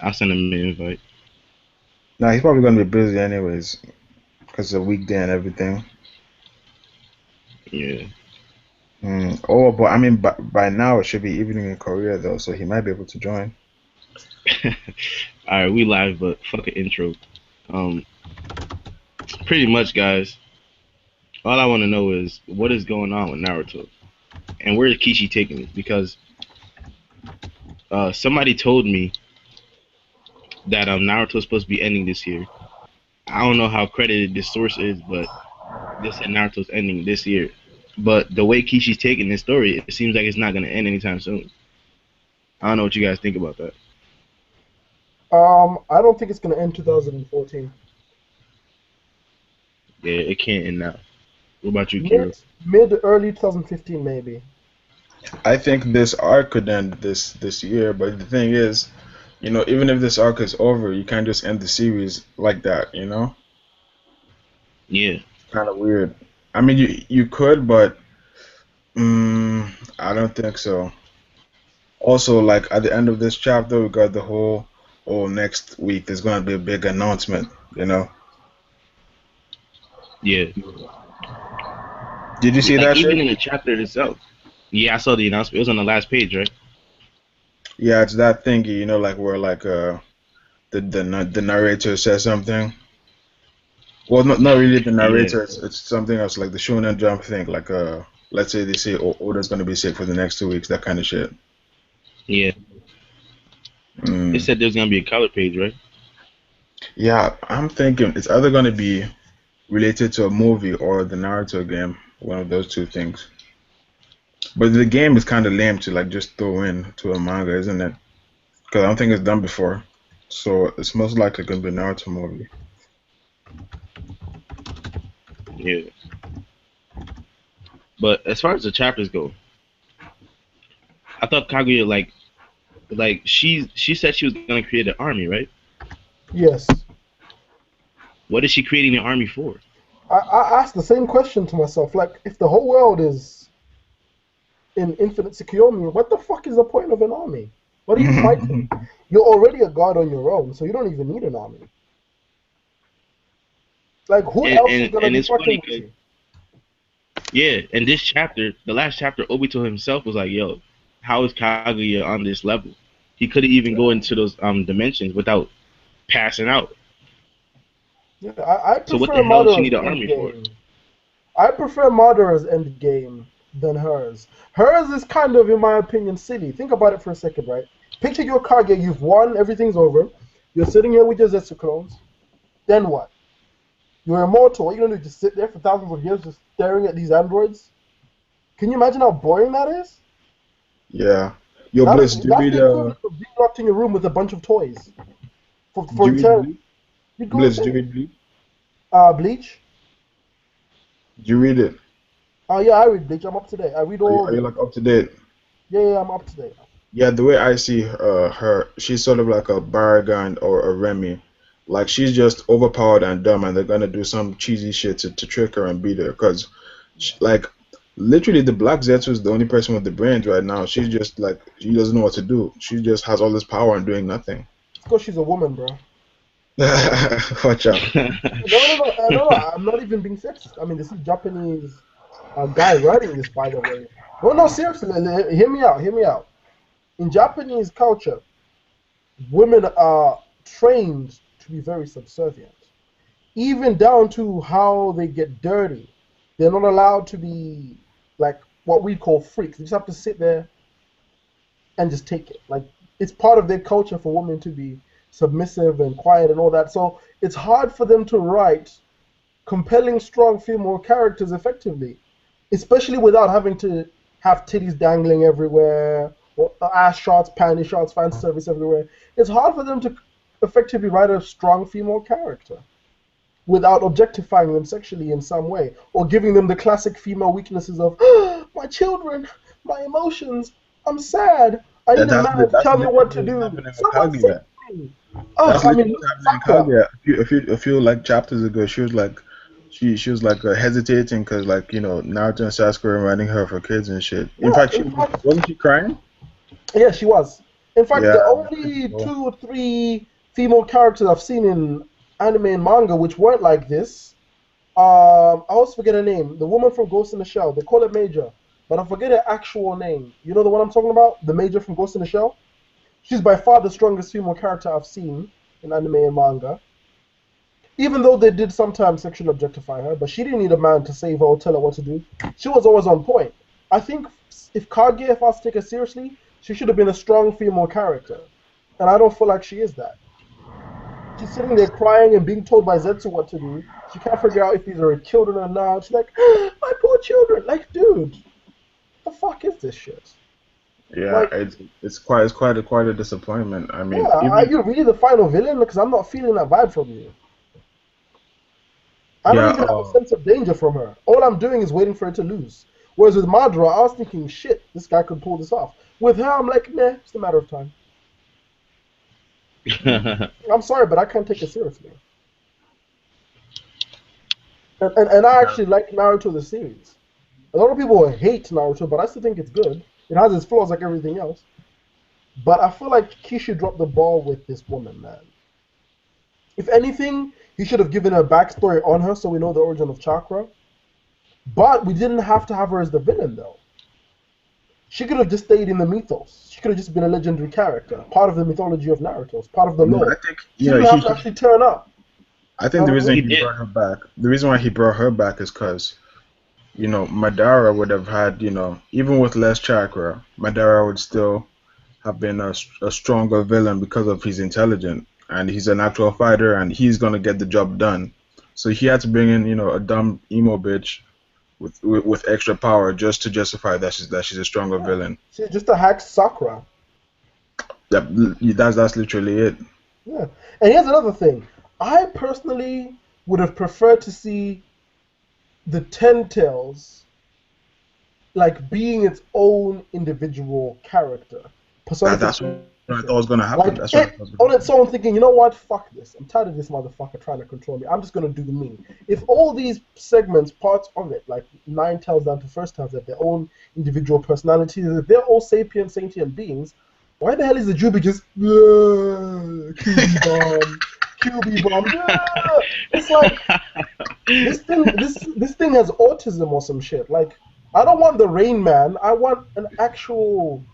I'll send him an invite. Nah, he's probably gonna be busy anyways, because it's a weekday and everything. Yeah. Oh, but I mean, by now it should be evening in Korea though, so he might be able to join. All right, we live, but fuck an intro. Um, Pretty much, guys. All I want to know is what is going on with Naruto, and where is Kishi taking it? Because somebody told me that Naruto's supposed to be ending this year. I don't know how credited this source is, but they said Naruto's ending this year. But the way Kishi's taking this story, it seems like it's not going to end anytime soon. I don't know what you guys think about that. I don't think it's gonna end 2014. Yeah, it can't end now. What about you, Kiro? Mid early 2015 maybe. I think this arc could end this year, but the thing is, even if this arc is over, you can't just end the series like that, Yeah. Kind of weird. I mean, you could, but I don't think so. Also, like at the end of this chapter, we got the whole, next week there's gonna be a big announcement, Yeah. Did you see Like that even shit? in the chapter itself. Yeah, I saw the announcement. It was on the last page, right? Yeah, it's that thingy, like where like the narrator says something. Well, not really the Yeah. narrator. It's something else, like the Shonen Jump thing. Like let's say they say, Oda's gonna be sick for the next 2 weeks, that kind of shit. Yeah. They Mm. said there's gonna be a color page, right? Yeah, I'm thinking it's either gonna be related to a movie or the Naruto game, one of those two things. But the game is kind of lame to like just throw in to a manga, isn't it? Because I don't think it's done before. So it's most likely gonna be a Naruto movie. Yeah. But as far as the chapters go, I thought Kaguya like she said she was gonna create an army, right? Yes. What is she creating an army for? I asked the same question to myself. Like, if the whole world is in infinite security, what the fuck is the point of an army? What are you fighting? You're already a god on your own, so you don't even need an army. Like, who And else is and, gonna and be it's funny fucking with because you? yeah, in this chapter, the last chapter, Obito himself was like, "Yo, how is Kaguya on this level? He couldn't even go into those dimensions without passing out. Yeah, I So what prefer the hell does she Madara's need an end army for?" game. I prefer Madara's end game than hers. Hers is kind of, in my opinion, silly. Think about it for a second, right? Picture your Kage, you've won, everything's over. You're sitting here with your Zetsu clones. Then what? You're immortal. What are you gonna do? Just sit there for thousands of years just staring at these androids? Can you imagine how boring that is? Yeah. Yo, Blitz, That's the equivalent of being locked in your room with a bunch of toys do for you read eternity. Bleach? You'd go Blitz, do you insane. read Bleach? Bleach? Do you read it? Yeah, I read Bleach. I'm up to date. I read all Are you the. like up to date? Yeah, I'm up to date. Yeah, the way I see her, she's sort of like a Baragon or a Remy. Like she's just overpowered and dumb, and they're gonna do some cheesy shit to trick her and beat her. Cause, like, literally, the Black Zetsu is the only person with the brains right now. She's just like she doesn't know what to do. She just has all this power and doing nothing. It's because she's a woman, bro. Watch out. No. I'm not even being sexist. I mean, this is Japanese guy writing this, by the way. No, seriously, hear me out. Hear me out. In Japanese culture, women are trained to be very subservient, even down to how they get dirty. They're not allowed to be like what we call freaks. They just have to sit there and just take it. Like, it's part of their culture for women to be submissive and quiet and all that. So it's hard for them to write compelling, strong female characters effectively, especially without having to have titties dangling everywhere or ass shots, panty shots, fan service everywhere. It's hard for them to effectively write a strong female character without objectifying them sexually in some way or giving them the classic female weaknesses of my children, my emotions, I'm sad. I need a man to That's tell me what literally to what's do. happening with Someone save Kaguya. me. That's I literally mean, what's happening in Sakura. Kaguya. A few like chapters ago, she was like, she was like hesitating because like Naruto and Sasuke were reminding her of her kids and shit. In Yeah, fact, in fact, wasn't she crying? yeah, she was. In fact, Yeah. the only 2 or 3 female characters I've seen in anime and manga which weren't like this, I always forget her name. The woman from Ghost in the Shell. They call it Major, but I forget her actual name. You know the one I'm talking about? The Major from Ghost in the Shell? She's by far the strongest female character I've seen in anime and manga. Even though they did sometimes sexually objectify her, but she didn't need a man to save her or tell her what to do. She was always on point. I think if Kage, if I was to take her seriously, she should have been a strong female character. And I don't feel like she is that. She's sitting there crying and being told by Zetsu what to do. She can't figure out if these are her children or not. She's like, my poor children. Like, dude, the fuck is this shit? Yeah, Like, it's quite a disappointment. I mean, yeah, are you really the final villain? Because I'm not feeling that vibe from you. I don't even have a sense of danger from her. All I'm doing is waiting for her to lose. Whereas with Madara, I was thinking, shit, this guy could pull this off. With her, I'm like, nah, it's a matter of time. I'm sorry, but I can't take it seriously. And I actually like Naruto the series. A lot of people hate Naruto, but I still think it's good. It has its flaws like everything else. But I feel like Kishi dropped the ball with this woman, man. If anything, he should have given a backstory on her so we know the origin of chakra. But we didn't have to have her as the villain, though. She could have just stayed in the mythos. She could have just been a legendary character, part of the mythology of Naruto, part of the lore. I think, she didn't have to actually turn up. I think the reason he brought her back, the reason why he brought her back is because, you know, Madara would have had, you know, even with less chakra, Madara would still have been a stronger villain because of his intelligence, and he's an actual fighter, and he's gonna get the job done. So he had to bring in, you know, a dumb emo bitch with extra power just to justify that she's a stronger villain. She's just a hack Sakura. That's literally it. Yeah, and here's another thing. I personally would have preferred to see the Ten Tails like being its own individual character. That's what I thought was gonna happen. Like on its own, thinking, you know what, fuck this. I'm tired of this motherfucker trying to control me. I'm just gonna do me. If all these segments, parts of it, like Nine Tails down to First Tails, have their own individual personalities, if they're all sapient, sentient beings, why the hell is the Jubi just QB bomb? QB bomb. It's like this thing has autism or some shit. Like, I don't want the Rain Man. I want an actual,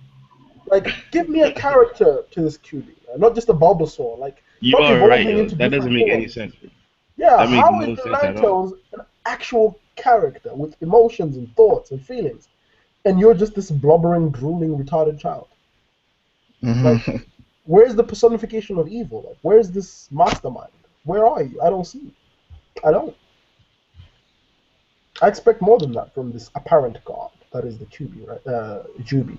like, give me a character to this QB, not just a Bulbasaur. Like, you are right, yo. That doesn't make any sense. Yeah, how is the Ninetales an actual character with emotions and thoughts and feelings, and you're just this blubbering, drooling, retarded child? Like, where's the personification of evil? Like, where's this mastermind? Where are you? I don't see you. I don't. I expect more than that from this apparent god that is the QB, right? Jubi.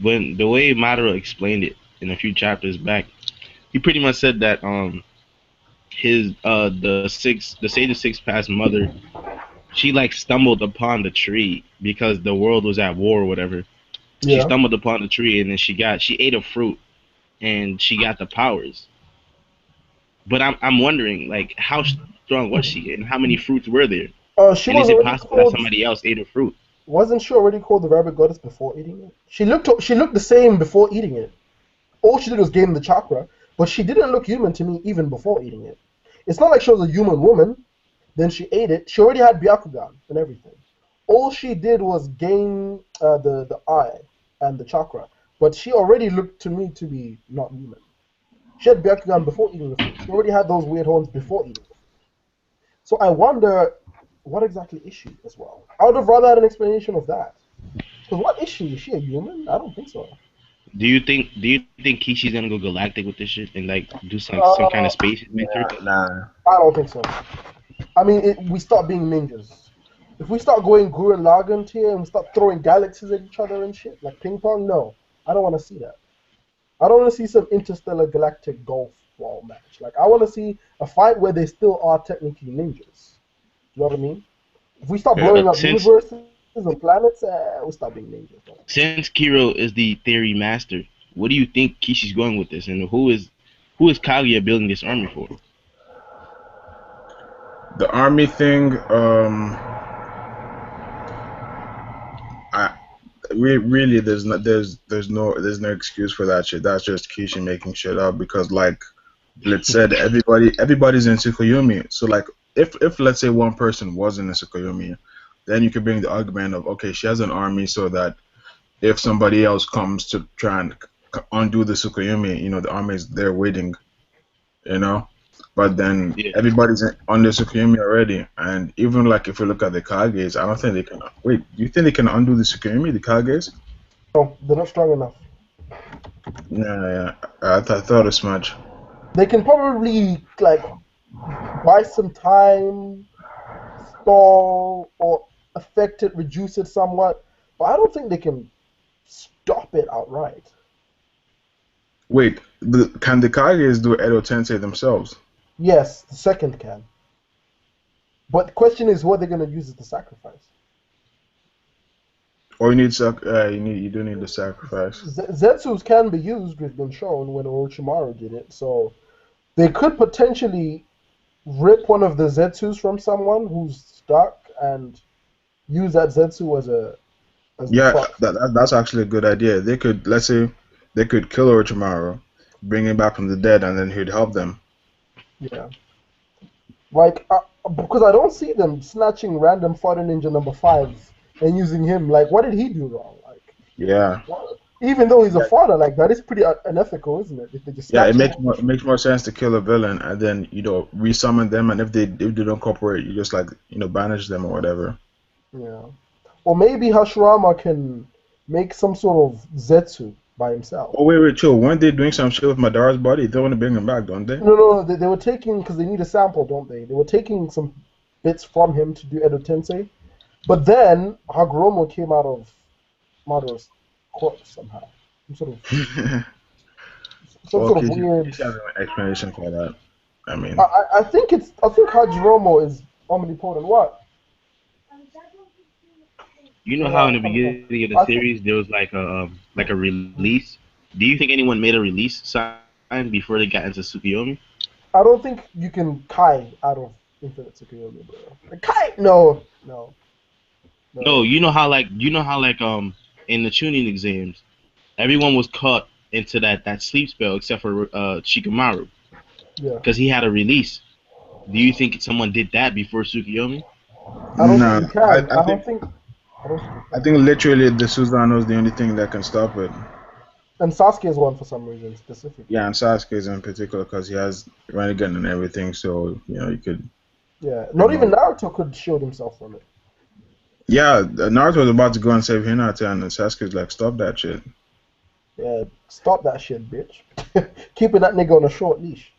When the way Madara explained it in a few chapters back, he pretty much said that the Sage of Six Path's mother, she like stumbled upon the tree because the world was at war or whatever. She stumbled upon the tree and then she ate a fruit and she got the powers. But I'm wondering, like, how strong was she and how many fruits were there? And is it possible that somebody else ate a fruit? Wasn't she already called the rabbit goddess before eating it? She looked the same before eating it. All she did was gain the chakra, but she didn't look human to me even before eating it. It's not like she was a human woman, then she ate it. She already had Byakugan and everything. All she did was gain the eye and the chakra, but she already looked to me to be not human. She had Byakugan before eating the food. She already had those weird horns before eating the food. So I wonder, what exactly is she as well? I would have rather had an explanation of that. Because what is she? Is she a human? I don't think so. Do you think Kishi's gonna go galactic with this shit and like do some kind of space adventure? Nah. I don't think so. I mean, we start being ninjas. If we start going Gurren Lagann tier and we start throwing galaxies at each other and shit, like ping pong, no. I don't want to see that. I don't want to see some interstellar galactic golf ball match. Like, I want to see a fight where they still are technically ninjas. You know what I mean? If we start blowing up universes and planets, we'll start being ninjas. Though. Since Kiro is the theory master, what do you think Kishi's going with this, and who is Kaguya building this army for? The army thing, really, there's no excuse for that shit. That's just Kishi making shit up because, like Blitz said, everybody's in Tsukuyomi. So like, if let's say one person wasn't in Tsukuyomi, then you could bring the argument of, okay, she has an army, so that if somebody else comes to try and undo the Tsukuyomi, the army is there waiting, you know. But then Yeah. everybody's on the Tsukuyomi already, and even like if you look at the Kages, I don't think they can. Wait, do you think they can undo the Tsukuyomi, the Kages? No, they're not strong enough. Yeah. I thought as much. They can probably like buy some time, stall, or affect it, reduce it somewhat, but I don't think they can stop it outright. Wait, can the Kages do Edo Tensei themselves? Yes, the second can. But the question is what they're going to use as the sacrifice. Or you do need the sacrifice. Zetsus can be used, we've been shown when Orochimaru did it, so they could potentially rip one of the Zetsus from someone who's stuck and use that Zetsu as that's actually a good idea. They could, let's say, they could kill Orochimaru, bring him back from the dead, and then he'd help them. Yeah. Like, because I don't see them snatching random Fodder Ninja number 5 and using him. Like, what did he do wrong? Like, yeah. Even though he's a fodder, like, that is pretty unethical, isn't it? If they just it makes more sense to kill a villain and then, resummon them, and if they don't cooperate, you just, like, banish them or whatever. Yeah. Or maybe Hashirama can make some sort of Zetsu by himself. Oh, wait, chill. Weren't they doing some shit with Madara's body? They want to bring him back, don't they? No, they were taking, because they need a sample, don't they? They were taking some bits from him to do Edo Tensei. But then, Hagoromo came out of Madara's corpse somehow. Some sort of weird... He's having an explanation for that. I mean... I think Hagoromo is omnipotent. What? You know how in the beginning of the series there was like a release? Do you think anyone made a release sign before they got into Tsukuyomi? I don't think you can Kai out of Infinite Tsukuyomi, bro. Like, Kai? No. No, you know how in the tuning exams, everyone was caught into that sleep spell except for Shikamaru. Yeah. Because he had a release. Do you think someone did that before Tsukuyomi? I don't think you can. I think literally the Susanoo is the only thing that can stop it. And Sasuke is one for some reason specifically. Yeah, and Sasuke is in particular because he has Rinnegan and everything, so you could. Yeah, not even Naruto could shield himself from it. Yeah, Naruto was about to go and save Hinata, and Sasuke's like, stop that shit. Yeah, stop that shit, bitch. Keeping that nigga on a short leash.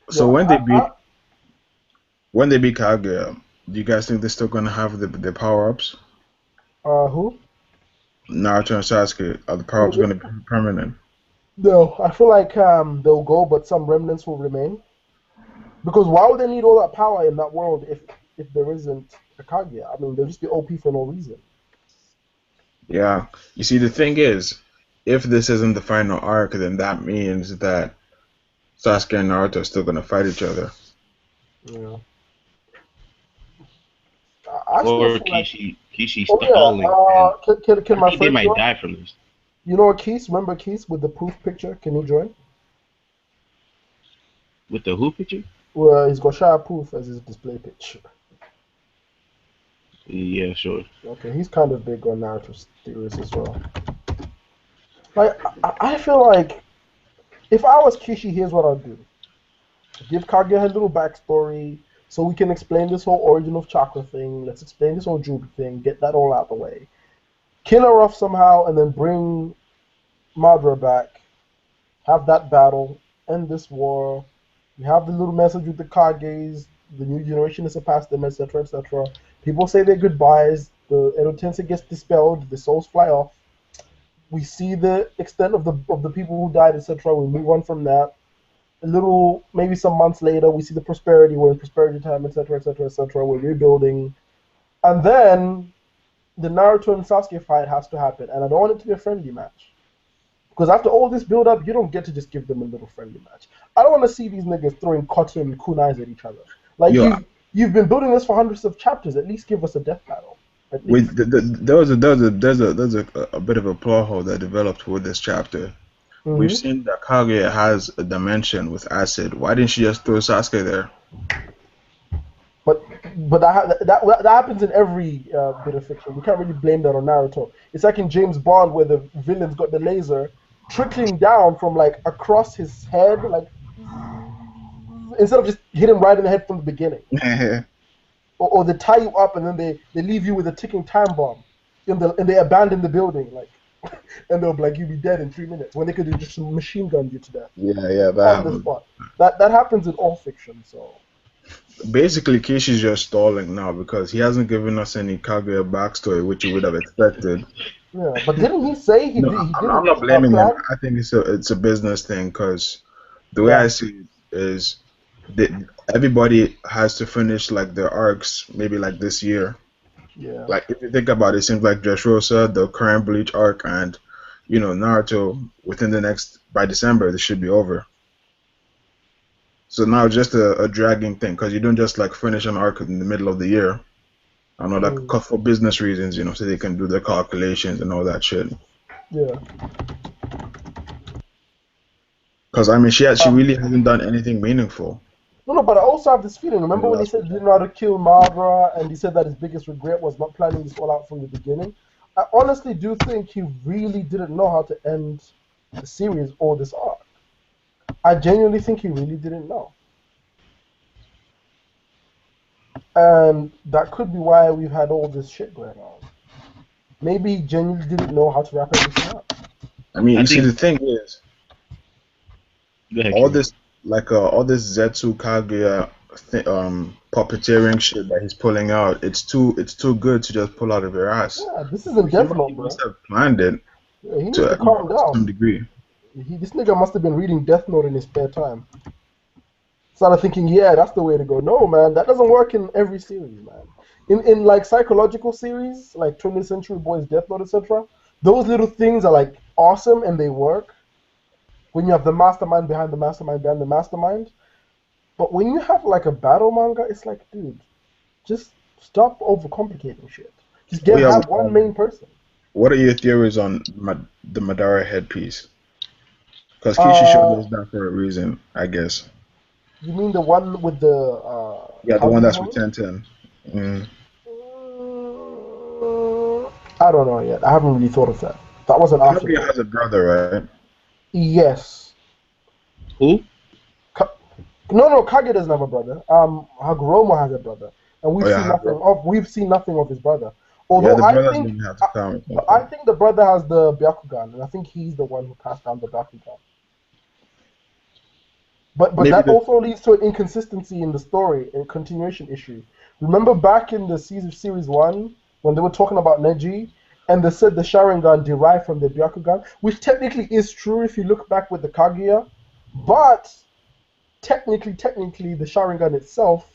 So when they beat Kaguya, do you guys think they're still gonna have the power ups? Who? Naruto and Sasuke. Are the power ups gonna be permanent? No, I feel like they'll go, but some remnants will remain. Because why would they need all that power in that world if there isn't a Kaguya? I mean, they'll just be OP for no reason. Yeah. You see, the thing is, if this isn't the final arc, then that means that Sasuke and Naruto are still gonna fight each other. Yeah. Or Kishi stalling. Can my friend they might join? die from this. You know Keith? Remember Keith with the proof picture? Can he join? With the who picture? Well, he's got Shia Proof as his display picture. Yeah, sure. Okay, he's kind of big on Naruto theories as well. Like, I feel like if I was Kishi, here's what I'd do. Give Kaguya her little backstory so we can explain this whole origin of chakra thing. Let's explain this whole Jubi thing. Get that all out the way. Kill her off somehow and then bring Madara back. Have that battle. End this war. We have the little message with the Kages. The new generation has surpassed them, etc., etc. People say their goodbyes. The Edo Tensei gets dispelled. The souls fly off. We see the extent of the people who died, etc. We move on from that. A little, maybe some months later, we see the prosperity. We're in prosperity time, etc., etc., etc. We're rebuilding, and then the Naruto and Sasuke fight has to happen. And I don't want it to be a friendly match, because after all this build-up, you don't get to just give them a little friendly match. I don't want to see these niggas throwing cotton kunais at each other. Like you've been building this for hundreds of chapters. At least give us a death battle. At least. Wait, there's a bit of a plot hole that developed with this chapter. We've Hmm. seen that Kage has a dimension with acid. Why didn't she just throw Sasuke there? But that happens in every bit of fiction. We can't really blame that on Naruto. It's like in James Bond where the villain's got the laser trickling down from like across his head, like instead of just hit him right in the head from the beginning. Or they tie you up and then they leave you with a ticking time bomb, and they abandon the building like, and they'll be like you'll be dead in 3 minutes when they could have just machine gunned you to death Yeah, that on the happened. spot. That happens in all fiction. So Basically, Kishi's just stalling now because he hasn't given us any Kaguya backstory, which you would have expected. yeah, but didn't he say No, he I'm didn't not blaming him. plan? I think it's a business thing because the way I Yeah, see it is that everybody has to finish like their arcs maybe like this year. yeah. Like if you think about it, it seems like Dressrosa, the current Bleach arc, and Naruto within the next by December this should be over. So now it's just a dragging thing because you don't just like finish an arc in the middle of the year. I know like Mm, for business reasons, so they can do their calculations and all that shit. yeah. Because I mean, she Um, really hasn't done anything meaningful. no, but I also have this feeling. In the Remember when he last said few he didn't know how to kill Madara, and he said that his biggest regret was not planning this all out from the beginning. I honestly do think he really didn't know how to end the series or this arc. I genuinely think he really didn't know, and that could be why we've had all this shit going on. Maybe he genuinely didn't know how to wrap everything up. I mean, I you see, think. the thing is, Go ahead, all Q. this all this Zetsu Kaguya puppeteering shit that he's pulling out, it's too good to just pull out of your ass. Yeah, this isn't He, Death he Note, bro. must have planned it Yeah, he needs to to calm some down. degree. This nigga must have been reading Death Note in his spare time. Started thinking, yeah, that's the way to go. No, man, that doesn't work in every series, man. In like psychological series, like 20th Century Boys, Death Note, etc., those little things are like awesome and they work when you have the mastermind behind the mastermind behind the mastermind. But when you have like a battle manga, it's like, dude, just stop overcomplicating shit. Just Oh yeah, have one main person. what are your theories on the Madara headpiece? Because Kishi showed Uh, us that for a reason, I guess. you mean the one with the Yeah, the one Kaguya that's with helmet? 1010. Mm. I don't know yet. I haven't really thought of that. That was an Kaguya afterthought. has a brother, right? Yes. Who? Ka- no, Kage doesn't have a brother. Hagoromo has a brother, and Oh yeah, Hagoromo. we've seen nothing of his brother. Yeah, Although the brother's gonna have to come. but I think the brother has the Byakugan, and I think he's the one who passed down the Byakugan. But Maybe that the also leads to an inconsistency in the story and continuation issue. Remember back in the series one when they were talking about Neji, and they said the Sharingan derived from the Byakugan, which technically is true if you look back with the Kaguya, but technically, the Sharingan itself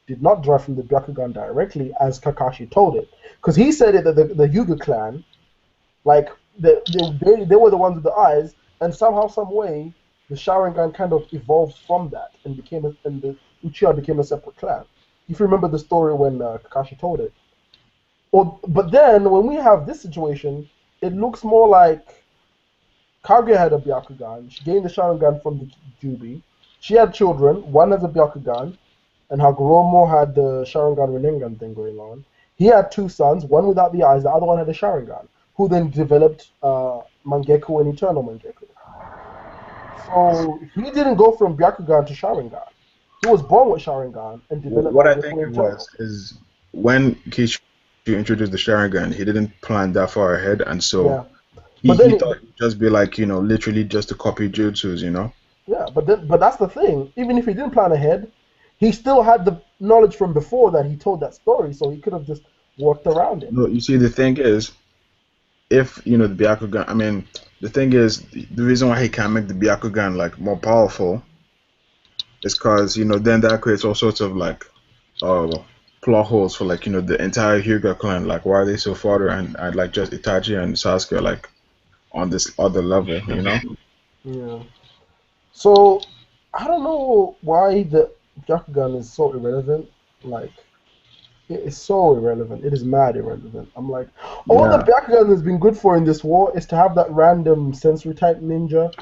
did not derive from the Byakugan directly, as Kakashi told it, because he said it that the Hyuga clan, like they were the ones with the eyes, and somehow, some way, the Sharingan kind of evolved from that and the Uchiha became a separate clan. If you remember the story when Kakashi told it. But then when we have this situation, it looks more like Kaguya had a Byakugan. She gained the Sharingan from the Jubi. She had children. One has a Byakugan, and Hagoromo had the Sharingan Rinnegan thing going on. He had two sons, one without the eyes, the other one had a Sharingan, who then developed Mangekyou and Eternal Mangekyou. So he didn't go from Byakugan to Sharingan. He was born with Sharingan and developed what I think Mangekyou it and Eternal. was is when Kishi introduced the Sharingan, he didn't plan that far ahead, and so Yeah, he but he then thought it'd just be like literally just to copy jutsus. yeah, but that's the thing. Even if he didn't plan ahead, he still had the knowledge from before that he told that story, so he could have just worked around it. No, you see, the thing is, if the Byakugan, I mean, the thing is, the reason why he can't make the Byakugan like more powerful is because then that creates all sorts of like uh plot holes for like the entire Hyuga clan. Like, why are they so far and like just Itachi and Sasuke like on this other level? Yeah. So I don't know why the Byakugan is so irrelevant. Like It is so irrelevant. It is mad irrelevant. I'm like, all the Yeah. background has been good for in this war is to have that random sensory type ninja,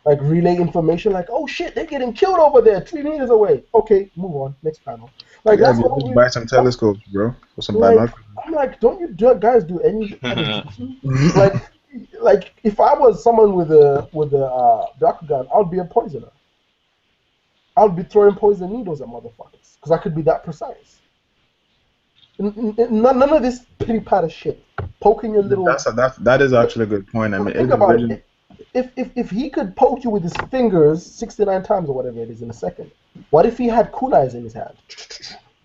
like relay information, like, oh shit, they're getting killed over there, 3 meters away. Okay, move on, next panel. Like Yeah, that's you all just we. buy some telescopes, bro, or some Like binoculars. I'm like, don't you guys do any kind of jutsu? Like if I was someone with a bakugan, I would be a poisoner. I would be throwing poison needles at motherfuckers because I could be that precise. None of this pity patter shit. Poking your little. That is actually a good point. I mean, Think it's about really, it. If he could poke you with his fingers 69 times or whatever it is in a second, what if he had kunais in his hand?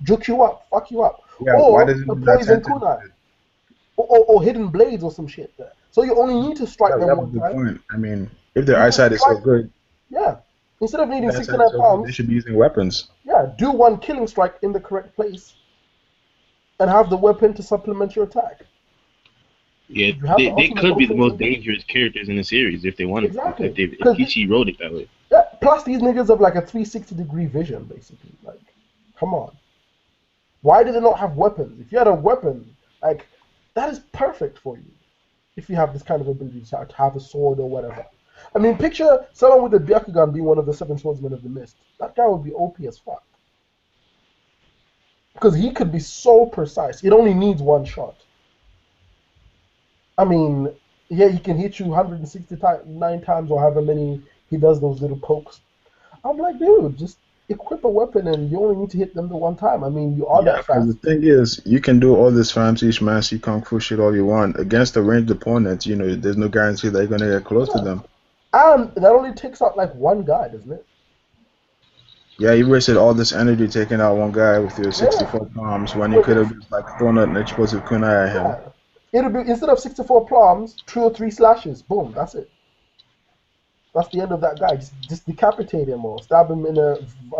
Juke you up, fuck you up. yeah. Why Or doesn't a he do that poison sentence? kunai. Or hidden blades or some shit there. So you only need to strike Yeah, you them have a one good time. point. I mean, if their You can eyesight is so strike, good, yeah. Instead of needing their eyesight 69 is so good, they pounds, should be using weapons. yeah, do one killing strike in the correct place and have the weapon to supplement your attack. Yeah, You have the they ultimate could be the most offensive. dangerous characters in the series if they wanted to. Exactly. If 'Cause Kishi wrote it that way. Yeah, plus these niggas have like a 360-degree vision, basically. Like, come on. Why do they not have weapons? If you had a weapon, like, that is perfect for you. If you have this kind of ability to have a sword or whatever. I mean, picture someone with a Byakugan being one of the 7 swordsmen of the mist. That guy would be OP as fuck. Because he could be so precise. It only needs one shot. I mean, yeah, he can hit you 169 times or however many he does those little pokes. I'm like, dude, just equip a weapon and you only need to hit them the one time. I mean, you are Yeah, that because fast. the thing is, you can do all this fancy schmancy kung fu shit all you want against the ranged opponents. You know, there's no guarantee that you're gonna get close to them. And that only takes out like one guy, doesn't it? Yeah, you wasted all this energy taking out one guy with your 64 palms when you Wait, could have just like thrown an explosive kunai at him. yeah. It'll be, instead of 64 palms, 2 or 3 slashes. Boom, that's it. That's the end of that guy. Just decapitate him or stab him in a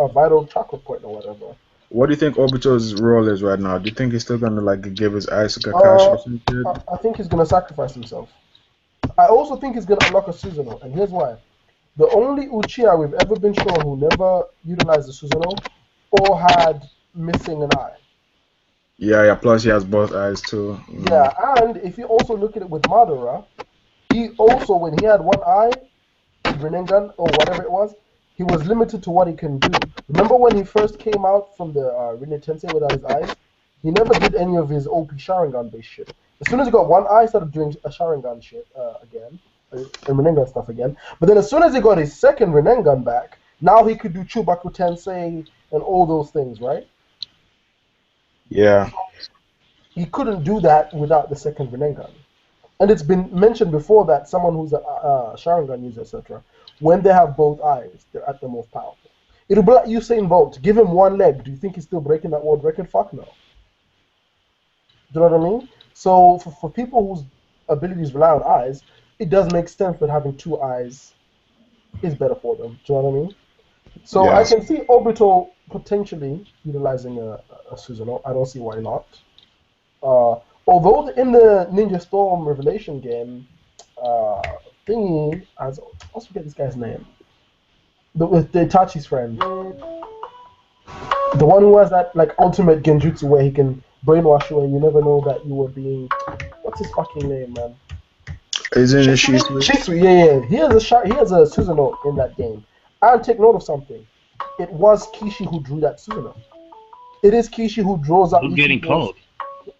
vital chakra point or whatever. What do you think Obito's role is right now? Do you think he's still gonna like give his eyes to Kakashi or some shit? I think he's gonna sacrifice himself. I also think he's gonna unlock a Susanoo, and here's why. The only Uchiha we've ever been shown who never utilized the Susanoo or had missing an eye. Yeah. Plus, he has both eyes too. Yeah, and if you also look at it with Madara, he also, when he had one eye, Rinnegan or whatever it was, he was limited to what he can do. Remember when he first came out from the Rinne Tensei without his eyes? He never did any of his OP Sharingan based shit. As soon as he got one eye, he started doing a Sharingan shit again, and Rinnegan stuff again. But then as soon as he got his second Rinnegan back, now he could do Chubaku Tensei and all those things, right? Yeah. He couldn't do that without the second Rinnegan. And it's been mentioned before that someone who's a Sharingan user, etc., when they have both eyes, they're at their most powerful. It'll be like Usain Bolt. Give him one leg. Do you think he's still breaking that world record? Fuck no. Do you know what I mean? So for people whose abilities rely on eyes, it does make sense that having 2 eyes is better for them. Do you know what I mean? So Yes. I can see Obito potentially utilizing a Susanoo. I don't see why not. Although in the Ninja Storm Revelation game, thingy, I also forget this guy's name. With the Itachi's friend. The one who has that like ultimate genjutsu where he can brainwash you and you never know that you were being. What's his fucking name, man? Isn't it Shisui? Shisui, yeah. He has a Susanoo in that game. And take note of something. It was Kishi who drew that Susanoo. It is Kishi who draws up. Who's getting called?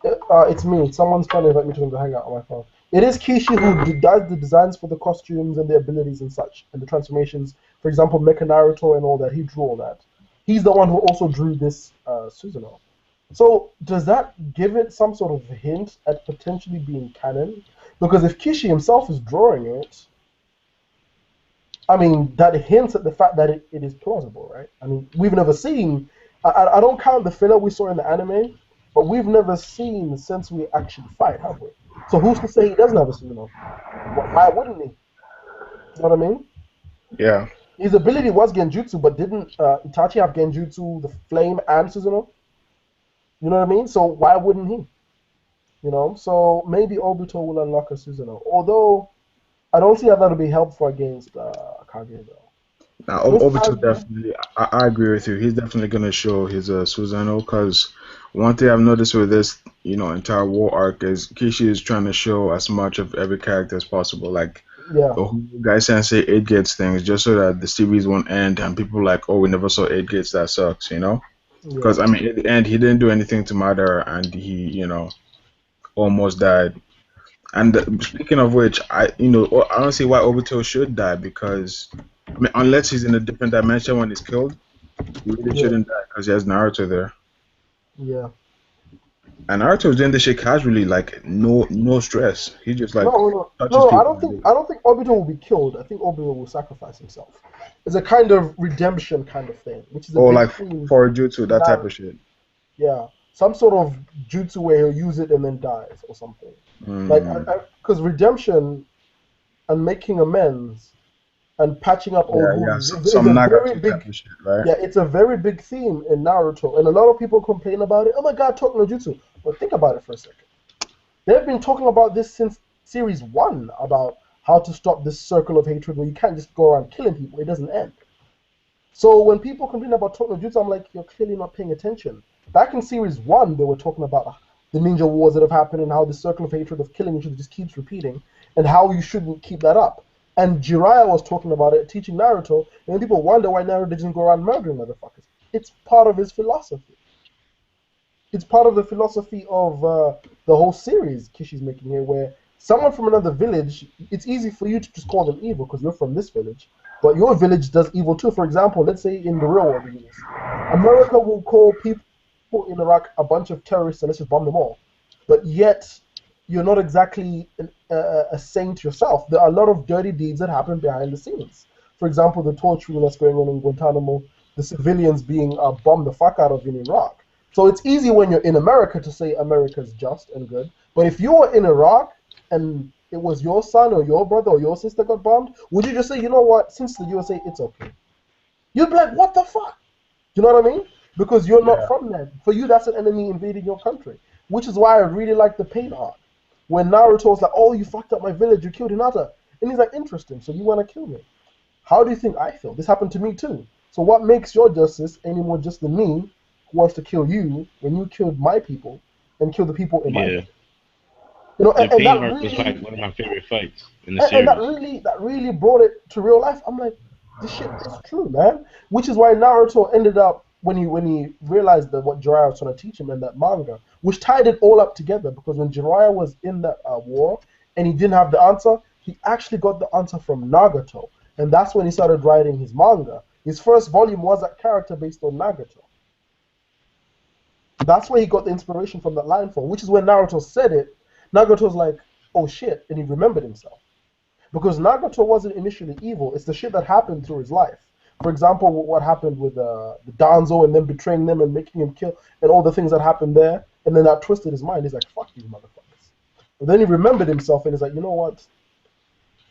It's me. Someone's trying to invite me to the hangout on my phone. It is Kishi who does the designs for the costumes and the abilities and such, and the transformations. For example, Mecha Naruto and all that. He drew all that. He's the one who also drew this Susanoo. So does that give it some sort of hint at potentially being canon? Because if Kishi himself is drawing it, I mean, that hints at the fact that it is plausible, right? I mean, we've never seen. I don't count the filler we saw in the anime, but we've never seen since we actually fight, have we? So who's to say he doesn't have a Susanoo? Why wouldn't he? You know what I mean? Yeah. His ability was Genjutsu, but didn't Itachi have Genjutsu, the Flame, and Susanoo? You know what I mean? So why wouldn't he? You know? So maybe Obito will unlock a Susanoo. Although, I don't see how that'll be helpful against Kage, though. Now, Most Obito anime, definitely, I agree with you. He's definitely gonna show his Susanoo, because one thing I've noticed with this, entire war arc is Kishi is trying to show as much of every character as possible. Like yeah, the whole guy Sensei 8 Gates things, just so that the series won't end and people like, oh, we never saw 8 Gates, that sucks, yeah. Because I mean, at the end, he didn't do anything to matter, and he, almost died. And speaking of which, I don't see why Obito should die because, I mean, unless he's in a different dimension when he's killed, he really Yeah, shouldn't die because he has Naruto there. yeah. And Naruto's doing this shit casually, like no stress. He just like touches No. I people don't and think leaves. I don't think Obito will be killed. I think Obito will sacrifice himself. It's a kind of redemption kind of thing, which is a Or big like theme for jutsu, in that type Naruto. of shit. Yeah, some sort of jutsu where he'll use it and then dies or something. Like, Mm, because redemption and making amends and patching up old yeah, yeah, wounds is some a very Nagato type big, of shit, right? yeah, it's a very big theme in Naruto, and a lot of people complain about it. Oh my God, talk no jutsu. But think about it for a second. They've been talking about this since series one about how to stop this circle of hatred where you can't just go around killing people; it doesn't end. So when people complain about talk no jutsu, I'm like, you're clearly not paying attention. Back in series one, they were talking about the ninja wars that have happened and how the circle of hatred of killing each other just keeps repeating, and how you shouldn't keep that up. And Jiraiya was talking about it, teaching Naruto, and people wonder why Naruto doesn't go around murdering motherfuckers. It's part of his philosophy. It's part of the philosophy of the whole series Kishi's making here, where someone from another village, it's easy for you to just call them evil because you're from this village, but your village does evil too. For example, let's say in the real world, America will call people in Iraq a bunch of terrorists and let's just bomb them all, but yet you're not exactly a saint yourself. There are a lot of dirty deeds that happen behind the scenes. For example, the torturing that's going on in Guantanamo, the civilians being bombed the fuck out of in Iraq. So it's easy when you're in America to say America's just and good. But if you were in Iraq and it was your son or your brother or your sister got bombed, would you just say, you know what, since the USA, it's okay? You'd be like, what the fuck? You know what I mean? Because you're not Yeah, from there. For you, that's an enemy invading your country. Which is why I really like the paint arc. When Naruto was like, oh, you fucked up my village, you killed Hinata. And he's like, interesting, so you want to kill me. How do you think I feel? This happened to me too. So what makes your justice any more just than me who wants to kill you when you killed my people and killed the people in my Yeah, village? You know, the and pain that arc was like really one of my favorite fights in the and series. that really brought it to real life. I'm like, this shit is true, man. Which is why Naruto ended up when he realized that what Jiraiya was trying to teach him in that manga, which tied it all up together. Because when Jiraiya was in that war and he didn't have the answer, he actually got the answer from Nagato, and that's when he started writing his manga. His first volume was that character based on Nagato. That's where he got the inspiration from that line from. Which is when Naruto said it. Nagato's like, oh shit, and he remembered himself. Because Nagato wasn't initially evil. It's the shit that happened through his life. For example, what happened with the Danzo and then betraying them and making him kill and all the things that happened there. And then that twisted his mind. He's like, fuck these motherfuckers. But then he remembered himself and he's like, you know what?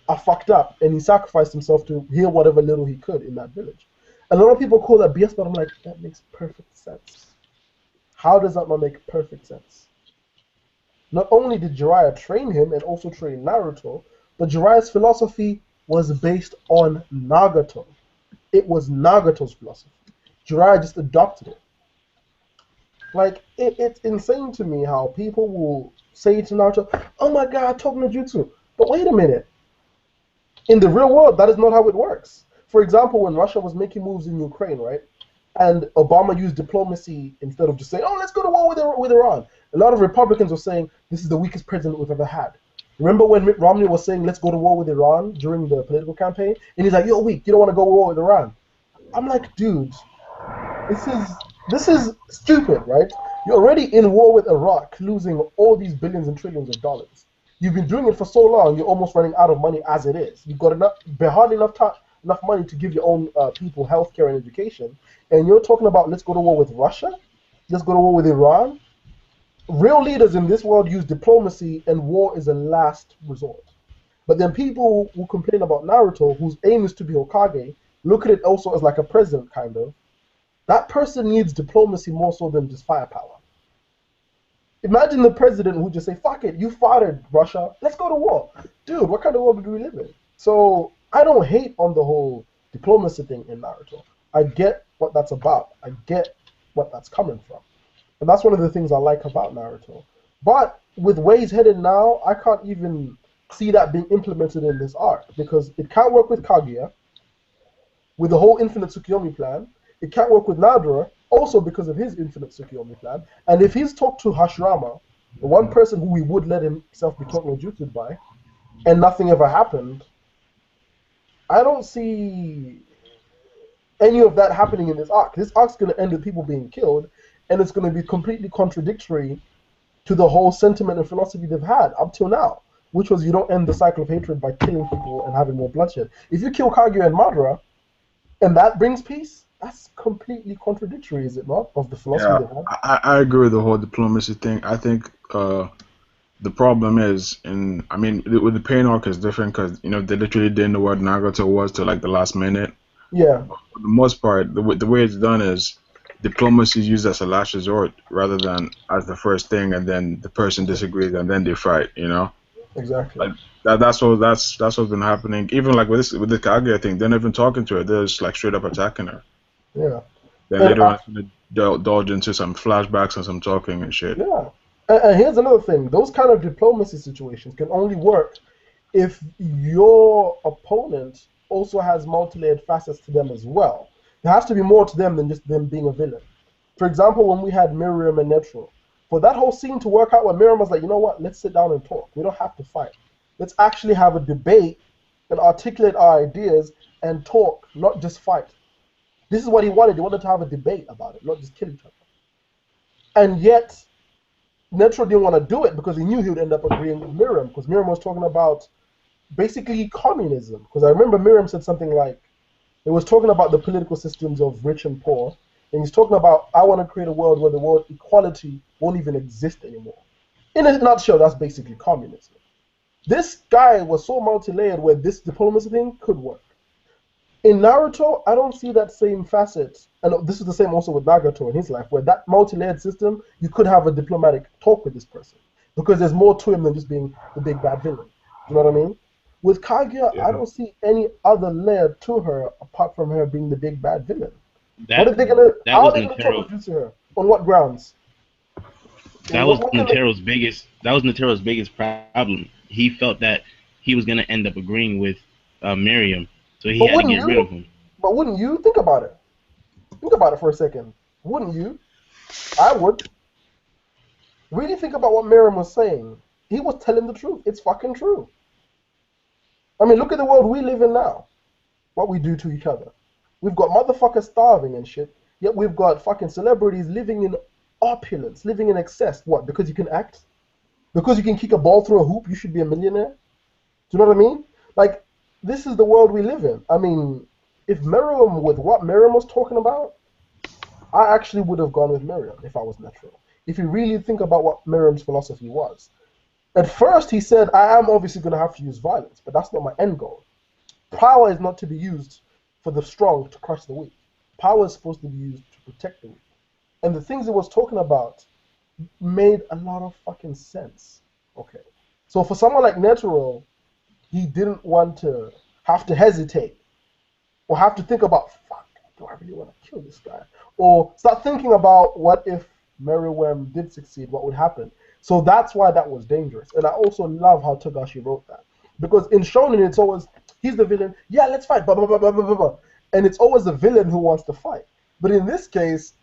I fucked up. And he sacrificed himself to heal whatever little he could in that village. And a lot of people call that BS, but I'm like, that makes perfect sense. How does that not make perfect sense? Not only did Jiraiya train him and also train Naruto, but Jiraiya's philosophy was based on Nagato. It was Nagato's philosophy. Jiraiya just adopted it. Like, it's insane to me how people will say to Naruto, oh my god, talk no jutsu. But wait a minute. In the real world, that is not how it works. For example, when Russia was making moves in Ukraine, right? And Obama used diplomacy instead of just saying, oh, let's go to war with Iran. A lot of Republicans were saying, this is the weakest president we've ever had. Remember when Mitt Romney was saying, let's go to war with Iran during the political campaign? And he's like, you're weak. You don't want to go to war with Iran. I'm like, dude, this is stupid, right? You're already in war with Iraq, losing all these billions and trillions of dollars. You've been doing it for so long, you're almost running out of money as it is. You've got hardly enough time, enough money to give your own people healthcare and education, and you're talking about let's go to war with Russia, let's go to war with Iran. Real leaders in this world use diplomacy, and war is a last resort. But then people who complain about Naruto, whose aim is to be Hokage, look at it also as like a president, kind of. That person needs diplomacy more so than just firepower. Imagine the president who just say, fuck it, you fought it, Russia, let's go to war. Dude, what kind of world do we live in? So I don't hate on the whole diplomacy thing in Naruto. I get what that's about. I get what that's coming from. And that's one of the things I like about Naruto. But with Wei's headed now, I can't even see that being implemented in this arc because it can't work with Kaguya, with the whole infinite Tsukiyomi plan. It can't work with Nadra, also because of his infinite Tsukiyomi plan. And if he's talked to Hashirama, the one person who he would let himself be taught no jutsu by, and nothing ever happened, I don't see any of that happening in this arc. This arc's going to end with people being killed, and it's going to be completely contradictory to the whole sentiment and philosophy they've had up till now, which was you don't end the cycle of hatred by killing people and having more bloodshed. If you kill Kaguya and Madara, and that brings peace, that's completely contradictory, is it not, of the philosophy they've had? I agree with the whole diplomacy thing. I think the problem is, with the pain arc is different because they literally didn't know what Nagato was till like the last minute. Yeah. But for the most part, the way it's done is diplomacy is used as a last resort rather than as the first thing, and then the person disagrees and then they fight. Exactly. Like that's what's been happening. Even like with the Kaguya thing, they're not even talking to her. They're just like straight up attacking her. Yeah. Then later on, they indulge into some flashbacks and some talking and shit. Yeah. And here's another thing. Those kind of diplomacy situations can only work if your opponent also has multi-layered facets to them as well. There has to be more to them than just them being a villain. For example, when we had Miriam and Netro, for that whole scene to work out, when Miriam was like, you know what, let's sit down and talk. We don't have to fight. Let's actually have a debate and articulate our ideas and talk, not just fight. This is what he wanted. He wanted to have a debate about it, not just kill each other. And yet, Netro didn't want to do it because he knew he would end up agreeing with Miriam, because Miriam was talking about basically communism. Because I remember Miriam said something like, it was talking about the political systems of rich and poor, and he's talking about, I want to create a world where the word equality won't even exist anymore. In a nutshell, that's basically communism. This guy was so multi-layered where this diplomacy thing could work. In Naruto, I don't see that same facet, and this is the same also with Nagato in his life, where that multi-layered system, you could have a diplomatic talk with this person, because there's more to him than just being the big bad villain. You know what I mean? With Kaguya, I don't see any other layer to her apart from her being the big bad villain. How are they gonna talk to her? On what grounds? That was Netero's biggest problem. He felt that he was gonna end up agreeing with Miriam, so he had to get rid of him. But wouldn't you think about it? Think about it for a second. Wouldn't you? I would. Really think about what Miriam was saying. He was telling the truth. It's fucking true. I mean, look at the world we live in now. What we do to each other. We've got motherfuckers starving and shit, yet we've got fucking celebrities living in opulence, living in excess. What? Because you can act? Because you can kick a ball through a hoop, you should be a millionaire? Do you know what I mean? Like, this is the world we live in. I mean, if Miriam, with what Miriam was talking about, I actually would have gone with Miriam if I was natural. If you really think about what Miriam's philosophy was. At first, he said, I am obviously going to have to use violence, but that's not my end goal. Power is not to be used for the strong to crush the weak. Power is supposed to be used to protect the weak. And the things he was talking about made a lot of fucking sense. Okay. So for someone like Netero, he didn't want to have to hesitate or have to think about, fuck, do I really want to kill this guy? Or start thinking about what if Meriwether did succeed, what would happen? So that's why that was dangerous. And I also love how Togashi wrote that. Because in Shonen, it's always, he's the villain, yeah, let's fight, blah, blah, blah, blah, blah, blah. And it's always the villain who wants to fight. But in this case,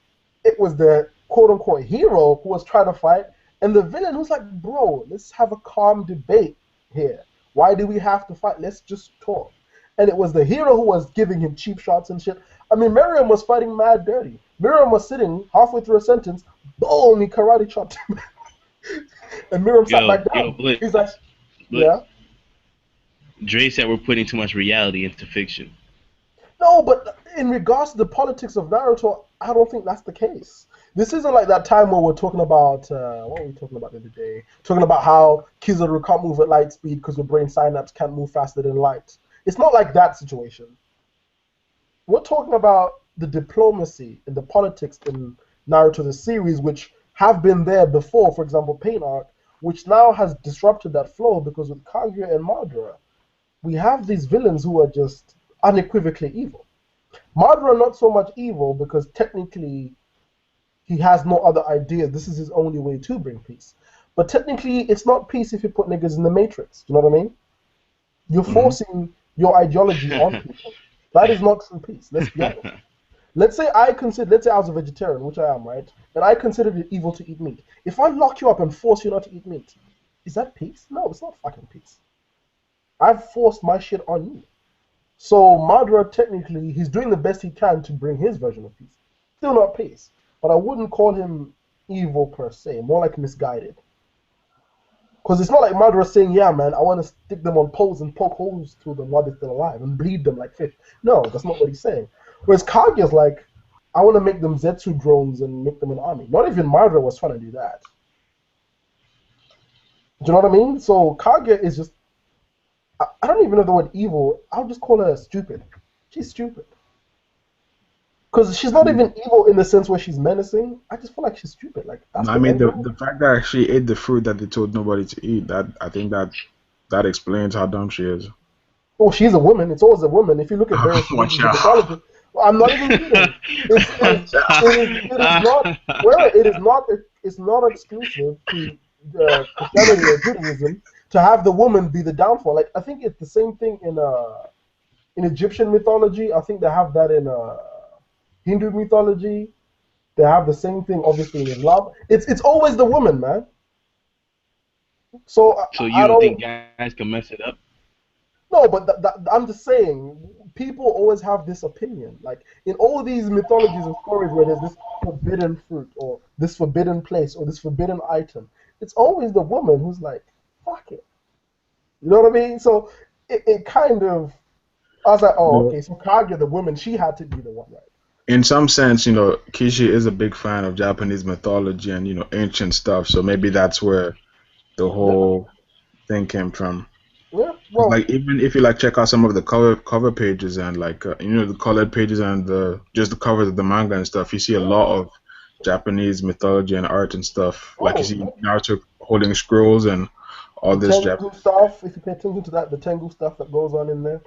it was the quote-unquote hero who was trying to fight, and the villain who's like, bro, let's have a calm debate here. Why do we have to fight? Let's just talk. And it was the hero who was giving him cheap shots and shit. I mean, Miriam was fighting mad dirty. Miriam was sitting halfway through a sentence, boom, he karate chopped him. And Miriam sat back down. He's like, yeah? Dre said we're putting too much reality into fiction. No, but in regards to the politics of Naruto, I don't think that's the case. This isn't like that time where we're talking about, what were we talking about the other day? Talking about how Kizaru can't move at light speed because the brain synapse can't move faster than light. It's not like that situation. We're talking about the diplomacy and the politics in Naruto, the series, which have been there before, for example, Pain Arc, which now has disrupted that flow because with Kaguya and Madara, we have these villains who are just unequivocally evil. Madara not so much evil because technically he has no other idea. This is his only way to bring peace. But technically, it's not peace if you put niggas in the matrix. You know what I mean? You're forcing your ideology on people. That is not true peace. Let's be honest. Let's say I was a vegetarian, which I am, right? And I considered it evil to eat meat. If I lock you up and force you not to eat meat, is that peace? No, it's not fucking peace. I've forced my shit on you. So Madara, technically, he's doing the best he can to bring his version of peace. Still not peace. But I wouldn't call him evil per se, more like misguided. Because it's not like Madara saying, yeah, man, I want to stick them on poles and poke holes through them while they're still alive and bleed them like fish. No, that's not what he's saying. Whereas Kaguya's like, I want to make them Zetsu drones and make them an army. Not even Madara was trying to do that. Do you know what I mean? So Kaguya is just, I don't even know the word evil. I'll just call her stupid. She's stupid. Because she's not even evil in the sense where she's menacing. I just feel like she's stupid. Like that's I mean, the fact that she ate the fruit that they told nobody to eat, that I think that explains how dumb she is. Oh, she's a woman. It's always a woman. If you look at various mythology, I'm not even kidding. It's not exclusive to Christianity or Judaism to have the woman be the downfall. Like I think it's the same thing in Egyptian mythology. I think they have that in Hindu mythology. They have the same thing, obviously, in Islam. It's always the woman, man. So you don't think guys can mess it up? No, but I'm just saying, people always have this opinion. Like in all these mythologies and stories where there's this forbidden fruit or this forbidden place or this forbidden item, it's always the woman who's like, fuck it. You know what I mean? So it kind of, I was like, oh, okay, so Kaguya, the woman, she had to be the one, right? In some sense, you know, Kishi is a big fan of Japanese mythology and, you know, ancient stuff. So maybe that's where the whole thing came from. Yeah, well, like even if you like check out some of the cover pages and like you know, the colored pages and just the covers of the manga and stuff, you see a lot of Japanese mythology and art and stuff. Like you see Naruto holding scrolls and all this Tengu stuff. If you pay attention to that, the Tengu stuff that goes on in there.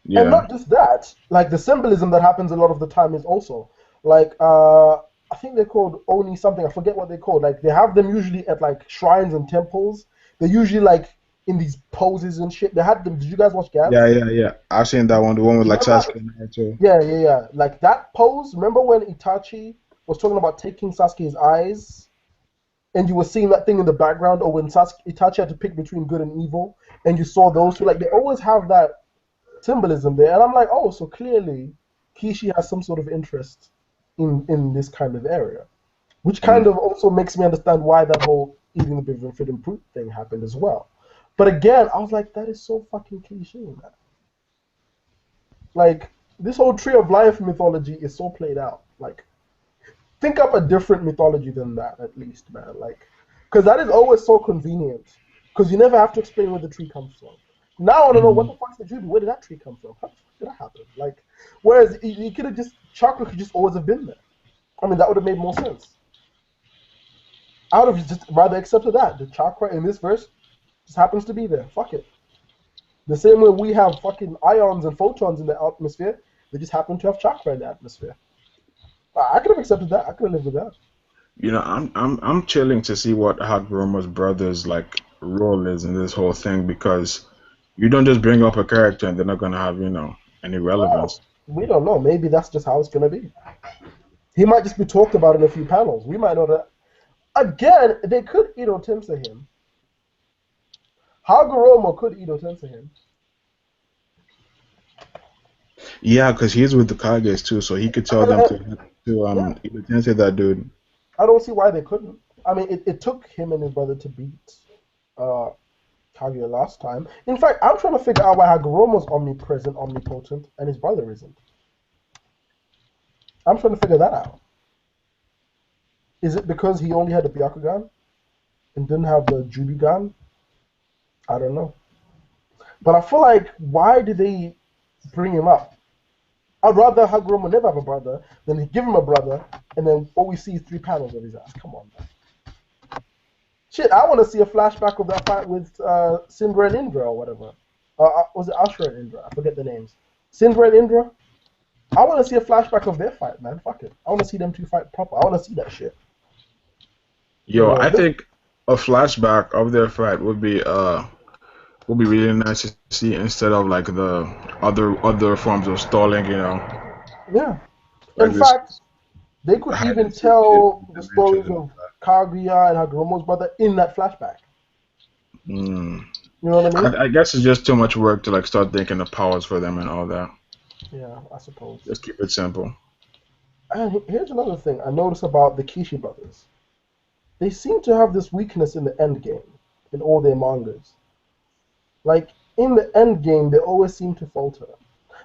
Yeah. And not just that, like the symbolism that happens a lot of the time is also like I think they're called Oni something. I forget what they're called. Like they have them usually at like shrines and temples. They're usually like in these poses and shit. They had them. Did you guys watch Gantz? Yeah. I've seen that one. The one with like Sasuke and Naruto. Yeah. Like that pose. Remember when Itachi was talking about taking Sasuke's eyes, and you were seeing that thing in the background, or when Itachi had to pick between good and evil, and you saw those two. Like they always have that symbolism there, and I'm like, oh, so clearly Kishi has some sort of interest in this kind of area, which kind of also makes me understand why that whole eating the big forbidden fruit thing happened as well. But again, I was like, that is so fucking cliche, man. Like this whole Tree of Life mythology is so played out. Like, think up a different mythology than that, at least, man. Like, because that is always so convenient. Because you never have to explain where the tree comes from. Now I want to know what the fuck did you do? Where did that tree come from? How the fuck did that happen? Like, whereas you could have just chakra could just always have been there. I mean, that would have made more sense. I would have just rather accepted that the chakra in this verse just happens to be there. Fuck it. The same way we have fucking ions and photons in the atmosphere, they just happen to have chakra in the atmosphere. I could have accepted that. I could have lived with that. You know, I'm chilling to see what Hagoromo's brother's like role is in this whole thing, because you don't just bring up a character and they're not gonna have, you know, any relevance. Well, we don't know. Maybe that's just how it's gonna be. He might just be talked about in a few panels. We might know that. Again, they could Ito Tensei him. Hagoromo could Ito Tensei him. Yeah, because he's with the Kages too, so he could tell them to Ito Tensei that dude. I don't see why they couldn't. I mean, it took him and his brother to beat Kaguya last time. In fact, I'm trying to figure out why Hagoromo's omnipresent, omnipotent, and his brother isn't. I'm trying to figure that out. Is it because he only had the Byakugan and didn't have the Jubigan? I don't know. But I feel like, why did they bring him up? I'd rather Hagoromo never have a brother than give him a brother, and then all we see is 3 panels of his ass. Come on, man. Shit, I want to see a flashback of that fight with Sindra and Indra or whatever. Was it Ashura and Indra? I forget the names. Sindra and Indra? I want to see a flashback of their fight, man. Fuck it. I want to see them two fight proper. I want to see that shit. Yo, I think a flashback of their fight would be really nice to see instead of like the other forms of stalling, you know. Yeah. Like In this fact, they could hide even and seek tell shit the stories dimension. of Kaguya and Hagoromo's brother in that flashback. Mm. You know what I mean? I guess it's just too much work to like start thinking of powers for them and all that. Yeah, I suppose. Just keep it simple. And here's another thing I noticed about the Kishi brothers. They seem to have this weakness in the end game in all their mangas. Like, in the end game, they always seem to falter.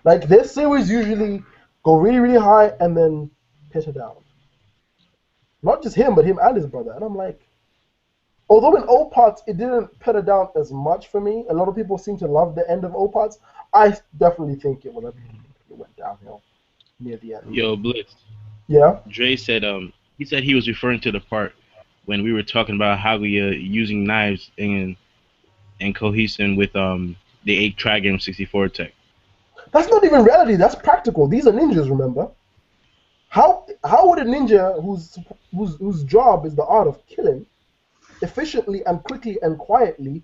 Like, their series usually go really, really high and then peter down. Not just him, but him and his brother. And I'm like, although in old parts it didn't peter down as much for me, a lot of people seem to love the end of old parts. I definitely think it went downhill near the end. Yo, Blitz. Yeah? Dre said he said he was referring to the part when we were talking about how we using knives and cohesion with the 8 Trigram 64 tech. That's not even reality. That's practical. These are ninjas, remember? How would a ninja whose job is the art of killing efficiently and quickly and quietly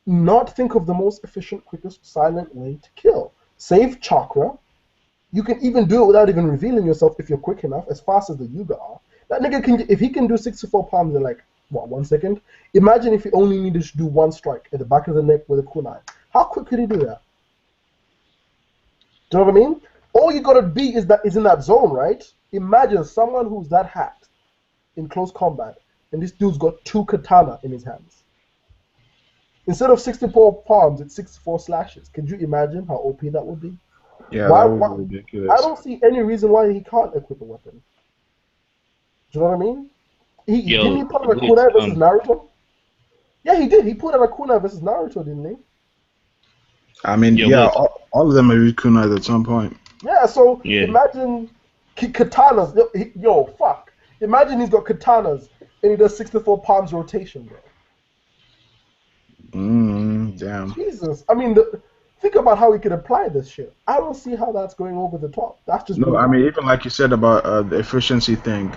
not think of the most efficient, quickest, silent way to kill? Save chakra. You can even do it without even revealing yourself if you're quick enough, as fast as the Yuga are. That nigga can, if he can do 64 palms in like, what, 1 second? Imagine if he only needed to do 1 strike at the back of the neck with a kunai. How quick could he do that? Do you know what I mean? All you gotta be is in that zone, right? Imagine someone who's that hacked in close combat, and this dude's got 2 katana in his hands. Instead of 64 palms, it's 64 slashes. Could you imagine how OP that would be? Yeah, that would be ridiculous. I don't see any reason why he can't equip a weapon. Do you know what I mean? Didn't he put on a kunai versus Naruto? Yeah, he did. He put on a kunai versus Naruto, didn't he? I mean, all of them are used kunais at some point. Yeah, so imagine katanas. Yo, fuck. Imagine he's got katanas and he does 64 palms rotation, bro. Damn. Jesus. I mean, think about how he could apply this shit. I don't see how that's going over the top. That's just no. I mean, even like you said about the efficiency thing,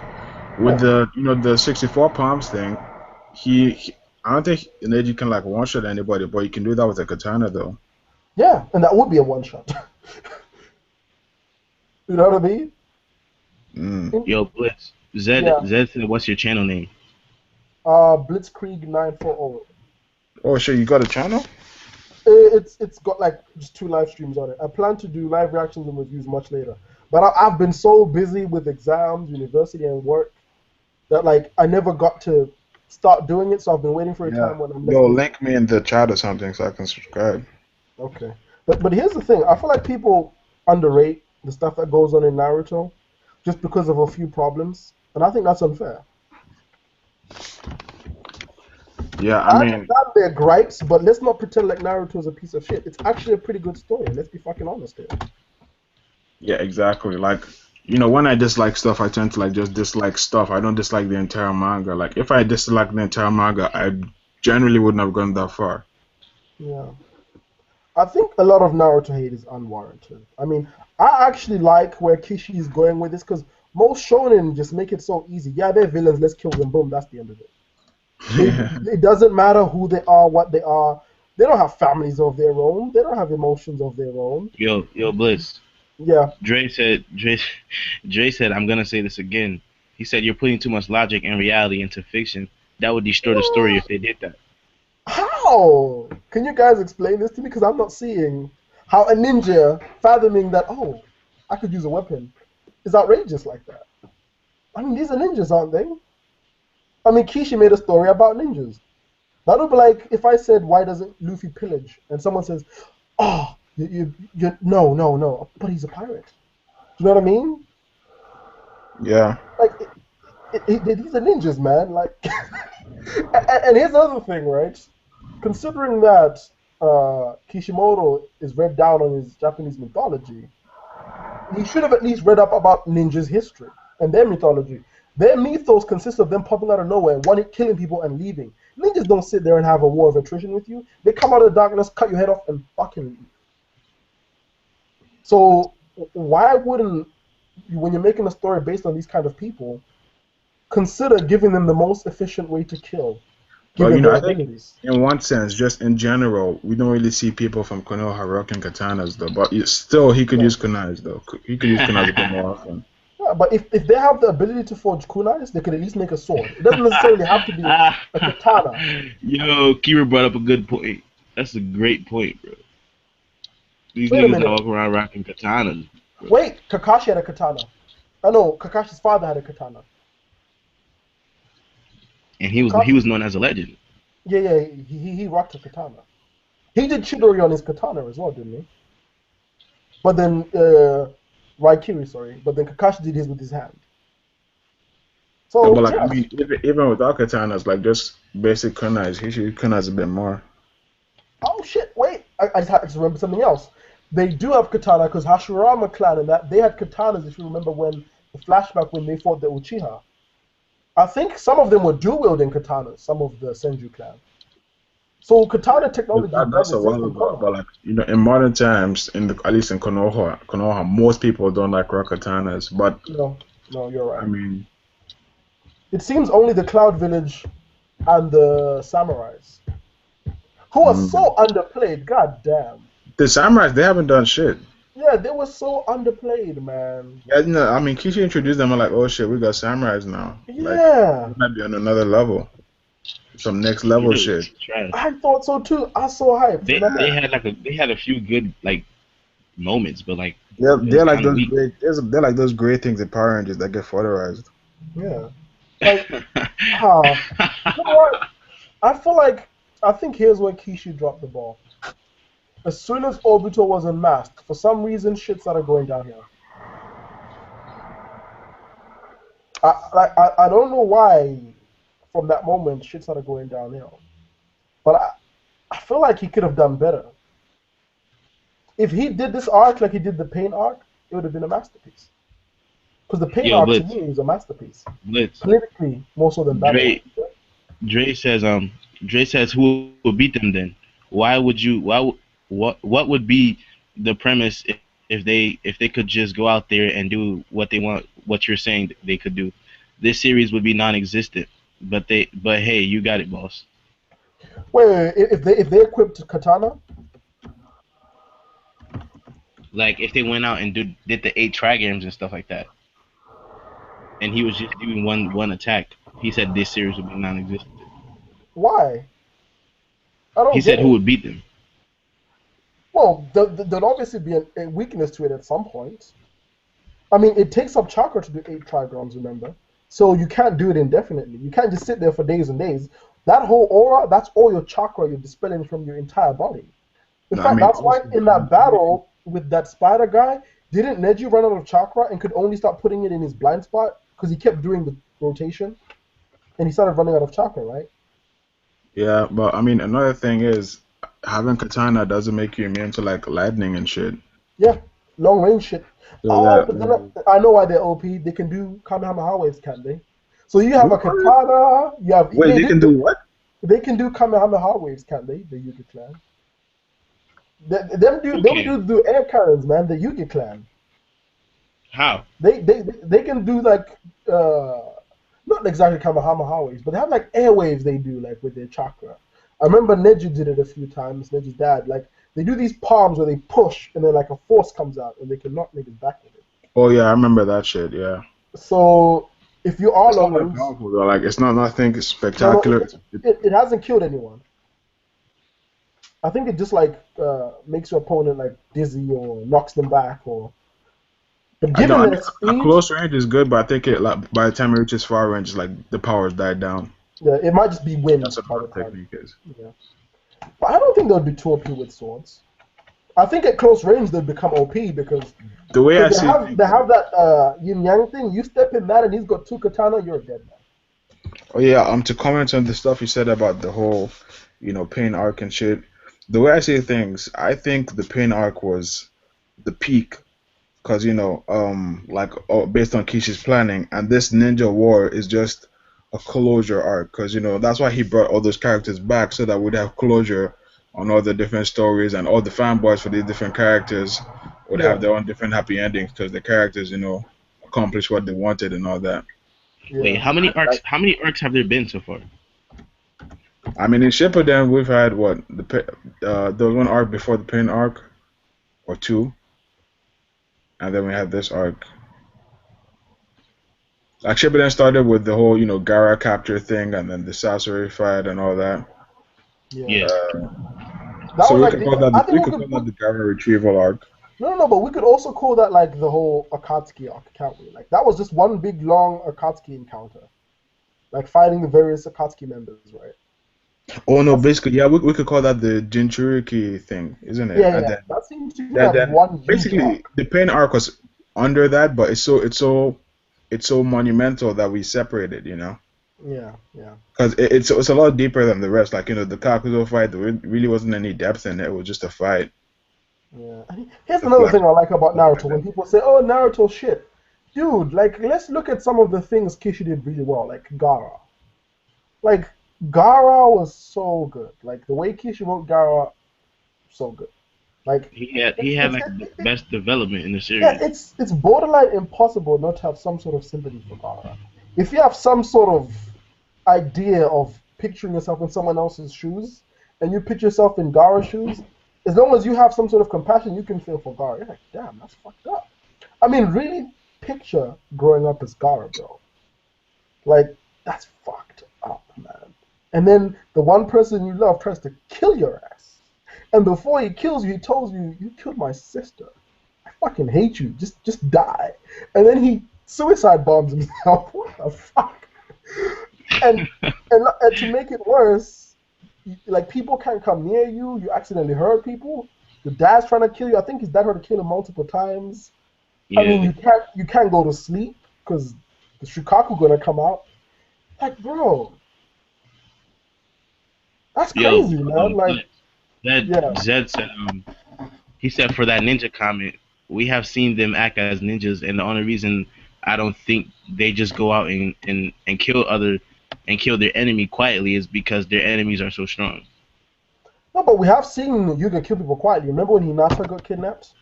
with the 64 palms thing, I don't think Neji can like one shot anybody, but you can do that with a katana though. Yeah, and that would be a one shot. You know what I mean? Yo, Blitz. Zed said, what's your channel name? Blitzkrieg 940. Oh, sure, you got a channel? It's got like just 2 live streams on it. I plan to do live reactions and reviews much later, but I've been so busy with exams, university, and work that like I never got to start doing it. So I've been waiting for a time when I'm. Yo, link me in the chat or something so I can subscribe. Okay, but here's the thing. I feel like people underrate the stuff that goes on in Naruto just because of a few problems, and I think that's unfair. Yeah, I mean, understand their gripes, but let's not pretend like Naruto is a piece of shit. It's actually a pretty good story. Let's be fucking honest here. Yeah, exactly. Like, when I dislike stuff, I tend to like just dislike stuff. I don't dislike the entire manga. Like, if I dislike the entire manga, I generally wouldn't have gone that far. Yeah. I think a lot of Naruto hate is unwarranted. I mean, I actually like where Kishi is going with this because most shonen just make it so easy. Yeah, they're villains. Let's kill them. Boom. That's the end of it. It doesn't matter who they are, what they are. They don't have families of their own. They don't have emotions of their own. Yo, Blitz. Yeah. Dre said, I'm gonna say this again. He said you're putting too much logic and reality into fiction. That would destroy the story if they did that. How? Can you guys explain this to me? Because I'm not seeing how a ninja fathoming that, oh, I could use a weapon is outrageous like that. I mean, these are ninjas, aren't they? I mean, Kishi made a story about ninjas. That would be like if I said, why doesn't Luffy pillage? And someone says, oh, no, but he's a pirate. Do you know what I mean? Yeah. Like, these are ninjas, man. Like, and here's another thing, right? Considering that Kishimoto is read down on his Japanese mythology, he should have at least read up about ninjas' history and their mythology. Their mythos consists of them popping out of nowhere, killing people and leaving. Ninjas don't sit there and have a war of attrition with you. They come out of the darkness, cut your head off, and fucking leave. So why wouldn't when you're making a story based on these kind of people, consider giving them the most efficient way to kill, Well, given their I think abilities. in one sense, just in general, we don't really see people from Konoha rocking katanas though. But still, he could Yeah. use kunais though. He could use kunais a bit more often. Yeah, but if they have the ability to forge kunais, they could at least make a sword. It doesn't necessarily have to be a katana. Yo, Kira brought up a good point. That's a great point, bro. These Wait a niggas minute. all walk around rocking katanas. Bro. Wait, Kakashi had a katana. I know Kakashi's father had a katana. And he was known as a legend. Yeah, he rocked a katana. He did Chidori on his katana as well, didn't he? But then Raikiri, sorry. But then Kakashi did his with his hand. So But like, yeah. I mean, even without katanas, like just basic kunais, he should use kunais a bit more. Oh shit! Wait, I just remember something else. They do have katana because Hashirama clan and that they had katanas. If you remember when the flashback when they fought the Uchiha, I think some of them were dual wielding katanas. Some of the Senju clan. So katana technology That's does a exist while in ago. But Konoha. like, in modern times, at least in Konoha, most people don't like rock katanas. But No, you're right. I mean, It seems only the Cloud Village and the samurais, who are so underplayed. God damn. the samurais, they haven't done shit. Yeah, they were so underplayed, man. Yeah, I mean, Kishi introduced them. I'm like, oh shit, we got samurais now. Like, Yeah, we might be on another level, some next level shit. Trash. I thought so too. I was so hyped. They had a few good like moments, but like They're it was like kinda those weak. great. They're like those great things in Power Rangers that get photorized. Yeah. Like, you know what? I think here's where Kishi dropped the ball. As soon as Obito was unmasked, for some reason, shit started going downhill. I don't know why. From that moment, shit started going downhill. But I feel like he could have done better. If he did this arc like he did the Pain arc, it would have been a masterpiece. Because the Pain Yo, arc Blitz. to me is a masterpiece. Blitz. Politically, more so than battle. Dre says who will beat them then? What would be the premise if they could just go out there and do what they want, what you're saying they could do? This series would be non-existent. But hey, you got it, boss. Wait, if they equipped Katana? Like if they went out and did the 8 trigrams and stuff like that, and he was just doing one attack, he said this series would be non-existent. Why? I don't He get said it. who would beat them. Well, there'd obviously be a weakness to it at some point. I mean, it takes up chakra to do 8 trigrams, remember? So you can't do it indefinitely. You can't just sit there for days and days. That whole aura, that's all your chakra you're dispelling from your entire body. In fact, that's why in that battle with that spider guy, didn't Neji run out of chakra and could only start putting it in his blind spot? Because he kept doing the rotation, and he started running out of chakra, right? Yeah, but I mean, another thing is having katana doesn't make you immune to like lightning and shit. Yeah, long range shit. So, But then I know why they're OP. They can do Kamehameha waves, can't they? So you have a katana. You have wait, they can do what? They can do Kamehameha waves, can't they? The Yugi clan. Them do air cannons, man. The Yugi clan. How? They can do like not exactly Kamehameha waves, but they have like air waves they do like with their chakra. I remember Neji did it a few times. Neji's dad, like they do these palms where they push and then like a force comes out and they can knock niggas back with it. Oh yeah, I remember that shit. Yeah. So if you are It's not long that range, powerful though. Like it's not nothing spectacular. it hasn't killed anyone. I think it just like makes your opponent like dizzy or knocks them back or. But given their speed, close range is good, but I think it like by the time it reaches far range, like the powers died down. yeah, it might just be wind. That's what the time. technique is. Yeah. But I don't think they'll be too OP with swords. I think at close range they'll become OP because The way I they see have that yin yang thing. You step in that and he's got 2 katana, you're dead man. Oh yeah, to comment on the stuff you said about the whole, pain arc and shit. The way I see things, I think the pain arc was the peak, cause based on Kishi's planning, and this ninja war is just a closure arc, cause that's why he brought all those characters back so that we'd have closure on all the different stories and all the fanboys for these different characters would Yeah. have their own different happy endings because the characters, accomplished what they wanted and all that. Yeah. Wait, how many arcs? How many arcs have there been so far? I mean, in Shippuden, we've had what there was one arc before the Pain arc, or two, and then we had this arc. Like Shippuden started with the whole, Gara capture thing, and then the Sasori fight and all that. Yeah. That So was we like could call that I think we call could that the Gara retrieval arc. no, but we could also call that like the whole Akatsuki arc, can't we? Like that was just one big long Akatsuki encounter, like fighting the various Akatsuki members, right? Oh no, basically, yeah, we could call that the Jinchuriki thing, isn't it? Yeah, And yeah. then, That seems to be like one huge basically arc. the Pain arc was under that, but it's so monumental that we separated, Yeah. because it's a lot deeper than the rest. Like the Kakuzo fight, there really wasn't any depth in it. It was just a fight. Yeah. Here's another thing I like about Naruto. When people say, "Oh, Naruto shit," dude, like let's look at some of the things Kishi did really well, like Gaara. Like Gaara was so good. Like the way Kishi wrote Gaara, so good. Like He had like the best development in the series. yeah, it's borderline impossible not to have some sort of sympathy for Gaara. If you have some sort of idea of picturing yourself in someone else's shoes, and you picture yourself in Gaara's shoes, as long as you have some sort of compassion, you can feel for Gaara. You're like, damn, that's fucked up. I mean, really picture growing up as Gaara, bro. Like, that's fucked up, man. And then the one person you love tries to kill your ass. And before he kills you, he tells you, you killed my sister. I fucking hate you. Just die. And then he suicide bombs himself. What the fuck? And to make it worse, like people can't come near you. You accidentally hurt people. Your dad's trying to kill you. I think his dad tried to kill him multiple times. Yeah. I mean, you can't go to sleep because the Shukaku gonna come out. Like, bro, that's crazy, man. Like, Zed said, he said for that ninja comment, we have seen them act as ninjas, and the only reason I don't think they just go out and kill their enemy quietly is because their enemies are so strong. No, but we have seen Yuga kill people quietly. Remember when Hinata got kidnapped?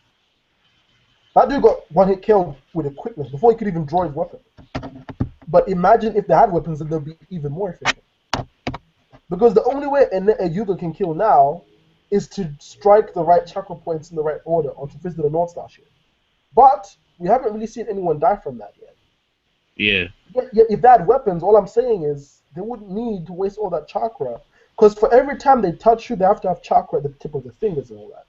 That dude got one hit killed with a quickness before he could even draw his weapon. But imagine if they had weapons, then they'll be even more efficient. Because the only way a Yuga can kill now is to strike the right chakra points in the right order or to visit the North Star shit. But we haven't really seen anyone die from that yet. Yeah. Yet if they had weapons, all I'm saying is they wouldn't need to waste all that chakra. Because for every time they touch you, they have to have chakra at the tip of the fingers and all that.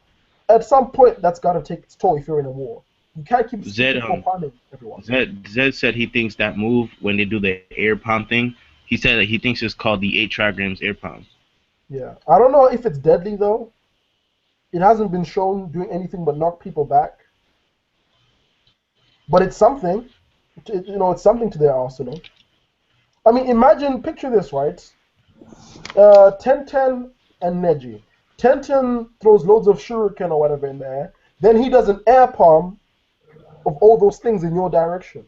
At some point, that's got to take its toll if you're in a war. You can't keep farming everyone. Zed said he thinks that move, when they do the air palm thing, he said that he thinks it's called the 8 trigrams air palm. Yeah. I don't know if it's deadly, though. It hasn't been shown doing anything but knock people back. But it's something. It's something to their arsenal. I mean, picture this, right? Tenten and Neji. Tenten throws loads of shuriken or whatever in there. Then he does an air palm of all those things in your direction.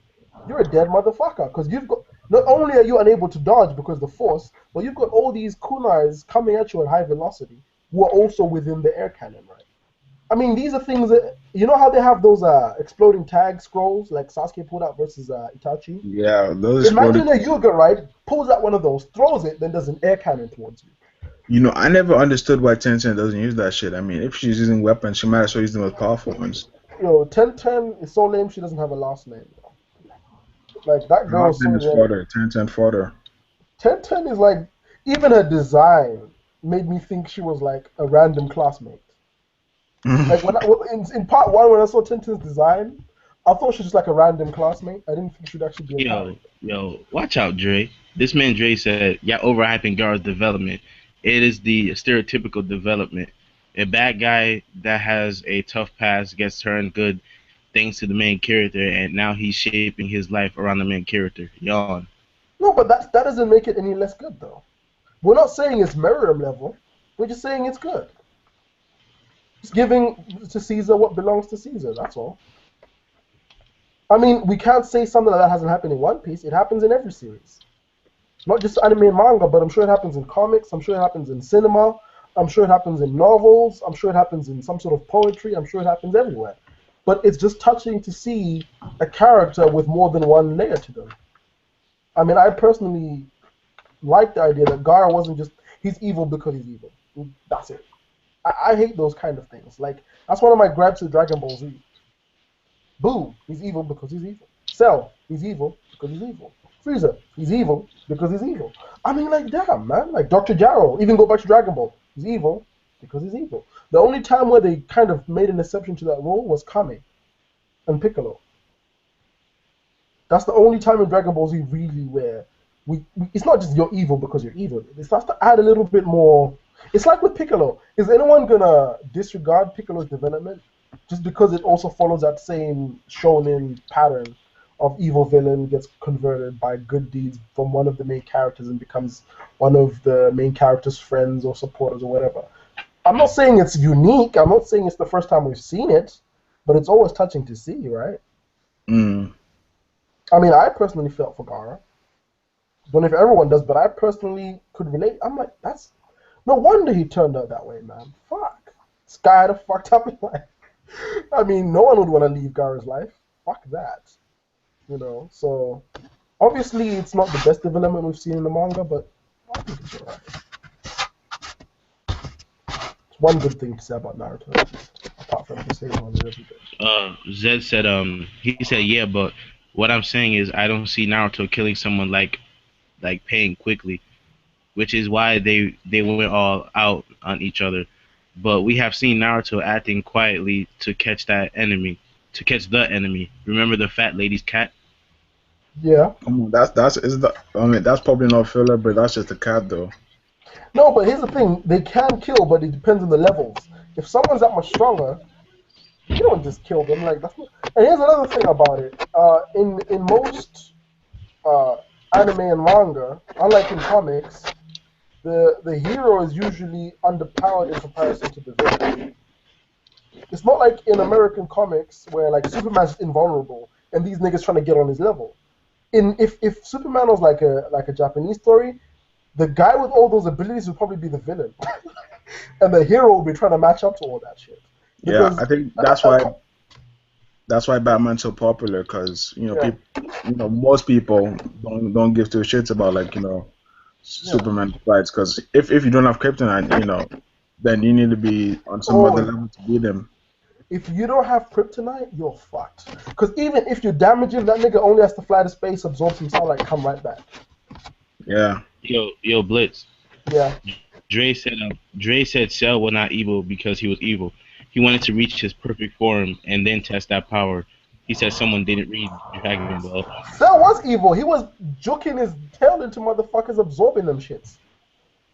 You're a dead motherfucker because you've got. Not only are you unable to dodge because of the force, but you've got all these kunais coming at you at high velocity who are also within the air cannon, right? I mean, these are things that you know how they have those exploding tag scrolls like Sasuke pulled out versus Itachi. Yeah, those. Imagine a Yuga, right? Pulls out one of those, throws it, then does an air cannon towards you. I never understood why Tencent doesn't use that shit. I mean, if she's using weapons, she might as well use the most powerful ones. Tenten is so lame she doesn't have a last name. Like that girl is so lame. Tencent fodder. Tenten is like, even her design made me think she was like a random classmate. Like in part 1 when I saw Tenten's design, I thought she was just like a random classmate. I didn't think she'd actually be a Yo, watch out, Dre. This man Dre said, "Yeah, overhyping Gaara's development. It is the stereotypical development. A bad guy that has a tough past gets turned good thanks to the main character, and now he's shaping his life around the main character." Yawn. No, but that doesn't make it any less good, though. We're not saying it's Merriam level. We're just saying it's good. Just giving to Caesar what belongs to Caesar, that's all. I mean, we can't say something like that hasn't happened in One Piece. It happens in every series. Not just anime and manga, but I'm sure it happens in comics. I'm sure it happens in cinema. I'm sure it happens in novels. I'm sure it happens in some sort of poetry. I'm sure it happens everywhere. but it's just touching to see a character with more than one layer to them. I mean, I personally like the idea that Gaara wasn't just, he's evil because he's evil. That's it. I hate those kind of things. Like, that's one of my gripes with Dragon Ball Z. Boo, he's evil because he's evil. Cell, he's evil because he's evil. Frieza, he's evil because he's evil. I mean, like, damn, man. Like, Dr. Jarrow, even go back to Dragon Ball. He's evil because he's evil. The only time where they kind of made an exception to that rule was Kame and Piccolo. That's the only time in Dragon Ball Z really where it's not just you're evil because you're evil. It starts to add a little bit more. It's like with Piccolo. Is anyone gonna disregard Piccolo's development just because it also follows that same shonen pattern of evil villain gets converted by good deeds from one of the main characters and becomes one of the main character's friends or supporters or whatever? I'm not saying it's unique. I'm not saying it's the first time we've seen it, but it's always touching to see, right? Mm. I mean, I personally felt for Gaara. Don't know if everyone does, but I personally could relate. I'm like, that's no wonder he turned out that way, man. Fuck. This guy had a fucked up life. I mean, no one would want to leave Gaara's life. Fuck that. You know, so obviously it's not the best development we've seen in the manga, but I think it's alright. It's one good thing to say about Naruto, apart from just saying on it every day. Zed said, he said, yeah, but what I'm saying is I don't see Naruto killing someone like Pain quickly, which is why they went all out on each other. But we have seen Naruto acting quietly to catch the enemy. Remember the fat lady's cat? Yeah. That's probably not filler, but that's just a cat though. No, but here's the thing: they can kill, but it depends on the levels. If someone's that much stronger, you don't just kill them. Like that's not... And here's another thing about it: in most anime and manga, unlike in comics, the hero is usually underpowered in comparison to the villain. It's not like in American comics where like Superman's invulnerable and these niggas trying to get on his level. If Superman was like a Japanese story, the guy with all those abilities would probably be the villain, and the hero would be trying to match up to all that shit. Because, yeah, I think that's why Batman's so popular, because most people don't give two shits about Superman fights, because if you don't have kryptonite, then you need to be on some other level to beat him. If you don't have kryptonite, you're fucked. Because even if you damage him, that nigga only has to fly to space, absorb some sunlight, come right back. Yeah. Yo, Blitz. Yeah. Dre said Cell was not evil because he was evil. He wanted to reach his perfect form and then test that power. He said someone didn't read Dragon Ball. Cell was evil. He was juking his tail into motherfuckers, absorbing them shits.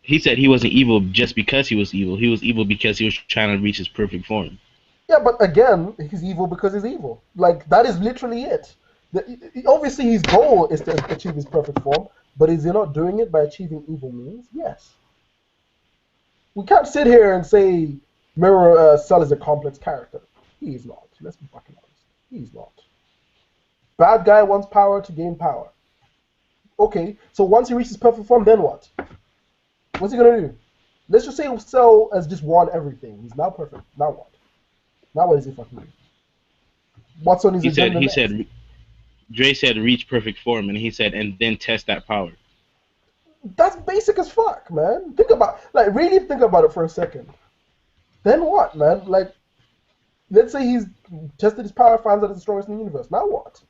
He said he wasn't evil just because he was evil. He was evil because he was trying to reach his perfect form. Yeah, but again, he's evil because he's evil. Like, that is literally it. Obviously, his goal is to achieve his perfect form, but is he not doing it by achieving evil means? Yes. We can't sit here and say Cell is a complex character. He is not. Let's be fucking honest. He's not. Bad guy wants power to gain power. Okay, so once he reaches perfect form, then what? What's he gonna do? Let's just say Cell has just won everything. He's now perfect. Now what? Now what is he fucking doing? What's on his agenda next? Dre said reach perfect form, and he said, and then test that power. That's basic as fuck, man. Really think about it for a second. Then what, man? Like, let's say he's tested his power, finds out it's the strongest in the universe. Now what?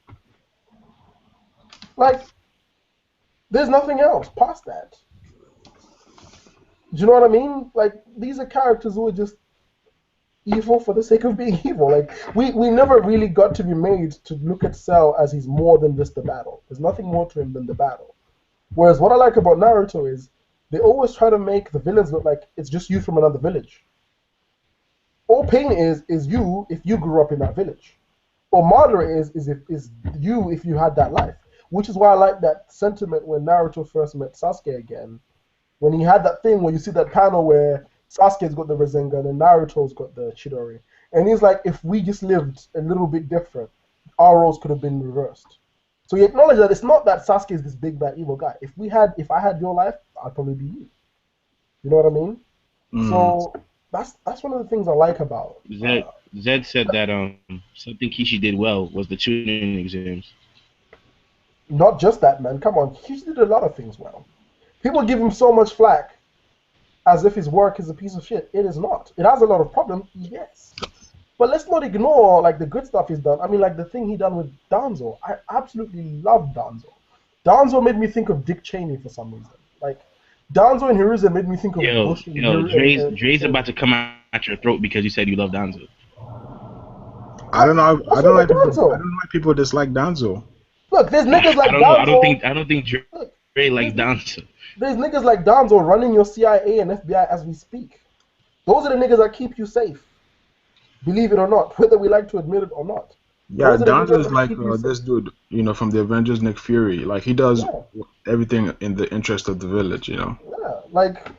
Like, there's nothing else past that. Do you know what I mean? Like, these are characters who are just evil for the sake of being evil. Like, we never really got to be made to look at Cell as he's more than just the battle. There's nothing more to him than the battle. Whereas what I like about Naruto is they always try to make the villains look like it's just you from another village. All Pain is you if you grew up in that village. Or Madara is you if you had that life. Which is why I like that sentiment when Naruto first met Sasuke again. When he had that thing where you see that panel where Sasuke's got the Rasengan and Naruto's got the Chidori. And he's like, if we just lived a little bit different, our roles could have been reversed. So he acknowledged that it's not that Sasuke is this big bad evil guy. If I had your life, I'd probably be you. You know what I mean? So that's one of the things I like about Zed said that something Kishi did well was the tuning exams. Not just that, man. Come on, he did a lot of things well. People give him so much flack as if his work is a piece of shit. It is not. It has a lot of problems, yes. But let's not ignore like the good stuff he's done. I mean, like the thing he done with Danzo. I absolutely love Danzo. Danzo made me think of Dick Cheney for some reason. Like Danzo and Hiruza made me think of Bush and Dre's about to come out your throat because you said you love Danzo. I don't know. I don't know why people dislike Danzo. Look, there's niggas like Danzo. I don't think Dre likes Danzo. There's niggas like Danzo running your CIA and FBI as we speak. Those are the niggas that keep you safe. Believe it or not, whether we like to admit it or not. Yeah, Danzo is like this dude, you know, from the Avengers, Nick Fury. Like he does everything in the interest of the village, you know. Yeah, like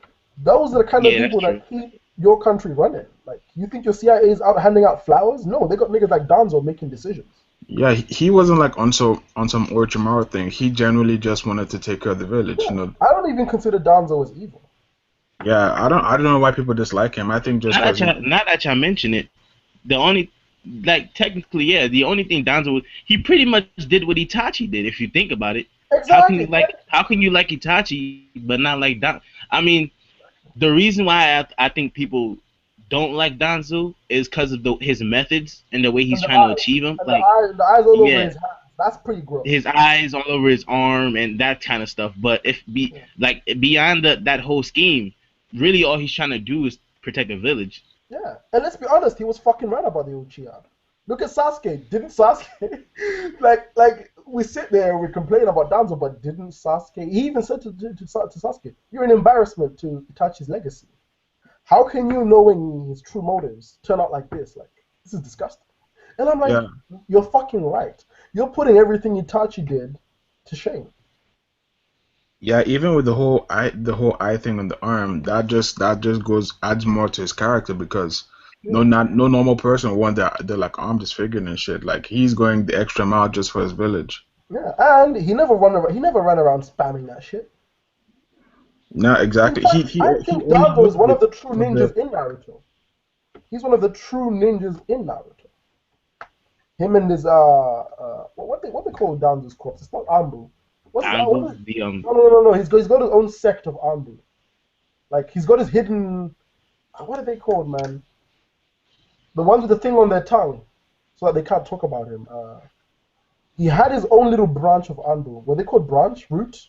those are the kind of people that keep your country running. Like you think your CIA is out handing out flowers? No, they got niggas like Danzo making decisions. Yeah, he wasn't like on some Orochimaru thing. He generally just wanted to take care of the village, you know. I don't even consider Danzo as evil. Yeah, I don't know why people dislike him. I think just not that y'all mention it, the only technically the only thing Danzo was, he pretty much did what Itachi did if you think about it. Exactly. How can you like Itachi but not like Danzo? I mean, the reason why I think people don't like Danzo is because of his methods and the way he's trying to achieve them. Like the eyes all over his hand. That's pretty gross. His eyes all over his arm and that kind of stuff. But beyond that whole scheme, really all he's trying to do is protect the village. Yeah, and let's be honest, he was fucking right about the Uchiha. Look at Sasuke. Didn't Sasuke like we sit there and we complain about Danzo, but didn't Sasuke? He even said to Sasuke, "You're an embarrassment to Itachi's legacy. How can you, knowing his true motives, turn out like this? Like this is disgusting." And I'm like, You're fucking right. You're putting everything Itachi did to shame. Yeah, even with the whole eye thing on the arm, that just adds more to his character because no normal person would want their like arm disfigured and shit. Like he's going the extra mile just for his village. Yeah, and he never ran around spamming that shit. No, exactly. I think Danzo is one of the true ninjas in Naruto. He's one of the true ninjas in Naruto. Him and his what they call Danzo's corpse? It's not Anbu. No. He's got his own sect of Anbu. Like he's got his hidden. What are they called, man? The ones with the thing on their tongue, so that they can't talk about him. He had his own little branch of Anbu. Were they called branch? Root?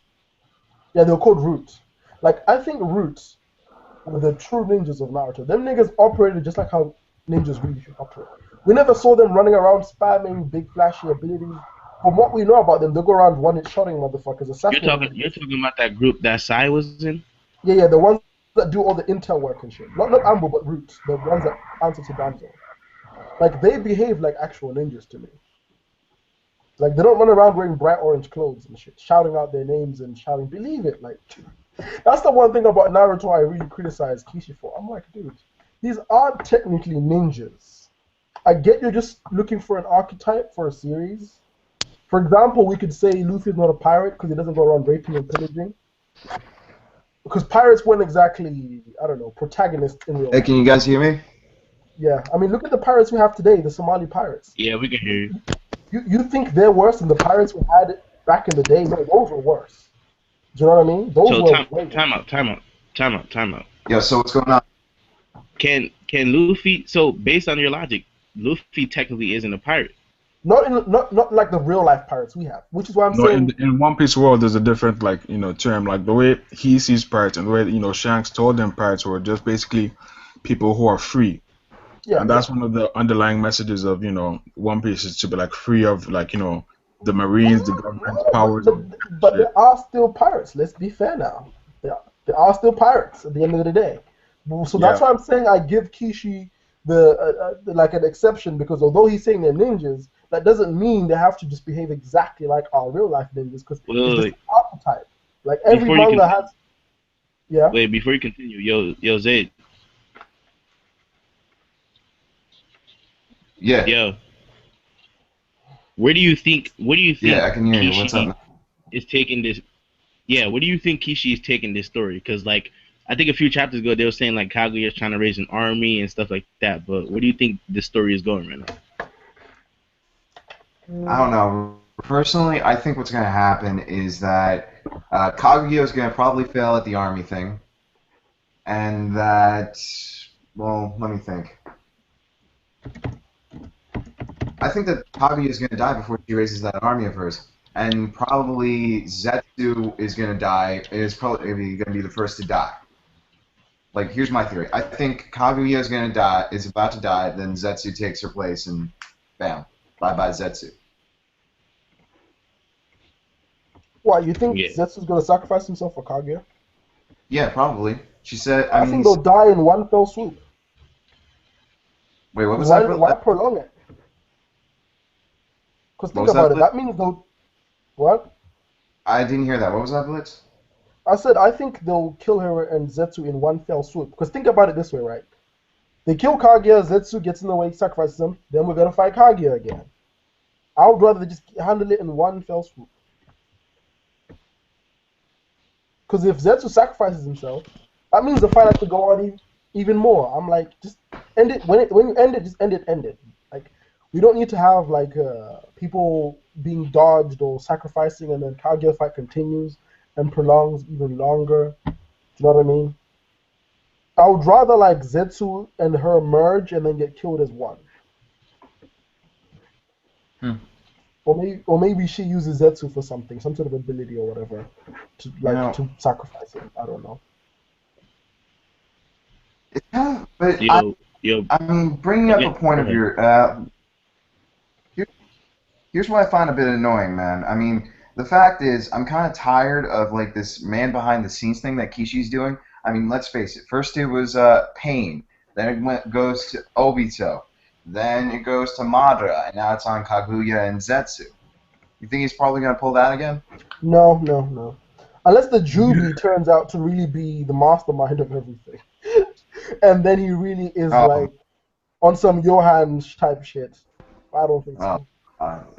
Yeah, they were called Root. Like I think Roots were the true ninjas of Naruto. Them niggas operated just like how ninjas really should operate. We never saw them running around spamming big flashy abilities. From what we know about them, they go around one-shotting motherfuckers. You're talking about that group that Sai was in? Yeah, the ones that do all the intel work and shit. Not Ambu, but Roots. The ones that answer to Danzo. Like, they behave like actual ninjas to me. Like, they don't run around wearing bright orange clothes and shit, shouting out their names and shouting, believe it. Like, that's the one thing about Naruto I really criticize Kishi for. I'm like, dude, these aren't technically ninjas. I get you're just looking for an archetype for a series. For example, we could say Luffy's not a pirate because he doesn't go around raping and pillaging. Because pirates weren't exactly, I don't know, protagonists in real life. Hey, can you guys hear me? Yeah, I mean, look at the pirates we have today, the Somali pirates. Yeah, we can hear you. You think they're worse than the pirates we had back in the day? No, those were worse. Do you know what I mean? Those were time out. Yeah, so what's going on? Can Luffy, so based on your logic, Luffy technically isn't a pirate. Not like the real life pirates we have, which is why I'm saying. In One Piece world, there's a different term. Like the way he sees pirates and the way Shanks told them pirates were just basically people who are free. Yeah, and that's one of the underlying messages of One Piece is to be like free of the Marines, the government's powers. But there are still pirates. Let's be fair now. There are still pirates at the end of the day. So that's why I'm saying I give Kishi the like an exception, because although he's saying they're ninjas, that doesn't mean they have to just behave exactly like our real life ninjas, because it's just an archetype. Like every manga has. Yeah. Wait, before you continue, yo Zayd. Yeah. Yo. What do you think? Yeah, I can hear you. What's up? Is taking this? Yeah. What do you think Kishi is taking this story? Because like I think a few chapters ago they were saying like Kaguya is trying to raise an army and stuff like that. But where do you think this story is going right now? I don't know. Personally, I think what's going to happen is that Kaguya is going to probably fail at the army thing, and that, well, let me think. I think that Kaguya is going to die before she raises that army of hers, and probably Zetsu is going to die. Is probably going to be the first to die. Like, here's my theory. I think Kaguya is going to die, is about to die, then Zetsu takes her place, and bam, bye-bye Zetsu. What, you think Zetsu's gonna sacrifice himself for Kaguya? Yeah, probably. She said. I think they'll die in one fell swoop. Wait, what was that? Why prolong it? Because think about it. That means they'll. What? I didn't hear that. What was that, Blitz? I said I think they'll kill her and Zetsu in one fell swoop. Because think about it this way, right? They kill Kaguya, Zetsu gets in the way, sacrifices him, then we're gonna fight Kaguya again. I would rather just handle it in one fell swoop. Because if Zetsu sacrifices himself, that means the fight has to go on even more. I'm like, just end it. When you end it, just end it. Like, we don't need to have like people being dodged or sacrificing, and then Kaguya fight continues and prolongs even longer. Do you know what I mean? I would rather like Zetsu and her merge and then get killed as one. Or maybe she uses Zetsu for something, some sort of ability or whatever, to to sacrifice him. I don't know. Yeah, but I mean, bringing up a point of your here's what I find a bit annoying, man. I mean, the fact is, I'm kind of tired of like this man behind the scenes thing that Kishi's doing. I mean, let's face it. First it was Pain, then it goes to Obito. Then it goes to Madara, and now it's on Kaguya and Zetsu. You think he's probably going to pull that again? No. Unless the Jubi turns out to really be the mastermind of everything. And then he really is like on some Johan type shit. I don't think so.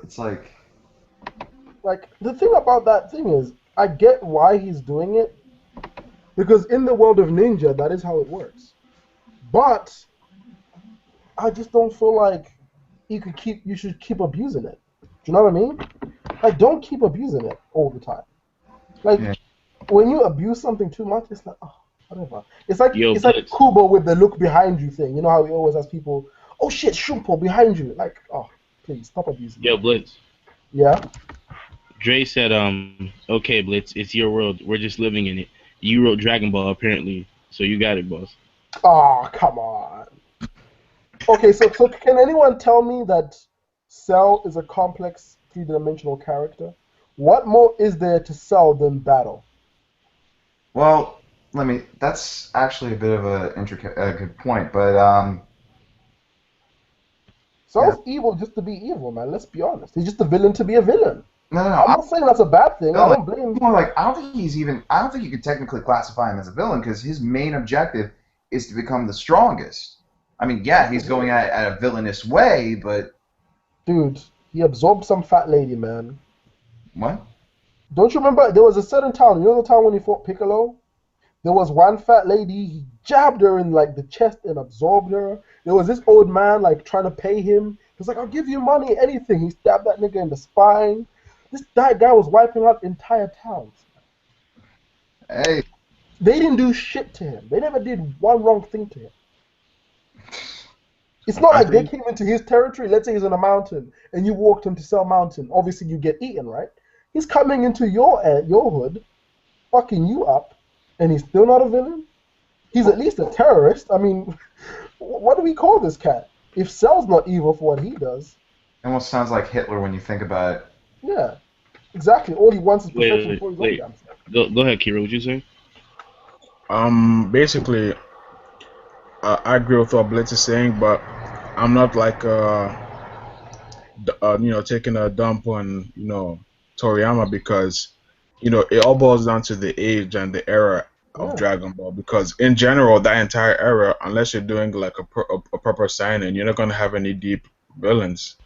It's like... Like, the thing about that thing is, I get why he's doing it. Because in the world of ninja, that is how it works. But... I just don't feel like you should keep abusing it. Do you know what I mean? Like, don't keep abusing it all the time. Like, when you abuse something too much, it's like, oh, whatever. It's like Kubo with the look behind you thing. You know how he always has people, oh shit, Shumpo behind you. Like, oh, please stop abusing it. Yo, Blitz. Yeah. Dre said, okay, Blitz, it's your world. We're just living in it. You wrote Dragon Ball apparently, so you got it, boss. Oh, come on. Okay, so can anyone tell me that Cell is a complex three-dimensional character? What more is there to Cell than battle? Well, that's actually a bit of a good point, but Cell's evil just to be evil, man. Let's be honest. He's just a villain to be a villain. No. I'm not saying that's a bad thing. I don't blame him. More like, I don't think you could technically classify him as a villain because his main objective is to become the strongest. I mean, yeah, he's going at a villainous way, but... Dude, he absorbed some fat lady, man. What? Don't you remember? There was a certain town. You know the town when he fought Piccolo? There was one fat lady. He jabbed her in, like, the chest and absorbed her. There was this old man, like, trying to pay him. He was like, I'll give you money, anything. He stabbed that nigga in the spine. That guy was wiping out entire towns. Hey. They didn't do shit to him. They never did one wrong thing to him. It's not like they came into his territory. Let's say he's on a mountain, and you walked him to Cell Mountain. Obviously, you get eaten, right? He's coming into your hood, fucking you up, and he's still not a villain? He's at least a terrorist. I mean, what do we call this cat? If Cell's not evil for what he does... It almost sounds like Hitler when you think about it. Yeah, exactly. All he wants is protection for his own damn self. Go ahead, Kira. What you saying? Basically, I agree with what Blitz is saying, but I'm not like taking a dump on Toriyama because it all boils down to the age and the era of Dragon Ball. Because in general, that entire era, unless you're doing like a proper signing, you're not gonna have any deep villains.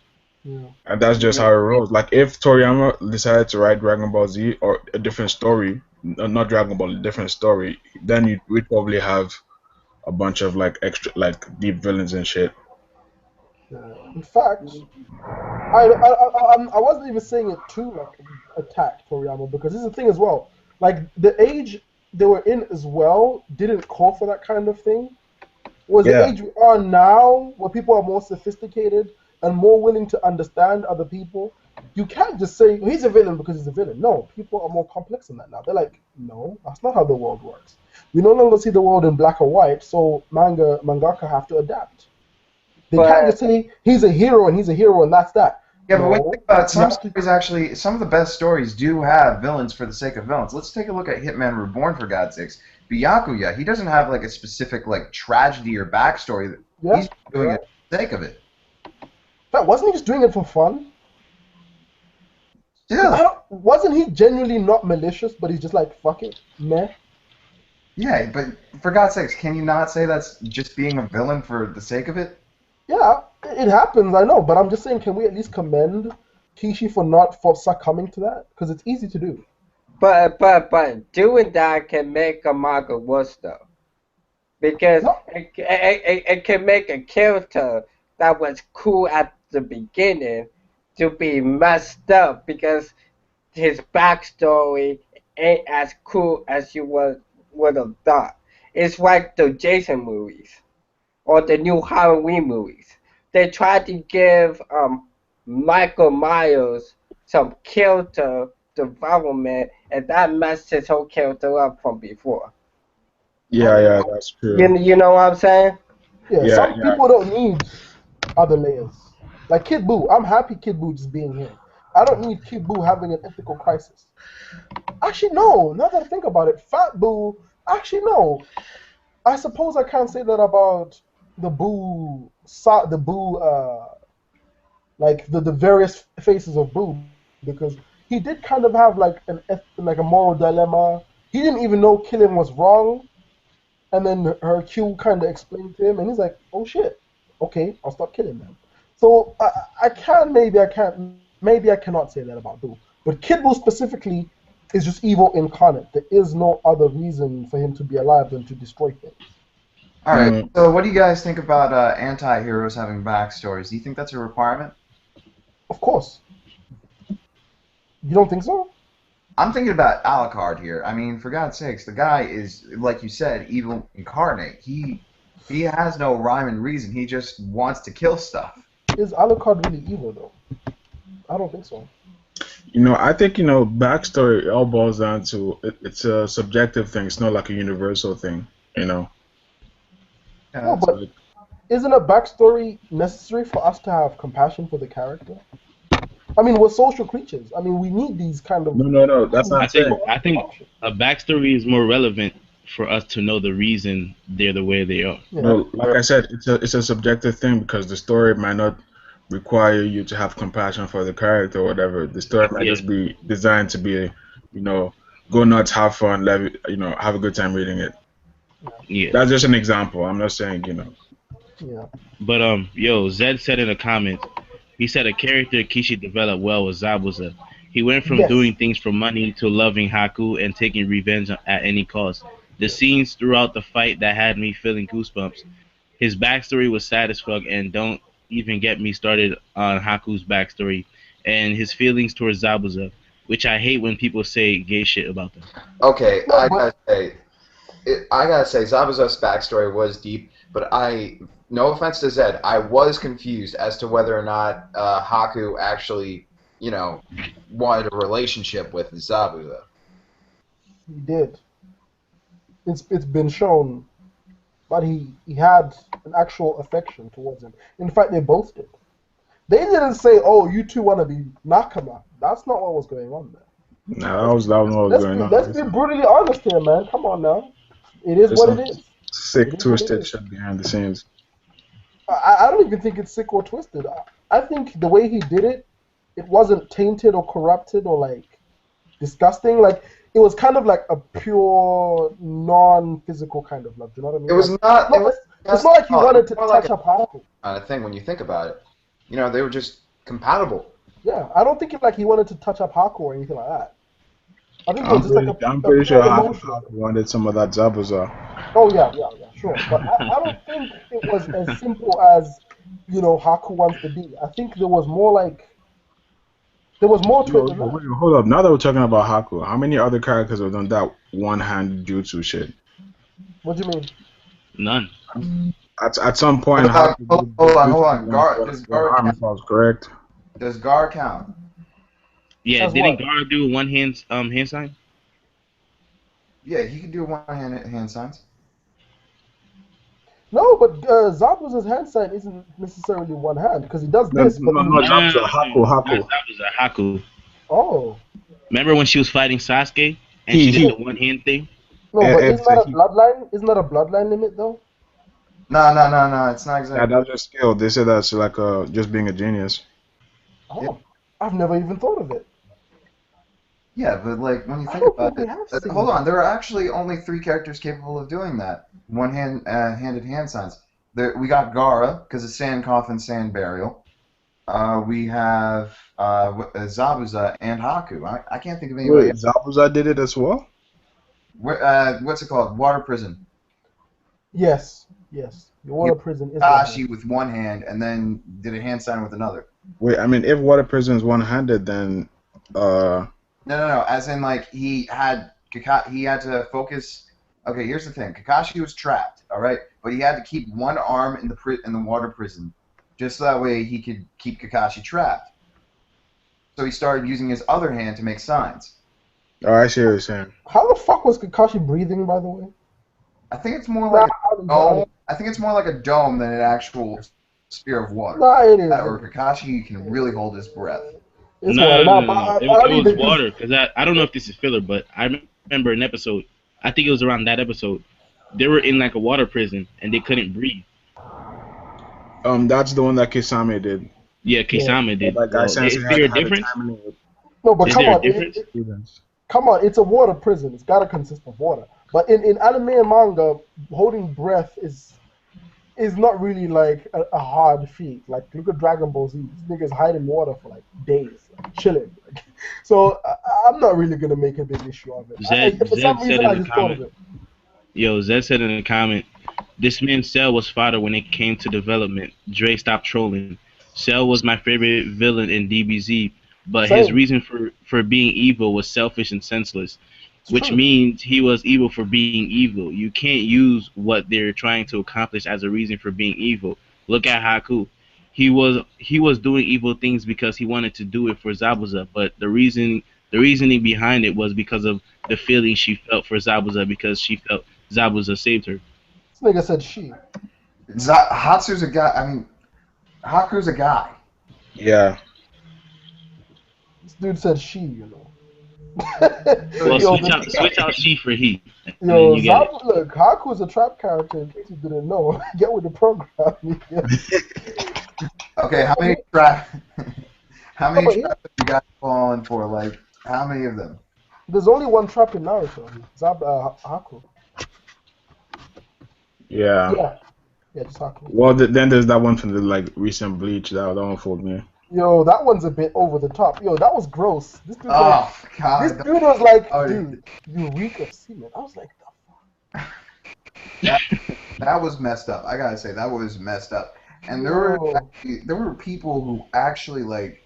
Yeah. And that's just how it rolls. Like if Toriyama decided to write Dragon Ball Z or a different story, not Dragon Ball, a different story, then we'd probably have a bunch of like extra like deep villains and shit. In fact, I wasn't even saying it to like attack Toriyama, because this is the thing as well. Like the age they were in as well didn't call for that kind of thing. Was the age we are now, where people are more sophisticated and more willing to understand other people. You can't just say he's a villain because he's a villain. No, people are more complex than that now. They're like, no, that's not how the world works. We no longer see the world in black or white, so mangaka have to adapt. They can't just say he's a hero and that's that. Yeah, but when you think about it, some stories actually, some of the best stories do have villains for the sake of villains. Let's take a look at Hitman Reborn, for God's sakes. Byakuya, he doesn't have like a specific like tragedy or backstory. He's doing it for the sake of it. But wasn't he just doing it for fun? Yeah. Wasn't he genuinely not malicious, but he's just like, fuck it, meh? Yeah, but for God's sakes, can you not say that's just being a villain for the sake of it? Yeah, it happens, I know, but I'm just saying, can we at least commend Kishi for succumbing to that? Because it's easy to do. But doing that can make a manga worse though, because it can make a character that was cool at the beginning to be messed up because his backstory ain't as cool as you would have thought. It's like the Jason movies or the new Halloween movies. They tried to give Michael Myers some character development, and that messed his whole character up from before. Yeah, that's true. You know what I'm saying? Yeah, some people don't need other layers. Like Kid Buu, I'm happy Kid Buu just being here. I don't need Kid Buu having an ethical crisis. Actually, no. Now that I think about it, Fat Buu. Actually, no. I suppose I can't say that about the Buu, like the various faces of Buu, because he did kind of have like a moral dilemma. He didn't even know killing was wrong, and then her Q kind of explained to him, and he's like, "Oh shit, okay, I'll stop killing them." So I cannot say that about Buu, but Kid Buu specifically is just evil incarnate. There is no other reason for him to be alive than to destroy things. All right. So, what do you guys think about anti-heroes having backstories? Do you think that's a requirement? Of course. You don't think so? I'm thinking about Alucard here. I mean, for God's sakes, the guy is, like you said, evil incarnate. He has no rhyme and reason. He just wants to kill stuff. Is Alucard really evil, though? I don't think so. I think, backstory all boils down to, it's a subjective thing. It's not like a universal thing, No, but isn't a backstory necessary for us to have compassion for the character? I mean, we're social creatures. I mean, we need these kind of... No, that's not it. I think a backstory is more relevant for us to know the reason they're the way they are. Yeah. No, like I said, it's a subjective thing, because the story might not require you to have compassion for the character or whatever. The story might just be designed to be, go nuts, have fun, have a good time reading it. Yeah. That's just an example. I'm not saying, Yeah. But Zed said in the comments, he said a character Kishi developed well was Zabuza. He went from doing things for money to loving Haku and taking revenge at any cost. The scenes throughout the fight that had me feeling goosebumps. His backstory was sad as fuck, and don't even get me started on Haku's backstory and his feelings towards Zabuza, which I hate when people say gay shit about them. Okay, I gotta say, Zabuza's backstory was deep, but no offense to Zed, I was confused as to whether or not Haku actually, wanted a relationship with Zabuza. He did. It's been shown, but he had an actual affection towards him. In fact, they both did. They didn't say, "Oh, you two want to be nakama." That's not what was going on there. No, that was not what was going on. Let's be brutally honest here, man. Come on now. It is what it is. Sick, twisted shit behind the scenes. I don't even think it's sick or twisted. I think the way he did it, it wasn't tainted or corrupted or like disgusting. Like it was kind of like a pure non-physical kind of love. Do you know what I mean? It was not. It's not like he wanted to touch up Haku. Kind of thing when you think about it. They were just compatible. Yeah, I don't think like he wanted to touch up Haku or anything like that. I think it was just like a. I'm pretty sure emotion. Haku wanted some of that Zabuza. Oh yeah, sure. But I don't think it was as simple as, Haku wants to be. I think there was more to it than that. Wait, hold up. Now that we're talking about Haku, how many other characters have done that one-hand jutsu shit? What do you mean? None. At some point, hold on. Arm falls, correct? Does Gar count? Yeah, Says didn't what? Gar do one hand sign? Yeah, he can do hand signs. No, but Zabuza's hand sign isn't necessarily one hand because he does this. No, Zabuza, Haku. That was a Haku. Oh. Remember when she was fighting Sasuke and she did the one hand thing? No, but isn't that a bloodline? Isn't that a bloodline limit though? No. It's not exactly. Yeah, that's just skill. They say that's like just being a genius. Oh, Yeah. I've never even thought of it. Yeah, but like when you I think don't about think it, we have seen hold that. on. There are actually only 3 characters capable of doing that. Handed hand signs. We got Gaara because of Sand Coffin, Sand Burial. We have Zabuza and Haku. I can't think of anybody. Wait, Zabuza did it as well? What's it called? Water Prison. Yes. The water prison is. Kashi with one hand and then did a hand sign with another. Wait, I mean, if water prison is one-handed, then No. As in, like he had to focus. Okay, here's the thing. Kakashi was trapped, all right, but he had to keep one arm in the water prison, just so that way he could keep Kakashi trapped. So he started using his other hand to make signs. oh, I see what you're saying. How the fuck was Kakashi breathing, by the way? I think it's more like a dome. I think it's more like a dome than an actual sphere of water. Nah, it is. Or Kakashi can really hold his breath. It's No, water. it was water. Because I don't know if this is filler, but I remember an episode. I think it was around that episode. They were in like a water prison and they couldn't breathe. That's the one that Kisame did. Yeah, Kisame did. Like, Well, is there a difference? No, but Is come there a on. difference? Come on, it's a water prison. It's got to consist of water. But in anime and manga, holding breath is not really like a hard feat. Like, look at Dragon Ball Z. These niggas hide in water for like days, like, chilling. So I'm not really going to make a big issue of it. For some reason, I just thought of it. Yo, Zed said in the comment, this man's Cell was fodder when it came to development. Dre, stop trolling. Cell was my favorite villain in DBZ, but his reason for being evil was selfish and senseless, which means he was evil for being evil. You can't use what they're trying to accomplish as a reason for being evil. Look at Haku. He was doing evil things because he wanted to do it for Zabuza, but the reasoning behind it was because of the feeling she felt for Zabuza because she felt Zabuza saved her. This nigga said she. Hatsu's a guy. I mean, Haku's a guy. Yeah. This dude said she, you know. Well, switch out she for he. Yo, look, Haku's a trap character in case you didn't know. Get with the program. Okay, how many traps have you guys fallen for? Like, how many of them? There's only one trap in Naruto. Haku. Yeah, just Haku. Well, then there's that one from the like recent Bleach. That one fooled me. Yo, that one's a bit over the top. Yo, that was gross. This dude, God. This dude was like, dude, you reek of semen. I was like, the fuck? That was messed up. I gotta say, that was messed up. And there were people who actually like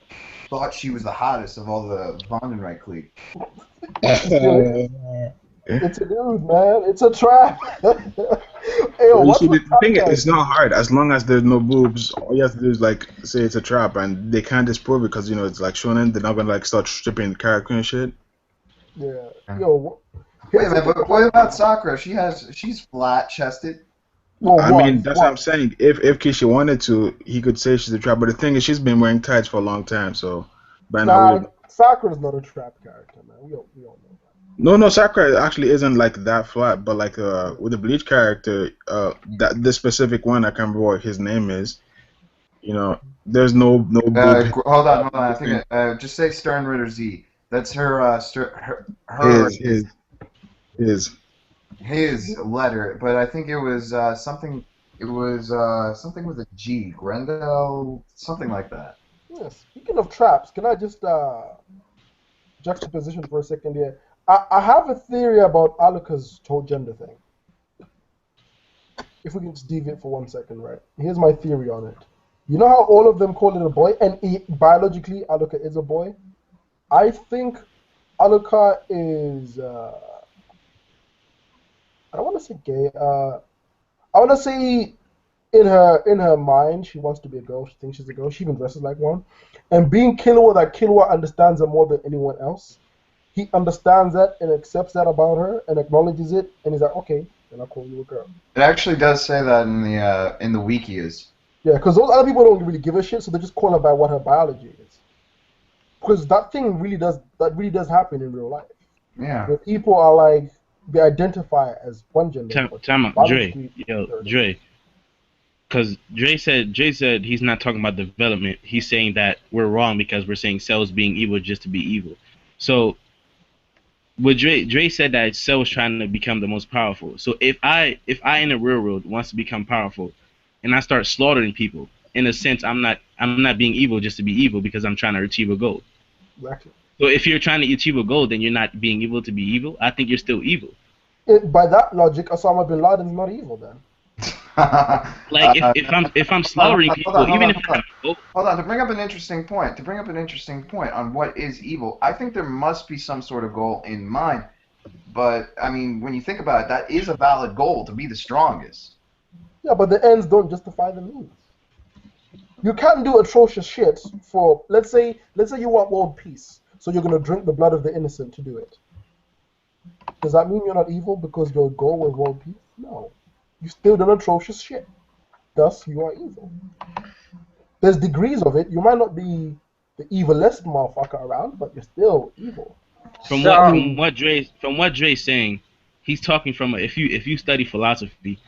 thought she was the hottest of all the Vandenreich clique. It's a dude, man. It's a trap. The thing is, it's not hard as long as there's no boobs. All you have to do is like say it's a trap, and they can't disprove it because it's like shonen. They're not gonna like start stripping the character and shit. Yeah. Yo. Wait a minute, but what about Sakura? She's flat chested. Well, I mean, that's what I'm saying. If Kishi wanted to, he could say she's a trap. But the thing is, she's been wearing tights for a long time, so. Sakura's not a trap character, man. We all know that. No, Sakura actually isn't like that flat. But like with the Bleach character, this specific one, I can't remember what his name is. There's no. Hold on. I think just say Sternritter Z. That's her. His letter, but I think it was something. It was something with a G, Grendel, something like that. Yeah, speaking of traps, can I just juxtaposition for a second here? I have a theory about Aluka's whole gender thing. If we can just deviate for 1 second, right? Here's my theory on it. You know how all of them call it a boy, and biologically Aluka is a boy? I think Aluka is, I don't want to say gay, I want to say in her mind, she wants to be a girl, she thinks she's a girl, she even dresses like one. And being Killua, that Killua understands her more than anyone else. He understands that and accepts that about her and acknowledges it, and he's like, okay, then I'll call you a girl. It actually does say that in the wikias. Yeah, because those other people don't really give a shit, so they just call her by what her biology is. Because that really does happen in real life. Yeah. Where people are like, they identify as one gender. Time out, Dre. Dre. Because Dre said he's not talking about development. He's saying that we're wrong because we're saying cells being evil just to be evil. So, what Dre said that cells trying to become the most powerful. So if I in the real world wants to become powerful, and I start slaughtering people, in a sense I'm not being evil just to be evil because I'm trying to achieve a goal. Exactly. So if you're trying to achieve a goal, then you're not being evil to be evil. I think you're still evil. By that logic, Osama bin Laden is not evil then. Like if I'm slaughtering people, even if hold on, to bring up an interesting point on what is evil, I think there must be some sort of goal in mind. But I mean, when you think about it, that is a valid goal to be the strongest. Yeah, but the ends don't justify the means. You can't do atrocious shit for, let's say you want world peace, so you're gonna drink the blood of the innocent to do it. Does that mean you're not evil because your goal was world peace? No. You still done atrocious shit. Thus, you are evil. There's degrees of it. You might not be the evilest motherfucker around, but you're still evil. From what Dre's saying, he's talking from if you study philosophy,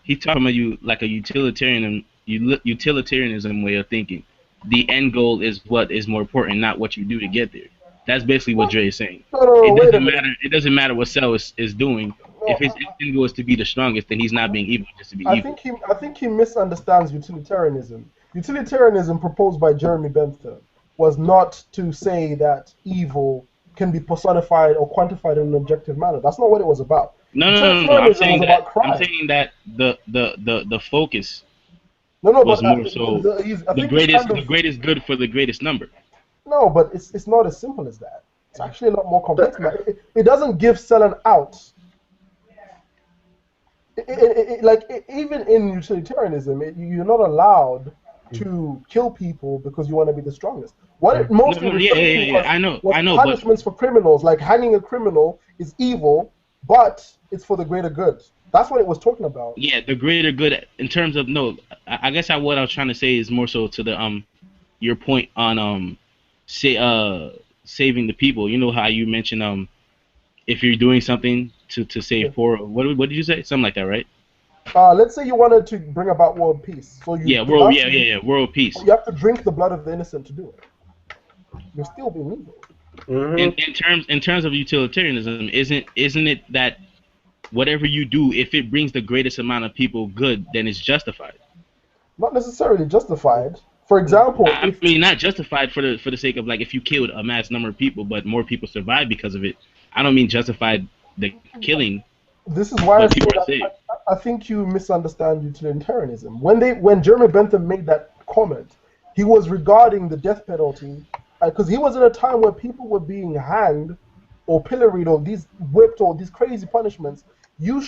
he's talking about a utilitarianism way of thinking. The end goal is what is more important, not what you do to get there. That's basically what Dre is saying. It doesn't matter what Cell is doing. If his end goal is to be the strongest, then he's not being evil just to be evil. I think he misunderstands utilitarianism. Utilitarianism proposed by Jeremy Bentham was not to say that evil can be personified or quantified in an objective manner. That's not what it was about. No. I'm saying that the focus was more so the greatest good for the greatest number. No, but it's not as simple as that. It's actually a lot more complex. It doesn't give Cell an out. Even in utilitarianism, you're not allowed to kill people because you want to be the strongest. What it mostly I know. Punishments for criminals, like hanging a criminal is evil, but it's for the greater good. That's what it was talking about. Yeah, the greater good in terms of I guess what I was trying to say is more so to the your point on saving the people. You know how you mentioned if you're doing something to save poor. What did you say? Something like that, right? Let's say you wanted to bring about world peace. So world peace. You have to drink the blood of the innocent to do it. You're still being evil. Mm-hmm. In terms of utilitarianism, isn't it that whatever you do, if it brings the greatest amount of people good, then it's justified? Not necessarily justified. For example, I mean not justified for the sake of if you killed a mass number of people, but more people survive because of it. I don't mean justified the killing. This is why I think you misunderstand utilitarianism. When Jeremy Bentham made that comment, he was regarding the death penalty because he was in a time where people were being hanged or pilloried or whipped or these crazy punishments. You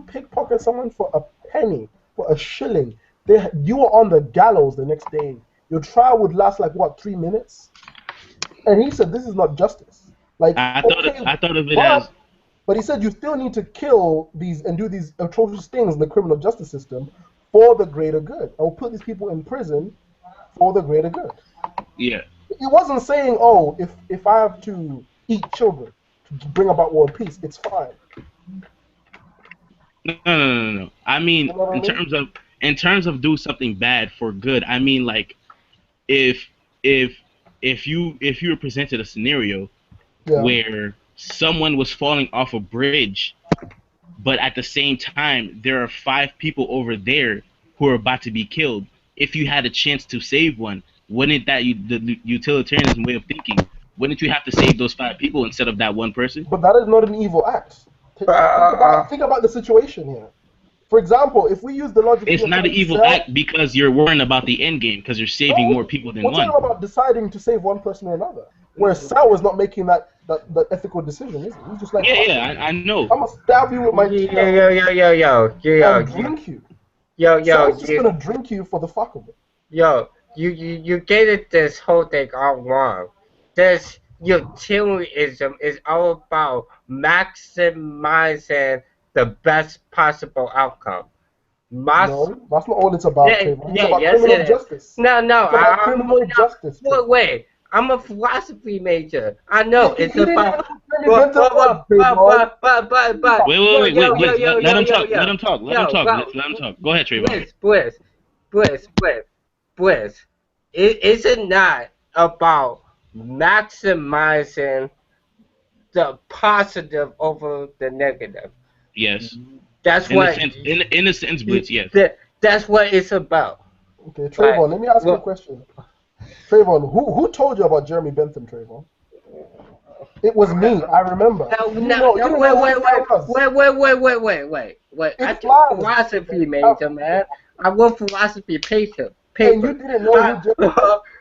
pickpocket someone for a penny, for a shilling. You were on the gallows the next day. Your trial would last 3 minutes, and he said this is not justice. I thought of it as. But he said you still need to kill these and do these atrocious things in the criminal justice system for the greater good. I will put these people in prison for the greater good. Yeah. He wasn't saying, if I have to eat children to bring about world peace, it's fine. No. I mean, in terms of do something bad for good. I mean, if you were presented a scenario where someone was falling off a bridge, but at the same time there are 5 people over there who are about to be killed. If you had a chance to save one, wouldn't that the utilitarianism way of thinking wouldn't you have to save those 5 people instead of that one person? But that is not an evil act. Think about the situation here. For example, if we use the logic, it's not an evil act because you're worrying about the end game because you're saving more people than one. We're talking about deciding to save one person or another. Where Sal was not making that ethical decision, is he? He's just like, I know. I'm gonna stab you with my yo, and drink you. Sal's just gonna drink you for the fuck of it. Yo, you get it this whole thing all wrong. This utilitarianism is all about maximizing the best possible outcome. No, that's not all it's about. It's about criminal justice. No, it's about criminal justice. Wait, I'm a philosophy major. I know it's about. Wait. Let him talk. Let him talk. Go ahead, Trayvon. Bliss. Is it not about maximizing the positive over the negative? Yes. That's what. In a sense, Blitz. Yes. That's what it's about. Okay, Trayvon. Let me ask you a question. Trayvon, who told you about Jeremy Bentham, Trayvon? It was me. I remember. Wait. I took philosophy major, man. I was philosophy paper. And you didn't know who Jeremy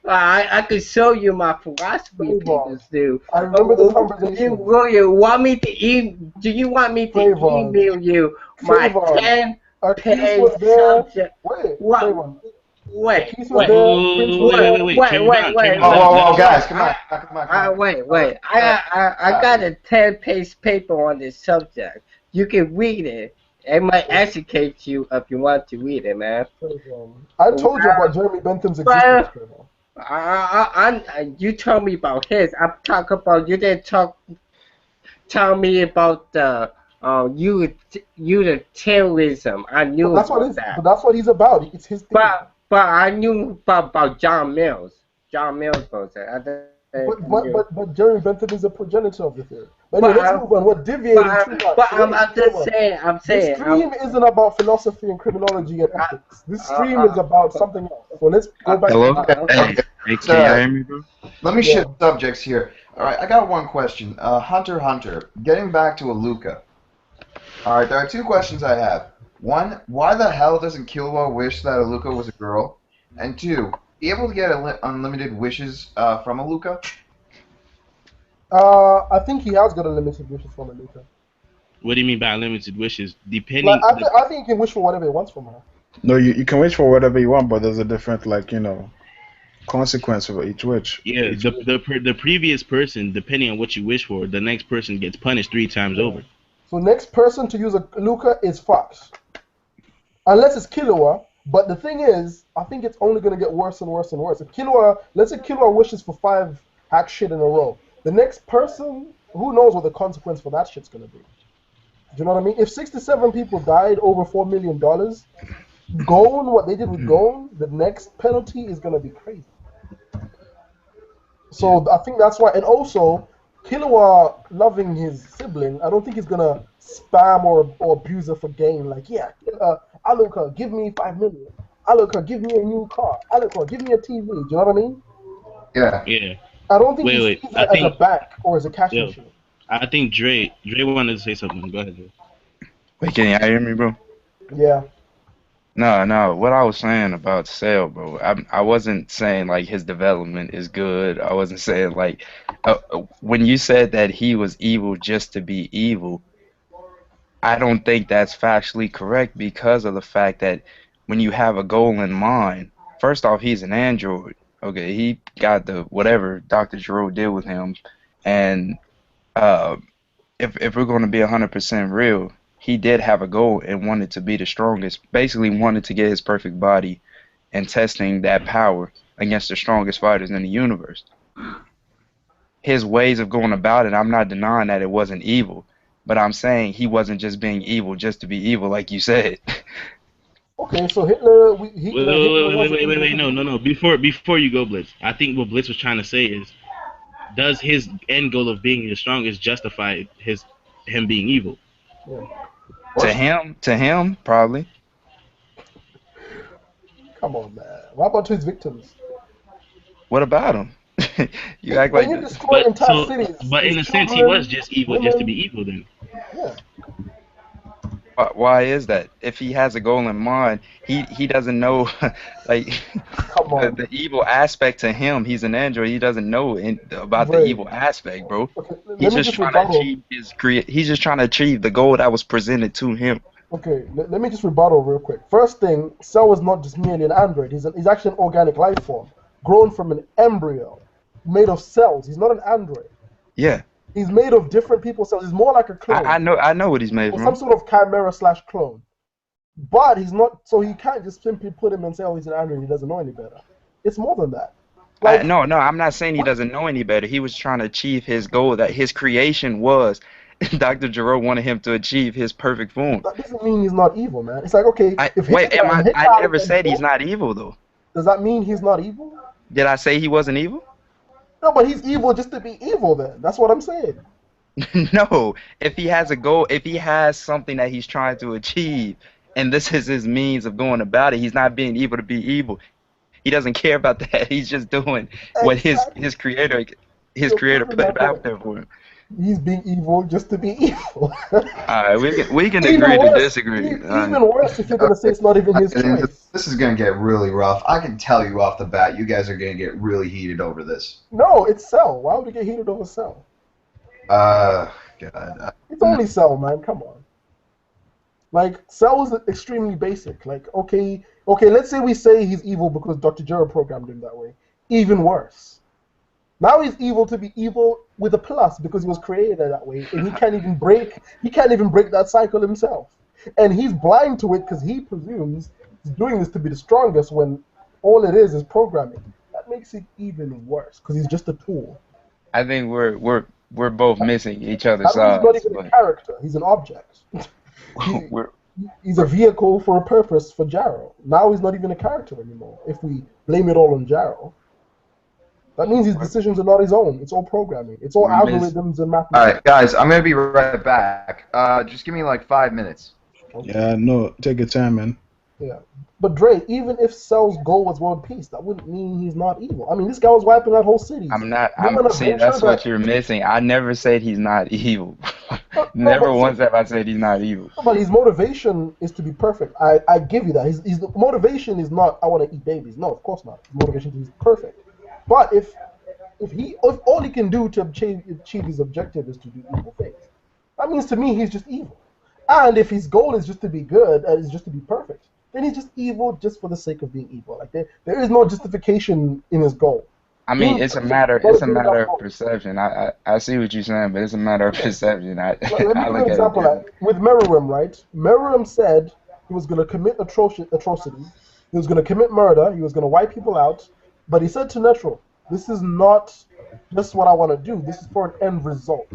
I could show you my philosophy papers, dude. I remember the conversation. Do you want me to email you my 10-page subject? Wait. Oh, guys, come on. Wait. I got a 10-page paper on this subject. You can read it. It might educate you if you want to read it, man. I told you about Jeremy Bentham's existence. You told me about his. I'm talking about you didn't tell me about the utilitarianism. I knew that's what he's about. It's his thing. But I knew about John Mills. John Mills was it. But Jeremy Bentham is a progenitor of the theory. But anyway, let's move on. We're deviating too much. But I'm just saying. This stream isn't about philosophy and criminology and ethics. This stream is about something else. So let's go back. Hello? Hey, can you hear me, bro? Let me shift subjects here. All right, I got one question. Hunter, getting back to Aluka. All right, there are 2 questions I have. 1, why the hell doesn't Killua wish that Aluka was a girl? And 2, able to get unlimited wishes from Aluka? I think he has got unlimited wishes from Aluka. What do you mean by unlimited wishes? Depending. I think he can wish for whatever he wants from her. No, you can wish for whatever you want, but there's a different, consequence for each wish. Yeah, the previous person, depending on what you wish for, the next person gets punished 3 times over. So next person to use a Aluka is Fox. Unless it's Killua. But the thing is, I think it's only going to get worse and worse and worse. If let's say Killua wishes for 5 hack shit in a row. The next person, who knows what the consequence for that shit's going to be. Do you know what I mean? If 67 people died over $4 million, Gon, what they did with Gon, the next penalty is going to be crazy. So I think that's why. And also, Killua loving his sibling, I don't think he's going to spam or abuse her for gain. Like, Aluka, give me $5 million. Aluka, give me a new car. Aluka, give me a TV. Do you know what I mean? Yeah. I don't think he sees it as a bank or as a cash machine. I think Dre wanted to say something. Go ahead, Dre. Wait, can you hear me, bro? Yeah. No. What I was saying about Cell, bro, I wasn't saying like his development is good. I wasn't saying like when you said that he was evil just to be evil. I don't think that's factually correct because of the fact that when you have a goal in mind, first off, he's an android. Okay, he got the whatever Dr. Giro did with him, and if we're going to be 100% real, he did have a goal and wanted to be the strongest. Basically, wanted to get his perfect body and testing that power against the strongest fighters in the universe. His ways of going about it, I'm not denying that it wasn't evil. But I'm saying he wasn't just being evil just to be evil, like you said. Okay, so Hitler. Wait, no. Before you go, Blitz, I think what Blitz was trying to say is, does his end goal of being the strongest justify him being evil? Yeah. To him, probably. Come on, man. What about to his victims? What about him? You act When like you this. destroy But entire so, cities, but in a there's sense, he children, was just evil, just to be women. evil. Then Yeah. Why is that? If he has a goal in mind, he doesn't know, like Come on. the evil aspect to him. He's an android. He doesn't know about the Ray. evil aspect, bro. Okay, He's let me just just trying to rebuttal. achieve He's just trying to achieve the goal that was presented to him. Okay, let me just rebuttal real quick. First thing, Cell is not just merely an android. He's actually an organic life form, grown from an embryo, made of cells. He's not an android. Yeah, He's made of different people's cells. He's more like a clone, I know what he's made or from. some sort of chimera slash clone. But he's not. So he can't just simply put him and say, "Oh, he's an android. He doesn't know any better." It's more than that. Like, No, I'm not saying he doesn't know any better. He was trying to achieve his goal that his creation was. Dr. Gero wanted him to achieve his perfect form. that doesn't mean he's not evil, man. It's like, okay, if I never said he's not evil though. Does that mean he's not evil? Did I say he wasn't evil? No, but he's evil just to be evil. Then that's what I'm saying. No. If he has a goal, if he has something that he's trying to achieve, and this is his means of going about it, he's not being evil to be evil. He doesn't care about that. He's just doing what Exactly. his creator You're put proving that out point. there for him. He's being evil just to be evil. Alright, we can Even agree to worse, disagree. even worse if you're gonna say it's not even his choice. This is gonna get really rough. I can tell you off the bat, you guys are gonna get really heated over this. No, it's Cell. Why would he get heated over Cell? God. It's only Cell, man. Come on. Like, Cell is extremely basic. Like, okay, let's say we say he's evil because Dr. Gero programmed him that way. Even worse. Now he's evil to be evil with a plus because he was created that way, and he can't even break that cycle himself. And he's blind to it because he presumes he's doing this to be the strongest when all it is programming. That makes it even worse because he's just a tool. I think we're both missing each other's That means he's sides. not even a character. He's an object. We're He's a vehicle for a purpose for Jaro. Now he's not even a character anymore. If we blame it all on Jaro, that means his decisions are not his own. It's all programming. It's all algorithms and mathematics. Alright, guys, I'm gonna be right back. Just give me like 5 minutes. Okay. Yeah, no, take your time, man. Yeah. But Dre, even if Cell's goal was world peace, that wouldn't mean he's not evil. I mean, this guy was wiping out whole cities. I'm saying that's what you're missing. I never said he's not evil. Never once have I said he's not evil. But his motivation is to be perfect. I give you that. His motivation is not I want to eat babies. No, of course not. His motivation is perfect. But if all he can do to achieve his objective is to do evil things, that means to me he's just evil. And if his goal is just to be good, is just to be perfect, then he's just evil just for the sake of being evil. Like there is no justification in his goal. I mean, it's a matter of perception. I see what you're saying, but it's a matter of perception. Let me give you an example. Like, with Meruem, right? Meruem said he was going to commit atrocity. He was going to commit murder. He was going to wipe people out. But he said to Netro, this is not just what I want to do. This is for an end result.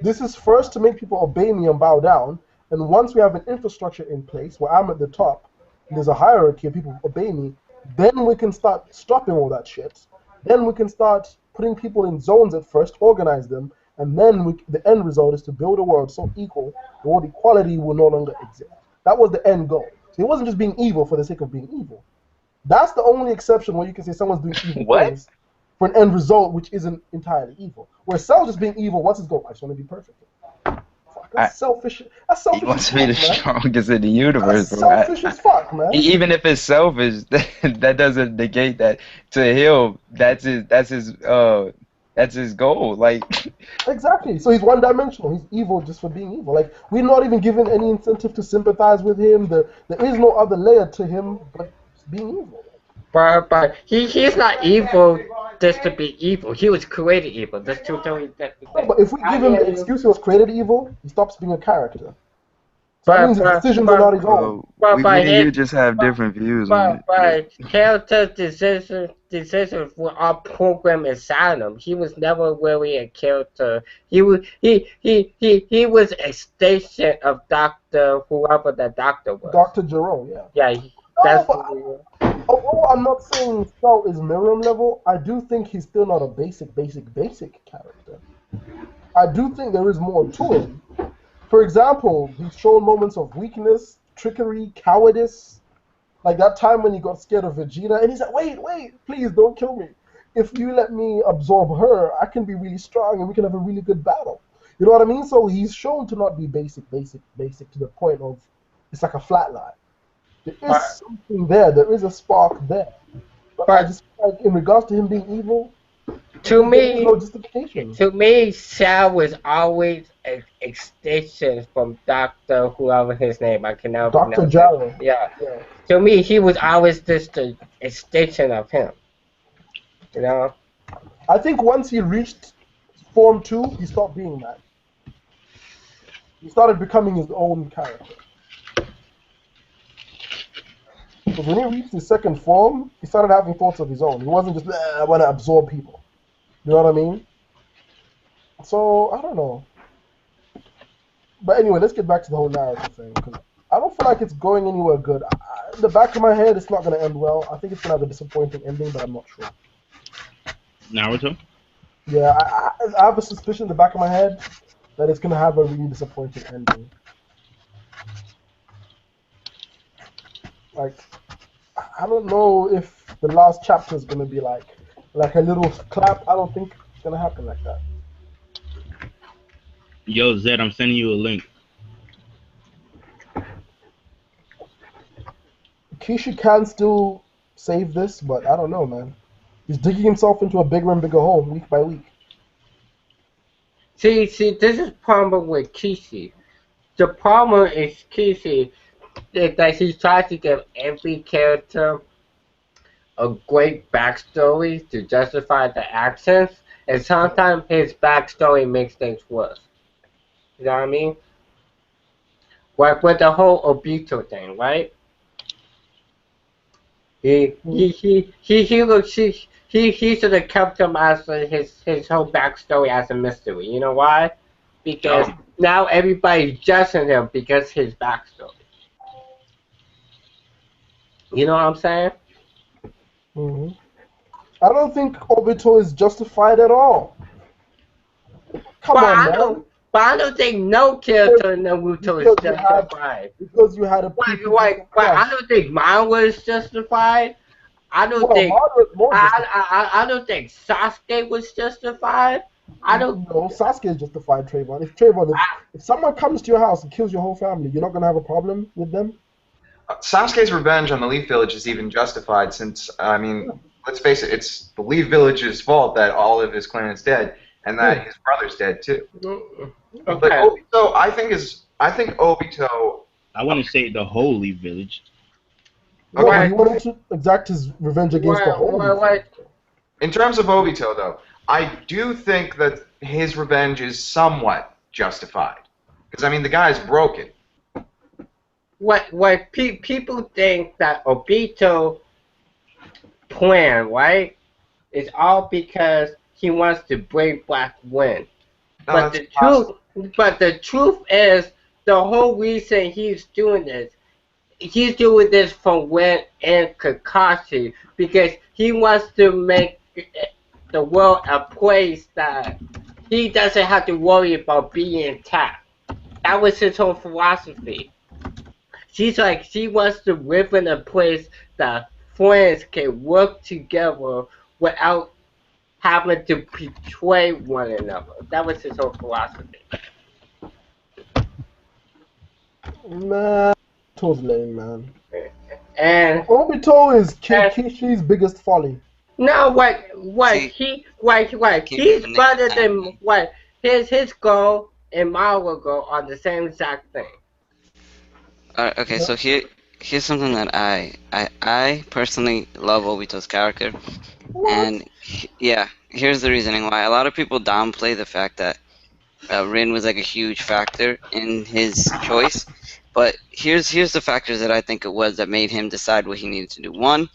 This is first to make people obey me and bow down. And once we have an infrastructure in place where I'm at the top, and there's a hierarchy of people who obey me, then we can start stopping all that shit. Then we can start putting people in zones at first, organize them, and then the end result is to build a world so equal, the world equality will no longer exist. That was the end goal. So he wasn't just being evil for the sake of being evil. That's the only exception where you can say someone's doing evil things for an end result which isn't entirely evil. Where Cell's just being evil, what's his goal? I just want to be perfect. That's selfish. That's selfish. He wants to be the strongest in the universe, that's bro. Selfish as fuck, man. Even if it's selfish, that doesn't negate that to him. That's his goal. Like exactly. So he's one-dimensional. He's evil just for being evil. Like we're not even given any incentive to sympathize with him. There is no other layer to him but being evil. But he's not evil just to be evil. He was created evil. That's too totally different. No, but if we give him the excuse he was created evil, he stops being a character. So that means his decisions are not his own. You just have different views on it. But character decisions were all programmed inside him. He was never really a character. He was a extension of whoever the doctor was. Dr. Jerome, yeah. Yeah, that's although I'm not saying Cell is Miriam level, I do think he's still not a basic character. I do think there is more to him. For example, he's shown moments of weakness, trickery, cowardice. Like that time when he got scared of Vegeta, and he's like, wait, please don't kill me. if you let me absorb her, I can be really strong and we can have a really good battle. You know what I mean? So he's shown to not be basic to the point of it's like a flat line. There is something there. There is a spark there. But I just like in regards to him being evil, to me, no justification. To me, Sal was always an extension from Doctor whoever his name. I can never Dr. pronounce Jarrow. it. Yeah. To me, he was always just an extension of him. You know. I think once he reached Form 2, he stopped being that. He started becoming his own character. Because when he reached his second form, he started having thoughts of his own. He wasn't just, I want to absorb people. You know what I mean? So, I don't know. But anyway, let's get back to the whole Naruto thing. Because I don't feel like it's going anywhere good. In the back of my head, it's not going to end well. I think it's going to have a disappointing ending, but I'm not sure. Naruto? Yeah, I have a suspicion in the back of my head that it's going to have a really disappointing ending. Like, I don't know if the last chapter is going to be like a little clap. I don't think it's going to happen like that. Yo, Zed, I'm sending you a link. Kishi can still save this, but I don't know, man. He's digging himself into a bigger and bigger hole week by week. See, this is the problem with Kishi. The problem is Kishi is that he tries to give every character a great backstory to justify the actions, and sometimes his backstory makes things worse. You know what I mean? Like with the whole Obito thing, right? He should have kept him as his whole backstory as a mystery. You know why? Because now everybody's judging him because his backstory. You know what I'm saying? Mm-hmm. I don't think Obito is justified at all. Come on, man. But I don't think no character in Naruto is justified. Because you had a I don't think mine was justified. I don't think I don't think Sasuke was justified. I don't know. Sasuke is justified, Trayvon. If someone comes to your house and kills your whole family, you're not gonna have a problem with them. Sasuke's revenge on the Leaf Village is even justified since, I mean, let's face it, it's the Leaf Village's fault that all of his clan is dead and that his brother's dead too. Okay. But Obito, I think Obito. I want to say the whole Leaf Village. Okay. He wanted to exact his revenge against the whole. In terms of Obito, though, I do think that his revenge is somewhat justified. Because, I mean, the guy's broken. What people think that Obito plan, right? It's all because he wants to bring back Wind. No, but the truth is, the whole reason he's doing this for Wind and Kakashi because he wants to make the world a place that he doesn't have to worry about being attacked. That was his whole philosophy. She wants to live in a place that friends can work together without having to betray one another. That was his whole philosophy. Man, Obito's lame, man. And Obito is Kishi's biggest folly. No, he's better than his goal and my goal are the same exact thing. Okay, so here's something that I personally love Obito's character, and here's the reasoning why. A lot of people downplay the fact that Rin was like a huge factor in his choice, but here's the factors that I think it was that made him decide what he needed to do. One,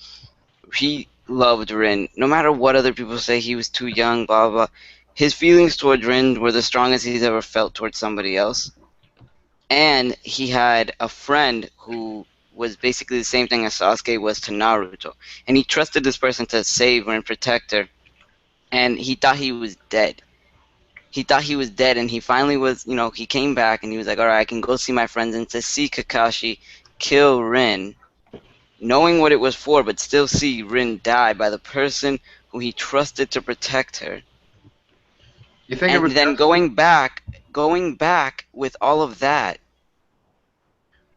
he loved Rin. No matter what other people say, he was too young, blah, blah, blah. His feelings towards Rin were the strongest he's ever felt towards somebody else. And he had a friend who was basically the same thing as Sasuke was to Naruto. And he trusted this person to save her and protect her. And he thought he was dead. He thought he was dead, and he finally was, he came back, and he was like, alright, I can go see my friends, and to see Kakashi kill Rin, knowing what it was for, but still see Rin die by the person who he trusted to protect her. You think it And was then going back with all of that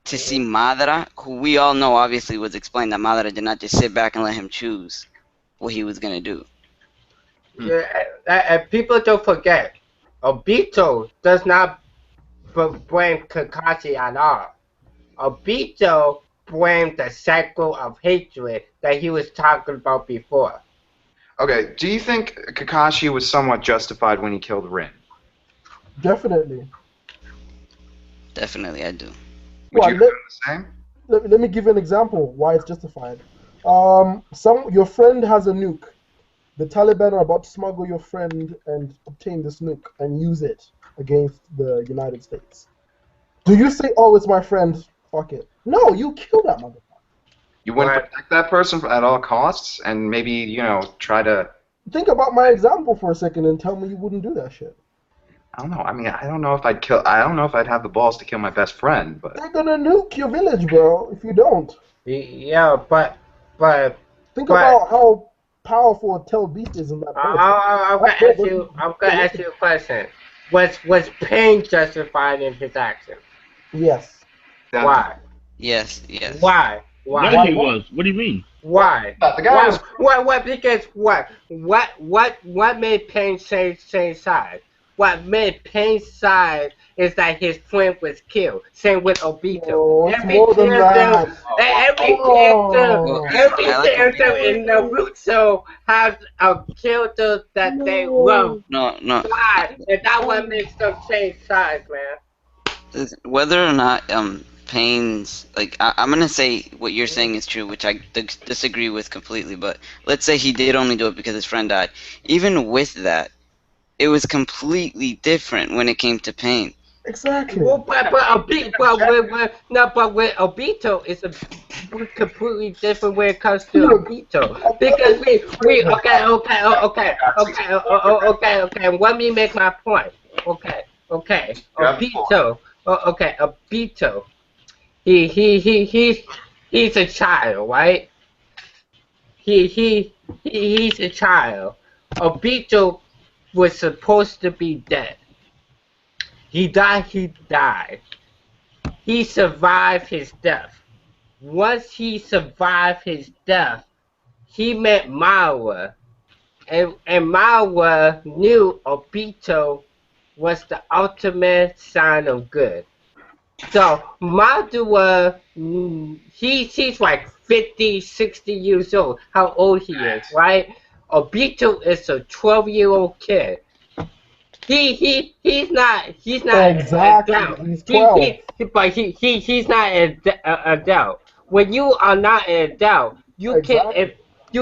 to see Madara, who we all know obviously was explained that Madara did not just sit back and let him choose what he was going to do. Yeah, and people don't forget, Obito does not blame Kakashi at all. Obito blamed the cycle of hatred that he was talking about before. Okay, do you think Kakashi was somewhat justified when he killed Rin? Definitely. Definitely, I do. Would Well, you do the same? Let me give you an example why it's justified. Your friend has a nuke. The Taliban are about to smuggle your friend and obtain this nuke and use it against the United States. Do you say, "Oh, it's my friend, fuck it"? No, you kill that motherfucker. You wouldn't Right. protect that person at all costs, and maybe, you know, try to... Think about my example for a second and tell me you wouldn't do that shit. I don't know. I mean, I don't know if I'd kill... I don't know if I'd have the balls to kill my best friend, but... They're gonna nuke your village, bro, if you don't. Yeah, but Think But- about how powerful a tail beast is in that village. I'm gonna ask you a question. Was Pain justified in his action? Yes. Why? Yes, yes. Why? No, he was. What do you mean? Why? The guy was... What? Because what made Pain change sides? What made Pain side is that his friend was killed. Same with Obito. Oh, it's more than that. Every Oh. character in Naruto has a character that they love. No. Why? And that what makes them change sides, man. Whether or not Pain's, like, I'm gonna say what you're saying is true, which I disagree with completely. But let's say he did only do it because his friend died. Even with that, it was completely different when it came to Pain. Exactly. Well, but with Obito, it's a completely different when it comes to Obito. Because we okay. Let me make my point. Okay. Obito. Obito. He's a child, right? He's a child. Obito was supposed to be dead. He died. He survived his death. Once he survived his death, he met Mawa. And Mawa knew Obito was the ultimate sign of good. So Madara, he's like 50, 60 years old. How old he is, right? Obito is a 12-year-old kid. He's not Exactly. an adult. He's 12. He's not an adult. When you are not an adult, you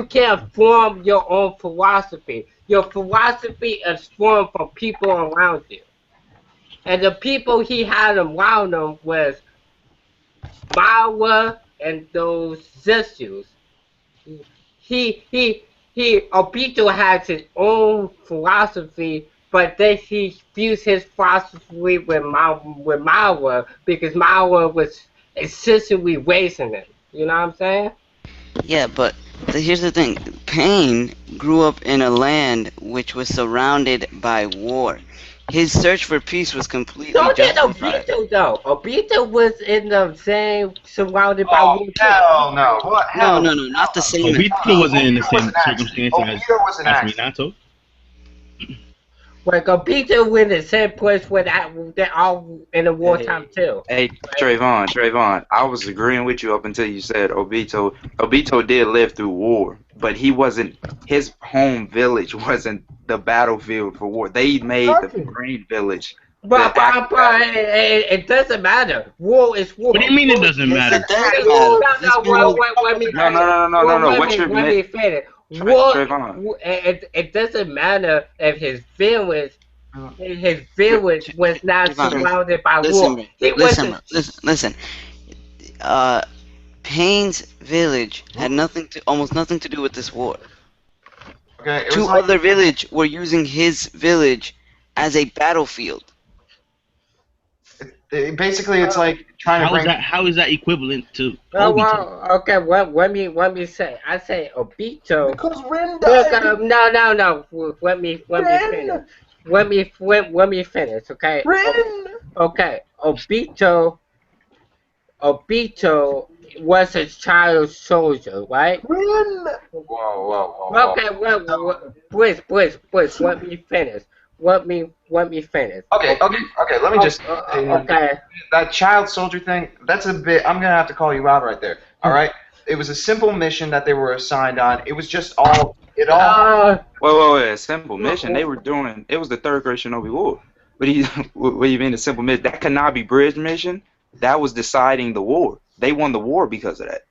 can't form your own philosophy. Your philosophy is formed from people around you. And the people he had around him was Mawa and those sisters. Obito has his own philosophy, but then he fused his philosophy with Mawa because Mawa was essentially raising him. You know what I'm saying? Yeah, but here's the thing. Pain grew up in a land which was surrounded by war. His search for peace was completely So did justified. Obito, though. Obito was in the same surrounded by war. hell no. What? No, Hell not the same. Obito wasn't in the Obito was same an accident. circumstances Obito was as an accident. Minato. Like Obito was in the same place where they're all in the wartime too. Hey, Trayvon, I was agreeing with you up until you said Obito. Obito did live through war, but he wasn't. His home village wasn't the battlefield for war. They made Exactly. the Green Village. But it doesn't matter. War is war. What do you mean it doesn't matter? No. What you're Let me finish. Trayvon. It doesn't matter if his village was not surrounded by war. Listen. Pain's village had almost nothing to do with this war. Okay, it Two was like, other villages were using his village as a battlefield. Basically, it's like trying to bring. How is that equivalent to Oh, Obito? well, okay. Let me say. I say Obito. Because Rin died. No. Let me finish. Let me finish. Okay. Rin. Okay. Obito was a child soldier, right? Rin. Whoa. Okay. Well, please. Let me finish. Let me finish. Okay. Let me just. Okay. That child soldier thing. That's a bit. I'm gonna have to call you out right there. All right. It was a simple mission that they were assigned on. It was just all. It all. Wait. A simple mission. They were doing. It was the third grade Shinobi War. What do you mean a simple mission? That Kanabi Bridge mission. That was deciding the war. They won the war because of that.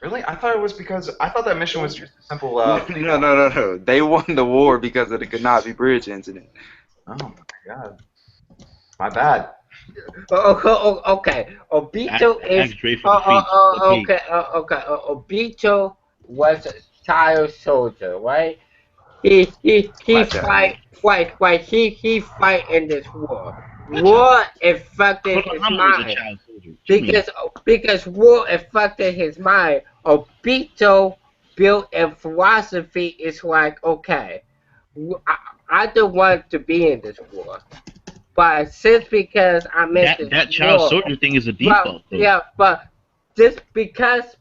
Really? I thought it was because I thought that mission was just a simple. No. They won the war because of the Kanabi Bridge incident. Oh my god. My bad. Okay. Obito is. Okay. Obito was a child soldier, right? He fight. He fight in this war. War affected his mind. Because war affected his mind. Obito built a philosophy. It's like, okay, I don't want to be in this war, but since because I'm in that this child war, soldier thing is a default. but just because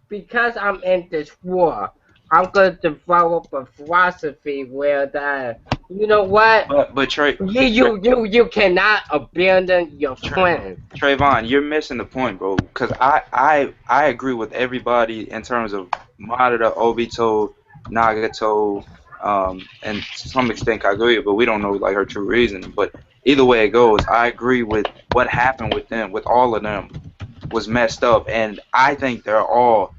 I'm in this war, I'm gonna develop a philosophy where that, you know what? But Trey, you cannot abandon your friend. Trayvon, you're missing the point, bro. Because I agree with everybody in terms of Madara, Obito, Nagato, and to some extent Kaguya, but we don't know like her true reason. But either way it goes, I agree with what happened with them, with all of them, was messed up, and I think they're all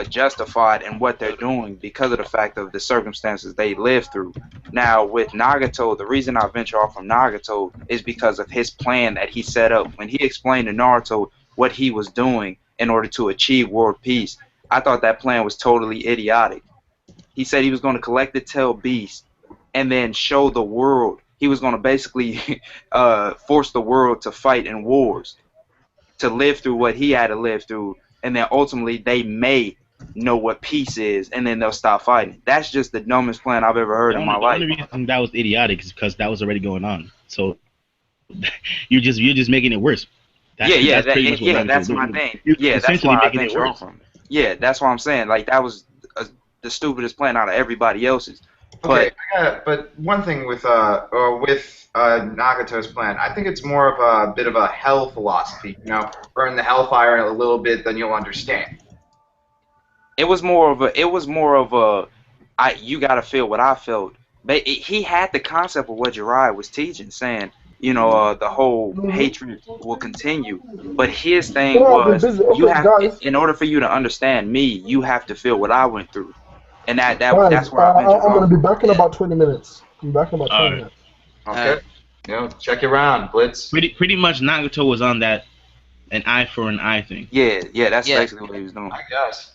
justified in what they're doing because of the fact of the circumstances they lived through. Now, with Nagato, the reason I venture off from Nagato is because of his plan that he set up. When he explained to Naruto what he was doing in order to achieve world peace, I thought that plan was totally idiotic. He said he was going to collect the tail beast and then show the world. He was going to basically force the world to fight in wars, to live through what he had to live through, and then ultimately they may know what peace is, and then they'll stop fighting. That's just the dumbest plan I've ever heard in my life. The only reason that was idiotic is because that was already going on. So you're just making it worse. That's my thing. Yeah, that's why I venture off from it. Yeah, that's what I'm saying. Like, that was the stupidest plan out of everybody else's. Okay, but one thing with Nagato's plan, I think it's more of a bit of a hell philosophy. You know, burn the hellfire a little bit, then you'll understand. It was more of a you gotta feel what I felt. But he had the concept of what Jiraiya was teaching, saying, you know, the whole hatred will continue. But his thing was, you have, in order for you to understand me, you have to feel what I went through. And that's where I ventured off. I'm going to be back in about 20 minutes. I'm back in about 20 minutes. Okay. You know, check your round, Blitz. Pretty much Nagato was on that an eye for an eye thing. Yeah, that's basically what he was doing. I guess.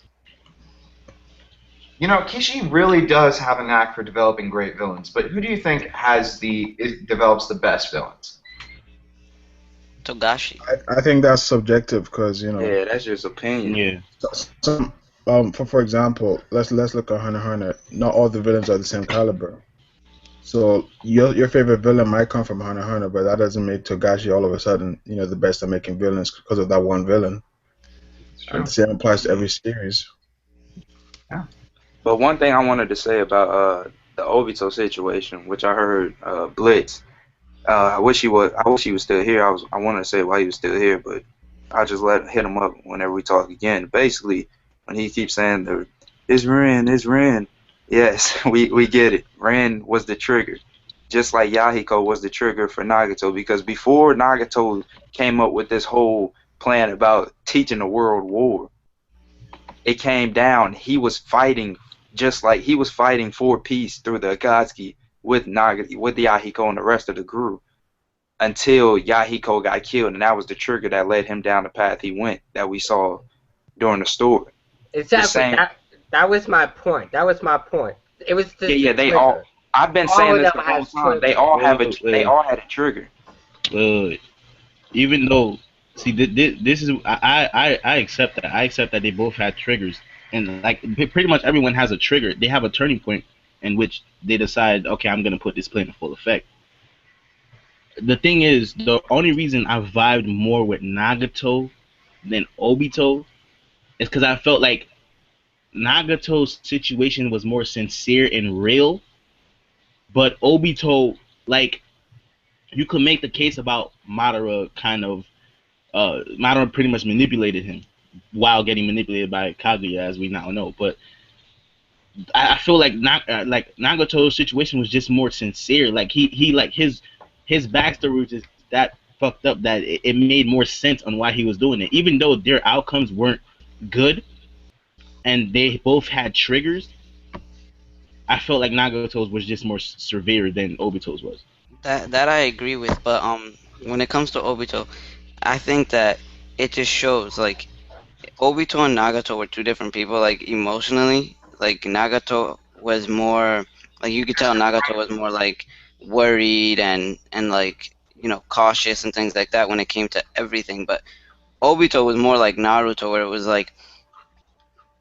You know, Kishi really does have a knack for developing great villains, but who do you think develops the best villains? Togashi. I think that's subjective because, you know. Yeah, that's just opinion. Yeah. For example, let's look at Hunter x Hunter. Not all the villains are the same caliber. So your favorite villain might come from Hunter x Hunter, but that doesn't make Togashi all of a sudden, you know, the best at making villains because of that one villain. And the same applies to every series. Yeah. But one thing I wanted to say about the Obito situation, which I heard Blitz. I wish he was still here. I wanted to say why he was still here, but I just hit him up whenever we talk again. Basically, when he keeps saying it's Ren. Yes, we get it. Ren was the trigger. Just like Yahiko was the trigger for Nagato, because before Nagato came up with this whole plan about teaching the world war, it came down. He was fighting just like he was fighting for peace through the Akatsuki with Yahiko and the rest of the group until Yahiko got killed, and that was the trigger that led him down the path he went that we saw during the story. Exactly. That was my point. It was the they all. I've been saying this the whole time. They all had a trigger. Good. even though, see, this is I accept that. I accept that they both had triggers, and like pretty much everyone has a trigger. They have a turning point in which they decide, okay, I'm gonna put this play in full effect. The thing is, the only reason I vibed more with Nagato than Obito is because I felt like Nagato's situation was more sincere and real, but Obito, like, you could make the case about Madara kind of, Madara pretty much manipulated him while getting manipulated by Kaguya, as we now know. But I feel like Nagato's situation was just more sincere. Like he like his backstory was just that fucked up that it made more sense on why he was doing it, even though their outcomes weren't good and they both had triggers. I felt like Nagato's was just more severe than Obito's was. That I agree with, but when it comes to Obito, I think that it just shows like Obito and Nagato were two different people. Like emotionally, like Nagato was more like you could tell Nagato was more like worried and like cautious and things like that when it came to everything. But Obito was more like Naruto, where it was like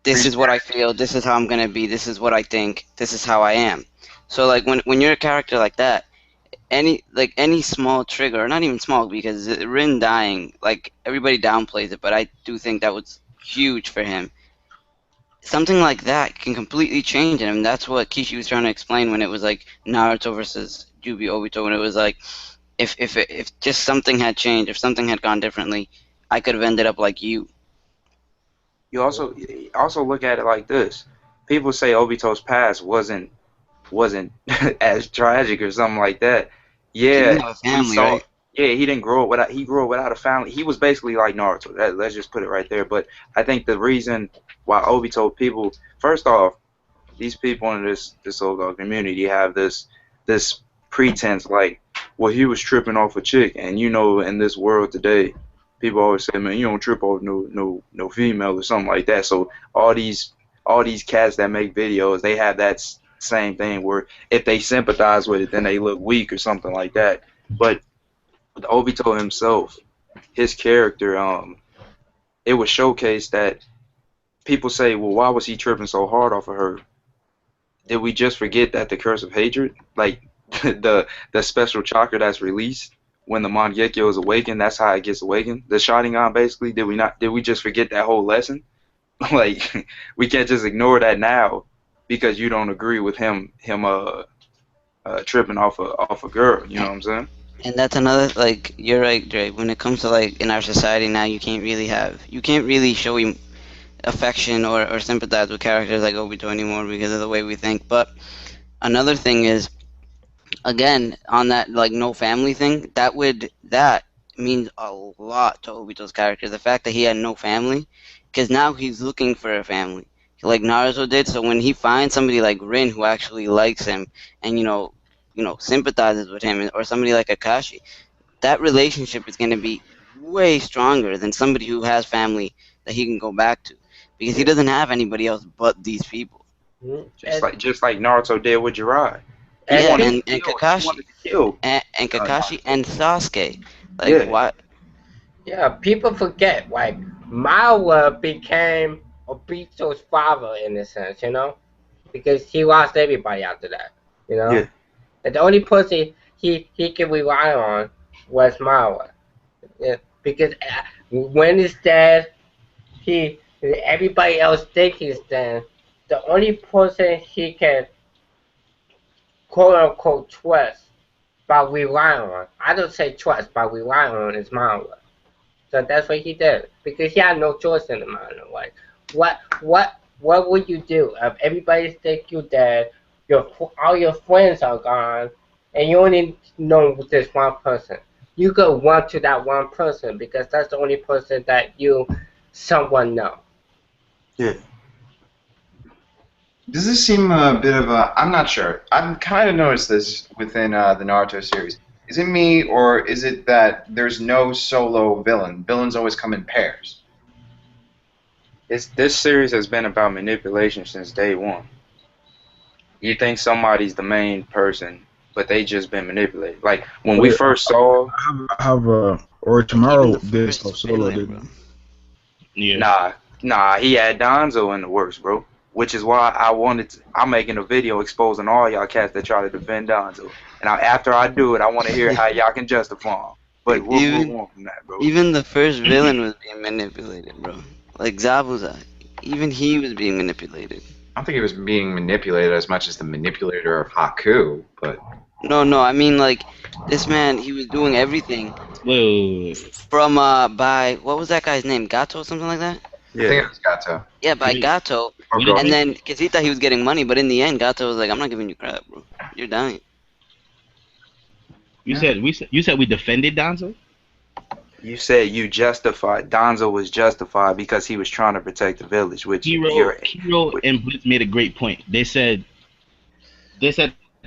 this is what I feel, this is how I'm gonna be, this is what I think, this is how I am. So like when you're a character like that, any small trigger, or not even small, because Rin dying, like everybody downplays it, but I do think that was huge for him. Something like that can completely change him. And that's what Kishi was trying to explain when it was like Naruto versus Yubi Obito, when it was like if just something had changed, if something had gone differently, I could have ended up like you. You also look at it like this. People say Obito's past wasn't as tragic or something like that. He Yeah, didn't have a family, right? yeah, he grew up without a family. He was basically like Naruto. Let's just put it right there. But I think the reason why Obito people, first off, these people in this so-called community have this pretense like, well, he was tripping off a chick, and in this world today, people always say, man, you don't trip off no female or something like that. So all these cats that make videos, they have that same thing where if they sympathize with it, then they look weak or something like that. But with Obito himself, his character, it was showcased that people say, well, why was he tripping so hard off of her? Did we just forget that the curse of hatred, like the special chakra that's released when the Mangekyo is awakened, that's how it gets awakened. The Sharingan, basically, did we just forget that whole lesson? Like, we can't just ignore that now because you don't agree with him tripping off a girl. You know what I'm saying? And that's another, like, you're right, Dre. When it comes to like in our society now, you can't really show him affection or sympathize with characters like Obito anymore because of the way we think. But another thing is, again, on that like no family thing, that means a lot to Obito's character. The fact that he had no family, because now he's looking for a family, like Naruto did. So when he finds somebody like Rin who actually likes him and sympathizes with him, or somebody like Akashi, that relationship is going to be way stronger than somebody who has family that he can go back to, because he doesn't have anybody else but these people. Just like Naruto did with Jiraiya. Yeah, and Kakashi, he wanted to kill. and Kakashi and Sasuke. Like, Yeah. what? Yeah, people forget, like, Mawa became Obito's father in a sense, because he lost everybody after that, Yeah. And the only person he could rely on was Mawa. Yeah, because when he's dead, everybody else thinks he's dead. The only person he can quote unquote trust by relying on, I don't say trust, by relying on is Mawa. So that's what he did, because he had no choice in the matter. Like, what would you do if everybody thinks you dead, all your friends are gone, and you only know this one person? You go run to that one person because that's the only person that someone know. Yeah. Does this seem a bit of a... I'm not sure. I've kind of noticed this within the Naruto series. Is it me, or is it that there's no solo villain? Villains always come in pairs. This series has been about manipulation since day one. You think somebody's the main person, but they just been manipulated. Like when we first saw. I have Orochimaru Even the did first stuff solo, villain, didn't bro. he? Yeah. Nah, he had Donzo in the works, bro. Which is why I'm making a video exposing all y'all cats that try to defend Donzo. And after I do it, I want to hear how y'all can justify him. But we'll move Even on from that, bro. even the first villain was being manipulated, bro. Like Zabuza, even he was being manipulated. I don't think he was being manipulated as much as the manipulator of Haku, but No, I mean like this man, he was doing everything Wait. from by what was that guy's name? Gato, something like that. I think it was Gato. Yeah, by Wait. Gato. Or What did Goku. And then, because he thought he was getting money, but in the end, Gato was like, I'm not giving you crap, bro. You're dying. You said we defended Donzo? You said you justified Donzo was justified because he was trying to protect the village, which Hero and Blitz made a great point. They said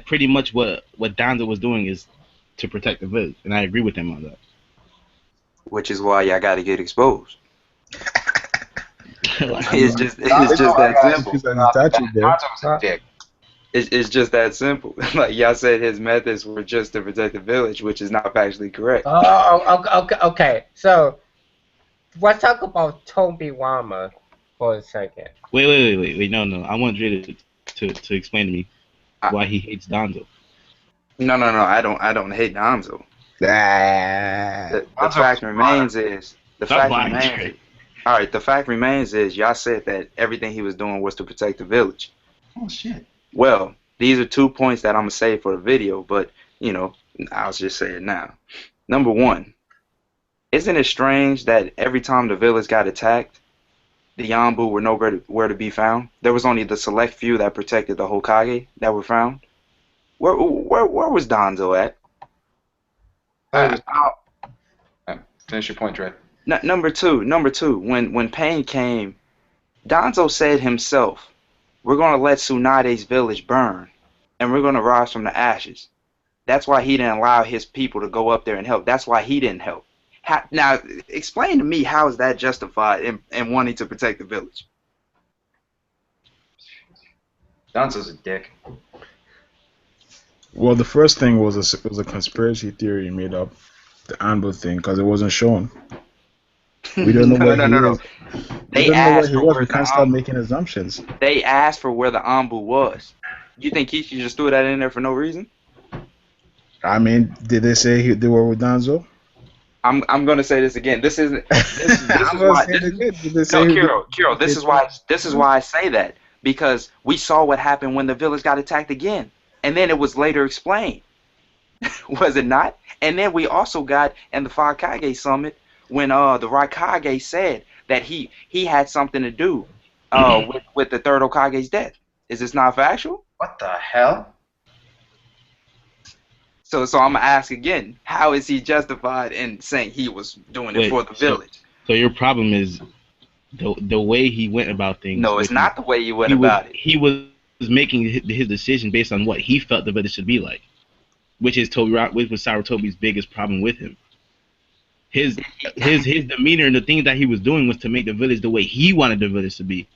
pretty much what Donzo was doing is to protect the village, and I agree with them on that. which is why y'all got to get exposed. Like, It's just that simple. He's an Itachi, bro. Naruto was a dick. It's just that simple. Like y'all said, his methods were just to protect the village, which is not factually correct. Okay. So let's talk about Toby Wama for a second. wait. No. I want Dre to explain to me why he hates Donzo. No. I don't hate Donzo. The Donzo's fact remains is Stop lying, Dre. all right. The fact remains is y'all said that everything he was doing was to protect the village. Oh shit. Well, these are 2 points that I'm gonna say for the video, but I'll just say it now. Number one, isn't it strange that every time the village got attacked, the Yanbu were nowhere to be found? There was only the select few that protected the Hokage that were found. Where was Donzo at? Finish your point, Dre. Number two, when Pain came, Donzo said himself, "We're gonna let Tsunade's village burn, and we're gonna rise from the ashes." That's why he didn't allow his people to go up there and help. That's why he didn't help. Now, explain to me how is that justified in wanting to protect the village? Donzo's a dick. Well, the first thing was a conspiracy theory made up, the Anbu thing, because it wasn't shown. We don't know where he is. They We don't know where asked he for was. where We the can't start Anbu. making assumptions. They asked for where the Anbu was. You think Kishi just threw that in there for no reason? I mean, did they say they were with Donzo? I'm gonna say this again. This is I'm gonna why. say it again. Did they No, say Kiro. This is why I say that, because we saw what happened when the village got attacked again, and then it was later explained. Was it not? And then we also got in the Five Kage summit when the Raikage said that he had something to do with the third Hokage's death. Is this not factual? What the hell? So I'm gonna ask again: how is he justified in saying he was doing it for the village? So your problem is the way he went about things. No, it's not the way you went about it. He was making his decision based on what he felt the village should be like, which was Sarutobi's biggest problem with him. His demeanor and the things that he was doing was to make the village the way he wanted the village to be.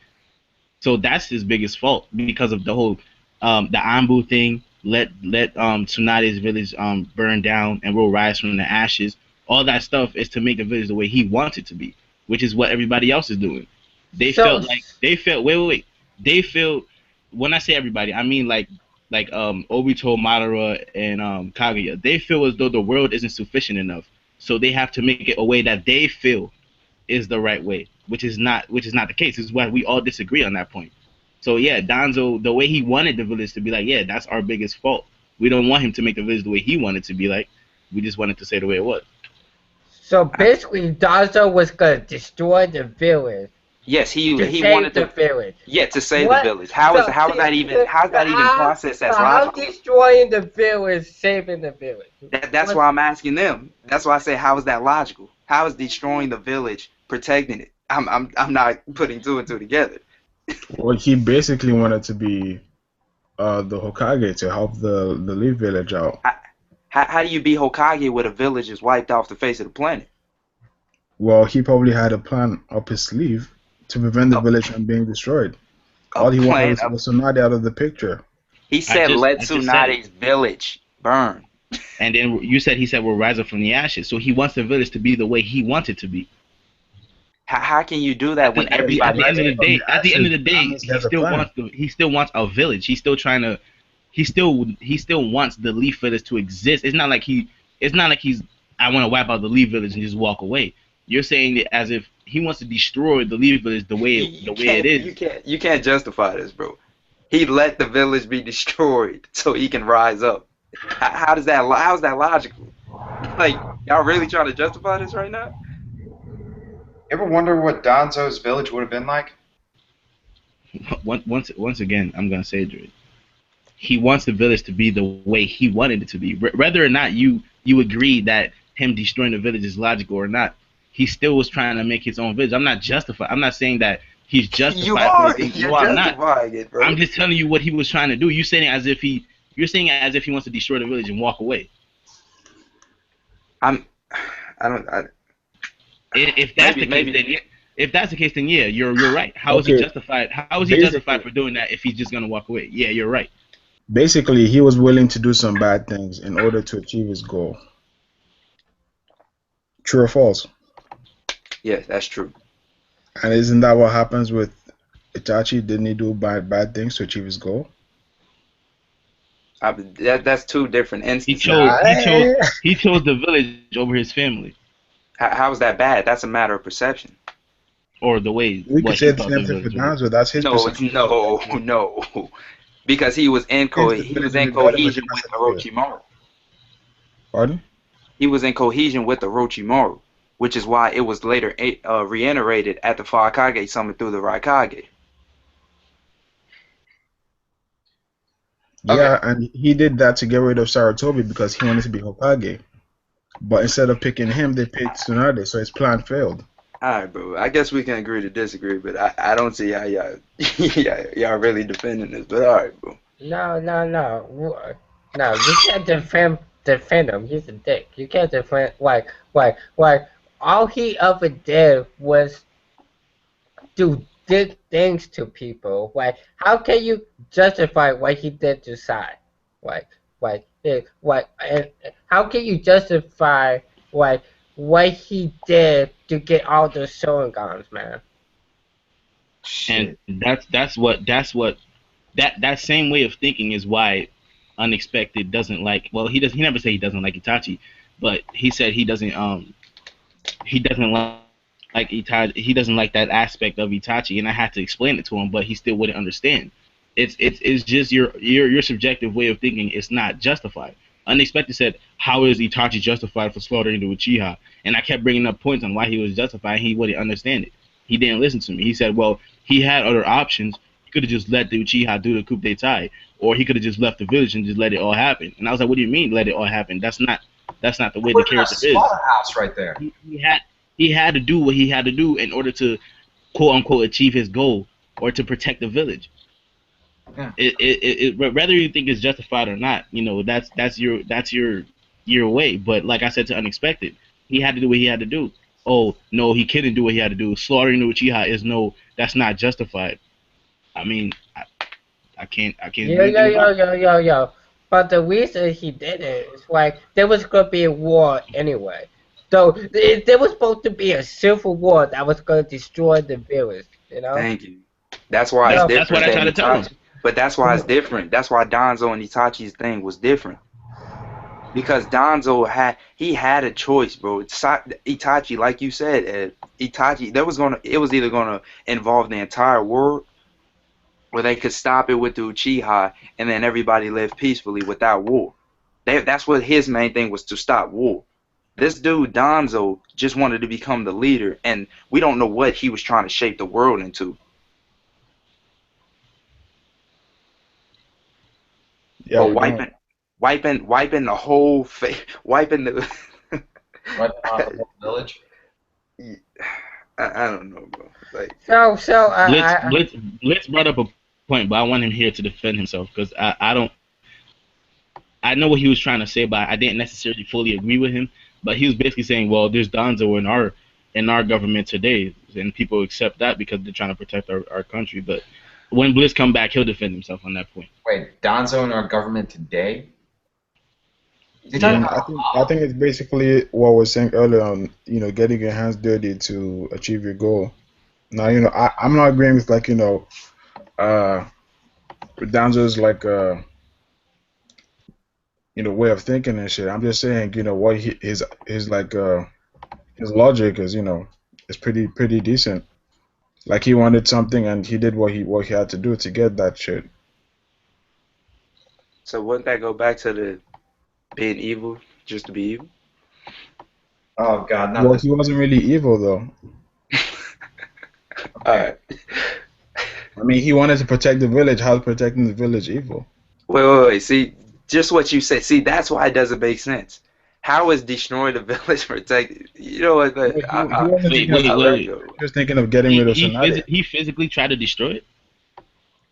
So that's his biggest fault, because of the whole the Anbu thing. Let Tsunade's village burn down and we'll rise from the ashes. All that stuff is to make the village the way he wants it to be, which is what everybody else is doing. They felt when I say everybody, I mean like Obito, Madara, and Kaguya. They feel as though the world isn't sufficient enough, so they have to make it a way that they feel is the right way, which is not the case. This is why we all disagree on that point. So yeah, Donzo, the way he wanted the village to be like, yeah, that's our biggest fault. We don't want him to make the village the way he wanted to be like. We just wanted to say the way it was. So basically, Donzo was gonna destroy the village. Yes, he save wanted the village. Yeah, to save the village. How's that even processed as How logical? destroying the village, saving the village? That's why I'm asking them. That's why I say, how is that logical? How is destroying the village protecting it? I'm not putting two and two together. Well, he basically wanted to be the Hokage to help the Leaf Village out. How do you be Hokage when a village is wiped off the face of the planet? Well, he probably had a plan up his sleeve to prevent the village from being destroyed. All he wanted was Tsunade out of the picture. He said, let Tsunade's village burn. And then he said we're rising from the ashes. So he wants the village to be the way he wants it to be. How can you do that when At the end everybody? of the day, he still wants a village. He's still trying to. He still wants the Leaf Village to exist. It's not like he's. I want to wipe out the Leaf Village and just walk away. You're saying it as if he wants to destroy the Leaf Village the way it is. You can't justify this, bro. He let the village be destroyed so he can rise up. How's that logical? Like, y'all really trying to justify this right now? Ever wonder what Danzo's village would have been like? Once again, I'm gonna say it. He wants the village to be the way he wanted it to be. Whether or not you agree that him destroying the village is logical or not, he still was trying to make his own village. I'm not saying that he's justified. You're justifying it, bro. I'm just telling you what he was trying to do. You're saying as if he wants to destroy the village and walk away. If that's the case, then yeah, you're right. How is he justified? How is he justified for doing that if he's just gonna walk away? Yeah, you're right. Basically, he was willing to do some bad things in order to achieve his goal. True or false? Yes, that's true. And isn't that what happens with Itachi? Didn't he do bad things to achieve his goal? That's two different instances. He chose the village over his family. How is that bad? That's a matter of perception. Or the way. We could say the same thing for Danzo. That's his perception. No. Because he was in cohesion with Orochimaru. Pardon? He was in cohesion with Orochimaru, which is why it was later reiterated at the Hokage summit through the Raikage. Yeah, and he did that to get rid of Sarutobi because he wanted to be Hokage. But instead of picking him, they picked Tsunade, so his plan failed. Alright, bro. I guess we can agree to disagree, but I don't see how y'all really defending this. But alright, bro. No. No, you can't defend him. He's a dick. You can't defend like all he ever did was do dick things to people. Like, how can you justify what he did to Sai? And how can you justify what he did to get all the Sharingans, man? And that same way of thinking is why Unexpected doesn't like. Well, he never said he doesn't like Itachi, but he said he doesn't like Itachi. He doesn't like that aspect of Itachi, and I had to explain it to him, but he still wouldn't understand. It's just your subjective way of thinking. It's not justified. Unexpected said, "How is Itachi justified for slaughtering the Uchiha?" And I kept bringing up points on why he was justified. And he wouldn't understand it. He didn't listen to me. He said, "Well, he had other options. He could have just let the Uchiha do the coup d'état, or he could have just left the village and just let it all happen." And I was like, "What do you mean, let it all happen? That's not the way the character is." Slaughterhouse right there. He had to do what he had to do in order to, quote unquote, achieve his goal or to protect the village. Yeah. Whether you think it's justified or not, that's your way. But like I said to Unexpected, he had to do what he had to do. Oh no, he couldn't do what he had to do. Slaughtering the Uchiha that's not justified. I mean, I can't. Yo. But the reason he did it is there was gonna be a war anyway. So there was supposed to be a civil war that was gonna destroy the village. Thank you. That's why it's different. That's what I tried to tell him. But that's why it's different. That's why Danzo and Itachi's thing was different. Because Danzo had a choice, bro. Itachi, like you said, Itachi, it was either gonna involve the entire world, or they could stop it with the Uchiha, and then everybody lived peacefully without war. That's what his main thing was, to stop war. This dude Danzo just wanted to become the leader, and we don't know what he was trying to shape the world into. Yeah, wiping the whole wiping the whole village. I don't know, bro. Blitz brought up a point, but I want him here to defend himself because I know what he was trying to say, but I didn't necessarily fully agree with him. But he was basically saying, well, there's Danzo in our government today, and people accept that because they're trying to protect our country. But when Blitz come back, he'll defend himself on that point. Wait, Danzo in our government today? They talk Yeah. about I think it's basically what we were saying earlier on, getting your hands dirty to achieve your goal. Now, I'm not agreeing with like, Danzo's like way of thinking and shit. I'm just saying, what his like his logic is, is pretty decent. Like he wanted something and he did what he had to do to get that shit. So wouldn't that go back to the being evil just to be evil? Oh God, not Well, this. he wasn't really evil though. Alright. I mean, he wanted to protect the village. How's protecting the village evil? Wait. See, just what you said. See, that's why it doesn't make sense. How is destroying the village protected? You know what? Wait, he wasn't Wait, thinking wait, of, wait. he was just thinking of getting rid of Sonata. He physically tried to destroy it.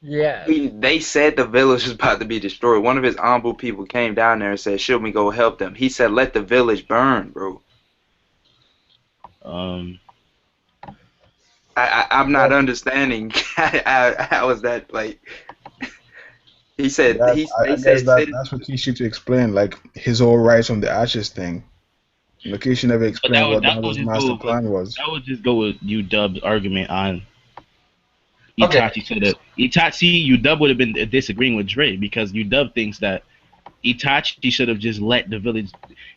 Yeah. They said the village was about to be destroyed. One of his Ambu people came down there and said, "Should we go help them?" He said, "Let the village burn, bro." I'm not understanding how is that like. He said I they guess said that's what Kishi to explain, like his whole rise from the ashes thing. Kishi never But explained what that would Danzo's just master go. plan was. That would just go with UW's argument on Okay. Itachi said that UW would have been disagreeing with Dre because UW thinks that Itachi should have just let the village.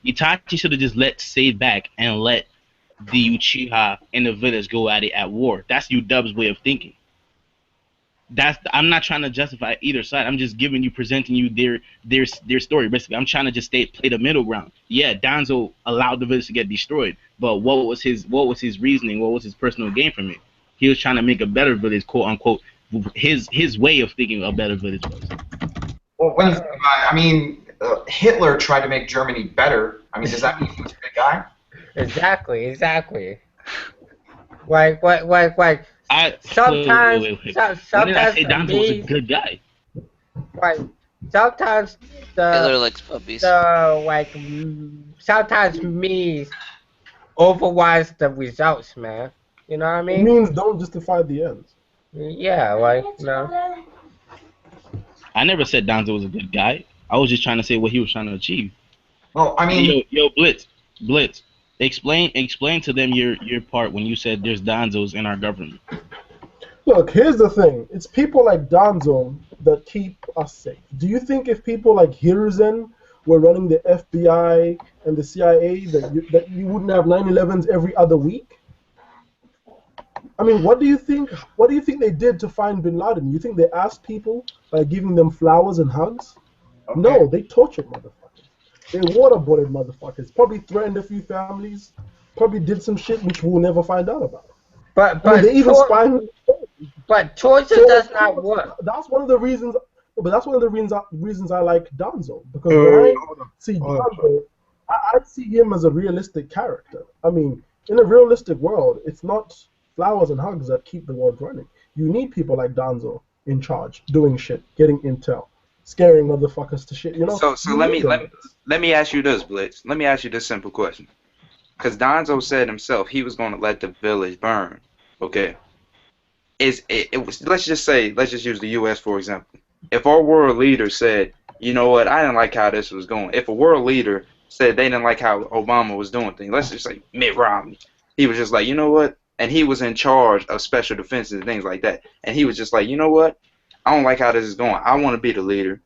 Itachi should have just let Save back and let the Uchiha and the village go at it at war. That's UW's way of thinking. I'm not trying to justify either side. I'm just presenting you their story. Basically, I'm trying to just play the middle ground. Yeah, Danzo allowed the village to get destroyed, but what was his reasoning? What was his personal gain from it? He was trying to make a better village, quote unquote. His way of thinking a better village was. well, Hitler tried to make Germany better. I mean, does that mean he was a good guy? Exactly. Like. Sometimes, Wait. When did I say Danzo was a good guy? Like sometimes Hitler likes puppies. sometimes me overrides the results, man. You know what I It mean? means don't justify the ends. Yeah, I never said Danzo was a good guy. I was just trying to say what he was trying to achieve. Well, I mean, Yo, Blitz. Explain to them your part when you said there's Danzos in our government. Look, here's the thing. It's people like Danzo that keep us safe. Do you think if people like Hiruzen were running the FBI and the CIA that you wouldn't have 9/11s every other week? I mean, what do you think they did to find Bin Laden? You think they asked people by giving them flowers and hugs? okay. No, they tortured motherfuckers. They waterboarded motherfuckers. Probably threatened a few families. Probably did some shit which we'll never find out about. But I mean, they even spied. But torture So, does not work. That's one of the reasons. But that's one of the reasons I like Danzo, because when I see Danzo, I see him as a realistic character. I mean, in a realistic world, it's not flowers and hugs that keep the world running. You need people like Danzo in charge, doing shit, getting intel, scaring motherfuckers to shit. You know. So You let need them. me ask you this, Blitz. Let me ask you this simple question. Because Danzo said himself he was going to let the village burn. Okay. Let's just use the U.S. for example. If our world leader said, you know what, I didn't like how this was going. If a world leader said they didn't like how Obama was doing things, let's just say Mitt Romney, he was just like, you know what, and he was in charge of special defenses and things like that, and he was just like, you know what, I don't like how this is going. I want to be the leader.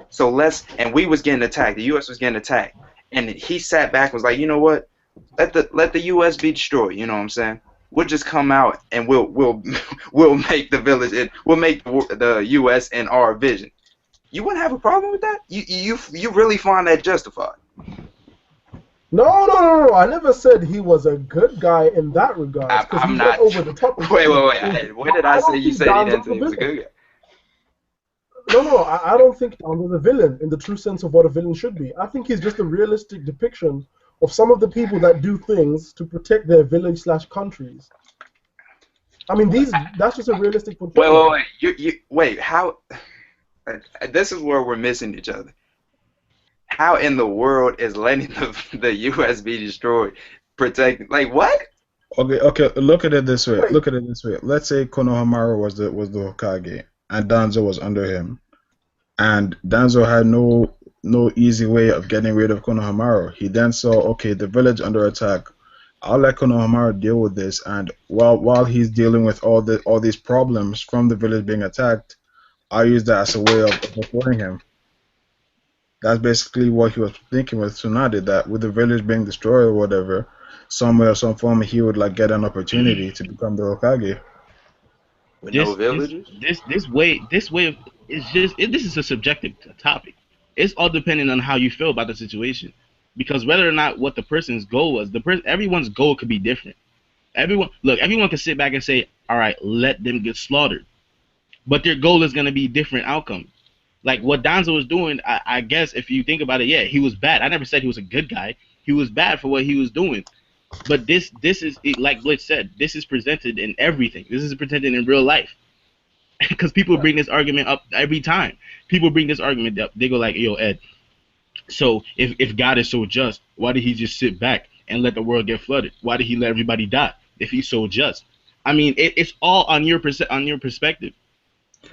So and we was getting attacked. The U.S. was getting attacked, and he sat back and was like, you know what, let the U.S. be destroyed. You know what I'm saying? We'll just come out and we'll make the village. We'll make the U.S. in our vision. You wouldn't have a problem with that? You really find that justified? No. I never said he was a good guy in that regard. I'm not. Over the top. Wait. When did I say you said he didn't think he was a good guy? No, I don't think Danzo's a villain in the true sense of what a villain should be. I think he's just a realistic depiction of some of the people that do things to protect their village/countries. I mean, that's just a realistic portrayal. Wait. How? This is where we're missing each other. How in the world is letting the U.S. be destroyed protecting? Like what? Okay. Look at it this way. Let's say Konohamaru was the Hokage, and Danzo was under him, and Danzo had no no easy way of getting rid of Konohamaru. He then saw, okay, the village under attack. I'll let Konohamaru deal with this, and while he's dealing with all these problems from the village being attacked, I'll use that as a way of supporting him. That's basically what he was thinking with Tsunade, that with the village being destroyed or whatever, some way or some form he would like get an opportunity to become the Hokage. With no villages? This way of, it's just this is a subjective topic. It's all depending on how you feel about the situation, because whether or not what the person's goal was, everyone's goal could be different. Everyone can sit back and say, all right, let them get slaughtered, but their goal is going to be different outcome. Like what Danzo was doing, I guess if you think about it, yeah, he was bad. I never said he was a good guy. He was bad for what he was doing. But this is, like Blitz said, this is presented in everything. This is presented in real life. Because people bring this argument up every time. People bring this argument up. They go like, yo, Ed, so if God is so just, why did he just sit back and let the world get flooded? Why did he let everybody die if he's so just? I mean, it's all on your perspective.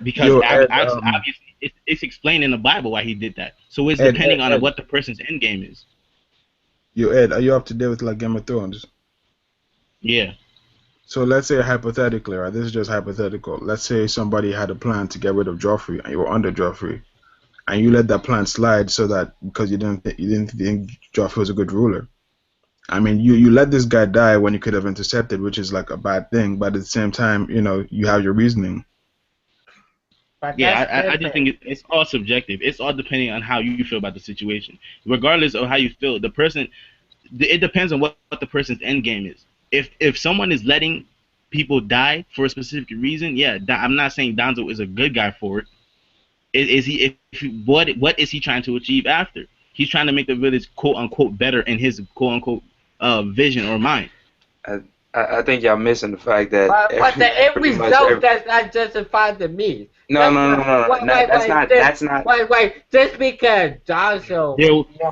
Because obviously it's explained in the Bible why he did that. So it's depending on what the person's end game is. Yo, Ed, are you up to date with like Game of Thrones? Yeah. So let's say hypothetically, right? This is just hypothetical. Let's say somebody had a plan to get rid of Joffrey, and you were under Joffrey, and you let that plan slide so that because you didn't think Joffrey was a good ruler. I mean, you let this guy die when you could have intercepted, which is like a bad thing. But at the same time, you know, you have your reasoning. Yeah, I just think it's all subjective. It's all depending on how you feel about the situation. Regardless of how you feel, it depends on what the person's end game is. If someone is letting people die for a specific reason, yeah, I'm not saying Danzo is a good guy for it. What is he trying to achieve after? He's trying to make the village quote unquote better in his quote unquote vision or mind. I think y'all missing the fact that. But the end result does not justify the means. No. That's not. Wait. Just because Danzo.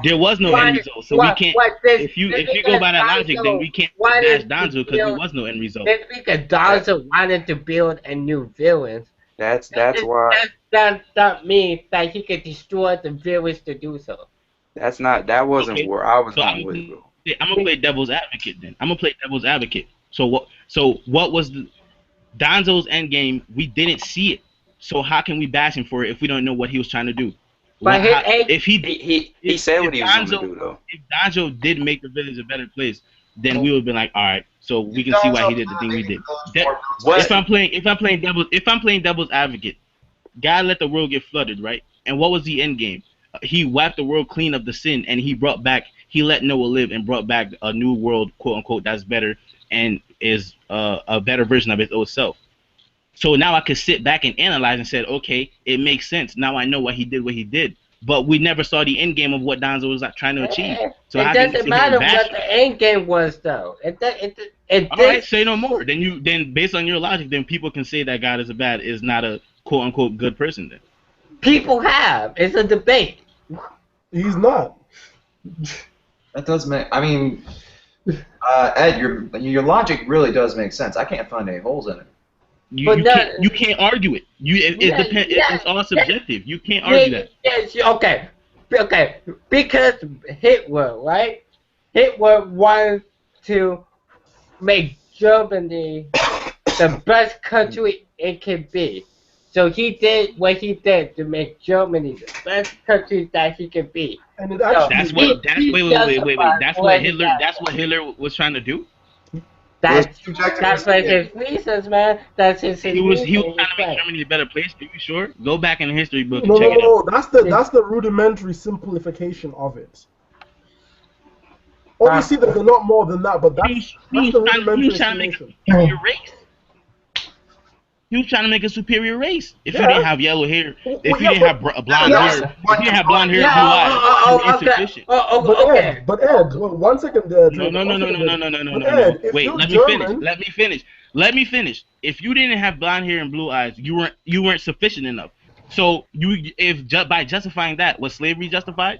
There was no end result, so we can't. If you go by that logic, then we can't bash Danzo because there was no end result. Just because Danzo wanted to build a new villain. That's why. That means that he could destroy the village to do so. That wasn't where I was going with it. I'm gonna play devil's advocate then. So what was Danzo's end game? We didn't see it. So how can we bash him for it if we don't know what he was trying to do? But he said what he was going to do though. If Danzo did make the village a better place, then we would have been like, all right, so we can see why he did the thing he did. If I'm playing devil's advocate, God let the world get flooded, right? And what was the end game? He wiped the world clean of the sin, and he let Noah live and brought back a new world, quote unquote, that's better and is a better version of its old self. So now I could sit back and analyze and say, okay, it makes sense. Now I know why he did what he did. But we never saw the end game of what Danzo was trying to achieve. So it doesn't matter what the end game was, though. All right, say no more. Then based on your logic, then people can say that God is not a quote unquote good person. Then people have. It's a debate. He's not. That does make. I mean, Ed, your logic really does make sense. I can't find any holes in it. You can't argue it. It's all subjective. You can't argue that. Yes, okay. Because Hitler, right? Hitler wanted to make Germany the best country it can be. So he did what he did to make Germany the best country that he can be. And it actually, That's what Hitler was trying to do. That's like his reasons, man. That's his. He was trying to make Germany a better place. Are you sure? Go back in the history book and check it out. That's the rudimentary simplification of it. Obviously, there's a lot more than that, but that's the rudimentary. He was trying to make a superior race. He was trying to make a superior race. If you didn't have yellow hair, if you didn't have blonde hair, if you didn't have blonde hair and blue eyes, you're insufficient. But Ed, 1 second. No. Wait, let me finish. If you didn't have blonde hair and blue eyes, you weren't sufficient enough. So by justifying that, was slavery justified?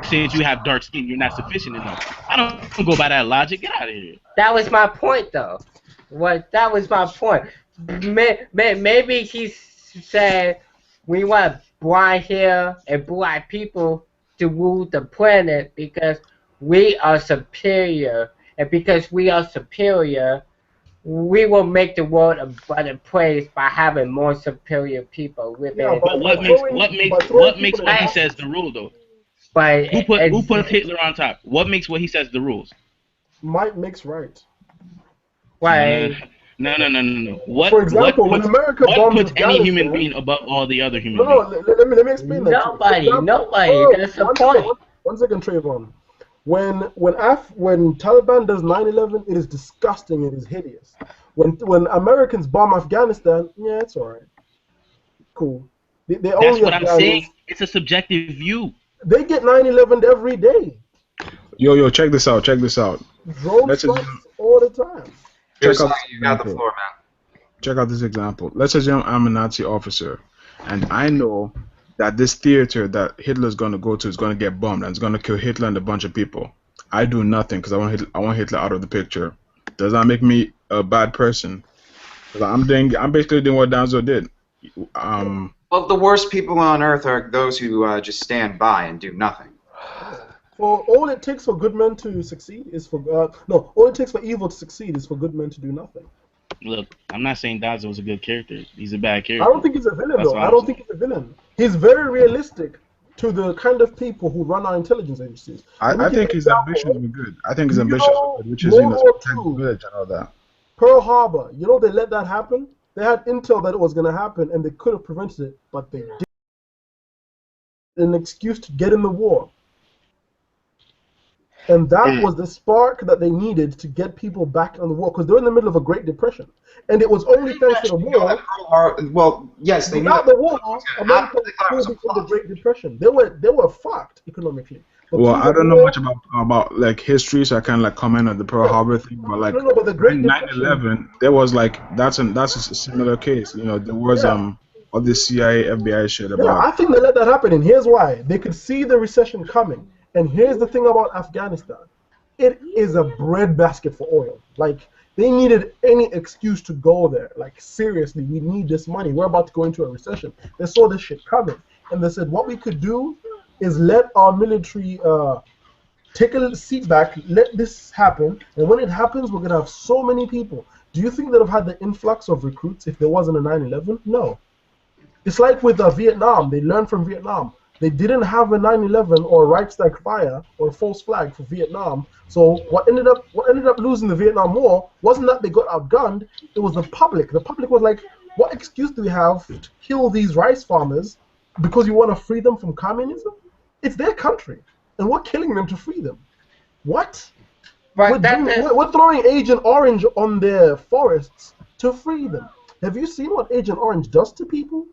Since you have dark skin, you're not sufficient enough. I don't go by that logic. Get out of here. That was my point, though. That was my point. Maybe he said we want blonde hair and blue-eyed people to rule the planet because we are superior, and because we are superior, we will make the world a better place by having more superior people living. Yeah, But what makes what he says the rule though? But Who put Hitler on top? What makes what he says the rules? Might makes right. Right. No. What, for example, when America bombed puts any human Afghanistan- being above all the other human No, beings? let me explain that. to you. For example- Nobody. That's the one point. second, one second, Trayvon. When Taliban does 9/11, it is disgusting. It is hideous. When Americans bomb Afghanistan, yeah, it's alright. Cool. They That's only what I'm Afghans. saying. It's a subjective view. They get 9/11 every day. Yo, check this out. Check this out. Drone Let's strikes all the time. Here's Check out something, you got the floor, man. Check out this example. Let's assume I'm a Nazi officer, and I know that this theater that Hitler's going to go to is going to get bombed and it's going to kill Hitler and a bunch of people. I do nothing because I want Hitler out of the picture. Does that make me a bad person? Because I'm basically doing what Danzo did. Well, the worst people on earth are those who just stand by and do nothing. For all it takes for good men to succeed is for all it takes for evil to succeed is for good men to do nothing. Look, I'm not saying Danzo was a good character. He's a bad character. I don't think he's a villain That's though. what I I'm don't saying. think he's a villain. He's very realistic to the kind of people who run our intelligence agencies. I think his ambitions were good. I think his ambitions were good, which is World War protect the II. village and all that. Pearl Harbor, you know they let that happen? They had intel that it was going to happen and they could have prevented it, but they did. An excuse to get in the war. And that was the spark that they needed to get people back on the war, because they're in the middle of a Great Depression. And it was only thanks to the war. Well, yes, they knew Without that the war, America would be in the Great Depression. They were fucked economically. But Well, through I the don't know war- much about like history, so I can't like comment on the Pearl Harbor thing. But like No, but the Great in Depression- 9/11, there was like that's a similar case. You know, there was all this CIA, FBI shit Yeah, about. I think they let that happen, and here's why. They could see the recession coming. And here's the thing about Afghanistan. It is a breadbasket for oil. Like, they needed any excuse to go there. Like, seriously, we need this money. We're about to go into a recession. They saw this shit coming. And they said, what we could do is let our military take a seat back, let this happen, and when it happens, we're going to have so many people. Do you think they'd have had the influx of recruits if there wasn't a 9/11? No. It's like with Vietnam. They learned from Vietnam. They didn't have a 9/11 or a right strike fire or a false flag for Vietnam. So what ended up losing the Vietnam War wasn't that they got outgunned. It was the public. The public was like, what excuse do we have to kill these rice farmers because you want to free them from communism? It's their country, and we're killing them to free them. What? But We're throwing Agent Orange on their forests to free them. Have you seen what Agent Orange does to people?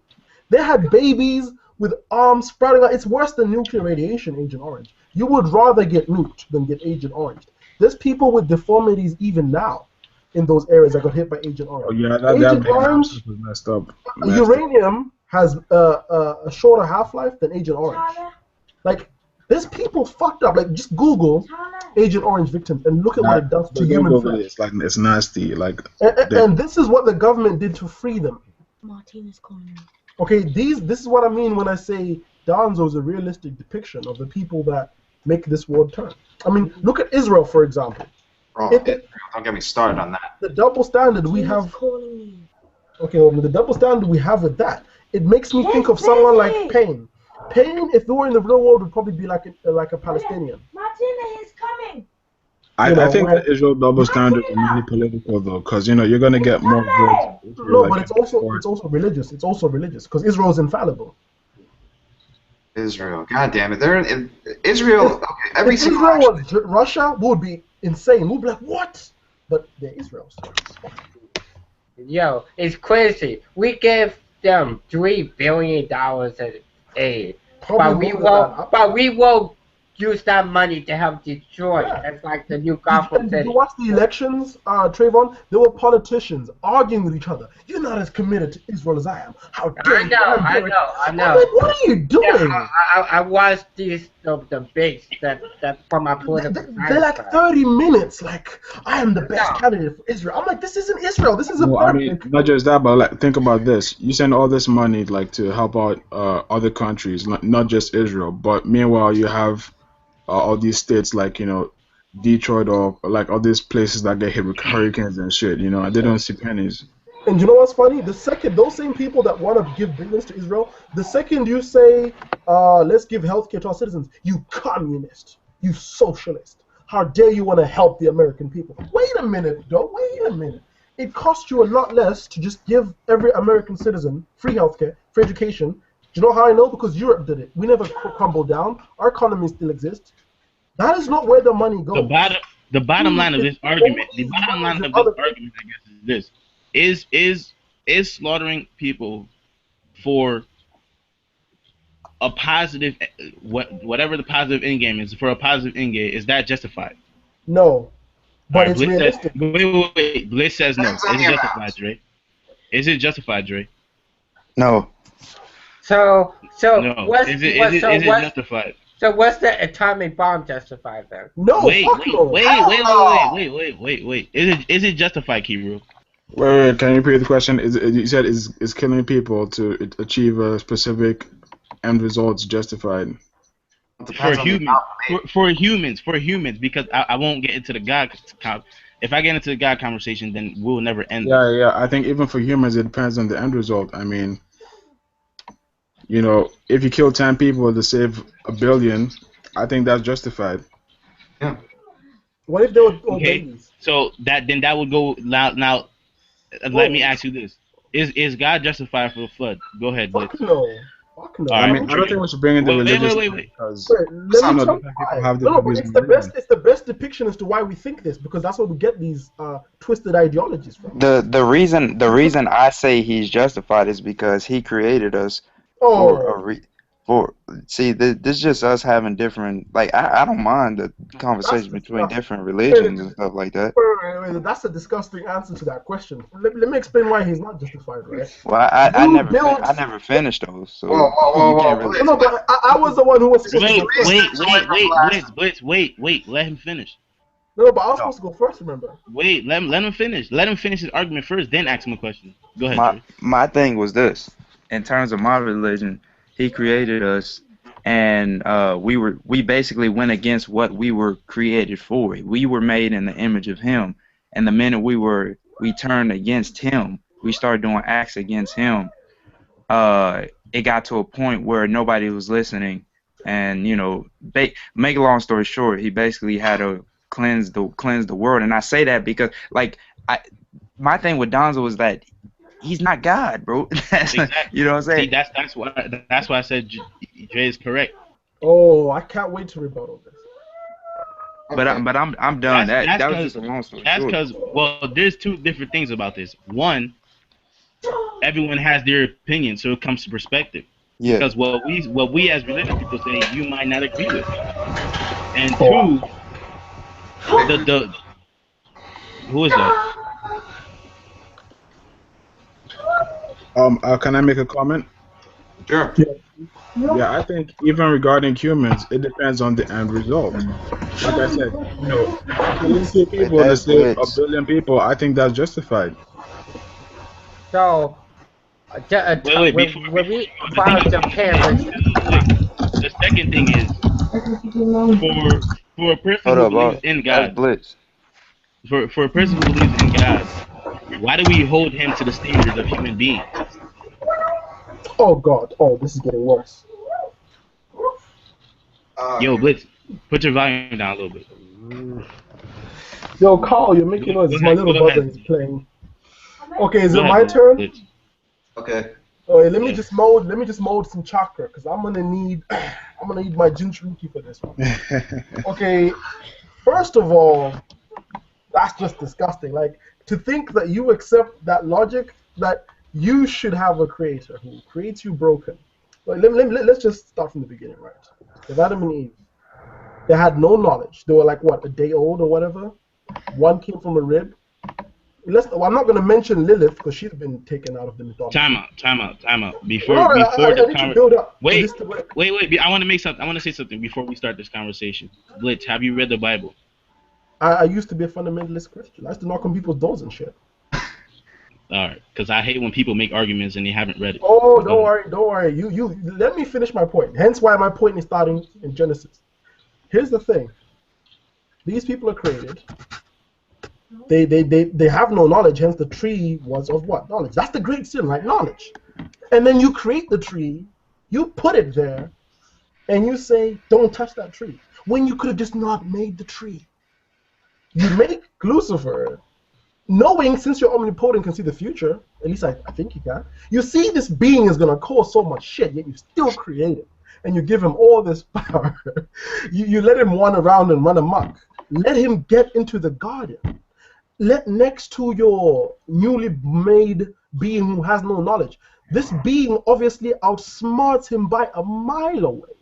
They had babies with arms sprouting out. It's worse than nuclear radiation, Agent Orange. You would rather get nuked than get Agent Orange. There's people with deformities even now in those areas that got hit by Agent Orange. Oh yeah, Agent that Orange, was messed up. uranium has a shorter half-life than Agent Orange. Like, there's people fucked up. Like, just Google Agent Orange victims and look at what it does to human flesh. It's like it's nasty. Like And this is what the government did to free them. Martinez calling. Okay, this is what I mean when I say Danzo is a realistic depiction of the people that make this world turn. I mean, look at Israel, for example. Oh, don't get me started on that. The double standard we have. Okay, well, the double standard we have with that, it makes me think of someone like Payne. Payne, if we were in the real world, would probably be like a Palestinian. Martinez is coming. I think the Israel double standard is really political though, because you're gonna get more votes. No, but it's also religious. It's also religious because Israel is infallible. Israel, god damn it, they're in Israel. Okay, every If single Israel was Russia, we would be insane. We'd be like, what? But they're Israel. Yo, it's crazy. We give them $3 billion in aid, but we won't use that money to help destroy. Yeah. That's like the new Gotham Did City. you watch the elections, Trayvon? There were politicians arguing with each other. You're not as committed to Israel as I am. How dare you? I know. I'm like, what are you doing? Yeah, I watched these debates that from my political They're like 30 minutes. Like, I am the best candidate for Israel. I'm like, this isn't Israel. This is a Well, I mean, not just that, but like, think about this. You send all this money like to help out other countries, not just Israel. But meanwhile, you have all these states like, you know, Detroit or like all these places that get hit with hurricanes and shit, you know, and they don't see pennies. And you know what's funny? The second those same people that want to give billions to Israel, the second you say, let's give healthcare to our citizens, you communist, you socialist. How dare you want to help the American people? Wait a minute, though. Wait a minute. It costs you a lot less to just give every American citizen free healthcare, free education. Do you know how I know? Because Europe did it. We never crumbled down. Our economy still exists. That is not where the money goes. The bottom line of this argument, I guess, is this: is slaughtering people for a positive, whatever the positive end game is, for a positive end game, is that justified? No, but Right, it's Blitz realistic. wait. Blitz says no. Is it justified, Dre? Is it justified, Dre? No. So No. what's Is it justified? So what's the atomic bomb justified then? No, Wait. fuck no. Wait. Is it justified, Kiro? Wait, can you repeat the question? You said is killing people to achieve a specific end results justified? For humans, because I won't get into the God. If I get into the God conversation, then we'll never end. Yeah. I think even for humans, it depends on the end result. I mean, you know, if you kill 10 people to save 1 billion, I think that's justified. Yeah. What if they were Okay, babies? so that would go now. Let me ask you this: Is God justified for the flood? Go ahead, Blitz. Fuck no. Fuck no. All I right. mean, I don't think we should bring in the religious because Wait, let me tell you people why. have No, different but views it's on the religion. best. It's the best depiction as to why we think this, because that's where we get these twisted ideologies from. The reason I say he's justified is because he created us see this is just us having different, like I don't mind the conversation between different religions and stuff like that. Wait, that's a disgusting answer to that question. Let me explain why he's not justified, right? Well, I never finished those, so you can't really. No, but I was the one who was supposed to go first. Wait, let him finish. No, but I was supposed to go first, remember? Wait, let him finish. Let him finish his argument first, then ask him a question. Go ahead. My thing was this: in terms of my religion, he created us, and we basically went against what we were created for. We were made in the image of him, and the minute we turned against him, we started doing acts against him. It got to a point where nobody was listening, and you know, make a long story short, he basically had to cleanse the world. And I say that because, like, my thing with Donzo was that he's not God, bro. Exactly. You know what I'm saying? See, that's why I said Dre is correct. Oh, I can't wait to rebuttal this. But I'm done. That was just a long story. That's because there's two different things about this. One, everyone has their opinion, so it comes to perspective. Yeah. Because what we as religious people say, you might not agree with. And two, who is that? Can I make a comment? Sure. Yeah, I think even regarding humans, it depends on the end result. Like I said, you know, killing 2 people to save 1 billion people, I think that's justified. So, when we filed Japan, the second thing is for a person who believes in God. For a person who believes in God, why do we hold him to the standards of human beings? Oh God! Oh, this is getting worse. Yo, Blitz, put your volume down a little bit. Yo, Carl, you're making noise. My little brother is playing. Okay, is it my turn? Blitz. Okay. Okay, let me just mold some chakra, because I'm gonna need my Jinchuki for this one. Okay, first of all, that's just disgusting. Like, to think that you accept that logic that you should have a creator who creates you broken. Like, let's just start from the beginning, right? If Adam and Eve They had no knowledge. They were like, what, a day old or whatever? One came from a rib. I'm not going to mention Lilith because she's been taken out of the mythology. Time out. Before I need to build up. Wait. I want to make something. I want to say something before we start this conversation. Blitz, have you read the Bible? I used to be a fundamentalist Christian. I used to knock on people's doors and shit. All right, because I hate when people make arguments and they haven't read it. Oh, don't worry. You let me finish my point. Hence why my point is starting in Genesis. Here's the thing. These people are created. They have no knowledge, hence the tree was of what? Knowledge. That's the great sin, right? Knowledge. And then you create the tree, you put it there, and you say, don't touch that tree. When you could have just not made the tree. You make Lucifer, knowing since you're omnipotent can see the future, at least I think you can, you see this being is going to cause so much shit, yet you still create it. And you give him all this power. you let him run around and run amok. Let him get into the garden. Let next to your newly made being who has no knowledge, this being obviously outsmarts him by a mile away,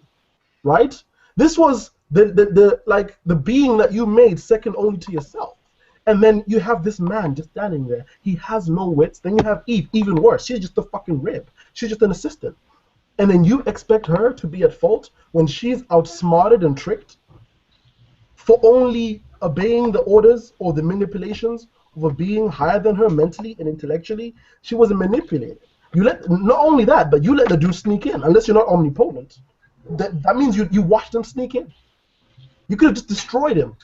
right? This was the being that you made second only to yourself. And then you have this man just standing there. He has no wits. Then you have Eve, even worse. She's just a fucking rib. She's just an assistant. And then you expect her to be at fault when she's outsmarted and tricked for only obeying the orders or the manipulations of a being higher than her mentally and intellectually. She wasn't manipulated. Not only that, but you let the dude sneak in, unless you're not omnipotent. That means you watched him sneak in. You could have just destroyed him.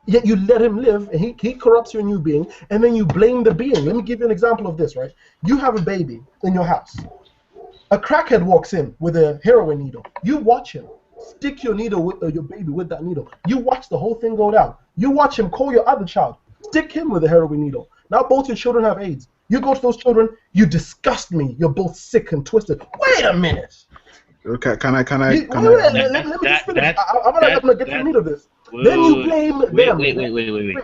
Yet you let him live, and he corrupts your new being, and then you blame the being. Let me give you an example of this, right? You have a baby in your house. A crackhead walks in with a heroin needle. You watch him. Stick your needle with your baby with that needle. You watch the whole thing go down. You watch him call your other child. Stick him with a heroin needle. Now both your children have AIDS. You go to those children. You disgust me. You're both sick and twisted. Wait a minute. Okay, can I? Let me just finish. I'm gonna get to the meat of this. Then you blame them. Wait.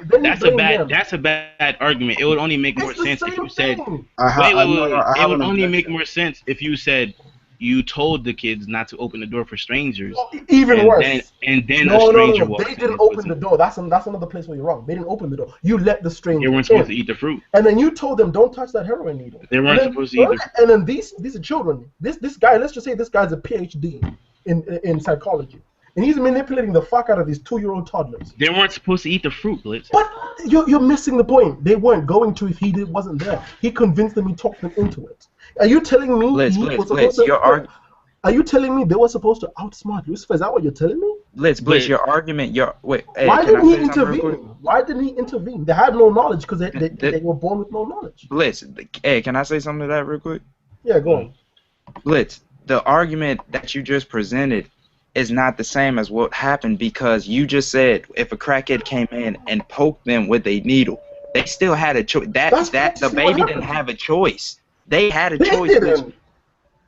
That's a bad argument. It would only make more sense if you said. It would only make more sense if you said you told the kids not to open the door for strangers. Even worse. Then a stranger walks in. They didn't open the door. That's another place where you're wrong. They didn't open the door. You let the stranger. They weren't supposed to eat the fruit. And then you told them don't touch that heroin needle. They weren't supposed to eat the fruit. And then these are children. This guy. Let's just say this guy's a PhD in psychology. And he's manipulating the fuck out of these 2-year-old toddlers. They weren't supposed to eat the fruit, Blitz. But you're missing the point. They weren't going to if he wasn't there. He convinced them. He talked them into it. Are you telling me Are you telling me they were supposed to outsmart Lucifer? Is that what you're telling me? Blitz, your argument. Why didn't he intervene? Why didn't he intervene? They had no knowledge because they were born with no knowledge. Blitz, hey, can I say something to that real quick? Yeah, go on. Blitz, the argument that you just presented is not the same as what happened because you just said if a crackhead came in and poked them with a needle, they still had a choice. The baby didn't have a choice. They had a choice. Didn't.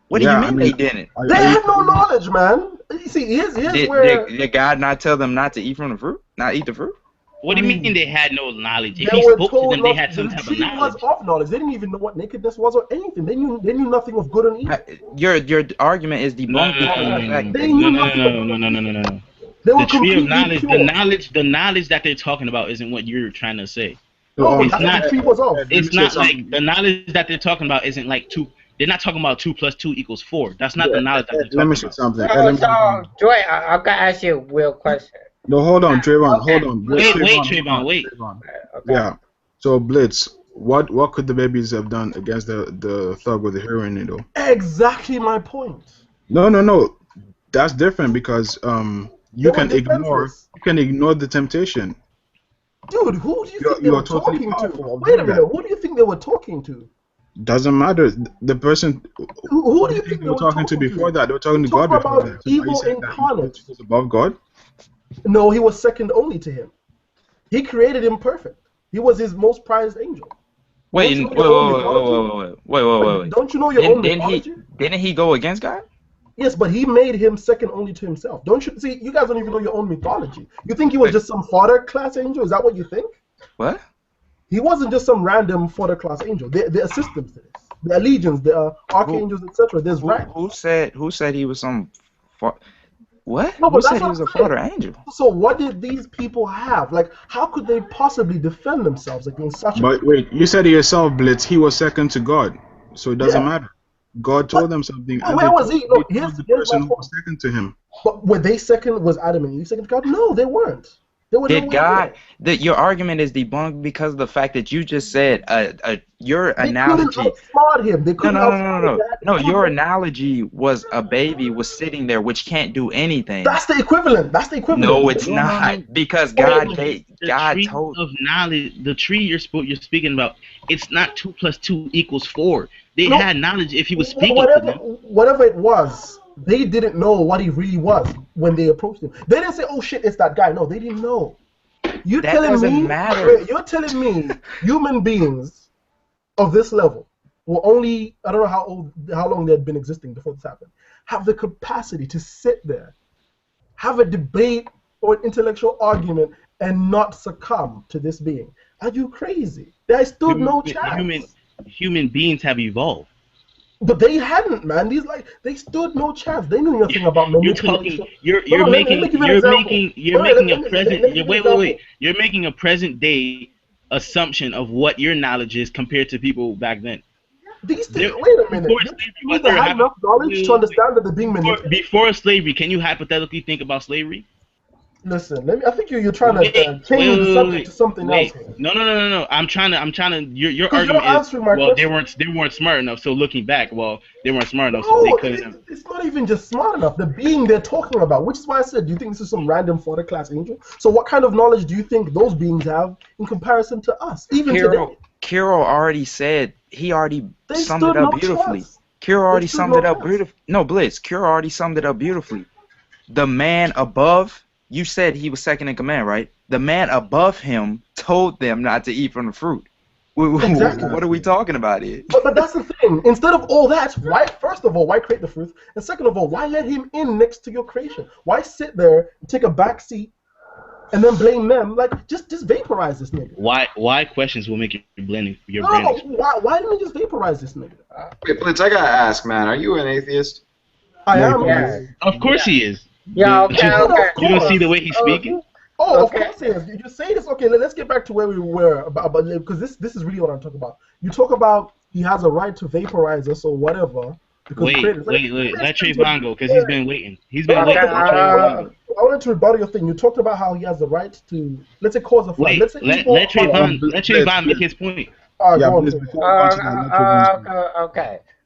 What do you mean they didn't? They had no knowledge, man. You see, here's where... Did God not tell them not to eat from the fruit? Not eat the fruit? What do you mean they had no knowledge? If he spoke to them, they had some type of knowledge. Was off knowledge. They didn't even know what nakedness was or anything. They knew nothing of good and evil. Your argument is debunked. No. The tree of knowledge, the knowledge that they're talking about isn't what you're trying to say. No, it's not. The tree was off. It's not like the knowledge that they're talking about isn't like 2. They're not talking about 2 + 2 = 4. That's not the knowledge that they're talking about. Let me say something. So, Joy, I'm gonna ask you a real question. No, hold on, Trayvon. Hold on. Wait, Trayvon. Okay. Yeah. So Blitz, what could the babies have done against the thug with the heroin needle? Exactly my point. No. That's different because you can ignore the temptation. Dude, who do you think they were talking to? Wait a minute. Who do you think they were talking to? Doesn't matter. The person who do you think they were talking to before that? They were talking to God before that. So evil incarnate. He was above God? No, he was second only to him. He created him perfect. He was his most prized angel. Wait. Don't you know your own mythology? Didn't he go against God? Yes, but he made him second only to himself. Don't you see? You guys don't even know your own mythology. You think he was just some fodder class angel? Is that what you think? What? He wasn't just some random fodder class angel. There are systems to this. The allegiance, the archangels, etc. There's rank. Who said he was some? What? No, Who but said that's he what was I'm a saying. fallen angel? So what did these people have? Like, how could they possibly defend themselves against such? But wait, you said it yourself, Blitz. He was second to God, so it doesn't Yeah. matter. God told them something, But and where they was told, he? Look, they told here's the my person who point. was second to him. But were they second? Was Adam and Eve second to God? No, they weren't. They were Did nowhere God? near. Your argument is debunked because of the fact that you just said your They couldn't analogy. outsmart him. They No, couldn't no, no, outsmart no, him. no, They no. had to Your prove it. analogy was a baby was sitting there which can't do anything. That's the equivalent. That's the equivalent. No, it's No, no, no. not because Wait a God minute. gave. The God tree told. of knowledge, the tree you're speaking about, it's not 2 + 2 = 4. They No. had knowledge if he was speaking to them. Whatever it was, they didn't know what he really was when they approached him. They didn't say, "Oh shit, it's that guy." No, they didn't know. You're That telling doesn't me, matter. wait, you're telling me human beings of this level were only, I don't know how long they had been existing before this happened, have the capacity to sit there, have a debate or an intellectual argument and not succumb to this being. Are you crazy? There stood no chance. Human beings have evolved. But they hadn't, man. They stood no chance. They knew nothing about manipulation. You're making a present. Wait. You're making a present day assumption of what your knowledge is compared to people back then. Wait a minute. You need to have enough knowledge to understand that they're being manipulated. Before slavery, can you hypothetically think about slavery? Listen, I think you're trying to change the subject to something else. No. I'm trying to. Your You're argument is, my well, question. they weren't smart enough. So looking back, well, they weren't smart enough, so they couldn't. It's not even just smart enough. The being they're talking about, which is why I said, do you think this is some random fodder class angel? So what kind of knowledge do you think those beings have in comparison to us? Even today. Kiro already said he already summed it stood up no beautifully. chance. Kiro already stood summed no it up chance. beautifully. No, Blitz. Kiro already summed it up beautifully. The man above. You said he was second in command, right? The man above him told them not to eat from the fruit. Exactly. What are we talking about here? But that's the thing. Instead of all that, first of all, why create the fruit? And second of all, why let him in next to your creation? Why sit there and take a back seat and then blame them? Like, just vaporize this nigga. Why questions will make your brain why didn't we just vaporize this nigga? Wait, Blitz, I gotta ask, man, are you an atheist? I am. Yeah. Of course he is. Yeah, okay. You don't see the way he's speaking? Of course he is. You say this. Okay, let's get back to where we were because this is really what I'm talking about. You talk about he has a right to vaporize us or whatever. Wait. Let Trayvon go because he's been waiting. I wanted to rebuttal your thing. You talked about how he has the right to, let's say, cause a flood. Let's say let Trayvon make his point.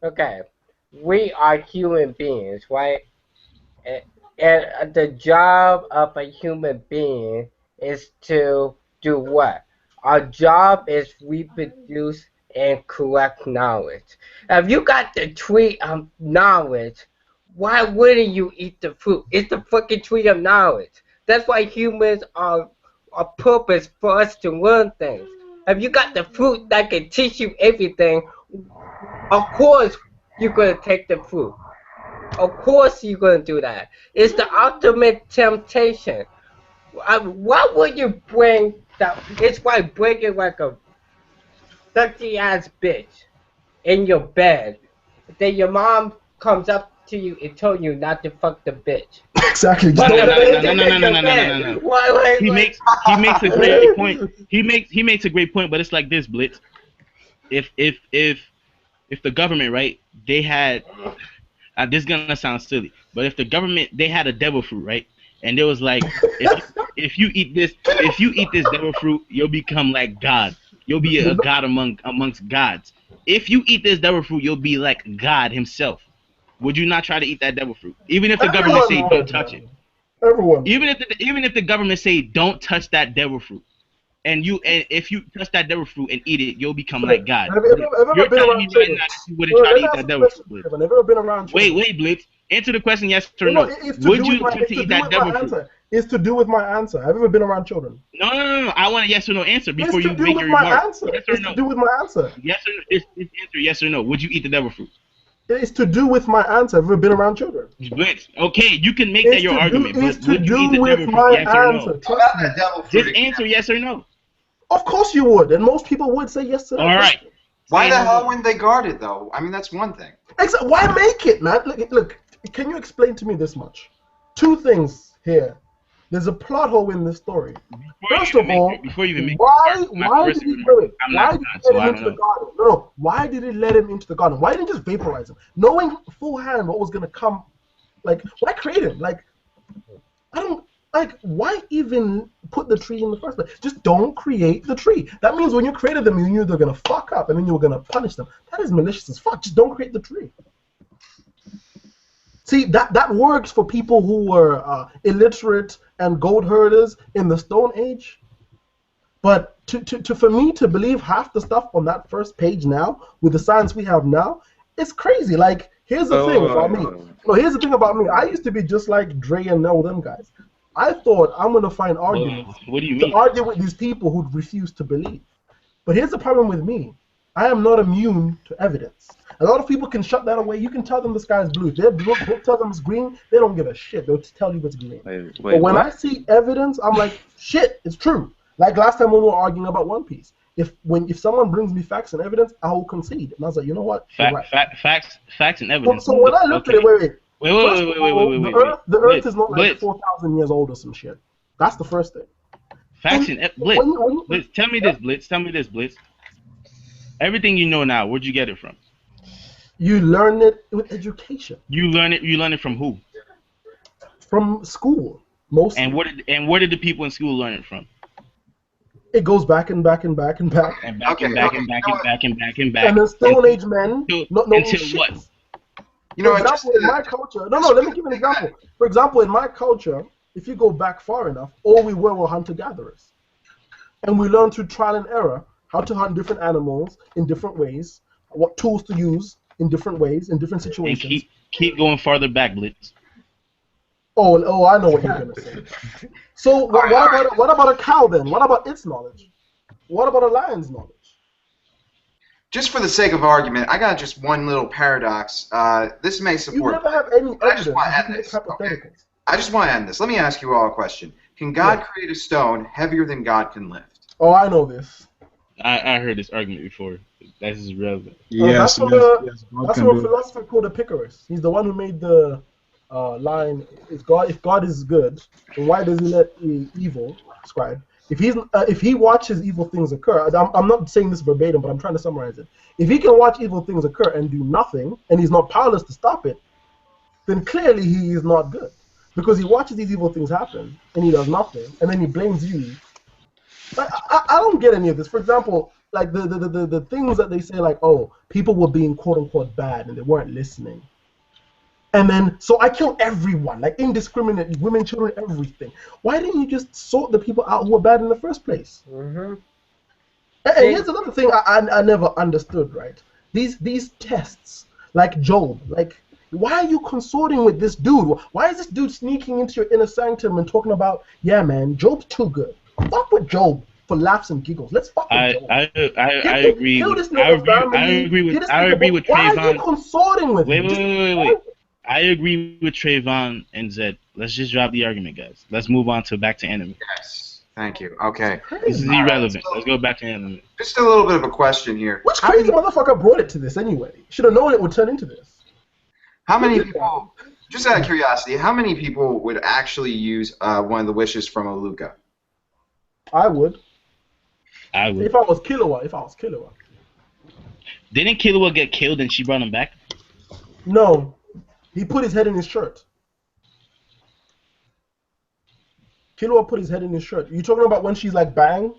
Okay. We are human beings, right? And the job of a human being is to do what? Our job is reproduce and collect knowledge. If you got the tree of knowledge, why wouldn't you eat the fruit? It's the fucking tree of knowledge. That's why humans are a purpose for us to learn things. If you got the fruit that can teach you everything, of course you're going to take the fruit. Of course you're going to do that. It's the ultimate temptation. Why would you bring that? It's like bringing like a dirty ass bitch in your bed. Then your mom comes up to you and tells you not to fuck the bitch. Exactly. No. He makes a great point. He makes a great point, but it's like this, Blitz. If the government, right, they had this is gonna sound silly, but if the government, they had a devil fruit, right, and it was like, if you eat this devil fruit, you'll become like God. You'll be a god amongst gods. If you eat this devil fruit, you'll be like God himself. Would you not try to eat that devil fruit, even if the government say don't touch it? Everyone. Even if the government say don't touch that devil fruit, and if you touch that devil fruit and eat it, you'll become like God. You're telling me right now that you wouldn't try to eat that devil fruit. I've never been around children. Wait, Blitz. Answer the question, yes or no. Would you attempt to eat that devil fruit? It's to do with my answer. Have you ever been around children? No. I want a yes or no answer before you It's to do make with your my remark. answer. Yes or It's no? to do with my answer. Yes or no? It's answer yes or no. Would you eat the devil fruit? It's to do with my answer. Have you ever been around children? Blitz. Okay, you can make that your argument, but It's to would you eat do the with devil my fruit? Yes or answer. no? Trust me. Just answer yes or no. Of course you would, and most people would say yes to that. All right. Why the hell wouldn't they guard it, though? I mean, that's one thing. Why make it, man? Look, can you explain to me this much? two things here. There's a plot hole in this story. First of all, why did he let him into the garden? No, why did he let him into the garden? Why didn't he just vaporize him? Knowing full hand what was gonna come, like, why create him? Like, I don't like. Why even put the tree in the first place? Just don't create the tree. That means when you created them, you knew they're gonna fuck up, and then you were gonna punish them. That is malicious as fuck. Just don't create the tree. See, that works for people who were illiterate and gold herders in the Stone Age. But for me to believe half the stuff on that first page now, with the science we have now, it's crazy. Like, here's the thing about me. No, here's the thing about me. I used to be just like Dre and all them guys. I thought I'm going to find arguments to argue with these people who refuse to believe. But here's the problem with me. I am not immune to evidence. A lot of people can shut that away. You can tell them the sky is blue. If their book tell them it's green, they don't give a shit. They'll tell you it's green. But when I see evidence, I'm like, shit, it's true. Like last time when we were arguing about One Piece. If someone brings me facts and evidence, I will concede. And I was like, you know what? Facts and evidence. So when I looked at it, wait. The Earth is not like 4,000 years old or some shit. That's the first thing. Facts and Blitz. Blitz. Tell me this, Blitz. Everything you know now, where'd you get it from? You learn it with education. You learn it from who? From school, mostly. And where did the people in school learn it from? It goes back and back and back and back. And back and back. And the Stone Age men until shit. what? You know, for example, in my culture, let me give you an example. For example, in my culture, if you go back far enough, all we were hunter-gatherers. And we learned through trial and error how to hunt different animals in different ways, what tools to use in different ways, in different situations. And keep going farther back, Blitz. Oh, I know what you're going to say. So what about a cow then? What about its knowledge? What about a lion's knowledge? Just for the sake of argument, I got just one little paradox. This may support. You never have any evidence. I just want to end this. Okay. I just want to end this. Let me ask you all a question. Can God create a stone heavier than God can lift? Oh, I know this. I heard this argument before. That is relevant. Yes, that's from a philosopher called Epicurus. He's the one who made the line: if God is good, then why does He let evil scribe? If He watches evil things occur, I'm not saying this verbatim, but I'm trying to summarize it. If He can watch evil things occur and do nothing, and He's not powerless to stop it, then clearly He is not good, because He watches these evil things happen and He does nothing, and then He blames you. I don't get any of this. For example, like the things that they say, like, oh, people were being quote unquote bad and they weren't listening. And then, so I killed everyone, like indiscriminately, women, children, everything. Why didn't you just sort the people out who were bad in the first place? Mm-hmm. And here's another thing I never understood, right? These tests, like Job, like, why are you consorting with this dude? Why is this dude sneaking into your inner sanctum and talking about, yeah, man, Job's too good. Fuck with Job for laughs and giggles. Let's fuck with Job. I agree. I agree with Trayvon. Why are you consorting with him? Wait. I agree with Trayvon and Zed. Let's just drop the argument, guys. Let's move on to back to anime. Yes. Thank you. Okay. This is irrelevant. Let's go back to anime. Just a little bit of a question here. Which crazy motherfucker brought it to this anyway? Should have known it would turn into this. How many people, just out of curiosity, how many people would actually use one of the wishes from Oluka? I would. I would. If I was Killua. Didn't Killua get killed and she brought him back? No. He put his head in his shirt. Killua put his head in his shirt. You talking about when she's like bang?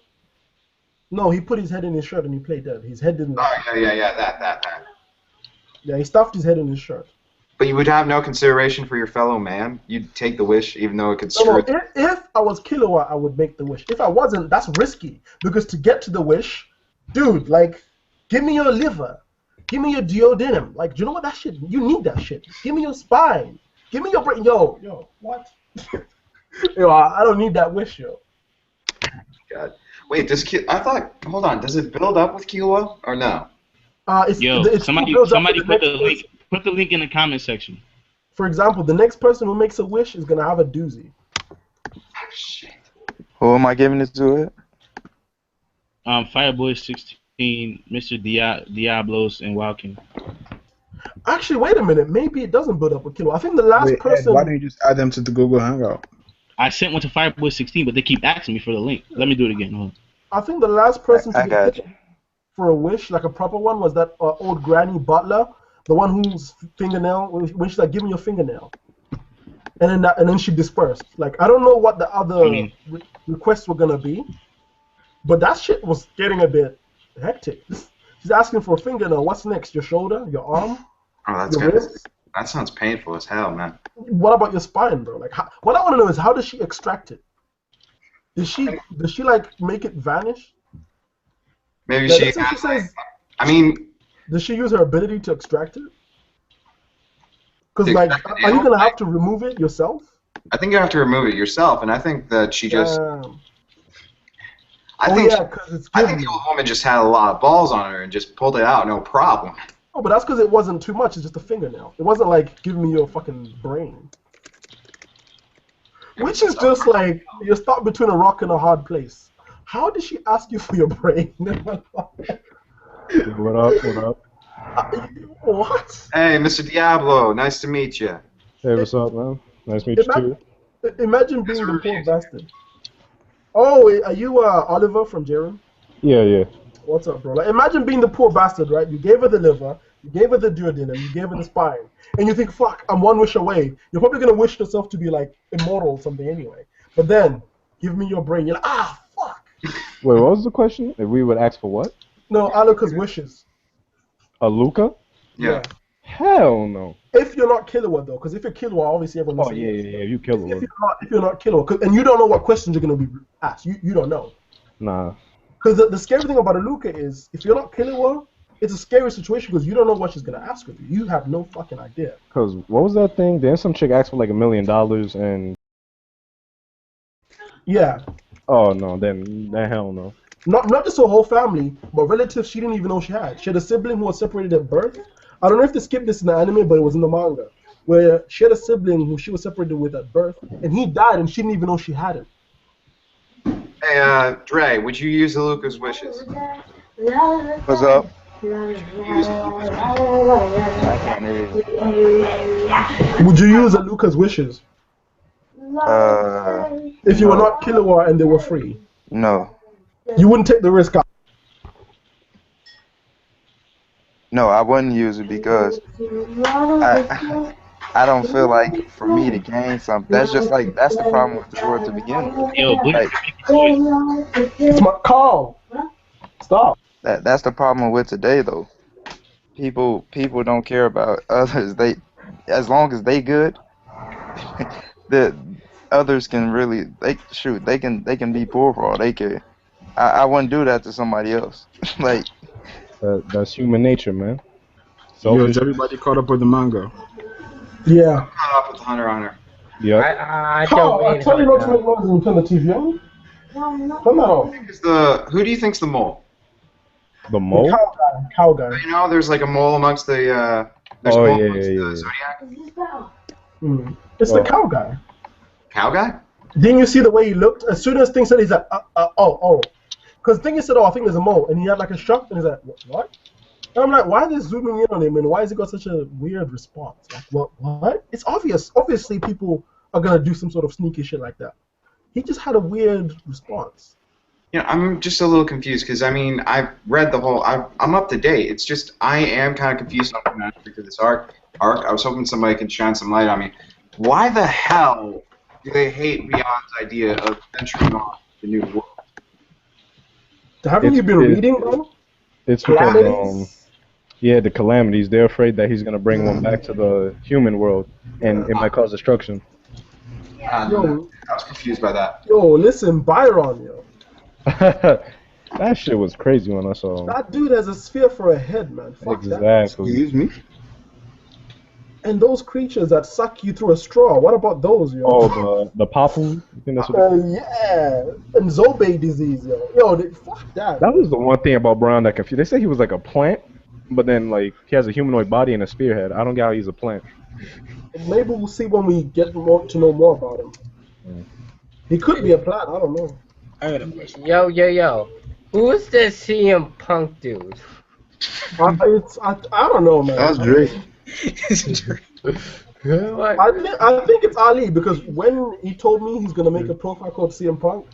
No, he put his head in his shirt and he played dead. His head didn't. Oh yeah, that. Yeah, he stuffed his head in his shirt. But you would have no consideration for your fellow man? You'd take the wish even though it could screw No, if I was Killua, I would make the wish. If I wasn't, that's risky. Because to get to the wish, dude, like, give me your liver. Give me your duodenum. Like, do you know what that shit? You need that shit. Give me your spine. Give me your brain. Yo, what? Yo, I don't need that wish, yo. God. Wait, hold on, does it build up with Killua or no? Somebody put the link in the comment section. For example, the next person who makes a wish is gonna have a doozy. Oh, shit. Who am I giving it to? Fireboy 16, Mr. Diablos, and Wildkin. Actually, wait a minute. Maybe it doesn't build up a kilo. I think the last Wait, Ed, person. why don't you just add them to the Google Hangout? I sent one to Fireboy 16, but they keep asking me for the link. Let me do it again. Hold on. I think the last person to I get got picked for a wish, like a proper one, was that old Granny Butler, the one whose fingernail, when she's like, "Give me your fingernail," and then she dispersed. Like, I don't know what the other requests were gonna be, but that shit was getting a bit hectic. She's asking for a fingernail. What's next? Your shoulder? Your arm? Oh, that's Your good. wrist? That sounds painful as hell, man. What about your spine, bro? Like, what I want to know is, how does she extract it? Does she like make it vanish? Maybe Like, she. let's say she says, I mean, does she use her ability to extract it? Because To like, extract it, are you gonna have to remove it yourself? I think you have to remove it yourself, and I think that she just. I Oh think. yeah, because it's I giving. think the old woman just had a lot of balls on her and just pulled it out, no problem. Oh, but that's because it wasn't too much. It's just a fingernail. It wasn't like, give me your fucking brain. Which is just like, you're stuck between a rock and a hard place. How did she ask you for your brain? What up? What up? What? Hey, Mr. Diablo, nice to meet you. Hey, what's up, man? Nice to meet you too. Imagine being the poor bastard. Oh, are you Oliver from Jerem? Yeah, yeah. What's up, bro? Like, imagine being the poor bastard, right? You gave her the liver, you gave her the duodenum, you gave her the spine, and you think, fuck, I'm one wish away. You're probably gonna wish yourself to be like immortal or something anyway. But then, give me your brain. You're like, fuck. Wait, what was the question? If we would ask for what? No, Aluka's wishes. A Luca? Yeah. Hell no. If you're not Killua though, because if you're Killua, obviously everyone. Oh yeah. You kill her. If you're not Killua, and you don't know what questions you're gonna be asked, you don't know. Nah. Because the scary thing about a Luca is, if you're not Killua, it's a scary situation because you don't know what she's gonna ask of you. You have no fucking idea. Cause what was that thing? Then some chick asked for like $1 million and. Yeah. Oh no, then hell no. Not just her whole family, but relatives she didn't even know she had. She had a sibling who was separated at birth. I don't know if they skipped this in the anime, but it was in the manga, where she had a sibling who she was separated with at birth, and he died, and she didn't even know she had him. Hey, Dre, would you use the Luca's wishes? What's up? Would you use Aluka's wishes? If you were not Killua and they were free? No. You wouldn't take the risk. No, I wouldn't use it because I don't feel like for me to gain something. That's the problem with the world to begin with. Yo, It's my call. Stop. That's the problem with today though. People don't care about others. As long as they good, the others can really they can be poor for all they care. I wouldn't do that to somebody else. Like that's human nature, man. So is everybody caught up with the manga? Yeah. I'm caught up with Hunter x Hunter. Yeah. I Carl, I don't tell you mean not to make noise and turn the TV on. Come on. Who do you think's the mole? The mole? The cow guy. You know, there's like a mole amongst the. There's Oh mole yeah, amongst yeah, the yeah. Zodiac. It's the cow guy. Cow guy? Didn't you see the way he looked? As soon as thing said, he's like, oh. Because thing said, I think there's a mole. And he had like a shock, and he's like, what? And I'm like, why are they zooming in on him, and why has he got such a weird response? Like, what? It's obvious. Obviously, people are going to do some sort of sneaky shit like that. He just had a weird response. Yeah, I'm just a little confused because, I mean, I've read the whole... I'm up to date. It's just I am kind of confused on the aspect of this arc. I was hoping somebody could shine some light on me. Why the hell do they hate Beyond's idea of venturing off the new world? Haven't you been reading, bro? It's because, the calamities. They're afraid that he's going to bring one back to the human world, and it might cause destruction. Yo, I was confused by that. Yo, listen, Byron, yo. That shit was crazy when I saw him. That dude has a sphere for a head, man. Fuck exactly. That. Excuse me? And those creatures that suck you through a straw, what about those, yo? Oh, the Papu? You think that's what yeah. And Zobe disease, yo. Yo, fuck that. That was the one thing about Brown that confused. They say he was like a plant, but then like he has a humanoid body and a spearhead. I don't get how he's a plant. Maybe we'll see when we get to know more about him. Yeah. He could be a plant, I don't know. I got a question. Yo. Who is this CM Punk dude? I don't know, man. That's Drake. I think it's Ali because when he told me he's gonna make a profile called CM Punk,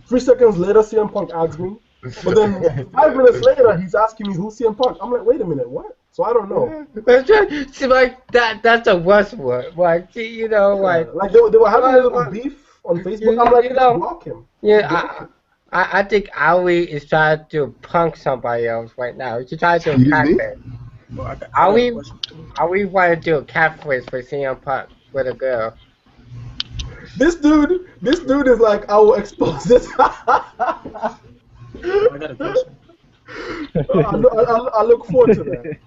3 seconds later CM Punk adds me, but then 5 minutes later he's asking me who's CM Punk. I'm like, wait a minute, what? So I don't know. See, like that's a worse word. Like you know, like they were having a little beef on Facebook. I'm like, block him. Yeah, I think Ali is trying to punk somebody else right now. He's trying to catfish. Ali want to do a catfish for CM Punk with a girl. This dude is like, I will expose this. I got a question. I look forward to that.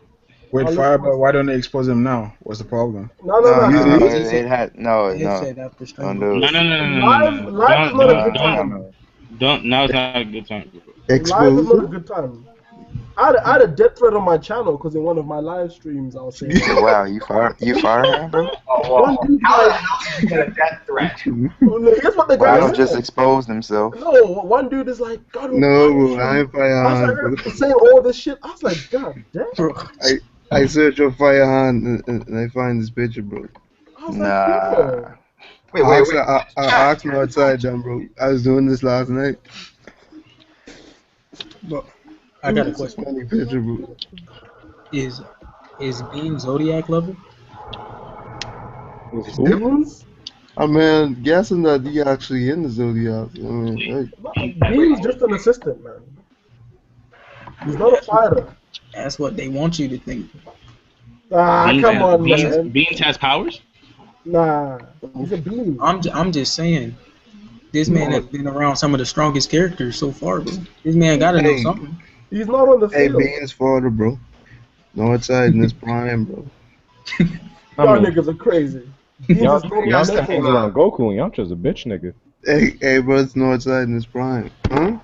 Wait, Fireball, why don't they expose him now? What's the problem? No. It had no. Live is No. not a good time. Now it's not a good time. Live is not a good time. I had a death threat on my channel because in one of my live streams I was saying. Wow, you fired him, bro? One dude How the hell did you get a death threat? Here's what the guy Wow, said. just exposed himself. No, one dude is like, God, No, bro, I ain't fire I was saying all this shit. I was like, God damn. I search your fire hand and I find this picture, bro. I was like, yeah. Wait. I asked him outside, John, bro. I was doing this last night. But I got a question. Funny picture, bro. Is Bean Zodiac level? I mean, guessing that he actually in the Zodiac. I mean, He's just an assistant, man. He's not a fighter. That's what they want you to think. Come on, man. Beans has powers? Nah, he's a bean. I'm just saying. This man has been around some of the strongest characters so far, bro. This man gotta know something. He's not on the field. Hey, Bean's father, bro. Northside in his prime, bro. Y'all niggas are crazy. Y'all still hanging around Goku and Yamcha's a bitch nigga. Hey, bro, it's Northside in his prime. Huh?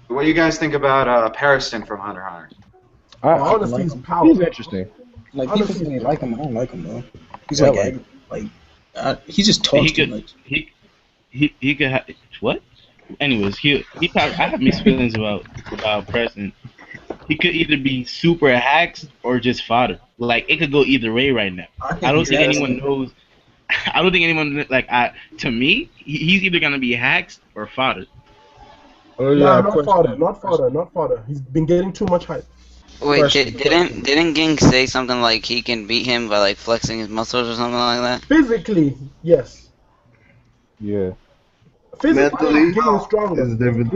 What do you guys think about Pariston from Hunter x Hunter? Honestly, he's powerful. He's interesting. Like people say they like him, I don't like him though. He's he just talks too much. He could have what? Anyways, I have mixed feelings about Preston. He could either be super hacks or just fodder. Like it could go either way right now. I don't think anyone knows. I don't think anyone to me, he's either gonna be hacks or fodder. Oh yeah, not fodder. He's been getting too much hype. Wait, didn't Ging say something like he can beat him by like flexing his muscles or something like that? Physically, yes. Yeah. Physically, getting stronger. Is different.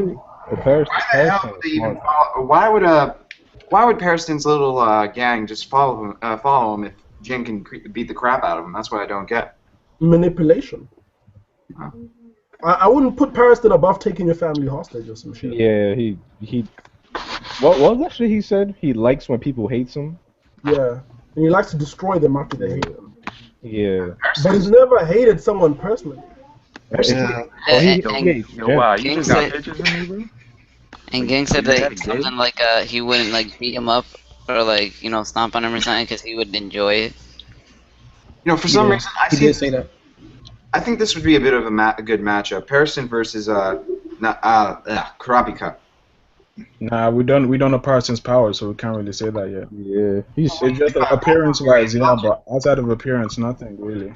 Why would Pariston's little gang just follow him if Jin can beat the crap out of him? That's what I don't get. Manipulation. Huh. I wouldn't put Pariston above taking your family hostage or some shit. Yeah, he. What was actually he said? He likes when people hate him. Yeah, and he likes to destroy them after they hate him. Yeah. But he's never hated someone personally. Yeah. Wow, you just got pictures of me, bro? And Gang said that something like he wouldn't like beat him up or like stomp on him or something because he would enjoy it. For some reason he did say that. I think this would be a bit of a good matchup. Pariston versus Kurapika. Nah, we don't know Parsons' power, so we can't really say that yet. Yeah, it's just appearance-wise, yeah, but outside of appearance, nothing really.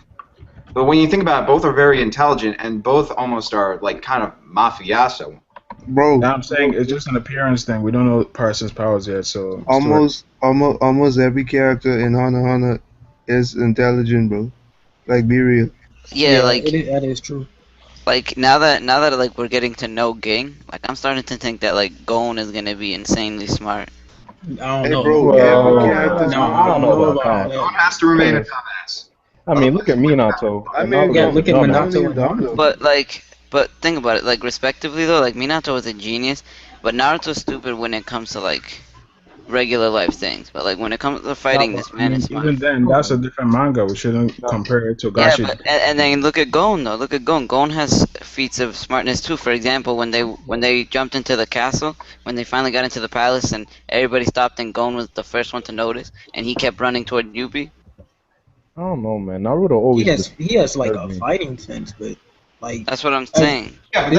But when you think about it, both are very intelligent, and both almost are like kind of mafioso. Bro, now I'm saying it's just an appearance thing. We don't know Parsons' powers yet, so almost every character in Hunter x Hunter is intelligent, bro. Like, be real. Yeah, that is true. Like now that like we're getting to know Ging, like I'm starting to think that like Gon is gonna be insanely smart. I don't know. Bro, I don't know about that. Gon has to remain a dumbass. I mean, look at Minato. Look at Minato. But think about it, like respectively though, like Minato is a genius, but Naruto's stupid when it comes to like regular life things. But like when it comes to fighting, this man is smart. Even then, that's a different manga. We shouldn't compare it to Gashi. Yeah, but, and then look at Gon though. Look at Gon. Gon has feats of smartness too. For example, when they jumped into the castle, when they finally got into the palace, and everybody stopped, and Gon was the first one to notice, and he kept running toward Yubi. I don't know, man. Naruto always. He has like a fighting sense, but like. That's what I'm saying. Yeah, but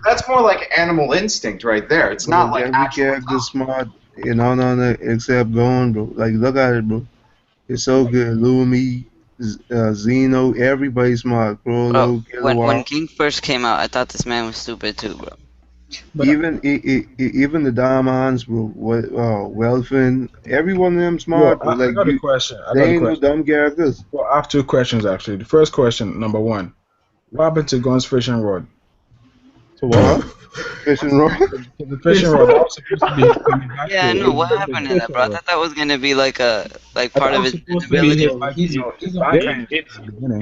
that's more like animal instinct right there. It's not like every character smart. in Hunter except going, bro. Like, look at it, bro. It's so good. Lumi, Zeno, everybody's smart. Bro, Crollo, when Kilowog. King first came out, I thought this man was stupid too, bro. But Even the Diamonds, bro. Welfin, every one of them Yo, smart, bro. I Like, got a question. they ain't no dumb characters. Well, I have two questions actually. The first question, number one, what happened to Gun's fishing rod? So what? Fishing rod. The fishing rod that was supposed to be coming back Yeah, I to know what happened to that, bro. I thought that was gonna be like part of his ability.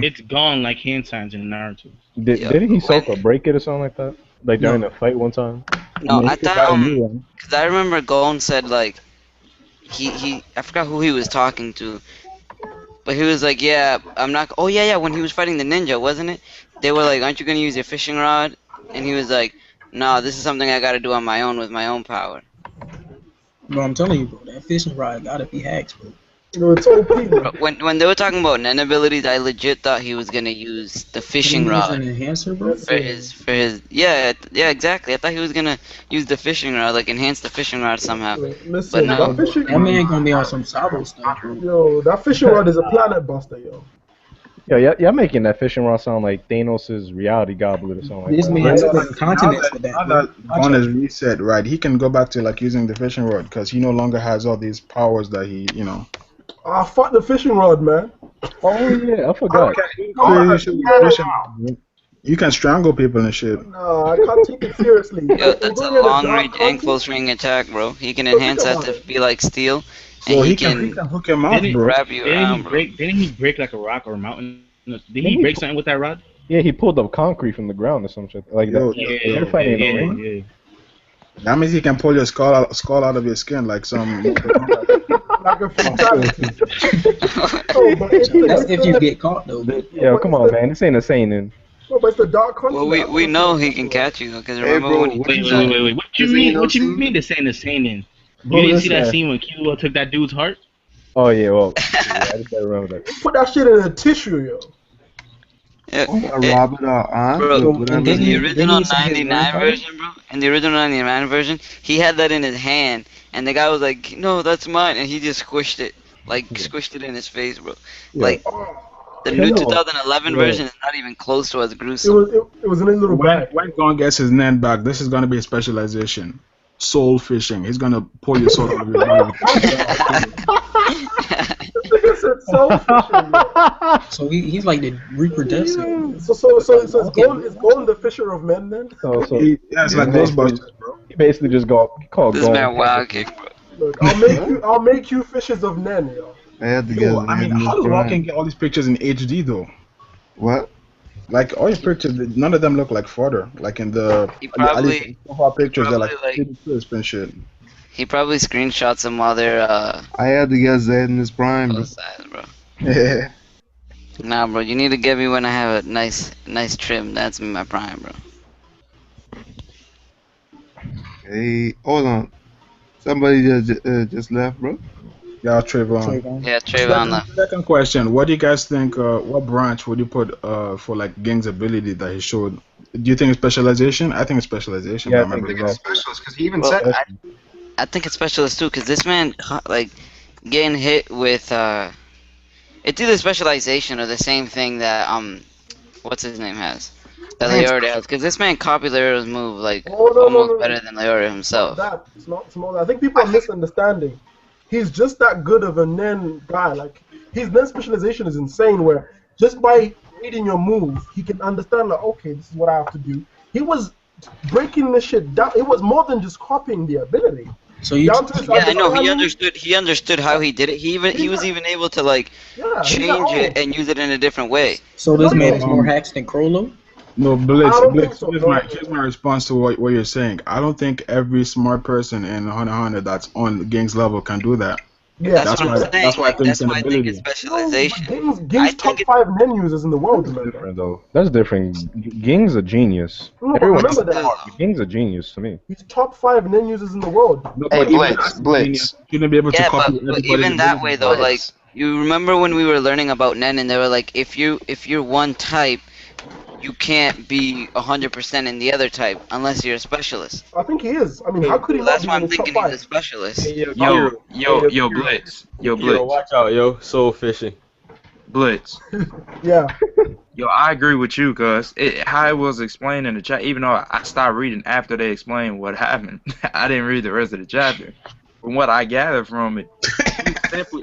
It's gone like hand signs in Naruto. Didn't he Soka break it or something like that? Like during a fight one time? No, I thought because I remember Gon said like he I forgot who he was talking to, but he was like, yeah, I'm not. Oh yeah, when he was fighting the ninja, wasn't it? They were like, aren't you gonna use your fishing rod? And he was like, no, this is something I gotta do on my own with my own power. Bro, I'm telling you, bro, that fishing rod gotta be hacked, bro. No, it's OP. When they were talking about Nen abilities, I legit thought he was gonna use the fishing rod An enhancer, bro? for his yeah exactly. I thought he was gonna use the fishing rod, like enhance the fishing rod somehow. Listen, But no. That man gonna be on some Sabo stuff, bro. Yo, that fishing rod is a planet buster, yo. Yo, y'all making that fishing rod sound like Thanos' reality goblet or something like This that. man took the continents with Now that. that Gon is reset, right, he can go back to like using the fishing rod because he no longer has all these powers that he, you know. Ah, fuck the fishing rod, man. Oh yeah, I forgot. You can strangle people and shit. No, I can't take it seriously. Yo, that's a long range and close range attack, bro. He can enhance that to be like steel, and So he he can hook him up, bro. wrap you around, bro. Didn't he break like a rock or a mountain? Did he break something with that rod? Yeah, he pulled up concrete from the ground or some shit. Like Yo, that. They're fighting in the ring. Yeah. That means he can pull your skull out of your skin like some. Like a fatality. That's if you get caught, though. Yo, come on, man. This ain't a seinen. No, but it's the dark continent. Well, we know he can catch you because remember bro, when he what played you Wait. What you mean this ain't the seinen? Bro, You didn't see that listen. scene when Killua took that dude's heart? Oh yeah, well, yeah, I just gotta remember that. Put that shit in a tissue, yo. Robert Bro, Aunt. in the original he say his 99 grandfather? version, bro, in the original 99 version, he had that in his hand, and the guy was like, no, that's mine, and he just squished it in his face, bro. Yeah. Like, the new 2011 version is not even close to as gruesome. It was in a little bag. When Gon gets his Nen back, this is gonna be a specialization. Soul fishing. He's gonna pull your soul out of your body. So he's like the Reaper Death. So it's Golden the Fisher of Men then? So It's like Ghostbusters, bro. he basically just called This Gon. man wild kick, bro. Look, I'll make you fishes of Men, yo. I had to get. Yo, I mean, how does Rock get all these pictures in HD though? What? Like all your pictures, none of them look like fodder. Like in the He probably- pictures, they're like probably, like- crisp and shit. He probably screenshots them while they're I had to get Zed in his prime, bro. outside, bro. Yeah. Nah, bro, you need to get me when I have a nice trim. That's my prime, bro. Hey, hold on. Somebody just left, bro. Yeah, Trayvon. Yeah, Trayvon left. Second question: what do you guys think? What branch would you put for like Gang's ability that he showed? Do you think it's specialization? I think it's specialization. Yeah, I I think remember it's that. Specialist, because he even Well, said I think it's specialist too, cause this man like getting hit with it's either specialization or the same thing that what's his name has. That Leora has, because this man copied Leora's move like almost better than Leora himself. It's not small. I think people are misunderstanding. He's just that good of a Nen guy. Like his Nen specialization is insane. Where just by reading your move, he can understand like, okay, this is what I have to do. He was breaking this shit down. It was more than just copying the ability. So you Down to his Yeah, I know. He understanding. understood. He understood how he did it. He was even able to like change it and use it in a different way. So this man is more hacks than Crollo? No, Blitz. I don't Blitz. think Here's so, my no. here's my response to what you're saying. I don't think every smart person in Hunter x Hunter that's on Gang's level can do that. Yeah, That's what I'm saying. That's why I think That's it's an why I think it's ability. specialization. Ging's top 5 Nen users in the world, remember? Different though. That's different. Ging's a genius. No, but Everyone remember that. Ging's a genius to me. He's top 5 Nen users in the world. No, Hey, but even Blitz, that's Blitz. genius. You shouldn't be able to Yeah, copy but everybody's even that ability. way though, like you remember when we were learning about Nen and they were like, if you're one type, you can't be 100% in the other type unless you're a specialist. I think he is. I mean, how could he Well, not that's be why in I'm the top thinking he's a 5? specialist. Yo, Blitz. Yo, Blitz. Yo, watch out, yo. Soul fishing. Blitz. Yeah. Yo, I agree with you, cuz how it was explained in the chat, even though I stopped reading after they explained what happened, I didn't read the rest of the chapter. From what I gathered from it,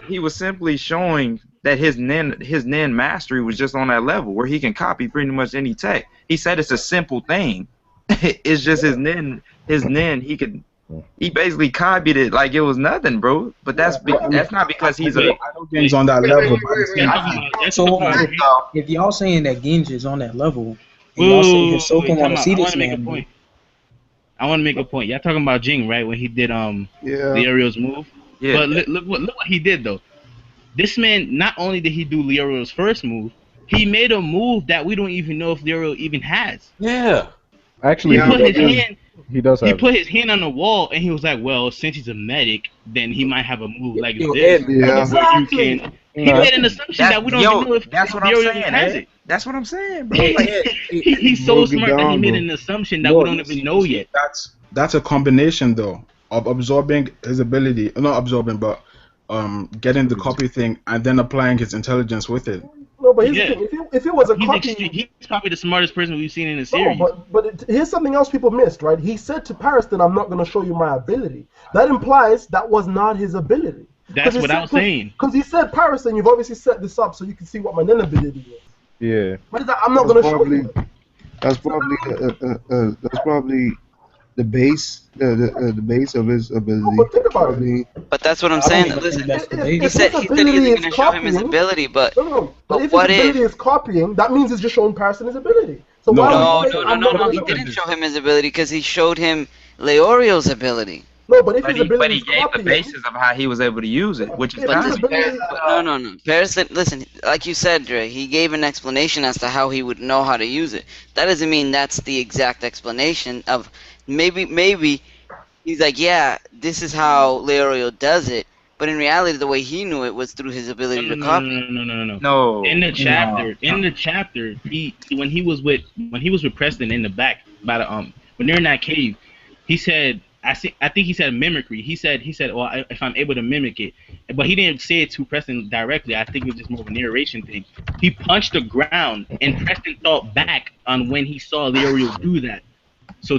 he was simply showing that his nin mastery was just on that level where he can copy pretty much any tech. He said it's a simple thing. It's just his nin, he basically copied it like it was nothing, bro. But that's not because he's a. I know Gen's on that level. So if y'all saying that Genji is on that level, and y'all saying Hisoka want to see this man, I want to make a point. Y'all talking about Jing, right? When he did Leorio's move. Yeah. But look what he did though. This man, not only did he do Leorio's first move, he made a move that we don't even know if Leorio even has. Yeah. Actually, he does. He put his hand on the wall and he was like, "Well, since he's a medic, then he might have a move like this." Exactly. He made an assumption that we don't even know if that's what I'm Leorio saying, has Ed. it. That's what I'm saying, bro. He's so smart that he made an assumption that we don't even know yet. That's a combination though of absorbing his ability, not absorbing, but getting the copy thing and then applying his intelligence with it. No, but here's the thing. If it was a copy, he's probably the smartest person we've seen in the series. No, but here's something else people missed, right? He said to Paris that I'm not going to show you my ability. That implies that was not his ability. That's what I was saying. Because he said, Paris, and you've obviously set this up so you can see what my nin ability is. Yeah. But he's like, I'm not going to show you. That's probably the base, the base of his ability. No, but think about it. But that's what I'm saying. Listen, he said he wasn't going to show him his ability, but But if what his ability is copying, that means he's just showing Paris his ability. So no, he didn't show him his ability because he showed him Leorio's ability. No, but if his ability he gave the basis of how he was able to use it, which is no. Paris, listen, like you said, Dre, he gave an explanation as to how he would know how to use it. That doesn't mean that's the exact explanation of maybe he's like, yeah, this is how Leorio does it, but in reality, the way he knew it was through his ability to copy. No. In the chapter, he when he was with Preston in the back by the when they're in that cave, he said. I think he said mimicry. He said, well, if I'm able to mimic it, but he didn't say it to Preston directly. I think it was just more of a narration thing. He punched the ground, and Preston thought back on when he saw Leorio do that. So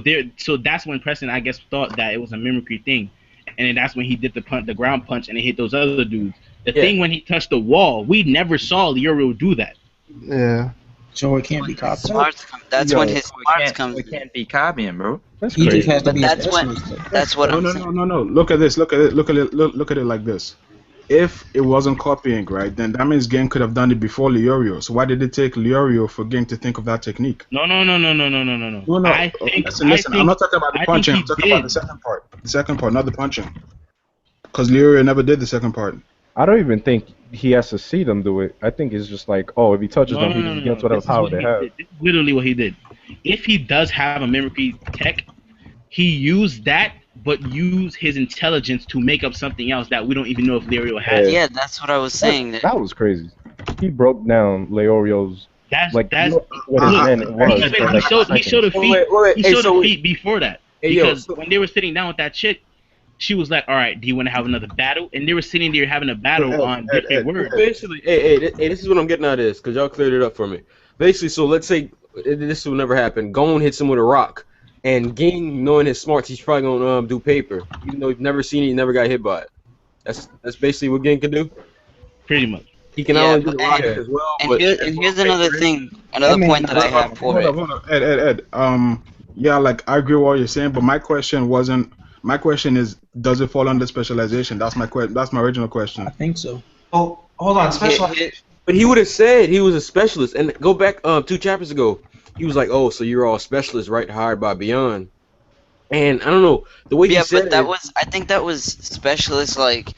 that's when Preston, I guess, thought that it was a mimicry thing, and then that's when he did the ground punch and it hit those other dudes. The thing when he touched the wall, we never saw Leorio do that. Yeah. So it can't be copied. That's when his smarts comes. It can't be copying, bro. That's He crazy. just has to be That's what I'm saying. No. Look at this. Look at it like this. If it wasn't copying, right, then that means Gen could have done it before Leorio. So why did it take Leorio for Gen to think of that technique? No. Listen, I'm not talking about the punching. I'm talking about the second part. The second part, not the punching. Because Leorio never did the second part. I don't even think he has to see them do it. I think it's just like, oh, if he touches them, he just gets whatever power they have. This is literally what he did. If he does have a mimicry tech, he used that, but used his intelligence to make up something else that we don't even know if Leorio has. Yeah, that's what I was saying. That was crazy. He broke down Leorio's what his name was. He showed a feat before that. Because when they were sitting down with that chick, she was like, all right, do you want to have another battle? And they were sitting there having a battle on different words. Basically, this is what I'm getting at of this, because y'all cleared it up for me. Basically, so let's say this will never happen. Gon hits him with a rock, and Ging, knowing his smarts, he's probably going to do paper. Even though he's never seen it, he never got hit by it. That's basically what Ging can do? Pretty much. He can only do the rock as well. And here's another thing, another point that I have for it. Hold on. Ed. Yeah, like, I agree with what you're saying, but my question is, does it fall under specialization? That's my original question. I think so. Oh, hold on, specialization. But he would have said he was a specialist, and go back 2 chapters ago, he was like, "Oh, so you're all specialists, right? Hired by Beyond." And I don't know the way he said but I think that was specialists like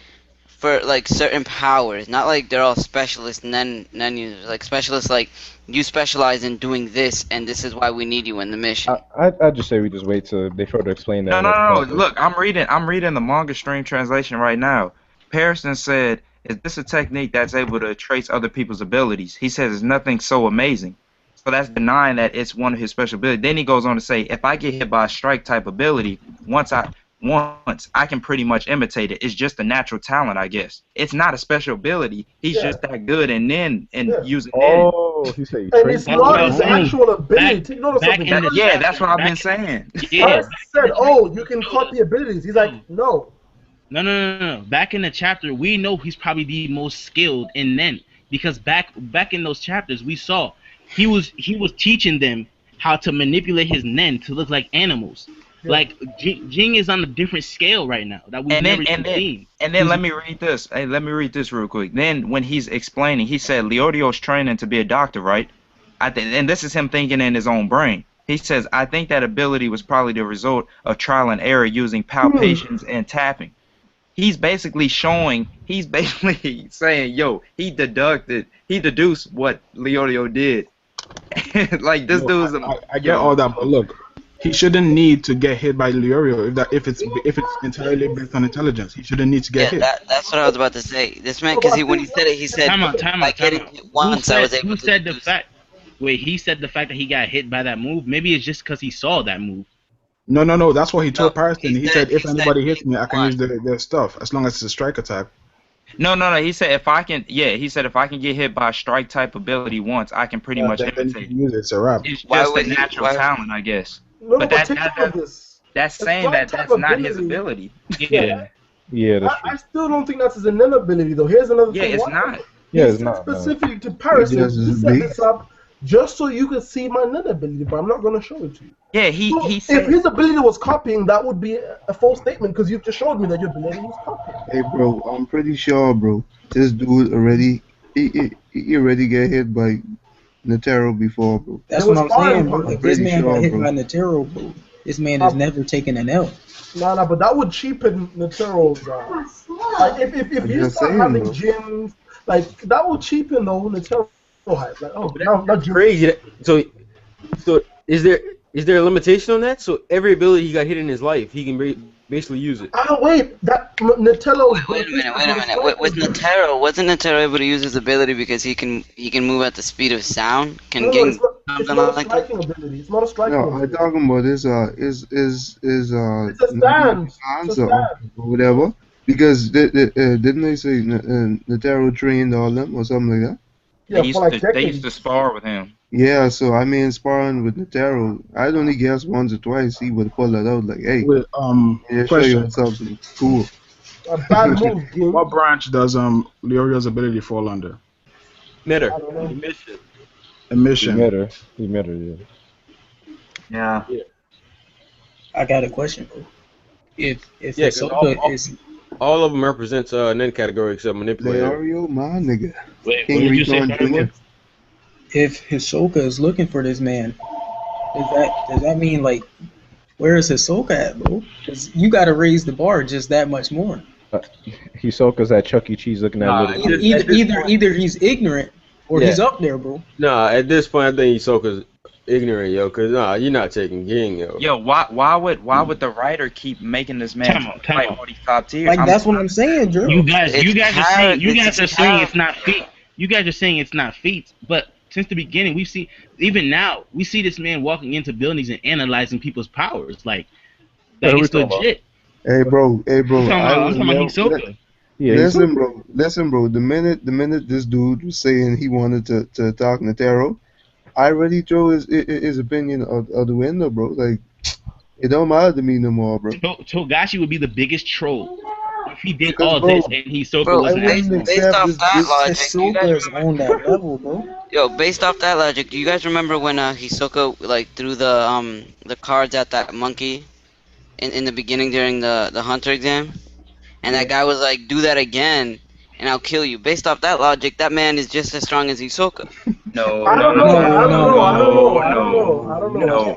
for like certain powers, not like they're all specialists and then you like specialists like you specialize in doing this, and this is why we need you in the mission. I'd just say we just wait till they further explain that. No. Look, I'm reading the manga stream translation right now. Pearson said, "Is this a technique that's able to trace other people's abilities?" He says it's nothing so amazing. So that's denying that it's one of his special abilities. Then he goes on to say, if I get hit by a strike type ability, once I can pretty much imitate it. It's just a natural talent, I guess. It's not a special ability. He's just that good, and using it. Oh, he said he And it's not his actual ability. Take note of something. Yeah, that's what I've been saying. Paris said, "Oh, you can copy abilities." He's like, "No." No. Back in the chapter, we know he's probably the most skilled in Nen, because back in those chapters, we saw he was teaching them how to manipulate his Nen to look like animals. Yeah. Like Jing is on a different scale right now that we've never seen. And then let me read this. Hey, let me read this real quick. Then when he's explaining, he said Leodio's training to be a doctor, right? And this is him thinking in his own brain. He says, I think that ability was probably the result of trial and error using palpations and tapping. He's basically saying, yo, he deduced what Leodio did. Like this dude's I get all that, but look, he shouldn't need to get hit by Leorio if it's entirely based on intelligence. He shouldn't need to get hit. That's what I was about to say. This man, because when he said it, he said, time out. Hitting it once, I was able who to said the fact? Wait, he said the fact that he got hit by that move. Maybe it's just because he saw that move. No. That's what he told Pariston. He said, if anybody hits me, I can use their stuff as long as it's a strike attack. No. He said if I can get hit by a strike type ability once, I can pretty much imitate it. It's a wrap. It's just a natural talent, I guess. No, but that's saying that that's not his ability. Yeah, that's true. I still don't think that's his inability though. Here's another thing. Yeah, it's not. Yeah, it's not. Specifically to Paris, he set this up just so you could see my ability, but I'm not going to show it to you. Yeah, he said, if his ability was copying, that would be a false statement because you've just showed me that your ability was copying. Hey, bro, I'm pretty sure, bro, this dude already already get hit by Netero before, bro. That's what I'm saying, bro. If this man got hit by Netero, bro, this man has never taken an L. No, but that would cheapen Netero's. Like if you start having gyms, like that would cheapen the whole Netero hype. Like, oh, not crazy. So is there a limitation on that? So every ability he got hit in his life, he can basically use it. Wait, that Netero. Wait a minute. With Netero, wasn't Netero able to use his ability because he can move at the speed of sound? It's not a striking ability. It's not a striking ability. I'm talking about this it's a stand. Or whatever. Because didn't they say Netero trained all them or something like that? Yeah, they used to spar with him. Yeah, so I mean, sparring with Netero, I'd only guess once or twice he would pull that out like, hey, show you something cool. A bad move, dude. What branch does Leorio's ability fall under? Emitter. Emission. Emitter, yeah. I got a question, bro. If Hisoka is... All of them represents Nen category except manipulator. Leorio, my nigga. Wait, what did you say? If Hisoka is looking for this man, does that mean like where is Hisoka at, bro? Because you got to raise the bar just that much more. Hisoka's at Chuck E. Cheese looking at either he's ignorant or he's up there, bro. Nah, at this point I think Hisoka's ignorant, yo, cause you're not taking Ging, yo. Yo, why would the writer keep making this man fight all these top tiers? Like that's what I'm saying, Drew. You guys are saying it's not feat. You guys are saying it's not feats, but since the beginning we see this man walking into buildings and analyzing people's powers, like it's legit. Hey bro. I'm talking about Hisoka. Yeah, listen, bro. The minute this dude was saying he wanted to talk Netero, I already throw his opinion out the window, bro. Like, it don't matter to me no more, bro. Togashi would be the biggest troll if he did all this and Hisoka was based off that logic. Hisoka's on that level, bro. Yo, based off that logic, do you guys remember when Hisoka like threw the cards at that monkey in the beginning during the hunter exam, and that guy was like, "Do that again, and I'll kill you." Based off that logic, that man is just as strong as Hisoka. No. I don't know.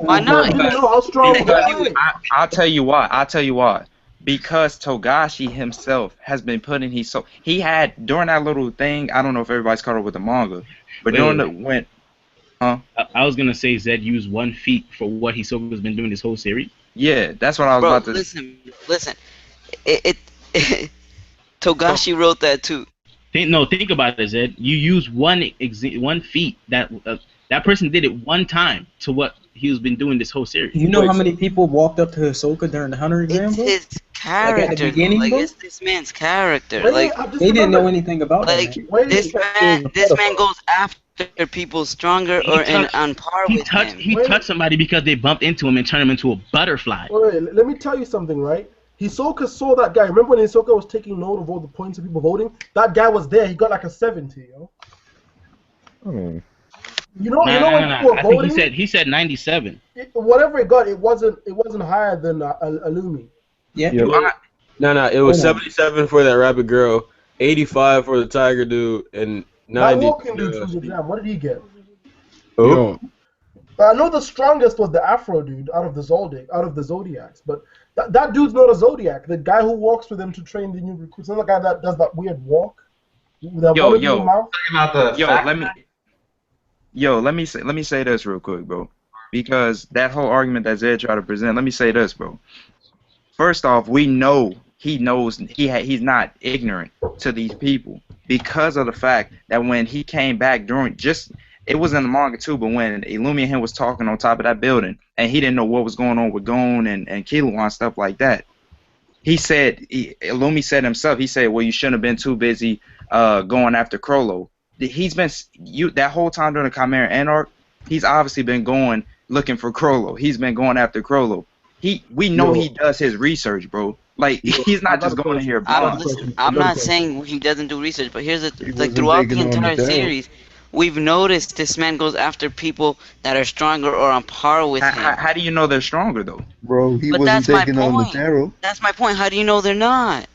Why not? How strong? I'll tell you why. Because Togashi himself has been putting he had during that little thing. I don't know if everybody's caught up with the manga, but I was gonna say Zed used 1 feat for what Hisoka's been doing this whole series. Yeah, that's what I was about to. Listen. Togashi wrote that too. Think about it, Zed. You use one feat that That person did it one time to what he's been doing this whole series. You know how many people walked up to Hisoka during the Hunter exam, It's bro? his character. Like, it's this man's character. Wait, Like, They didn't know anything about like that, man. this man goes after people stronger or on par with him. He touched somebody because they bumped into him and turned him into a butterfly. Wait, let me tell you something, right? Hisoka saw that guy. Remember when Hisoka was taking note of all the points of people voting? That guy was there. He got like a 70, yo. I mean, You know when people were I think voting? he said 97. Whatever it got, it wasn't higher than Illumi. Yeah. No, it was 77 for that rabbit girl, 85 for the tiger dude, and That 90. walking dude from the exam, what did he get? Oh. I know the strongest was the Afro dude out of the Zodiacs, but that dude's not a Zodiac. The guy who walks with them to train the new recruits, not the guy that does that weird walk. With that Yo, one in the mouth. Let me say this real quick, bro. Because that whole argument that Zed tried to present, let me say this, bro. First off, we know he knows he's not ignorant to these people because of the fact that when he came back it was in the manga too, but when Illumi and him was talking on top of that building and he didn't know what was going on with Gon and Killua and stuff like that, Illumi said himself, he said, well, you shouldn't have been too busy going after Crollo. He's been that whole time during the Chimera Anarch, he's obviously been going looking for Crollo. He's been going after Crollo. We know he does his research, bro. Like he's not just going in here. I'm not saying he doesn't do research, but here's like throughout the entire series, we've noticed this man goes after people that are stronger or on par with him. How do you know they're stronger though? Bro, he But wasn't that's my taking on the point. tarot. That's my point. How do you know they're not?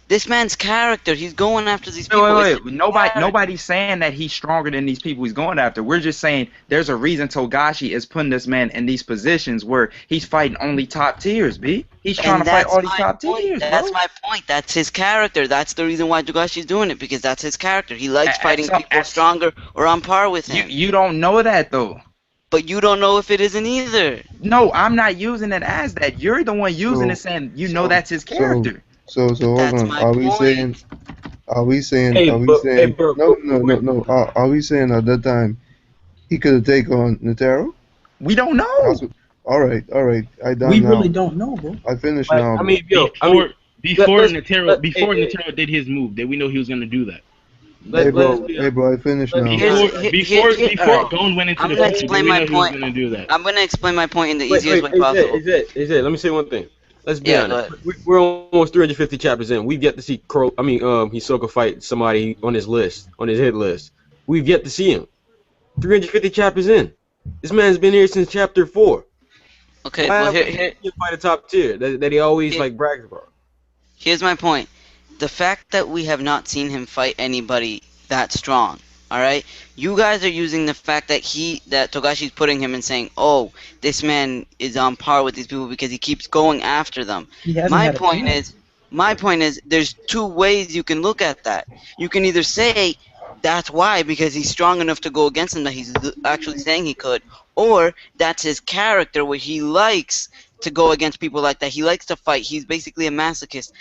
This man's character, he's going after these people. Wait. Nobody's saying that he's stronger than these people he's going after. We're just saying there's a reason Togashi is putting this man in these positions where he's fighting only top tiers, B. He's trying to fight all these top tiers, bro. That's my point. That's his character. That's the reason why Togashi's doing it, because that's his character. He likes fighting people stronger or on par with him. You don't know that, though. But you don't know if it isn't either. No, I'm not using it as that. You're the one using it saying that's his character. So hold on. Are we saying? No. Are we saying at that time he could have taken on Netero? We don't know. All right. We really don't know, bro. I finished now. Before Netero did his move, did we know he was gonna do that? Hey bro, I finished now. Before Gon went into the picture, did we know he was gonna do that? I'm gonna explain my point in the easiest way possible. Let me say one thing. Let's be honest. We're almost 350 chapters in. We've yet to see Hisoka fight somebody on his hit list. We've yet to see him. 350 chapters in. This man's been here since chapter 4. Okay, well here fight a top tier that he always brags about. Here's my point. The fact that we have not seen him fight anybody that strong, alright? You guys are using the fact that Togashi's putting him and saying, oh, this man is on par with these people because he keeps going after them. My point is, there's two ways you can look at that. You can either say, that's why, because he's strong enough to go against him that he's actually saying he could, or that's his character where he likes to go against people like that. He likes to fight. He's basically a masochist.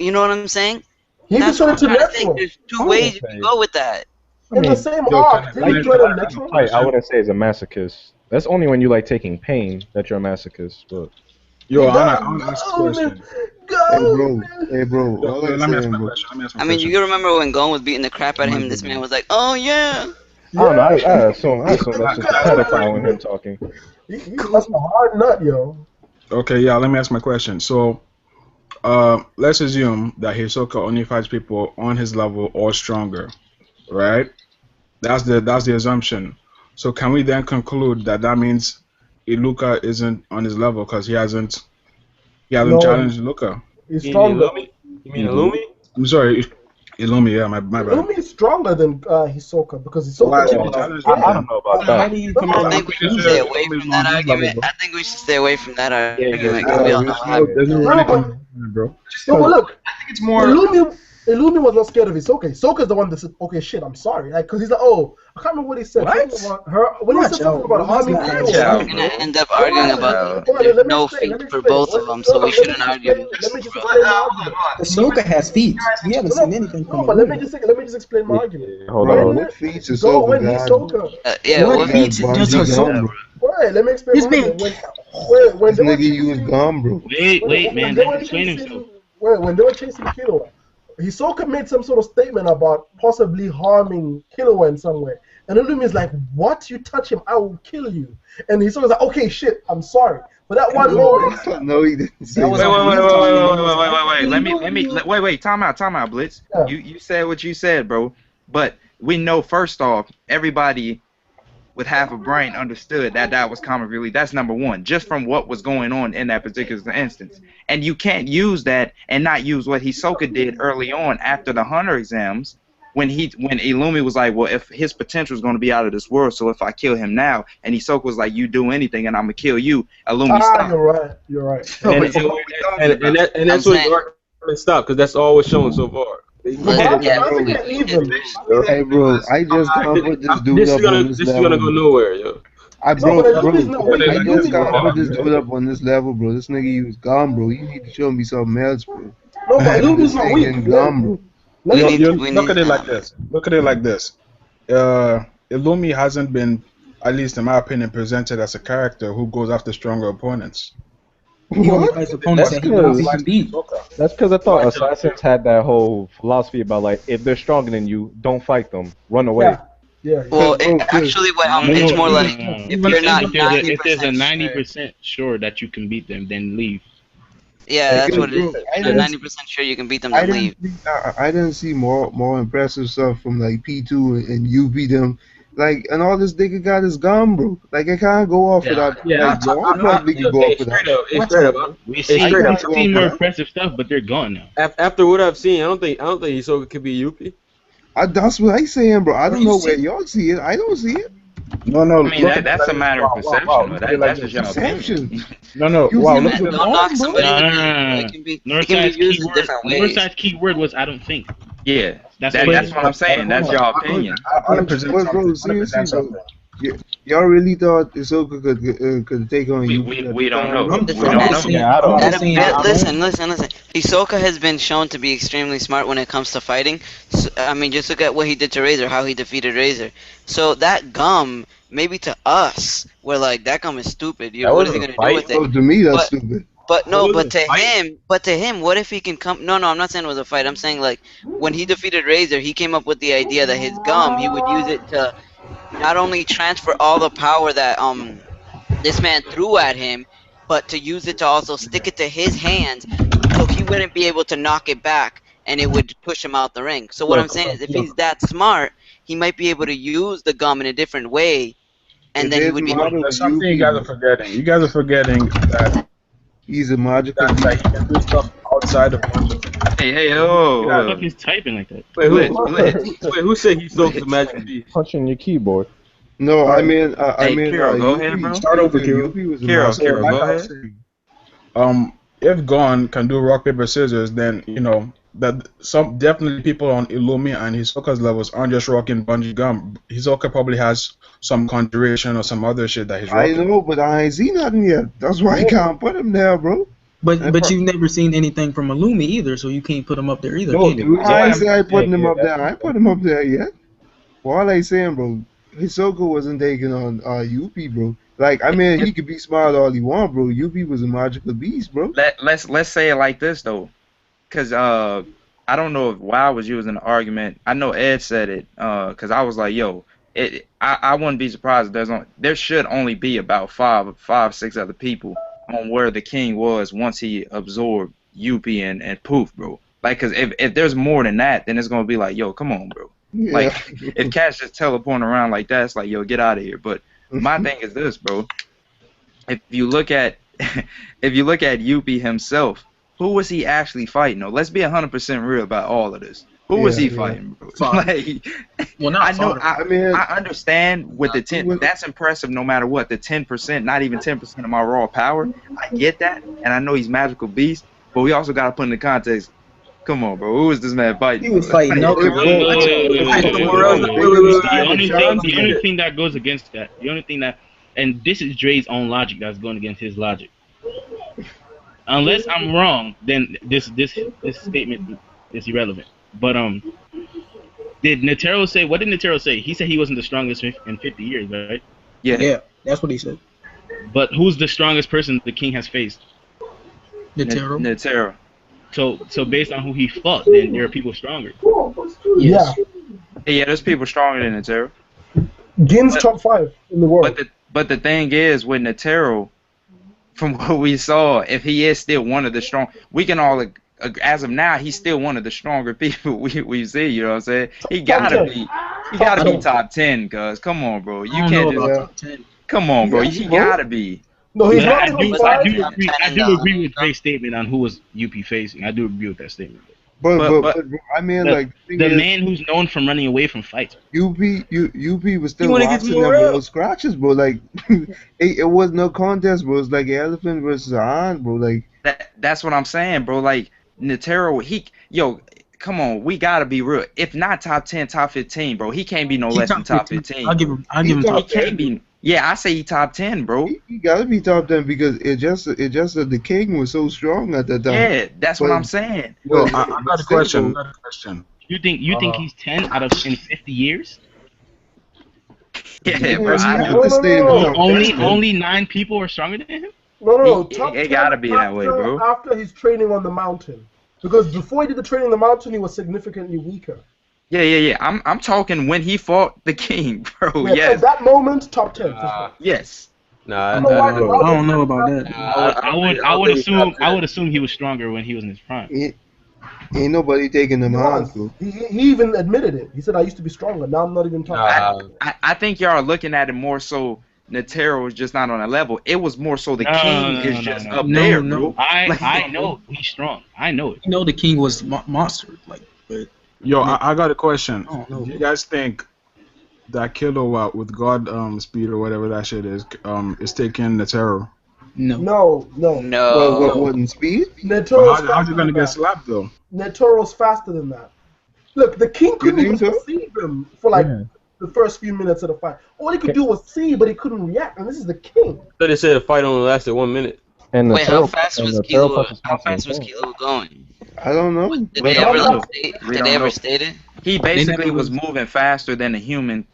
You know what I'm saying? That's what I'm trying to think. There's two ways you can go with that. In the same arc, I wouldn't say he's a masochist. That's only when you like taking pain that you're a masochist. But I'm ask a question. Hey bro. Let me ask my question. I mean, you remember when Gon was beating the crap out of him, and this man was like, "Oh yeah." I don't know. I assume that's just a pedophile when him talking. That's a hard nut, yo. Okay, let me ask my question. So, let's assume that Hisoka only fights people on his level or stronger, right? That's the assumption. So can we then conclude that means Iluka isn't on his level because he hasn't challenged Iluka? He's stronger. You mean Illumi? I'm sorry, Illumi. Yeah, my bad. Illumi is stronger than Hisoka because Hisoka. I don't know about that. I think we should stay away from that argument. I think we should stay away from that argument. There's no running, bro. No, but look, I think it's more. Illumi was not scared of Hisoka. Hisoka's the one that said, "Okay, shit, I'm sorry," like, because he's like, "Oh, I can't remember what he said." What? About her, when he said something about harming Watch people. out. We're gonna end up arguing about Hold on, there's let me no explain, let feet me for explain. both of them, so we shouldn't argue. Let me just explain my argument. Ahsoka has feet. We haven't seen anything from No, but let me Illumi. just explain my argument. Hold Bro, on. what feats is Go so when bad? Hisoka. Yeah, What what feats does Bungie Ahsoka? gum, bro. Wait, let me explain This my man. argument. When This they were nigga used chasing, gum, bro. Wait, man. they Let were him explain chasing, himself. when they were chasing Killua, Hisoka made some sort of statement about possibly harming Killua in some way. And Illumi is like, "What? You touch him, I will kill you." And Hisoka's like, "Okay, shit, I'm sorry." But that one moment, No, he didn't say That was that. Wait. Time out, Blitz. Yeah. You said what you said, bro. But we know first off, everybody with half a brain understood that was comic relief. That's number one, just from what was going on in that particular instance. And you can't use that and not use what Hisoka did early on after the Hunter exams, when Illumi was like, well, if his potential is going to be out of this world, so if I kill him now, and Hisoka was like, you do anything and I'm gonna kill you, Illumi stopped. you're right. And that's what the argument stopped, because that's all it's shown so far. Hey, bro, I just can't put this dude This up is on gonna this this is level. gonna go nowhere, yo. I just can't put this weak. dude up on this level, bro. This nigga used gum, bro. You need to show me something else, bro. No, but Illumi's not weak. Gum, bro. Look at it like this. Look at it like this. Illumi hasn't been, at least in my opinion, presented as a character who goes after stronger opponents. He only fights opponents that he knows he can beat. That's because I thought assassins had that whole philosophy about, like, if they're stronger than you, don't fight them, run away. Yeah. Well, actually, it's more like if you're not if there's a 90% 90% sure that you can beat them, then leave. Yeah, that's what it is. If you're 90% sure you can beat them, then leave. I didn't see more impressive stuff from like P2 and UV them. Like, and all this nigga got is gum, bro. Like, I can't go off without. Yeah. Like, I probably can go off without. We see more impressive stuff, but they're gone now. After what I've seen, I don't think Hisoka could be Yuppie. That's what I saying, bro. I don't know where y'all see it. I don't see it. No. I mean, that's a matter of perception. But that's just your opinion. No. Wow, look at Don't knock somebody. It can be used in different ways. Northside's key word was "I don't think." Yeah, that's what I'm saying. That's your opinion. Y'all really thought Hisoka could take on you? We don't know. Listen. Hisoka has been shown to be extremely smart when it comes to fighting. So, I mean, just look at what he did to Razor, how he defeated Razor. So that gum, maybe to us, we're like, that gum is stupid. What is he gonna do with it? Oh, to me, that's stupid. But to him, what if he can come? No, I'm not saying it was a fight. I'm saying, like, when he defeated Razor, he came up with the idea that his gum, he would use it to not only transfer all the power that this man threw at him, but to use it to also stick it to his hands, so he wouldn't be able to knock it back, and it would push him out the ring. So what I'm saying is, if he's that smart, he might be able to use the gum in a different way, and then he would be. There's something you guys are forgetting. You guys are forgetting that he's a magical. That he can do stuff outside of. Hey, What the fuck is typing like that? Wait, who said he stole the magic beast? Punching your keyboard. No, I mean, Kiro, go ahead, bro. Start over, Kiro. Kiro, go ahead. If Gon can do rock paper scissors, then that some definitely people on Illumi and Hisoka's levels aren't just rocking bungee gum. Hisoka probably has some conjuration or some other shit that he's rocking. I know, but I ain't seen nothing yet. That's why I can't put him there, bro. But you've never seen anything from Illumi either, so you can't put him up there either. No, can you? I ain't say I putting him up there. I ain't put him up there yet. Well, all I saying, bro, Hisoka wasn't taking on Yuppie, bro. Like, I mean, he could be smart all he want, bro. Yuppie was a magical beast, bro. Let's say it like this though, because I don't know if Wow was using the argument. I know Ed said it, because I was like, yo, I wouldn't be surprised if there should only be about five, 6 other people on where the king was once he absorbed Yuppie and Poof, bro. Like, cause if there's more than that, then it's gonna be like, yo, come on, bro. Yeah. Like, if Cash just teleporting around like that, it's like, yo, get out of here. But my thing is this, bro. If you look at Yuppie himself, who was he actually fighting? No, let's be 100% real about all of this. Who was he fighting, bro? Like, I understand with the 10. That's impressive, no matter what. The 10%, not even 10% of my raw power. I get that, and I know he's magical beast. But we also gotta put in the context. Come on, bro. Who was this man He fighting? was fighting up. The The only thing that goes against that, the only thing that, and this is Dre's own logic that's going against his logic. Unless I'm wrong, then this statement is irrelevant. But did Netero say? What did Netero say? He said he wasn't the strongest in 50 years, right? Yeah, that's what he said. But who's the strongest person the king has faced? Netero. Netero. So based on who he fought, then there are people stronger. Yes. Yeah, there's people stronger than Netero. Gin's top 5 in the world. But the thing is, with Netero, from what we saw, if he is still one of the strong, we can all as of now, he's still one of the stronger people we see. You know what I'm saying? He gotta be top 10. Cause come on, bro, you can't just come on, bro. He gotta be. No, he's not. I do agree with Dre's statement on who was UP facing. I do agree with that statement. But I mean, like the man who's known from running away from fights. UP was still watching them with scratches, bro. Like it was no contest, bro. It's like elephant versus a hind, bro. Like that's what I'm saying, bro. Like Netero, come on, we gotta be real. If not top 10, top 15, bro, he can't be no less than top 15. I'll give him top 10. He can't be. Yeah, I say he top 10, bro. He gotta be top 10 because it just that the king was so strong at that time. Yeah, that's what I'm saying. Well, I got a question. You think he's 10 out of in 50 years? Yeah, bro. Only 9 people are stronger than him? No. It gotta be that way, bro. After his training on the mountain, because before he did the training on the mountain, he was significantly weaker. Yeah. I'm talking when he fought the king, bro. Yeah, Yes. at that moment, top 10. Yes. Nah, I don't know about that. I would assume he was stronger when he was in his prime. Ain't nobody taking him on, bro. He even admitted it. He said, "I used to be stronger. Now I'm not even talking." I think y'all are looking at it more so. Netero is just not on a level. It was more so the king is just up there, bro. I know he's strong. I know it. You know the king was monster, like. But yo, I got a question. Do you guys think that kilowatt with God speed or whatever that shit is taking Netero? No. What in speed? How's he gonna get slapped though? Netero's faster than that. Look, the king couldn't even perceive him for the first few minutes of the fight. All he could do was see, but he couldn't react. And this is the king. So they said the fight only lasted 1 minute. And wait, how fast was Kilo going? I don't know. Did they ever state it? He basically was moving faster than a human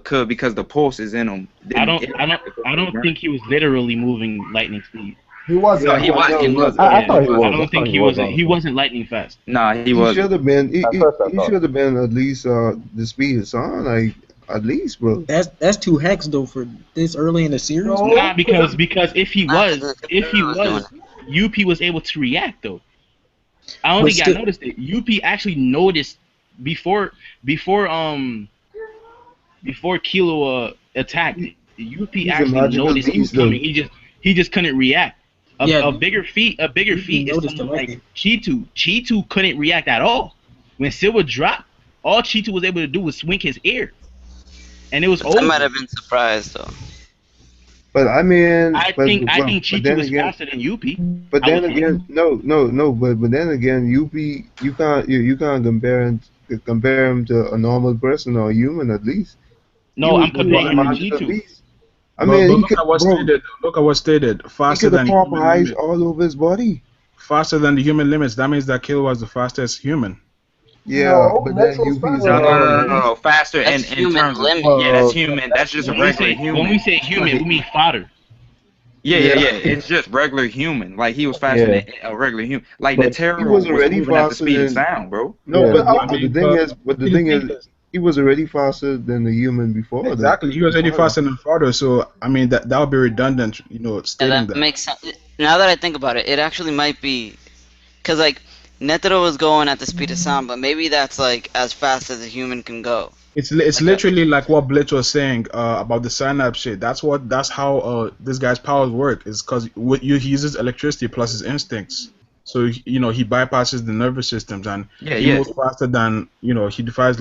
could because the pulse is in him. I don't think he was literally moving lightning speed. He was. No, he was. I thought he was. I don't think he was. He wasn't lightning fast. Nah, he was. He should have been. He should have been at least the speed of sound, like at least, bro. That's 2 hacks though for this early in the series. Nah, because if he was, UP was able to react though. I don't think I noticed it. UP actually noticed before Kilo attacked. UP actually noticed he was coming. He just couldn't react. A bigger feat is someone like Chitu. Chitu couldn't react at all. When Silva dropped, all Chitu was able to do was swing his ear, and it was over. I might have been surprised though. But I mean, I think Chitu was faster than UP. But then again, no. But then again, UP you can't compare him to a normal person or a human at least. No, I'm comparing him to Chitu. I mean, look at what stated. Faster than proper eyes all over his body. Faster than the human limits. That means that Kilo was the fastest human. Yeah, but then UP is no. Faster in terms of limit. That's human. That's just a regular human. When we say human, we mean fodder. Yeah. It's just regular human. Like he was faster than a regular human. Like Netero he was already moving at the faster speed than of sound, bro. No, but the thing is, he was already faster than the human before. Exactly, he was already faster than fodder. So I mean that would be redundant, stating that. Makes sense. Now that I think about it, it actually might be, cause like Netero was going at the speed of sound, but maybe that's like as fast as a human can go. It's literally like what Blitz was saying about the synapse shit. That's how this guy's powers work. Is because he uses electricity plus his instincts. So he bypasses the nervous systems and he moves faster than he defies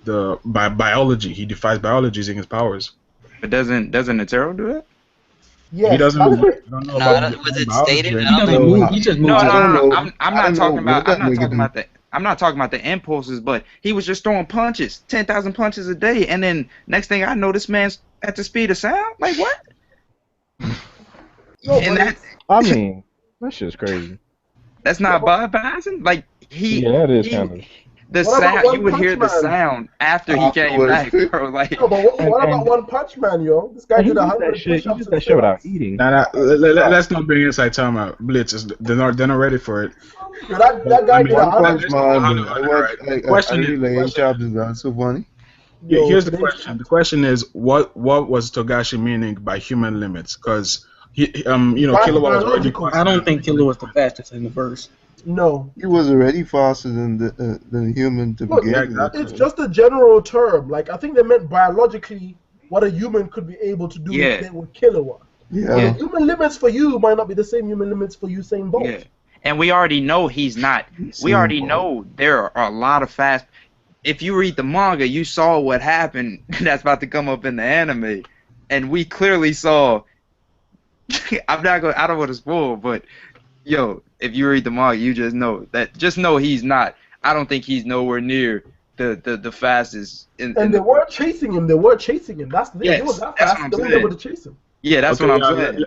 biology. He defies biology using his powers. But doesn't Netero do it? Yes, He doesn't that is know. it. Don't know No, about was it biology stated? or I He don't doesn't think. move. He just moves. No, I no, don't no, no. know. I'm I not don't talking know about. what I'm that not nigga talking do. about the. I'm not talking about the impulses, but he was just throwing punches, 10,000 punches a day, and then next thing I know, this man's at the speed of sound. Like what? No, And but that it's, I mean, that shit's crazy. that's not bypassing. Like Yeah, that is kind of. the what about sound. You One would Punch hear the Man? sound after he came Afterwards. back, bro. Like No, but what about And One Punch Man, yo? This guy he did did that 100 shit. He push-ups did and that shit without sit-ups. eating. Nah, let's not bring inside time out. Blitz, they're not ready for it. Yo, that guy I mean, did One 100. Punch Man, hold on, bro. I watch. The I question is, really like chapters. That's so funny. Yo, here's the today's question. The question is, what was Togashi meaning by human limits? Because Killua was already biological. I don't think Killer was the fastest in the verse. No. He was already faster than the human to Look, begin with. it's just a general term. Like, I think they meant biologically what a human could be able to do Yeah. if they were Killua. Yeah. The human limits for you might not be the same human limits for Usain Bolt. yeah. And we already know he's not. We already know there are a lot of fast. If you read the manga, you saw what happened. That's about to come up in the anime, and we clearly saw. I'm not going. I don't want to spoil, but yo, if you read the manga, you just know that. Just know he's not. I don't think he's nowhere near the fastest. And they were chasing him. That's the thing. Yes, He was that that's fast. what I'm They weren't saying. able to chase him. Yeah, that's what I'm saying.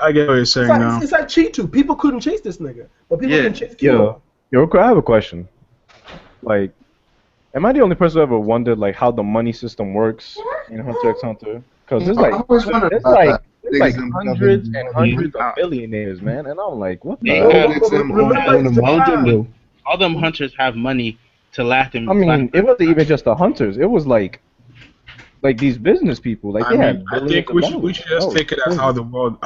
I get what you're saying now. It's like Cheetu. People couldn't chase this nigga, but people can chase Killua. Yo, I have a question. Like, am I the only person who ever wondered like how the money system works in Hunter x Hunter? Because there's like I always wondered there's about like that. there's like Niggas hundreds in and hundreds of billionaires, man, and I'm like, what the They hell? have- Alex and Remember on the it's mountain, Japan. bro. all them hunters have money to last them. I mean, it wasn't even just the hunters. It was like these business people. Like I they mean, had I billions think of we dollars. should just Oh, take it as crazy. how the world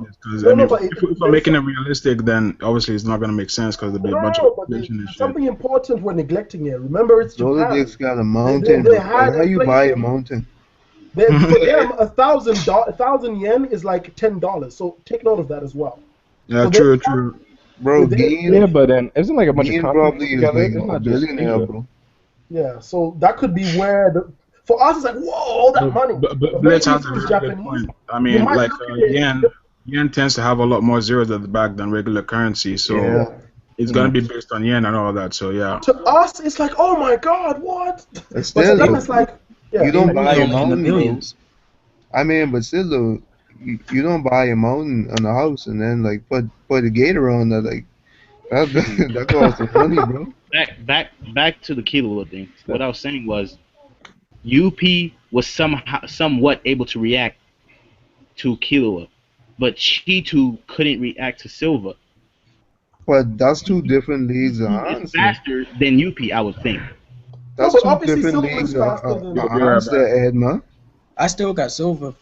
is. Because No, I mean, but if we're making it realistic, then obviously it's not gonna make sense because there'll be a bunch of but inflation and there's shit. something important we're neglecting here. Remember, it's Japan. Rolodex got a mountain. They bro. had How you buy a inflation. mountain? For them, $1,000 yen is like $10. So take note of that as well. Yeah, So true, they- true. Bro, They- Gene, Yeah, but then isn't like a bunch Gene of probably countries is together? like It's a not just billionaire, Asia. bro. Yeah, so that could be where for us it's like, whoa, all that money. But But Blitz maybe has if a it was very good Japanese, point. I you mean, might like look at it. yen tends to have a lot more zeros at the back than regular currency, so Yeah. it's gonna be based on yen and all that. So yeah. To us, it's like, oh my god, what? But But to still, them, though, it's like, yeah, you don't buy a In the mountain, bro. millions. I mean, but still, though, you don't buy a mountain on a house and then like put a gate around that. Like that costs some money, bro. Back to the Killua thing. What I was saying was, UP was somewhat able to react to Killua, but Cheetu couldn't react to Silva. But that's two different leagues, It's honestly. faster than UP, I would think. That's but two obviously different Silva is leagues, faster than- honestly, Ed, man. I still got Silver.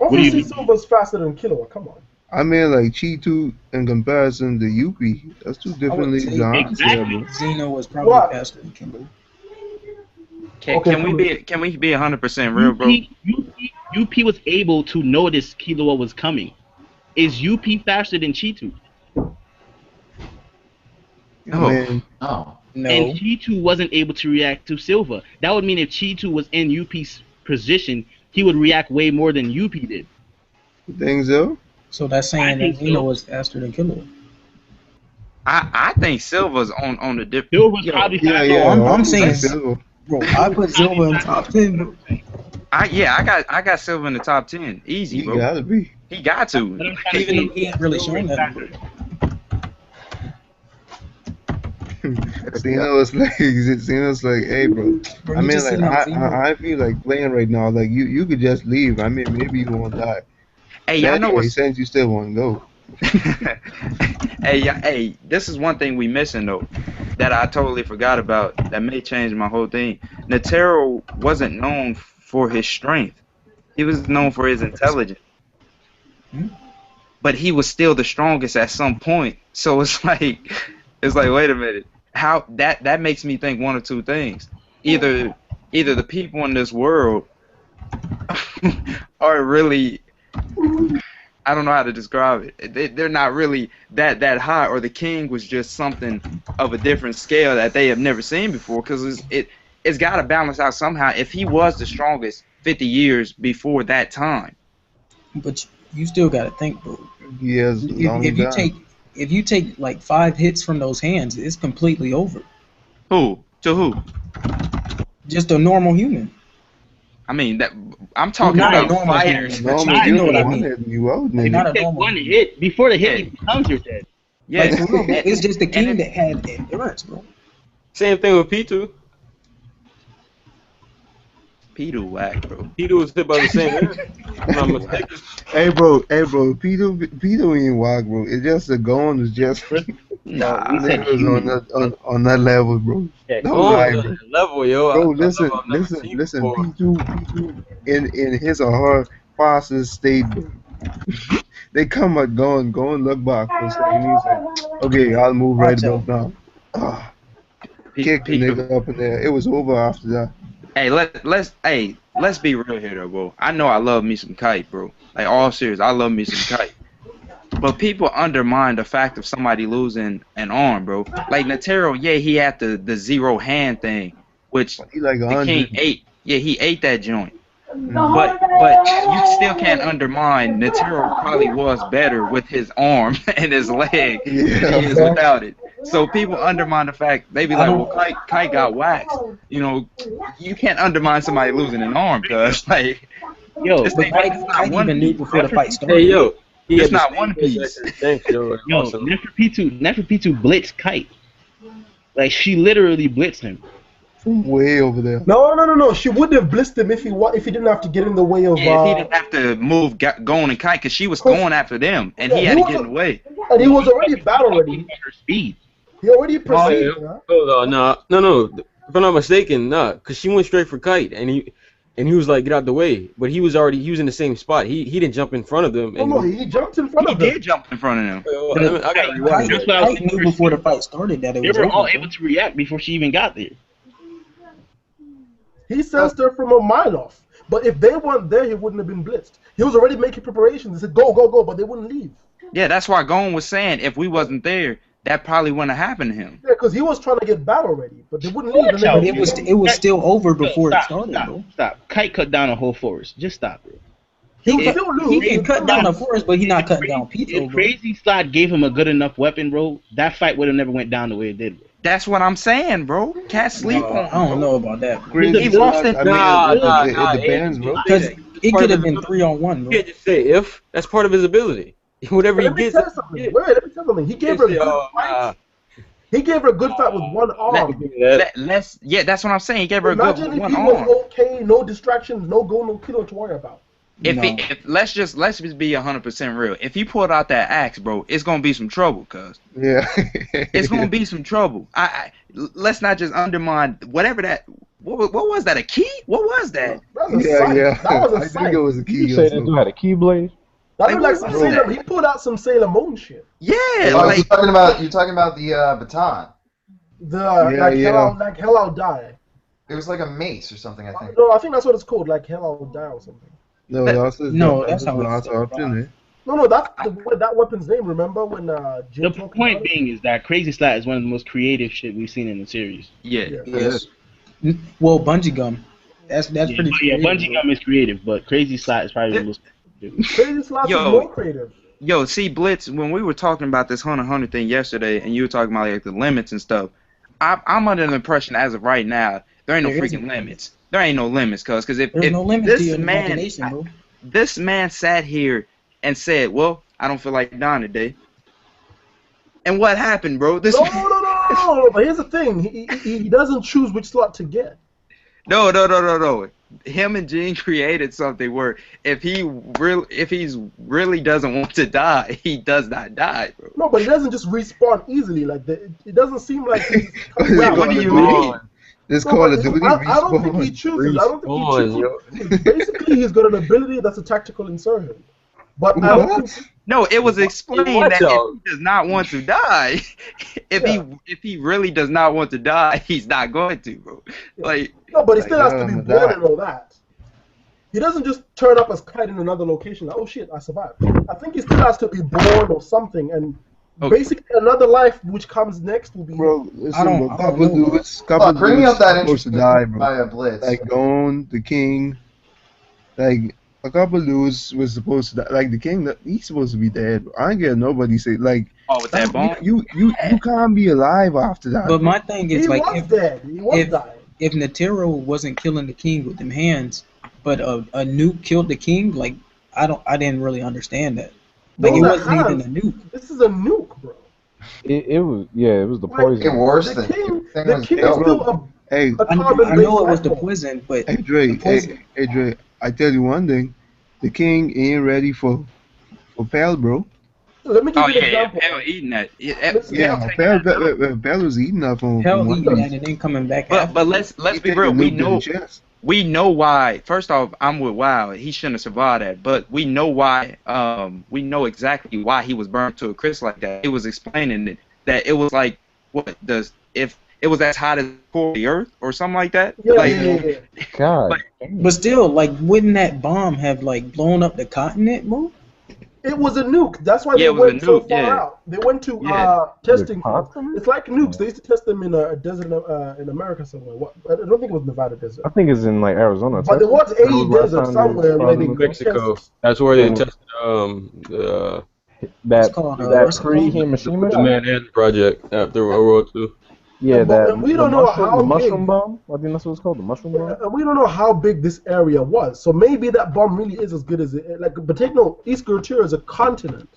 obviously Silva's faster than Killua. Come on. I mean, like Cheetu in comparison to UP, that's two different leagues, honestly, bro. Zeno was probably What? faster than Kimbo. Can we be 100% real, bro? UP was able to notice Killua was coming. Is UP faster than Cheetu? No. Man, No. And Cheetu wasn't able to react to Silva. That would mean if Cheetu was in UP's position, he would react way more than UP did. you think so? So that's I saying think that Zeno so. was faster than Killua. I think Silva's on the different. Silva's probably Yeah, faster. yeah. I'm saying- Silver. Bro, I put Silver in top 10, bro. I got Silva in the top 10, easy, You bro. gotta be. He got to. But I'm trying to Even say, though he ain't really shown that. Zeno's like, hey, bro. Bro, I you mean, just like, sitting on Zeno. I feel like playing right now. Like, you could just leave. I mean, maybe you won't die. Hey, y'all know Anyway, what's since you still want to go. hey, this is one thing we missing though that I totally forgot about that may change my whole thing. Netero wasn't known for his strength. He was known for his intelligence. But he was still the strongest at some point. So it's like wait a minute. How that makes me think one of two things. Either the people in this world are really, I don't know how to describe it. They're not really that high, or the king was just something of a different scale that they have never seen before. Because it's got to balance out somehow. If he was the strongest 50 years before that time, But you still gotta think, bro. He has long If you take like 5 hits from those hands, it's completely over. Who? To who? Just a normal human. I mean, that I'm talking Not a about normal fighters. human, but you know what I mean. You Not a Take normal one human. hit before the hit even comes, you're dead. Yeah, Like, for real, bro, it's just the king that had endurance, bro. Same thing with P2. P2 whack, bro. P2 was hit by the same man. If I'm not mistaken. Hey, bro, Peter ain't whack, bro. It's just the gun is just Nah, niggas on that level, bro. Yeah, Don't Oh, lie, that bro. level, yo. Bro, I listen, level I've never seen before. P2 in his or her fastest state, bro. They come at going, look back for a second. He's like, okay, I'll move right about now. Kick the nigga up in there. It was over after that. Hey, let's be real here though, bro. I know I love me some kite, bro. Like all serious, I love me some kite. But people undermine the fact of somebody losing an arm, bro. Like Natero, yeah, he had the 0 hand thing, which He like the king 100. ate. Yeah, he ate that joint. But you still can't undermine Natero probably was better with his arm and his leg than he is without it. So people undermine the fact, they be like, well, Kite got waxed. You know, you can't undermine somebody losing an arm, cuz, like, Yo, this But thing Kite it's not one even knew piece. before the fight started. Hey, yo. He It's had the not same one piece. Thanks, yo. Yo, Awesome. Nefer P2 blitzed Kite. Like, she literally blitzed him. From way over there. No. She wouldn't have blitzed him if he didn't have to get in the way of. Yeah, if he didn't have to move going and Kite, because she was going after them, and he had to get in the way. And he was already battle ready. Her speed. He already perceived. Hold on, no. If I'm not mistaken, because she went straight for Kite, and he was like, get out the way. But he was in the same spot. He didn't jump in front of them. And No, he jumped in front of them. He did jump in front of them. I gotta rewind that. Kite knew before the fight started that it They was were over. all bro. able to react before she even got there. He sensed her from a mile off. But if they weren't there, he wouldn't have been blitzed. He was already making preparations. He said, go, but they wouldn't leave. Yeah, that's why Gon was saying if we wasn't there, that probably wouldn't have happened to him. Yeah, because he was trying to get battle ready, but they wouldn't leave. And But then it was still over before it started, bro. Stop. Kite cut down a whole forest. Just stop, bro. He still lose. He can cut down the forest, but he not cutting down Pito, If bro. Crazy Slot gave him a good enough weapon, bro, that fight would have never went down the way it did, bro. That's what I'm saying, bro. Can't sleep on. I don't know about that, bro. Crazy He lost it. it depends, bro. Because it could have been 3-on-1, You bro. can't just say if. That's part of his ability. Whatever he Let me gets. tell you something. Wait, let me tell you something. He gave her a good fight. He gave her a good fight with one arm. Yeah, that's what I'm saying. He gave her a good Imagine if one he arm. was okay, no distractions, no go, no kilo to worry about. If let's just be 100% real. If he pulled out that axe, bro, it's gonna be some trouble, cuz. Yeah. It's gonna be some trouble. Let's not just undermine whatever that. What was that? A key? What was that? That was a sight. That was a I sight. think it was a key. You say this dude had a keyblade? That looked like some what was Sailor. that? He pulled out some Sailor Moon shit. Yeah, Oh, like you're talking about the baton. Like hell I'll die. It was like a mace or something, I think. No, I think that's what it's called. Like hell I'll die or something. No, that's how last option, eh? No, that's that weapon's name. Remember when Jim The point being is that Crazy Slot is one of the most creative shit we've seen in the series. yeah. Yes. Well, Bungee Gum. That's pretty Yeah, creative, Bungee bro. Gum is creative, but Crazy Slot is probably the most creative. Crazy Slot is Yo. more creative. Yo, see, Blitz, when we were talking about this Hunter thing yesterday, and you were talking about like the limits and stuff, I'm under the impression as of right now there ain't no There freaking isn't. limits. There ain't no limits, cuz if There's no limit to this your man imagination, bro. this man sat here and said, "Well, I don't feel like dying today," and what happened, bro? This No. But here's the thing. He doesn't choose which slot to get. No. Him and Gene created something where if he's really doesn't want to die, he does not die, bro. No, but he doesn't just respawn easily. Like it doesn't seem like. He's What do you mean? This No, Call of but Duty I don't think he chooses. I don't think he chooses. Basically, he's got an ability that's a tactical insertion. But I don't think. No, it was explained Watch that out. if he does not want to die, if he really does not want to die, he's not going to, bro. Like No, but he still has to be Like, born and all that. He doesn't just turn up as Kite in another location. Like, oh shit, I survived. I think he still has to be born or something, and basically another life which comes next will be. Bro, listen, I don't bro, couple dudes Bring me up that supposed to interesting die, by bro. a blitz. Like Gon, the king, like a couple dudes was supposed to die. Like the king, he's supposed to be dead. I ain't get nobody say like. Oh, with that bomb? You can't be alive after that. But my thing is He like, was dead. He was dying. if Netero wasn't killing the king with them hands, but a nuke killed the king, like I didn't really understand that. Like it wasn't even a nuke. This is a nuke, bro. It was it was the poison. It worse The than king thing is was still a Hey, I know it was the poison, but hey Dre, the poison. hey Dre, I tell you one thing, the king ain't ready for Pal, bro. Let me give you an yeah, example. Pell eating that. Pal was eating that from Hell one eating thing. that and then coming back. But let's be real. We know why. First off, I'm with Wow. He shouldn't have survived that. But we know why. We know exactly why he was burned to a crisp like that. It was explaining it, that it was like if it was as hot as the core of the earth or something like that. Yeah. God. But still, like, wouldn't that bomb have like blown up the continent, bro? It was a nuke. That's why they went so far out. They went to testing. It's like nukes. They used to test them in a desert in America somewhere. I don't think it was Nevada desert. I think it's in like Arizona. But there was a desert somewhere where they Mexico. test. That's where they tested that pre-Hiroshima the Manhattan Project after World War II. Yeah, and we don't know how the mushroom big. bomb. I think that's what it's called, the mushroom bomb. And we don't know how big this area was. So maybe that bomb really is as good as it. Like, but take note, East Gertura is a continent.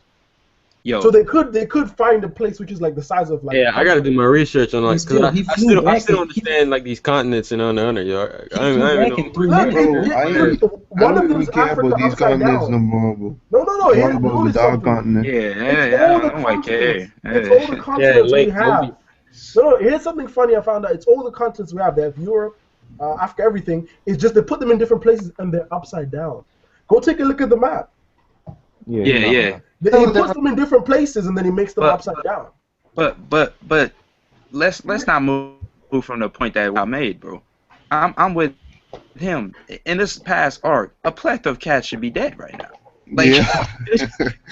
Yo. So they could find a place which is like the size of like. Yeah, I gotta do my research on like, cause I still understand like these continents and on yo. I don't know. One of them is Africa these upside continents down. no more, bro. No. Here's the dark continent. Yeah, I don't like care. It's all the continents we have. No, here's something funny I found out. It's all the continents we have. They have Europe, Africa, everything. It's just they put them in different places and they're upside down. Go take a look at the map. Yeah. He puts them in different places and then he makes them upside down. But let's not move from the point that I made, bro. I'm with him. In this past arc, a plethora of cats should be dead right now. Like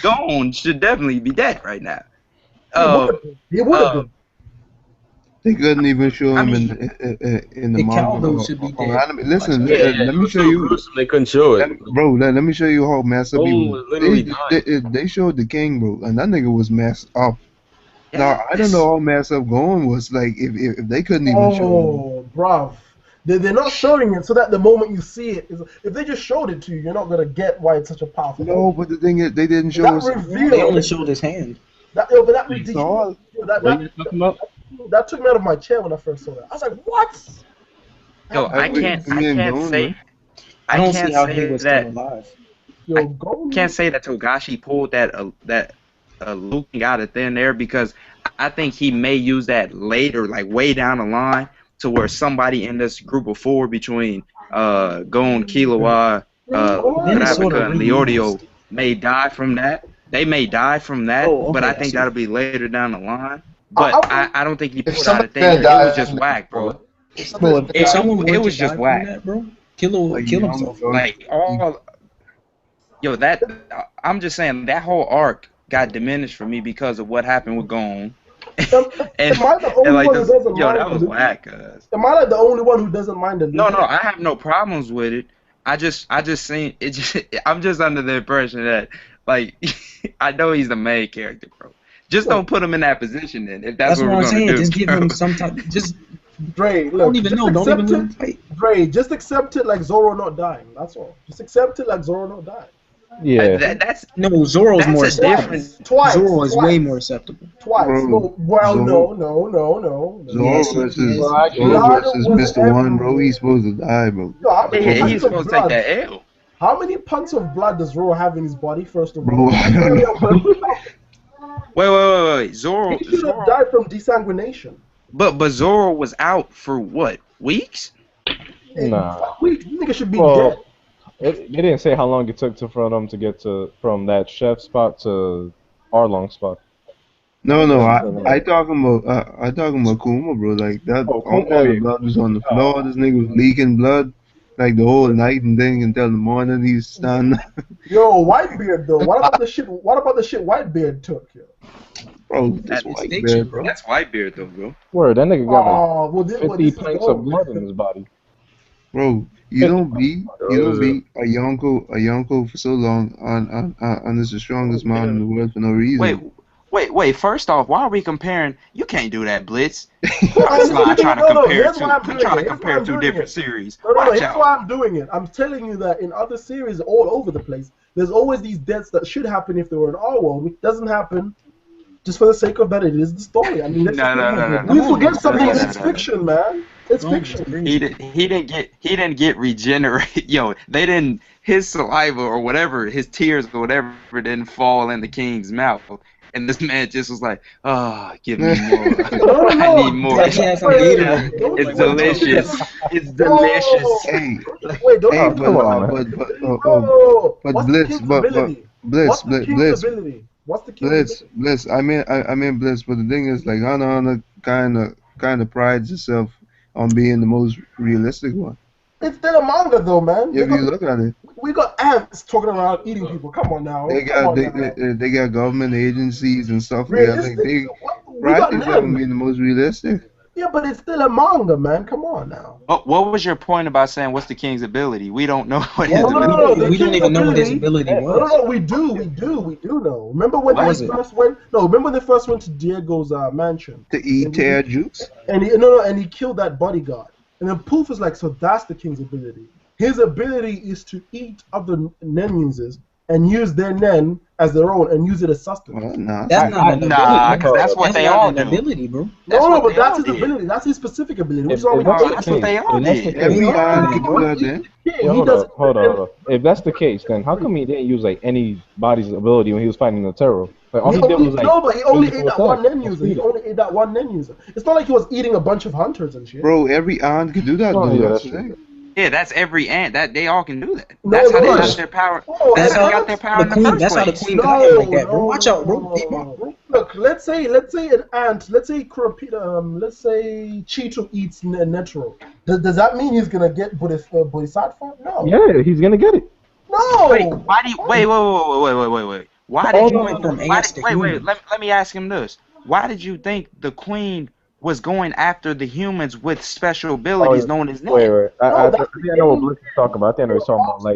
Gone should definitely be dead right now. He would have been. They couldn't even show him in the manga. Should be dead. Listen, let me show you. They couldn't show it, bro. Let me show you how messed up he was. Literally They showed the king, bro, and that nigga was messed up. Now I don't know how messed up Going was. Like if they couldn't even show. Oh, bruv. They're not showing it so that the moment you see it, if they just showed it to you, you're not gonna get why it's such a powerful. No, but the thing is, they didn't show us. They only showed his hand. That took me out of my chair when I first saw that. I was like, what? Yo, I can't say that. I can't say that Togashi pulled that Luke out of thin air, because I think he may use that later, like way down the line, to where somebody in this group of four between Gon, Killua, Kurapika, and Leorio may die from that. They may die from that, but I think that'll be later down the line. But I don't think he pulled out of thin air. It was just whack, bro. It was just whack. That, bro, kill himself. Like I'm just saying that whole arc got diminished for me because of what happened with Gon. Am I the only one who doesn't mind? That was whack. Am I like the only one who doesn't mind the? No, I have no problems with it. I just seen it. I'm just under the impression that, like, I know he's the main character, bro. Just don't put him in that position, then. If that's what we're gonna do. Just give him some type. Just Dre, look. Don't even know. Don't even fight. Dre, just accept it like Zoro not dying. That's all. Just accept it like Zoro not dying. Yeah. No, Zoro's more acceptable. Twice. Zoro is way more acceptable. Twice. Bro, No. Zoro versus Mr. One, bro. He's supposed to die, bro. He's supposed to take that L. How many punts of blood does Zoro have in his body, first of all? Bro, I don't know. Wait. Zoro. He should have died from desanguination. But Zoro was out for what? Weeks? Nah. Weeks. You nigga should be dead. They didn't say how long it took for them to get from that chef spot to Arlong spot. No, I talking about Kuma, bro. Like that, all the blood was on the floor. This nigga was leaking blood, like the whole night and then until the morning he's standing. Yo, Whitebeard though. What about the shit Whitebeard took? Yo? Bro, that's Whitebeard, bro. That's Whitebeard though, bro. Word, that nigga got 50 pints of blood in his body. Bro, you don't be a Yonko for so long on this the strongest man in the world for no reason. Wait. First off, why are we comparing? You can't do that, Blitz. I'm trying to doing compare it. two different series. No, Watch here's out. why I'm doing it. I'm telling you that in other series all over the place, there's always these deaths that should happen if they were in our world, which doesn't happen just for the sake of that it is the story. I mean, No. we forget something. It's fiction, man. It's fiction. He didn't get regenerate. Yo, they didn't. His saliva or whatever, his tears or whatever, didn't fall in the king's mouth. And this man just was like, "Oh, give me more. I need more. It's delicious. It's delicious." Hey, wait, don't Blitz. What's the king's ability? Blitz. I mean Blitz. But the thing is, like, Hunter kind of prides itself on being the most realistic one. It's still a manga, though, man. If you look at it, we got ants talking about eating people. Come on now. They got government agencies and stuff. Like that. Like, they pride themselves on being the most realistic. Yeah, but it's still a manga, man. Come on now. What was your point about saying what's the king's ability? We don't know what his ability. We don't even know what his ability was. No, we do know. Remember when they first went? No, remember when they first went to Diego's mansion to eat tear juice? And he killed that bodyguard. And then Poof is like, so that's the king's ability. His ability is to eat other nen users and use their nen as their own and use it as sustenance. That's not an ability. Because that's what they all do. Ability, bro. But that's his ability. That's his specific ability. Which is all that's what they all did. Every eye can do that, then. Hold on. If that's the case, then how come he didn't use like anybody's ability when he was fighting the terror? Like all he did was like. No, but he only ate that one nen user. He only ate that one nen user. It's not like he was eating a bunch of hunters and shit. Bro, every ant can do that. That's the thing. Yeah, that's every ant. That they all can do that. That's how they got their power. That's how they got their power in the first That's how the place. queen got it like that, bro. Watch out, bro. Look, let's say an ant. Let's say Cheeto eats Netero. Does that mean he's gonna get Bodhisattva? No. Yeah, he's gonna get it. No. Wait, why do you, wait. Why did you wait? Let me ask him this. Why did you think the queen was going after the humans with special abilities known as ninjas? Wait. I know what Blitz is talking about. I think I know what he's talking about.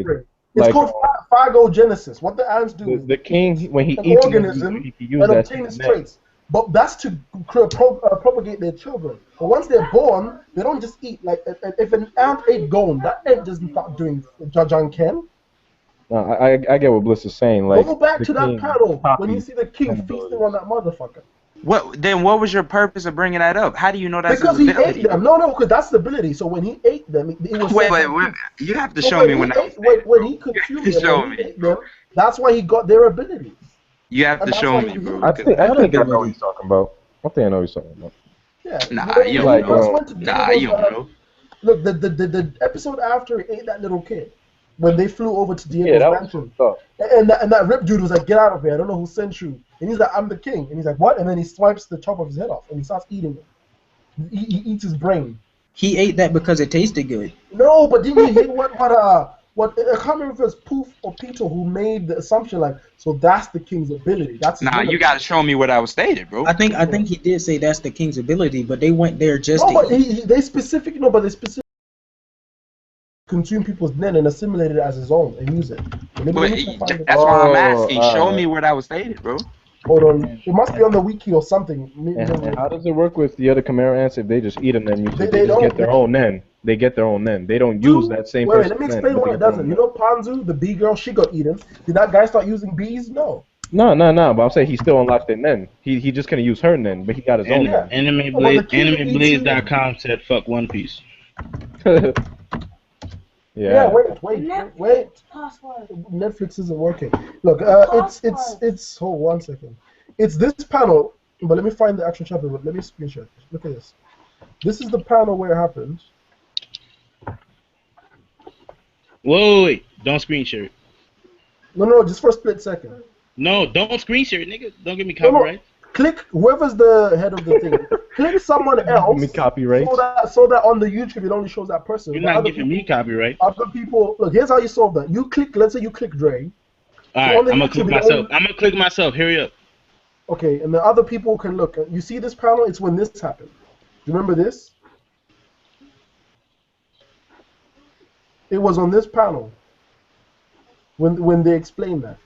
It's called phagogenesis. What the ants do is the king, when he eats organism he can use and that obtain its traits. But that's to propagate their children. But once they're born, they don't just eat. Like if an ant ate gone, that ant doesn't start doing Jajanken. No, I get what Bliss is saying. Like, go back to that panel when you see the king feasting on that motherfucker. What was your purpose of bringing that up? How do you know that's because his he ability? ate them? No, because that's the ability. So when he ate them, it was wait. You have to show me when he consumed them. When he ate them, that's why he got their abilities. You have to show me, bro. I think I know what he's talking about. I think I know what he's talking about. Yeah. Nah, you don't know. Look, the episode after he ate that little kid, when they flew over to Diego's mansion, and that rip dude was like, "Get out of here! I don't know who sent you." And he's like, "I'm the king." And he's like, "What?" And then he swipes the top of his head off, and he starts eating it. He eats his brain. He ate that because it tasted good. No, but didn't you hear what I can't remember if it was Poof or Peter who made the assumption, like, so that's the king's ability. That's his ability. You gotta show me what I was stated, bro. I think he did say that's the king's ability, but they went there just they specifically consume people's nen and assimilate it as his own and use it. That's why I'm asking. Show me where that was stated, bro. Hold on. It must be on the wiki or something. And how does it work with the other Chimera ants if they just eat them and they just get their own nen? They get their own nen. They don't use that same person's let me explain why it doesn't. You know Panzu, the bee girl, she got eaten. Did that guy start using bees? No. No. But I'm saying he still unlocked their nen. He just couldn't use her nen, but he got his own nen. AnimeBlaze.com said fuck One Piece. Yeah, wait. Netflix isn't working. Look, it's hold 1 second. It's this panel, but let me find the actual chapter. Let me screenshot. Look at this. This is the panel where it happened. Wait. Don't screen share it. No, just for a split second. No, don't screen share it, nigga. Don't give me copyright. Click whoever's the head of the thing. Click someone else. Give me copyright. So that on the YouTube it only shows that person. You're not giving me copyright. Other people, look. Here's how you solve that. You click. Let's say you click Dre. Alright, I'm gonna click myself. I'm gonna click myself. Hurry up. Okay, and the other people can look. You see this panel? It's when this happened. Remember this? It was on this panel when they explained that.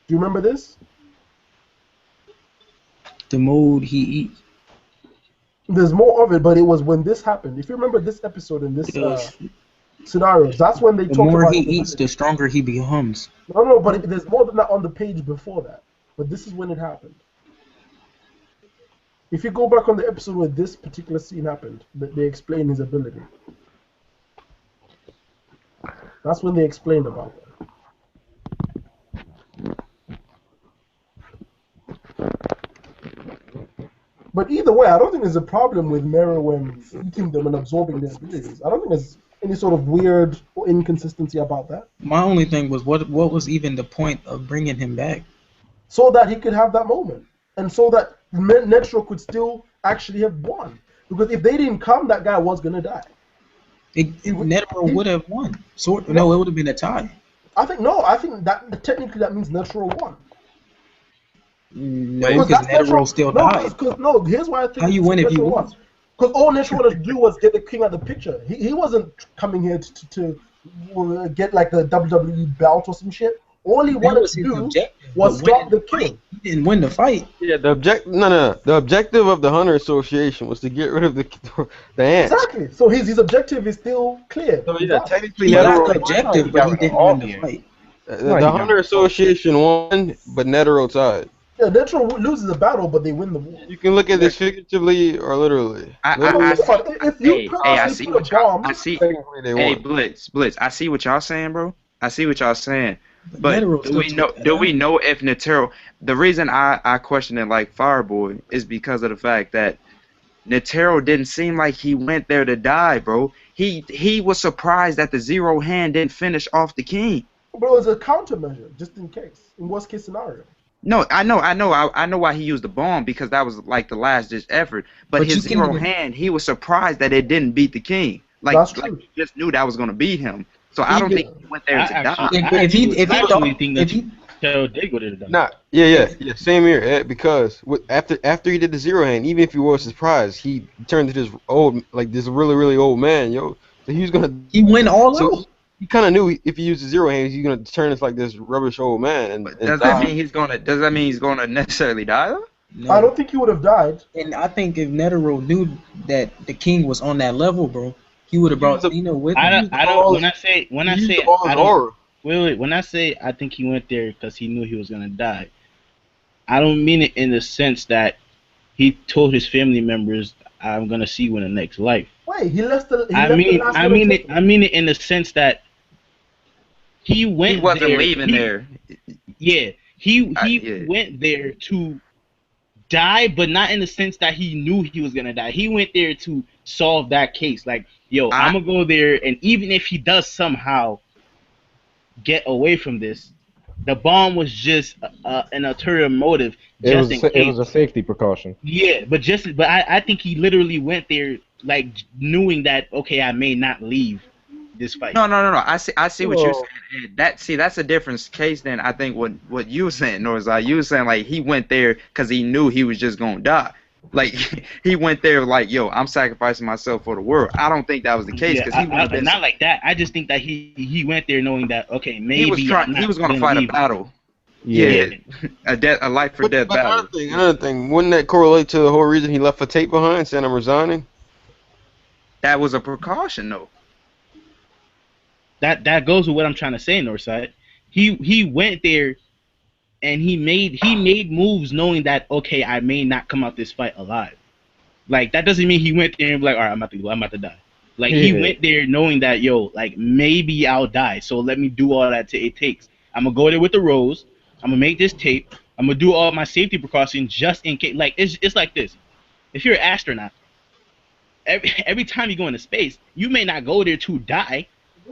Do you remember this? The mode he eats. There's more of it, but it was when this happened. If you remember this episode and this scenarios, that's when they The talked more about he it. eats, the stronger he becomes. No, but there's more than that on the page before that. But this is when it happened. If you go back on the episode where this particular scene happened, they explain his ability. That's when they explained about it. But either way, I don't think there's a problem with Meruem eating them and absorbing their abilities. I don't think there's any sort of weird or inconsistency about that. My only thing was what was even the point of bringing him back? So that he could have that moment. And so that Netro could still actually have won. Because if they didn't come, that guy was going to die. Netro would have won. No, it would have been a tie. I think that technically that means Netro won. No, because Netro still died. No, here's why I think. How you win if you won? Because all Netro wanted to do was get the king out of the picture. He wasn't coming here to get like the WWE belt or some shit. All he wanted to do was stop the king. He didn't win the fight. Yeah, the objective of the Hunter Association was to get rid of the ants. Exactly. So his objective is still clear. So yeah, technically, He got the objective, but he didn't win the fight. The Hunter Association won, but Netero tied. Yeah, Netro loses the battle, but they win the war. You can look at this figuratively or literally. I see what y'all. Hey, Blitz. I see what y'all saying, bro. I see what y'all saying. But do we know if Netero? The reason I question it like Fireboy is because of the fact that Netero didn't seem like he went there to die, bro. He was surprised that the zero hand didn't finish off the king. Bro, it's a countermeasure, just in case, in worst case scenario. No, I know why he used the bomb, because that was like the last ditch effort. But his zero hand, he was surprised that it didn't beat the king. Like he just knew that was gonna beat him. So I don't think he went there to die. If he did go there to die. Nah, yeah, same here. Ed, because after he did the zero hand, even if he was surprised, he turned to this really old man, yo. So he was gonna. He went all out. He kind of knew if he used the zero hand, he's gonna turn into like this rubbish old man. And does that mean he's gonna necessarily die though? No. I don't think he would have died. And I think if Netero knew that the king was on that level, bro, he would have brought Cena with him. When I say I think he went there because he knew he was gonna die, I don't mean it in the sense that he told his family members, "I'm gonna see you in the next life." Wait, he left the. I mean it in the sense that he went. He wasn't there, leaving there. Yeah, he went there to die, but not in the sense that he knew he was gonna die. He went there to solve that case. Like, yo, I'm gonna go there, and even if he does somehow get away from this, the bomb was just an ulterior motive. It was a safety precaution. Yeah, but I think he literally went there like knowing that, okay, I may not leave this fight. No. I see what you're saying. That's a different case than I think what you were saying, Norzai. You were saying like he went there because he knew he was just gonna die. Like he went there like, yo, I'm sacrificing myself for the world. I don't think that was the case because not like that. I just think that he went there knowing that, okay, maybe he was gonna fight a battle. Yeah. a life or death battle. Another thing, wouldn't that correlate to the whole reason he left a tape behind saying I'm resigning? That was a precaution, though. That goes with what I'm trying to say, Northside. He went there, and he made moves knowing that, okay, I may not come out this fight alive. Like, that doesn't mean he went there and be like, all right, I'm about to die. Like, he went there knowing that, yo, like, maybe I'll die, so let me do all that it takes. I'm gonna go there with the rose. I'm gonna make this tape. I'm gonna do all my safety precautions just in case. Like, it's like this. If you're an astronaut, every time you go into space, you may not go there to die,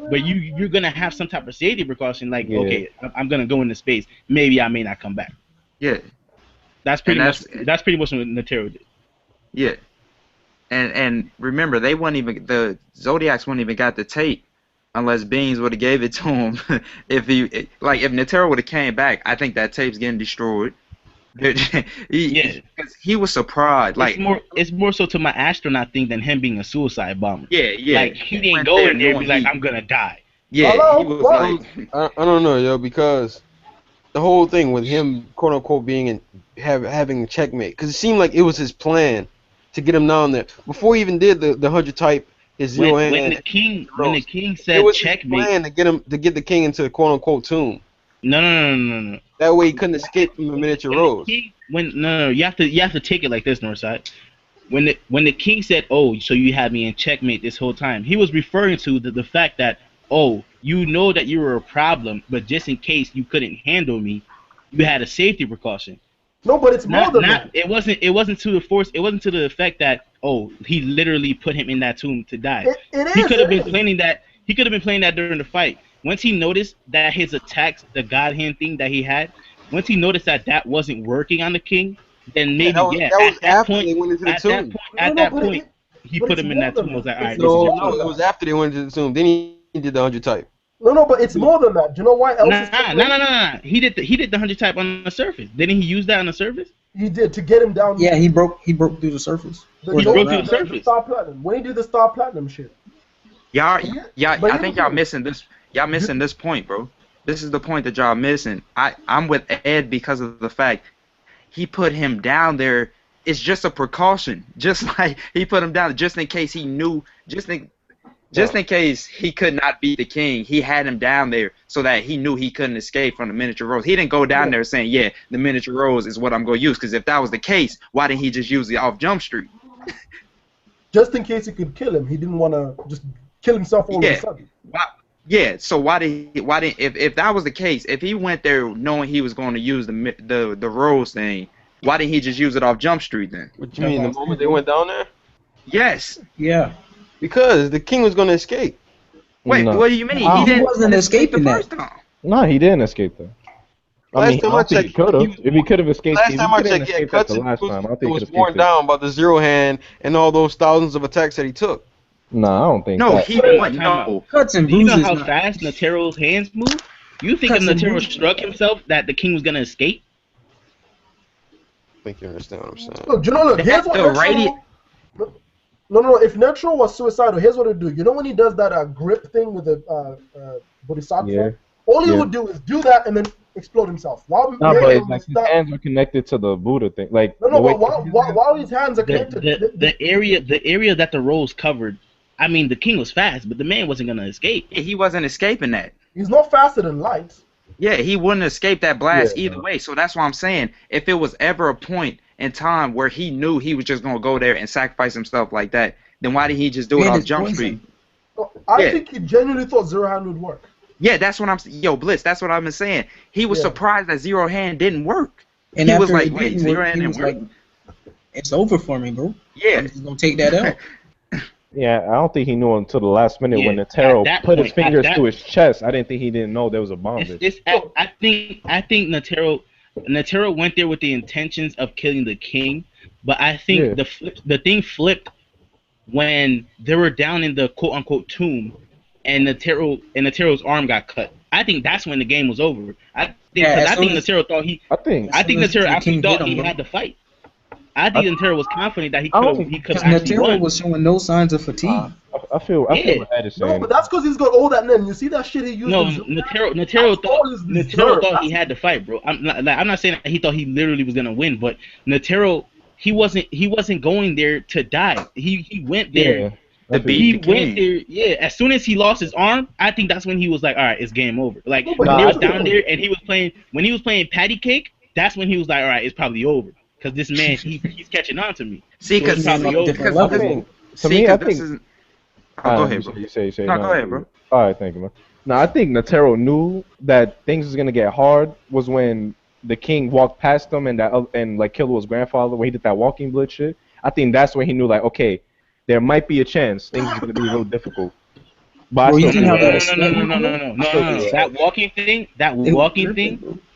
but you're gonna have some type of safety precaution. Like, okay, I'm gonna go into space. Maybe I may not come back. Yeah, that's pretty much what Netero did. Yeah, and remember, the Zodiacs wouldn't even got the tape unless Beans would have gave it to him. If Netero would have came back, I think that tape's getting destroyed. he, cause he was surprised. Like it's more so to my astronaut thing than him being a suicide bomber. yeah. Like he didn't go in there and be like, I'm gonna die. Yeah, Hello? he was like, I don't know, yo, because the whole thing with him, quote unquote, being in having checkmate, because it seemed like it was his plan to get him down there before he even did the 100 type. His zero hand. When the king said it was checkmate, his plan to get the king into the quote unquote tomb. No. That way he couldn't escape from the miniature rose. No, you have to take it like this, Northside. When the king said, "Oh, so you had me in checkmate this whole time," he was referring to the fact that, oh, you know that you were a problem, but just in case you couldn't handle me, you had a safety precaution. No, but it's more than that. It wasn't to the force. It wasn't to the effect that, oh, he literally put him in that tomb to die. He could have been playing that. He could have been playing that during the fight. Once he noticed that his attacks, the God hand thing that he had, once he noticed that wasn't working on the king, then maybe that was after they went into the tomb. At that point, he put him in that tomb. Was like, all right, no, it was after they went into the tomb. Then he did the 100 type. No, but it's more than that. Do you know why else? No. He did the 100 type on the surface. Didn't he use that on the surface? He did to get him down. Yeah, he broke through the surface. He broke through the surface. The Star Platinum. When he did the Star Platinum shit. Y'all, I think y'all missing this. Y'all missing this point, bro. This is the point that y'all missing. I'm with Ed because of the fact he put him down there. It's just a precaution. Just like he put him down just in case he knew, just in case he could not beat the king, he had him down there so that he knew he couldn't escape from the miniature rose. He didn't go down there saying, yeah, the miniature rose is what I'm going to use, because if that was the case, why didn't he just use it off Jump Street? Just in case he could kill him. He didn't want to just kill himself all of a sudden. Yeah, so why didn't if that was the case, if he went there knowing he was going to use the rose thing, why didn't he just use it off Jump Street then? What you mean, the moment they went down there? Yes. Yeah. Because the king was going to escape. Wait, what do you mean? He wasn't escaping that. No, he didn't escape that. Last time I checked, he could have. If he could have escaped, last time I checked, yeah, Cutsy was worn down by the zero hand and all those thousands of attacks that he took. No, I don't think. No, that. he went. No. Cuts and Do you know bruises. how fast Natero's hands move? You think if Natero struck himself that the king was gonna escape? I think you understand what I'm saying. Look, here's what No. If Netro was suicidal, here's what he'd do. You know when he does that grip thing with the Bodhisattva? Yeah. All he would do is do that and then explode himself. No, but it's like his hands are connected to the Buddha thing. Like but while his hands are connected, the area that the rose covered. I mean, the king was fast, but the man wasn't gonna escape. He wasn't escaping that. He's not faster than light. Yeah, he wouldn't escape that blast either way. So that's why I'm saying, if it was ever a point in time where he knew he was just gonna go there and sacrifice himself like that, then why did he just do it off Jump Street? I think he genuinely thought Zero Hand would work. Yeah, that's what I'm. Yo, Blitz, that's what I've been saying. He was surprised that Zero Hand didn't work. And he was like, wait, Zero Hand didn't work. Like, it's over for me, bro. Yeah, I'm just gonna take that out. Yeah, I don't think he knew until the last minute when Natero put his fingers to his chest. I didn't think he didn't know there was a bomb. I think Natero went there with the intentions of killing the king, but I think the thing flipped when they were down in the quote unquote tomb, and Natero's arm got cut. I think that's when the game was over. I think Natero thought Natero actually thought he had to fight. I think Natero was confident that he could actually won. Natero was showing no signs of fatigue. I feel what Ed is saying. No, but that's because he's got all that name. You see that shit he used? No, Natero thought he had to fight, bro. I'm not saying that he thought he literally was gonna win, but Natero, he wasn't going there to die. He went there to beat the king. As soon as he lost his arm, I think that's when he was like, all right, it's game over. Like when he was down there and he was playing patty cake, that's when he was like, all right, it's probably over. Because this man, he's catching on to me. See, because I think. Go ahead, bro. You say. No, go ahead, bro. All right, thank you, man. No, I think Natero knew that things was gonna get hard was when the king walked past him and like killed his grandfather when he did that walking blitz shit. I think that's when he knew like, okay, there might be a chance things are gonna be real difficult. But no. That walking thing,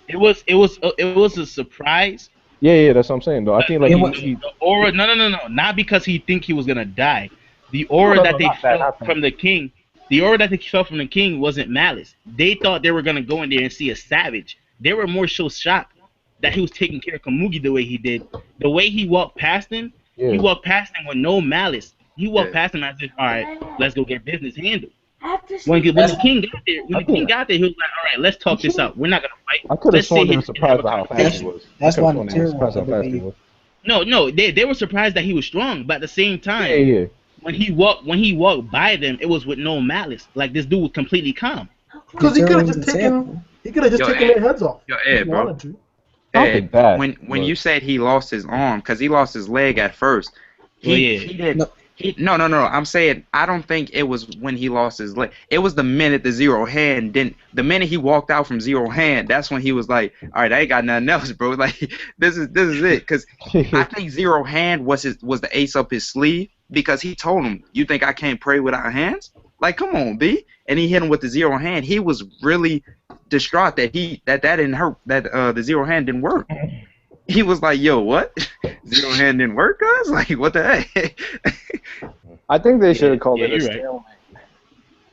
it was a surprise. Yeah, that's what I'm saying though. I think like the aura. No, not because he think he was gonna die. The aura that they felt from the king, wasn't malice. They thought they were gonna go in there and see a savage. They were more so shocked that he was taking care of Komugi the way he did. The way he walked past him, he walked past him with no malice. He walked past him as if, all right, let's go get business handled. When the king got there, he was like, all right, let's talk this out. We're not gonna fight. I could have Let's sworn sit they here were and surprised have a by how fast conversation. he was. That's I why could have sworn they were surprised how fast he Naruto. was. No, they were surprised that he was strong, but at the same time, Yeah. when he walked by them, it was with no malice. Like this dude was completely calm. Because he could have just taken their heads off. Yo, if Ed, he bro. wanted to. Ed, bad, when but- you said he lost his arm, because he lost his leg at first, he didn't. No. I'm saying I don't think it was when he lost his leg. It was the minute the zero hand didn't. The minute he walked out from zero hand, that's when he was like, "All right, I ain't got nothing else, bro. Like this is it." Because I think zero hand was the ace up his sleeve because he told him, "You think I can't pray without hands? Like, come on, B." And he hit him with the zero hand. He was really distraught that that didn't hurt. That the zero hand didn't work. He was like, "Yo, what? Zero hand didn't work, guys? Like, what the heck?" I think they should have called it a you're right. stalemate.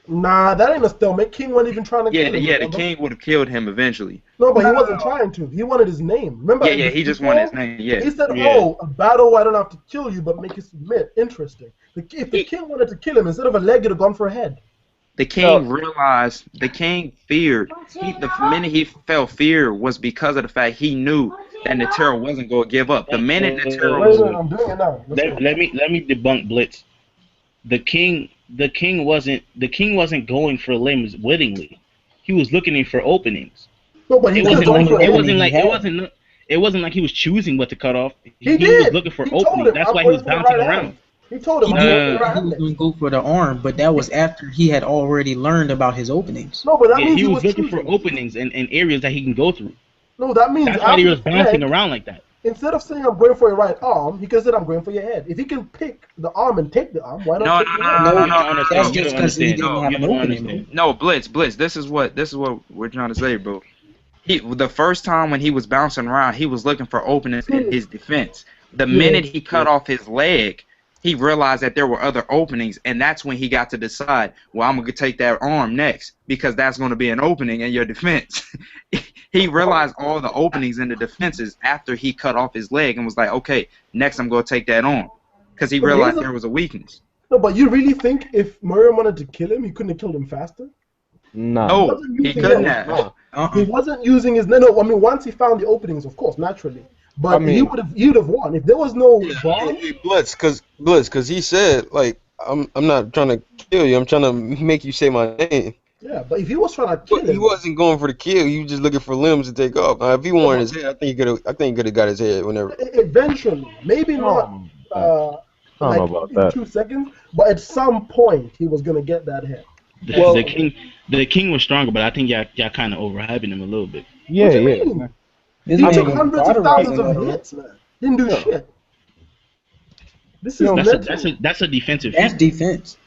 Nah, that ain't a stalemate. King wasn't even trying to kill him. The remember? king would have killed him eventually. No, but he wasn't trying to. He wanted his name. Remember? Yeah, he just wanted his name. Yeah. He said, Yeah. "Oh, a battle. I don't have to kill you, but make you submit." Interesting. If the king wanted to kill him, instead of a leg, he'd have gone for a head. The king realized, the king feared, the minute he felt fear was because of the fact he knew that Netero wasn't going to give up. The minute Netero Wait, was... I'm doing it now. Let me debunk Blitz. The king wasn't going for limbs wittingly. He was looking for openings. No, but he It could have wasn't gone like for it wasn't like he was choosing what to cut off. He was did. looking for He told openings. him, That's "I'm why he was going for the bouncing right around. hand." He told him, He "I'm going for the did. right He was hand." going to go for the arm, but that was after he had already learned about his openings. No, but that Yeah, means he was looking choosing. for openings and areas that he can go through. No, that means That's why he was after bouncing leg, around like that. Instead of saying I'm going for your right arm, he could have said I'm going for your head. If he can pick the arm and take the arm, why not take the head? That's just because he didn't have an opening, bro. No, Blitz, this is what we're trying to say, bro. The first time when he was bouncing around, he was looking for openings in his defense. The minute he cut off his leg, he realized that there were other openings, and that's when he got to decide, well, I'm going to take that arm next, because that's going to be an opening in your defense. He realized all the openings in the defenses after he cut off his leg and was like, okay, next I'm going to take that arm, because he realized there was a weakness. No, but you really think if Miriam wanted to kill him, he couldn't have killed him faster? No, he couldn't have. He wasn't using his. No, I mean, once he found the openings, of course, naturally. But I mean- he'd have won. If there was no bomb, Blitz, cause he said like I'm not trying to kill you. I'm trying to make you say my name. yeah, but if he was trying to kill But he him, wasn't going for the kill. He was just looking for limbs to take off. Now, if he wanted his head, I think he could have got his head whenever. eventually, maybe not I don't know about in that. 2 seconds, but at some point he was gonna get that head. The king was stronger, but I think y'all kind of overhyping him a little bit. Yeah, What you yeah. mean? This He man took was hundreds of thousands of cauterizing hits, man. Didn't do shit. This is That's a defensive. That's defense.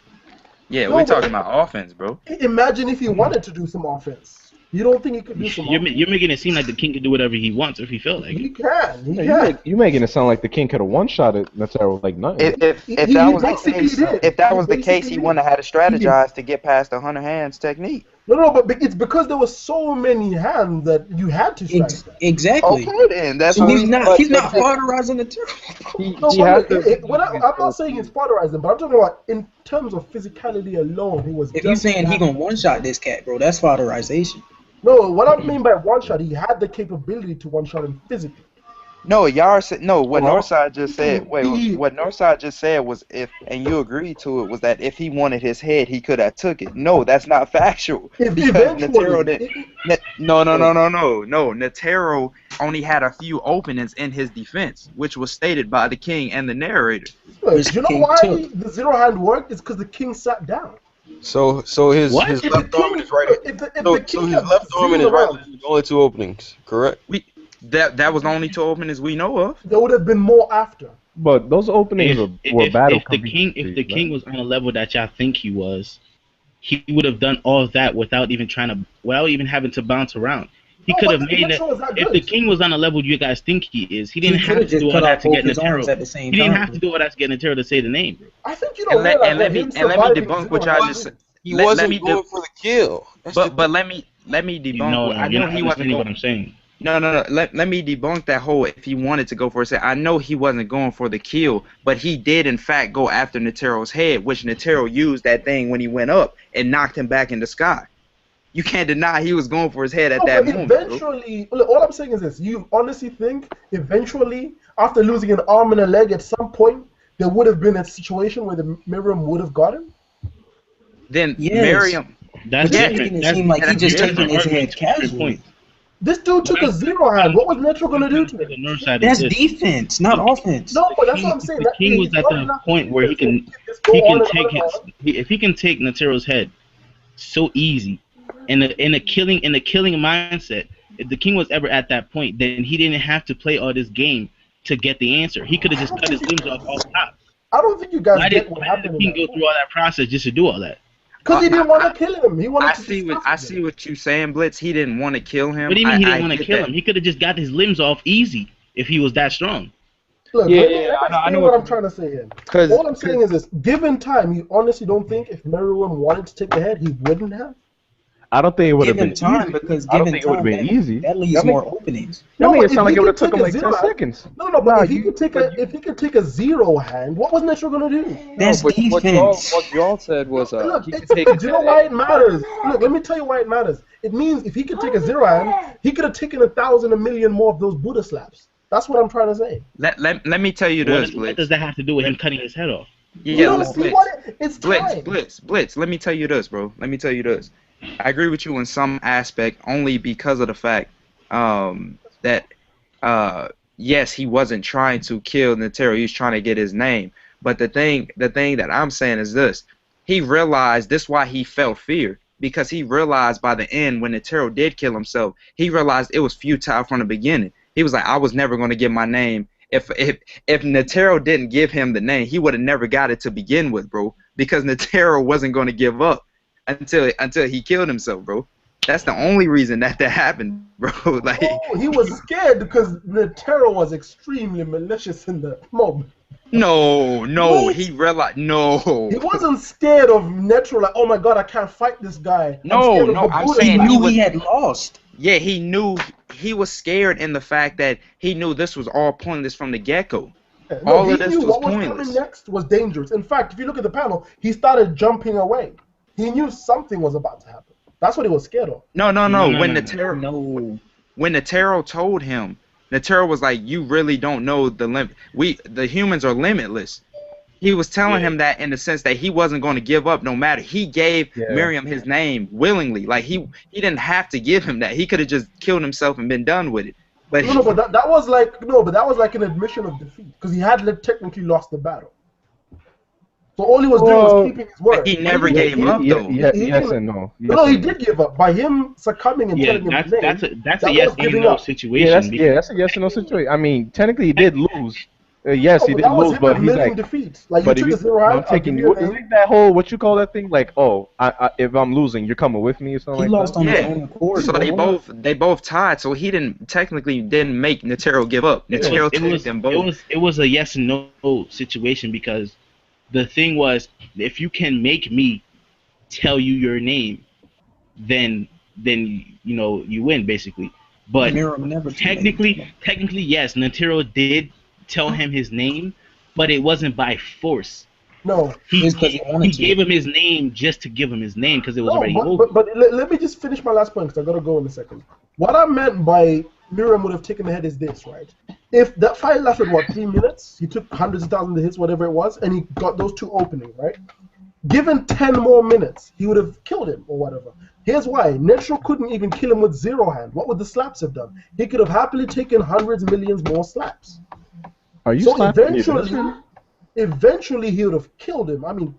Yeah, No, we're but- talking about offense, bro. Imagine if he wanted to do some offense. You don't think he could do some offense? You're making it seem like the king can do whatever he wants if he felt like He it. can. He Yeah, can. you making it sound like the king could have one-shotted Netero like nothing. If He that was the basically case, did. if that He was the case, basically he did. wouldn't have had to strategize to get past the 100 hands technique. No, but it's because there were so many hands that you had to strike that. Exactly. Okay, then that's So what he's not cauterizing the turtle. No, but I'm not saying he's polarizing, but I'm talking about in terms of physicality alone, he was. If you're saying he gonna one shot this cat, bro, that's fodderization. No, what I mean by one shot, he had the capability to one shot him physically. No, Yar said no. What Well, Northside just said. Wait, what Northside just said was and you agreed to it, was that if he wanted his head, he could have took it. No, that's not factual. Because Netero didn't. No. Netero only had a few openings in his defense, which was stated by the king and the narrator. Look, you know why the zero hand worked? It's because the king sat down. So his What? his left arm and his right. So his left arm and his right leg was the only two openings, correct? That was the only two openings we know of. There would have been more after. But those openings were battle. If the king was on a level that y'all think he was, he would have done all of that without even having to bounce around. He could have made it. If the king was on a level you guys think he is, he didn't have to do all that to get Netero. He didn't have to do all that to get Netero to say the name, bro. I think you And let me debunk what y'all just said. He wasn't going for the kill. But let me debunk. No, I you're know not he wasn't understanding what going. I'm saying. No. Let me debunk that whole if he wanted to go for it. I know he wasn't going for the kill, but he did in fact go after Netero's head, which Netero used that thing when he went up and knocked him back in the sky. You can't deny he was going for his head at that moment. Eventually, look, all I'm saying is this: you honestly think eventually, after losing an arm and a leg, at some point there would have been a situation where the Miriam would have got him? Then Yes. Miriam. That's It's different. making it seem like he just taking his head different casually. point. This dude took a zero hand. What was Netro gonna do to him? The north side That's is this. defense, not offense. No, but that's what I'm saying. The king was at the point where he can take if he can take Netero's head so easy, in a killing mindset. If the king was ever at that point, then he didn't have to play all this game to get the answer. He could have just cut his limbs off top. I don't think you guys Why get did what the happened. king go through all that process just to do all that? Because he didn't want to kill him. He wanted to. I see what you saying, Blitz. He didn't want to kill him. What do you mean he didn't want to get kill that. him? He could have just got his limbs off easy if he was that strong. Look, Yeah, let me I explain know what what I'm trying to say here. 'Cause- All I'm saying is this: given time, you honestly don't think if Miriam wanted to take the head, he wouldn't have? I don't think it would have Given been time, easy. because I don't given think it would have time, been easy. that leaves more openings. That made but it sound if like he it would have could took him take like a 10 zero- seconds. No, but if he could take a zero hand, what was Netro gonna do? That's What defense. y'all said was Look, he could it's take because you know why it matters. Look, let me tell you why it matters. It means if he could take a zero hand, he could have taken 1,000, 1,000,000 more of those Buddha slaps. That's what I'm trying to say. Let me tell you this, What Blitz. does that have to do with him cutting his head off? You Yeah, don't Blitz. see what it's time. Blitz. Let me tell you this, bro. Let me tell you this. I agree with you in some aspect, only because of the fact that yes, he wasn't trying to kill Netero. He was trying to get his name. But the thing that I'm saying is this: he realized this why he felt fear, because he realized by the end when Netero did kill himself, he realized it was futile from the beginning. He was like, I was never going to get my name. If Netero didn't give him the name, he would have never got it to begin with, bro. Because Netero wasn't going to give up until he killed himself, bro. That's the only reason that happened, bro. Like He was scared because Netero was extremely malicious in the moment. no, What? he realized no. He wasn't scared of Netero, like, oh my god, I can't fight this guy. No, I'm saying He knew he had lost. Yeah, he knew he was scared in the fact that he knew this was all pointless from the get-go. All he of this knew was what was pointless. coming next was dangerous. In fact, if you look at the panel, he started jumping away. He knew something was about to happen. That's what he was scared of. No. When No. Netero told him, Netero was like, "You really don't know the limit. The humans are limitless." He was telling him that in the sense that he wasn't going to give up no matter. He gave Miriam his name willingly. Like he didn't have to give him that. He could have just killed himself and been done with it. But But that was like an admission of defeat because he had technically lost the battle. So all he was doing was keeping his word. He never gave up though. Yes and no. No, he did give up by him succumbing and telling him his name. That's that a yes was giving and no up. situation. That's a yes and no situation. I mean, technically he did lose. Yes, he but did that was lose, him but he's admitting like, defeat. Like but you if took a zero hand, I'm taking you. Isn't that whole what you call that thing? Like, oh, if I'm losing, you're coming with me or something. He like lost that? on his own accord. So they both tied. So he didn't make Netero give up. Netero took them both. It was a yes and no situation because the thing was, if you can make me tell you your name, then you win basically. But technically yes, Netero did tell him his name, but it wasn't by force. No, he gave him his name just to give him his name because it was already over. But let me just finish my last point because I gotta go in a second. What I meant by Miriam would have taken the head is this, right? If that fight lasted 3 minutes, he took hundreds of thousands of hits, whatever it was, and he got those 2 openings, right? Given 10 more minutes, he would have killed him or whatever. Here's why. Netero couldn't even kill him with zero hand. What would the slaps have done? He could have happily taken hundreds, millions more slaps. Are you so slapping eventually he would have killed him. I mean,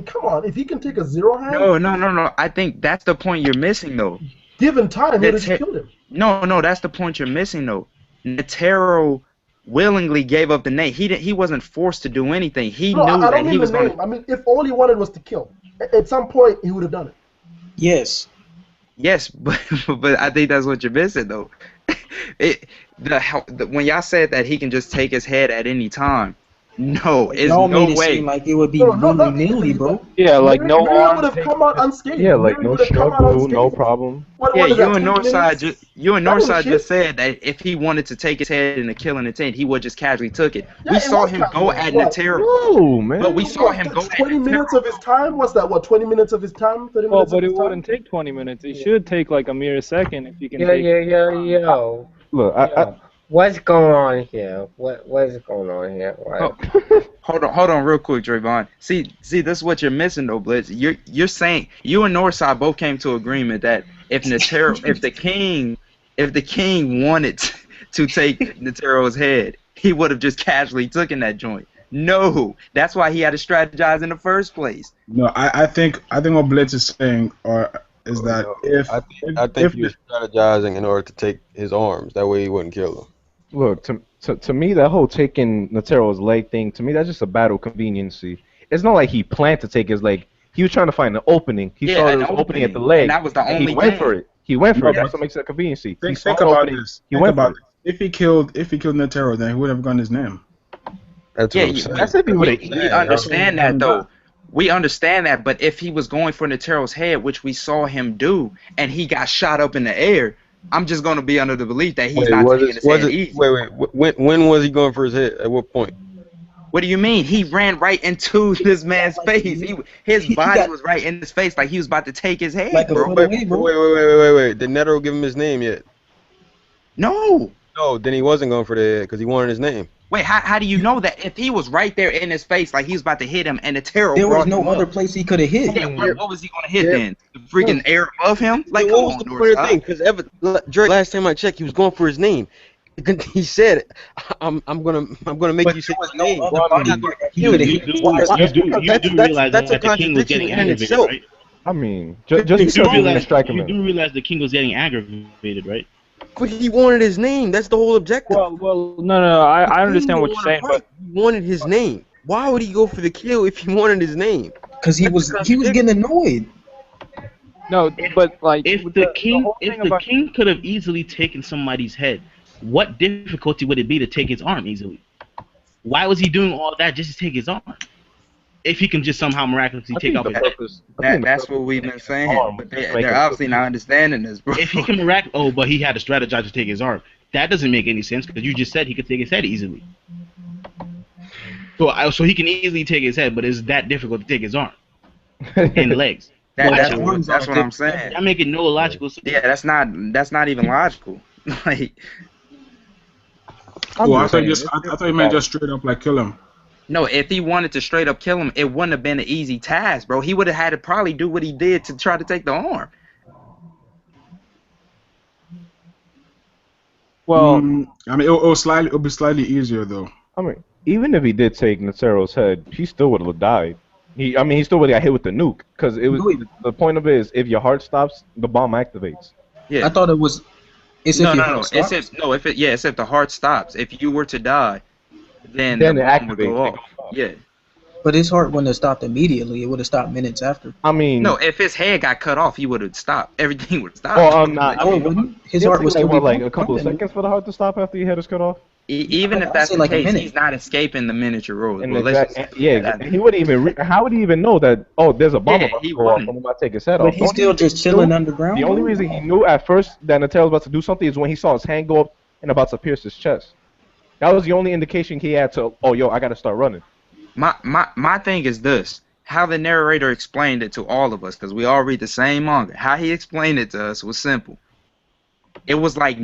come on. If he can take a zero hand... No. I think that's the point you're missing, though. Given time, he would have just killed him. No, that's the point you're missing, though. Netero willingly gave up the name. He wasn't forced to do anything. He knew that he was going to... I mean, if all he wanted was to kill, at some point he would have done it. Yes, but I think that's what you're missing, though. When y'all said that he can just take his head at any time, No, it's Y'all no made it way. seem like it would be No, not willy-nilly, bro. Yeah, like no Miriam arm. would have come out unscathed. Yeah, like Miriam no would have come out struggle, no unscathed. problem. What Yeah, is that, you and 20 Northside, minutes? you and That ain't Northside shit. just said that if he wanted to take his head in a killing intent, he would just casually took it. Yeah, We it saw was him casual. go at What? Natero, No, man. but we saw him go at 20 Natero. minutes of his time? What's that? What, 20 minutes of his time? 30 Well, minutes but of it his time? wouldn't take 20 minutes. It should take like a mere second if you can Yo, take. yo. Look, What's going on here? What's going on here? What? Hold on, real quick, Trayvon. See, this is what you're missing, though, Blitz. You're saying you and Northside both came to agreement that if the king wanted to take Natero's head, he would have just casually taken that joint. No, that's why he had to strategize in the first place. No, I think what Blitz is saying is that I think he was strategizing in order to take his arms. That way he wouldn't kill him. Look, to me, that whole taking Natero's leg thing, to me, that's just a battle conveniency. It's not like he planned to take his leg. He was trying to find an opening. He saw there was an opening at the leg. And that was the only he went thing. for it. He went for it. Yeah. That's what makes it a conveniency. Think saw about opening, this. He Think went about for it. it. If he killed Natero, then he would have gotten his name. That's what I'm saying. That's if he would have. We understand that, though. We understand that, but if he was going for Natero's head, which we saw him do, and he got shot up in the air, I'm just going to be under the belief that he's not taking his head easy. When was he going for his head? At what point? What do you mean? He ran right into this man's face. His body was right in his face, like he was about to take his head, bro. Wait. Did Netero give him his name yet? No. No, then he wasn't going for the head because he wanted his name. Wait, how do you know that? If he was right there in his face, like he was about to hit him, and the terror There was brought no him other up. place he could have hit. Yeah, what was he gonna hit then? The freaking air above him? Like, What was the point of the thing? Because Drake, last time I checked, he was going for his name. He said, "I'm gonna make you say his name." You do realize that the king was getting aggravated, right? I mean, just because he didn't strike him. You do realize the king was getting aggravated, right? But he wanted his name. That's the whole objective. Well, no. I understand what you're saying, but he wanted his name. Why would he go for the kill if he wanted his name? Because he was getting annoyed. No, but like if the king could have easily taken somebody's head, what difficulty would it be to take his arm easily? Why was he doing all that just to take his arm? If he can just somehow miraculously take off his head. That's what we've been saying. But they're obviously not understanding this, bro. If he can but he had to strategize to take his arm. That doesn't make any sense because you just said he could take his head easily. So he can easily take his head, but it's that difficult to take his arm and legs. That's what I'm saying. That make it no logical sense. Yeah, that's not even logical. Like, I thought you meant just straight up like kill him. no, if he wanted to straight up kill him, it wouldn't have been an easy task, bro. He would have had to probably do what he did to try to take the arm. well, I mean, it'll be slightly easier though. I mean, even if he did take Natero's head, he still would have died. He still would have got hit with the nuke because it was the point of it is if your heart stops, the bomb activates. Yeah. I thought it was. It's No. if It's if the heart stops. If you were to die, then Then the it bomb would activates. go off. Yeah. But his heart wouldn't have stopped immediately. It would have stopped minutes after. I mean, No, if his head got cut off, he would have stopped. Everything would stop. well, not. No, it wouldn't. His It'll heart take was still like, what, be like a couple of pumping. seconds for the heart to stop after your head is cut off. Even if I'd that's say the like a case, minute. he's not escaping the miniature road. And Well, let's exact- just- yeah, that- he wouldn't even. How would he even know that? Oh, there's a bomb Yeah, about he to go off. wouldn't. I'm about to take his head But off. he's still just chilling underground. The only reason he knew at first that Natero was about to do something is when he saw his hand go up and about to pierce his chest. That was the only indication he had to. Oh, yo, I gotta start running. My thing is this: how the narrator explained it to all of us, because we all read the same manga. How he explained it to us was simple. It was like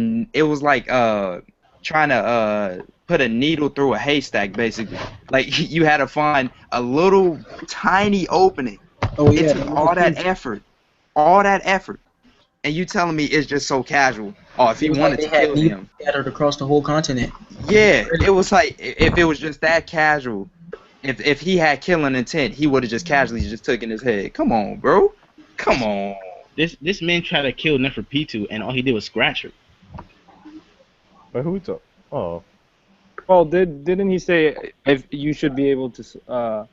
trying to put a needle through a haystack, basically. Like you had to find a little tiny opening. Oh yeah. It took all that effort, and you telling me it's just so casual? Oh, if he wanted to kill him, scattered across the whole continent. yeah, it was like if it was just that casual. If he had killing intent, he would have just casually just taken his head. Come on, bro. Come on. This man tried to kill Neferpitu, and all he did was scratch her. But who we talk? Oh, well, didn't he say if you should be able to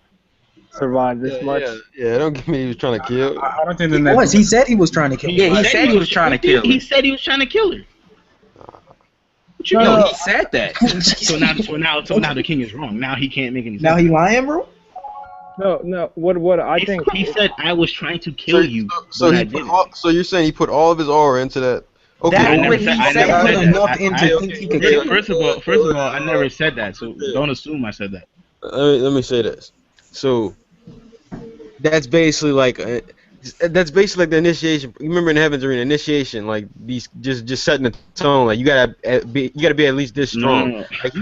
survive this much? Yeah, don't give me he was trying to kill. I don't think He said he was trying to kill. Yeah, he said he was trying to kill her. He said he was trying to kill her. What What you No, mean? no, No, he said that. So now the king is wrong. Now he can't make any sense. Now he lying, bro? No. What I think. He said I was trying to kill you, So but I he put didn't. so you're saying he put all of his aura into that? Okay. That's what he I said. never Put said enough that. in to think he could kill you. First of all, I never said that. So don't assume I said that. Let me say this. So that's basically like the initiation. You remember in Heaven's Arena, initiation, like these just setting the tone. Like you gotta be at least this strong. No. Like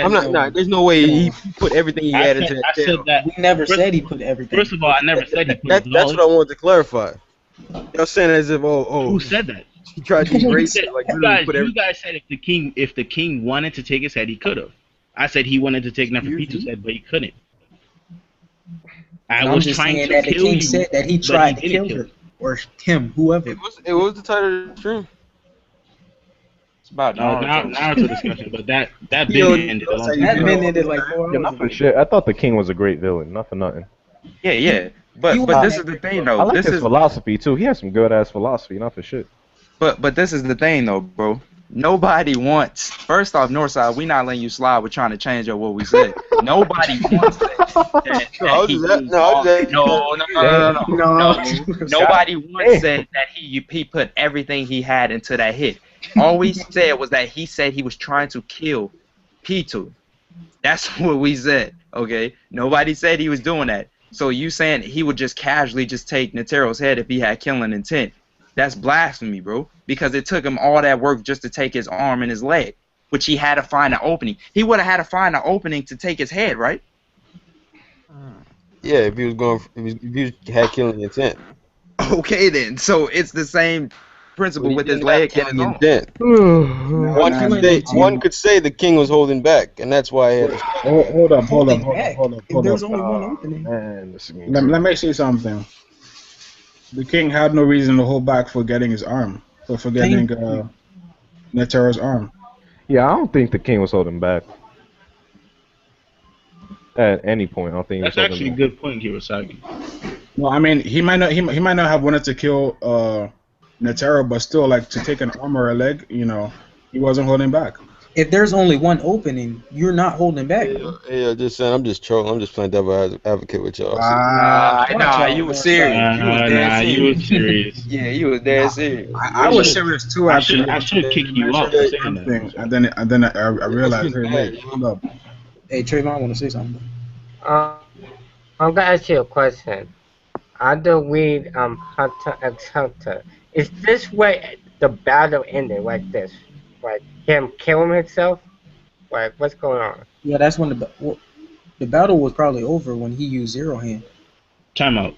I'm not. Nah, there's no way he put everything he had into that. I said that. We never said he put everything. First of all, I never said he put. That's what I wanted to clarify. Y'all saying as if Who said that? he tried to erase it. Like You guys said if the king wanted to take his head, he could have. I said he wanted to take Nefertiti's head, but he couldn't. I was just trying saying to that the kill king you, said that he but tried to didn't kill her. Or him, whoever. It was the title of the stream. It's about Naruto. Naruto discussion, but that Yo, been ended a long time That ago. been ended like 4 Yeah, hours not for ago. shit. I thought the king was a great villain. Not for nothing. Yeah. But this is the thing though. I like This his is philosophy too. He has some good ass philosophy. Not for shit. but this is the thing though, bro. Nobody wants. First off, Northside, we not letting you slide. We're trying to change up what we said. Nobody wants that Nobody once said that he put everything he had into that hit. All we said was that he said he was trying to kill Pitu. That's what we said. Okay. Nobody said he was doing that. So you saying he would just casually just take Netero's head if he had killing intent? That's blasphemy, bro. Because it took him all that work just to take his arm and his leg, which he had to find an opening. He would have had to find an opening to take his head, right? Yeah, if he had killing intent. Okay, then. So it's the same principle with his leg and his arm. Intent. One could say the king was holding back, and that's why he had to. Hold up. If there's only one opening. Let me say something. The king had no reason to hold back for getting his arm, for getting Netero's arm. Yeah, I don't think the king was holding back at any point. I don't think That's he was actually a holding good point, Hirosaki. No, I mean he might not have wanted to kill Netero, but still, like, to take an arm or a leg, he wasn't holding back. If there's only one opening, you're not holding back. Yeah, just saying. I'm just trolling. I'm just playing devil advocate with y'all. Nah, you were serious. You were serious. Yeah, you was dead serious. I was serious too. I should kick you out for saying that. And then I realized, hey, hold up. Hey, Trayvon, I want to say something. I'm gonna ask you a question. I don't read Hunter x Hunter. Is this where the battle ended like this? Like him killing himself? Like what's going on? Yeah, that's when the battle was probably over when he used Zero Hand. Time out.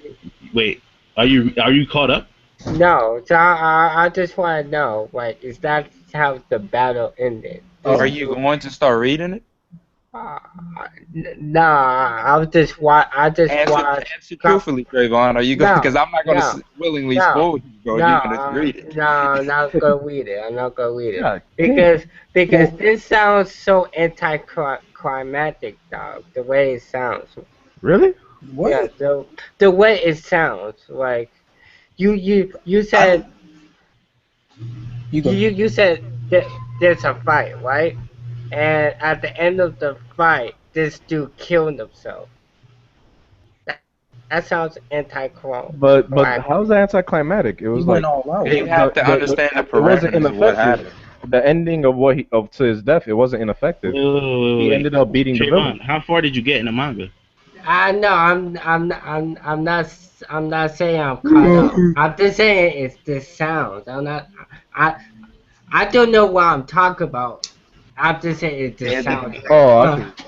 Wait, are you caught up? No, so I just want to know, like, is that how the battle ended? Are you going to start reading it? Nah, I just watched. Answer truthfully, Trayvon. Are you going? Because I'm not going to willingly spoil you, bro. You're going to read it. No, I'm not gonna read it. I'm not gonna read it because this sounds so anticlimactic, dog. The way it sounds. Really? What? Yeah, the way it sounds, like you said you said that there's a fight, right? And at the end of the fight, this dude killed himself. That sounds anticlimactic. But how's that anticlimactic? It was He went all out. You have to understand the it wasn't parameters of what happened. ineffective. The ending of to his death, it wasn't ineffective. He ended up beating the villain. How far did you get in the manga? I know. I'm not saying I'm caught up. I'm just saying it's the sounds. I don't know what I'm talking about. I'm just saying it's the sounds.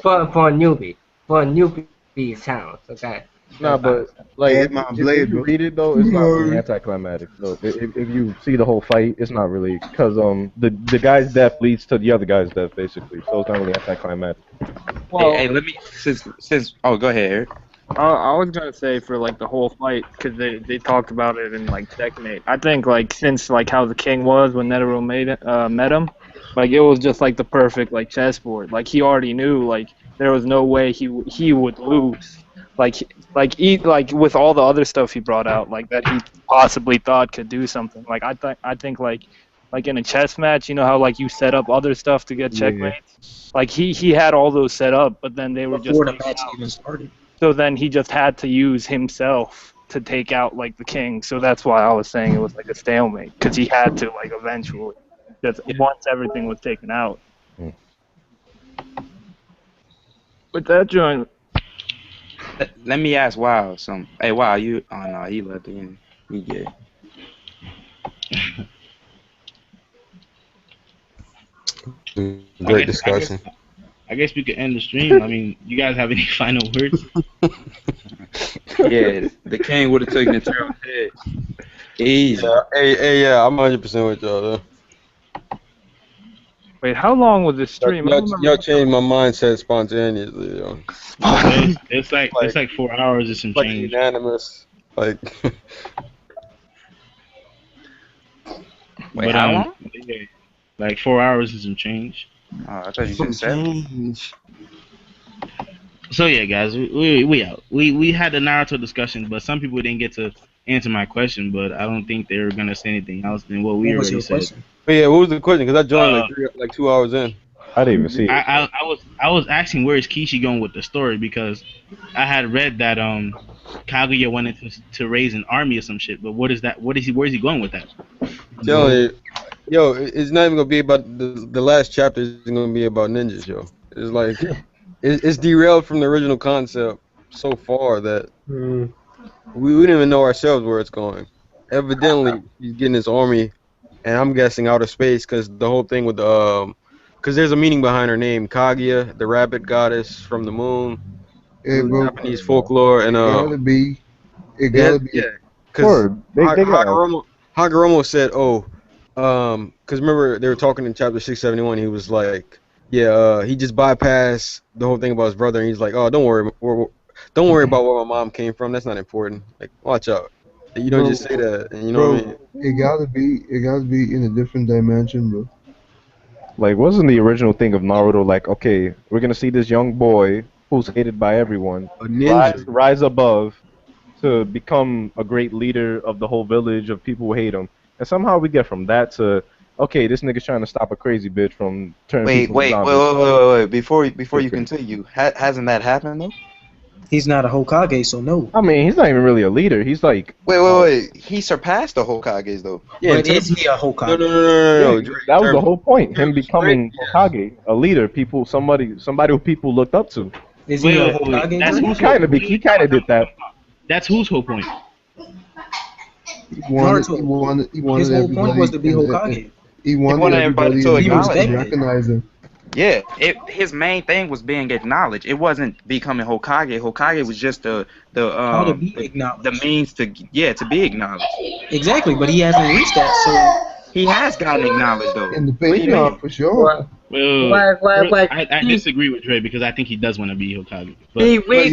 For a newbie. For a newbie sounds. Okay. No, but like if you read it though, it's not really anticlimactic. So if you see the whole fight, it's not really because the guy's death leads to the other guy's death basically. So it's not really anticlimactic. Well, hey, let me since oh go ahead, Eric. I was gonna say for like the whole fight because they talked about it in like Checkmate. I think like since like how the king was when Netero met him, like it was just like the perfect like chessboard. Like he already knew like there was no way he would lose. Like with all the other stuff he brought out, like that he possibly thought could do something. Like I think like like in a chess match, you know how like you set up other stuff to get checkmates? Like he had all those set up, but then they were Before just the match even started. so then he just had to use himself to take out like the king. So that's why I was saying it was like a stalemate, because he had to like eventually, just once everything was taken out. With that joint. Let me ask Wow some. Hey Wow, you? Oh no, he left again. He gay. Great discussion. I guess we could end the stream. I mean, you guys have any final words? Yeah, the king would have taken it to her head. Easy. Yeah, I'm 100% with y'all. Though. Wait, how long was this stream? Y'all changed my mindset spontaneously, yo. It's like 4 hours and some like change. Unanimous. Like. Wait, how long? Yeah, like 4 hours and some change. Oh, I thought you said 7. So yeah, guys, we out. We had the Naruto discussion, but some people didn't get to answer my question. But I don't think they were gonna say anything else than what we already said. But yeah, what was the question? Because I joined like 2 hours in. I didn't even see it. I was asking where is Kishi going with the story, because I had read that Kaguya wanted to raise an army or some shit. But what is that? Where is he going with that? Yo, it's not even gonna be about the last chapter. Is gonna be about ninjas, yo. It's like it's derailed from the original concept so far that we didn't even know ourselves where it's going. Evidently, he's getting his army, and I'm guessing outer space, because the whole thing with because there's a meaning behind her name, Kaguya, the rabbit goddess from the moon, Japanese folklore, and it gotta be. Yeah, because Hagoromo said, because remember they were talking in chapter 671. He was like, he just bypassed the whole thing about his brother, and he's like, oh, don't worry about where my mom came from. That's not important. Like, watch out. You don't just say that, and you know what I mean? It gotta be in a different dimension, bro. Like, wasn't the original thing of Naruto like, okay, we're gonna see this young boy who's hated by everyone rise above to become a great leader of the whole village of people who hate him, and somehow we get from that to, okay, this nigga's trying to stop a crazy bitch from turning people into zombies. Wait. Before you continue, hasn't that happened though? He's not a Hokage, so no. I mean, he's not even really a leader. He's like... Wait. He surpassed the Hokages, though. Yeah, but is he a Hokage? No. That was the whole point. Him becoming Hokage, a leader, somebody who people looked up to. Is he a Hokage? He kind of did that. That's whose whole point? He wanted his whole point was to be Hokage. He wanted everybody to recognize him. Yeah, his main thing was being acknowledged. It wasn't becoming Hokage. Hokage was just the how to be acknowledged. The means to be acknowledged. Exactly, but he hasn't reached that, so he has gotten acknowledged though. In the Patreon, for sure. I disagree with Dre, because I think he does want to be Hokage. But, wait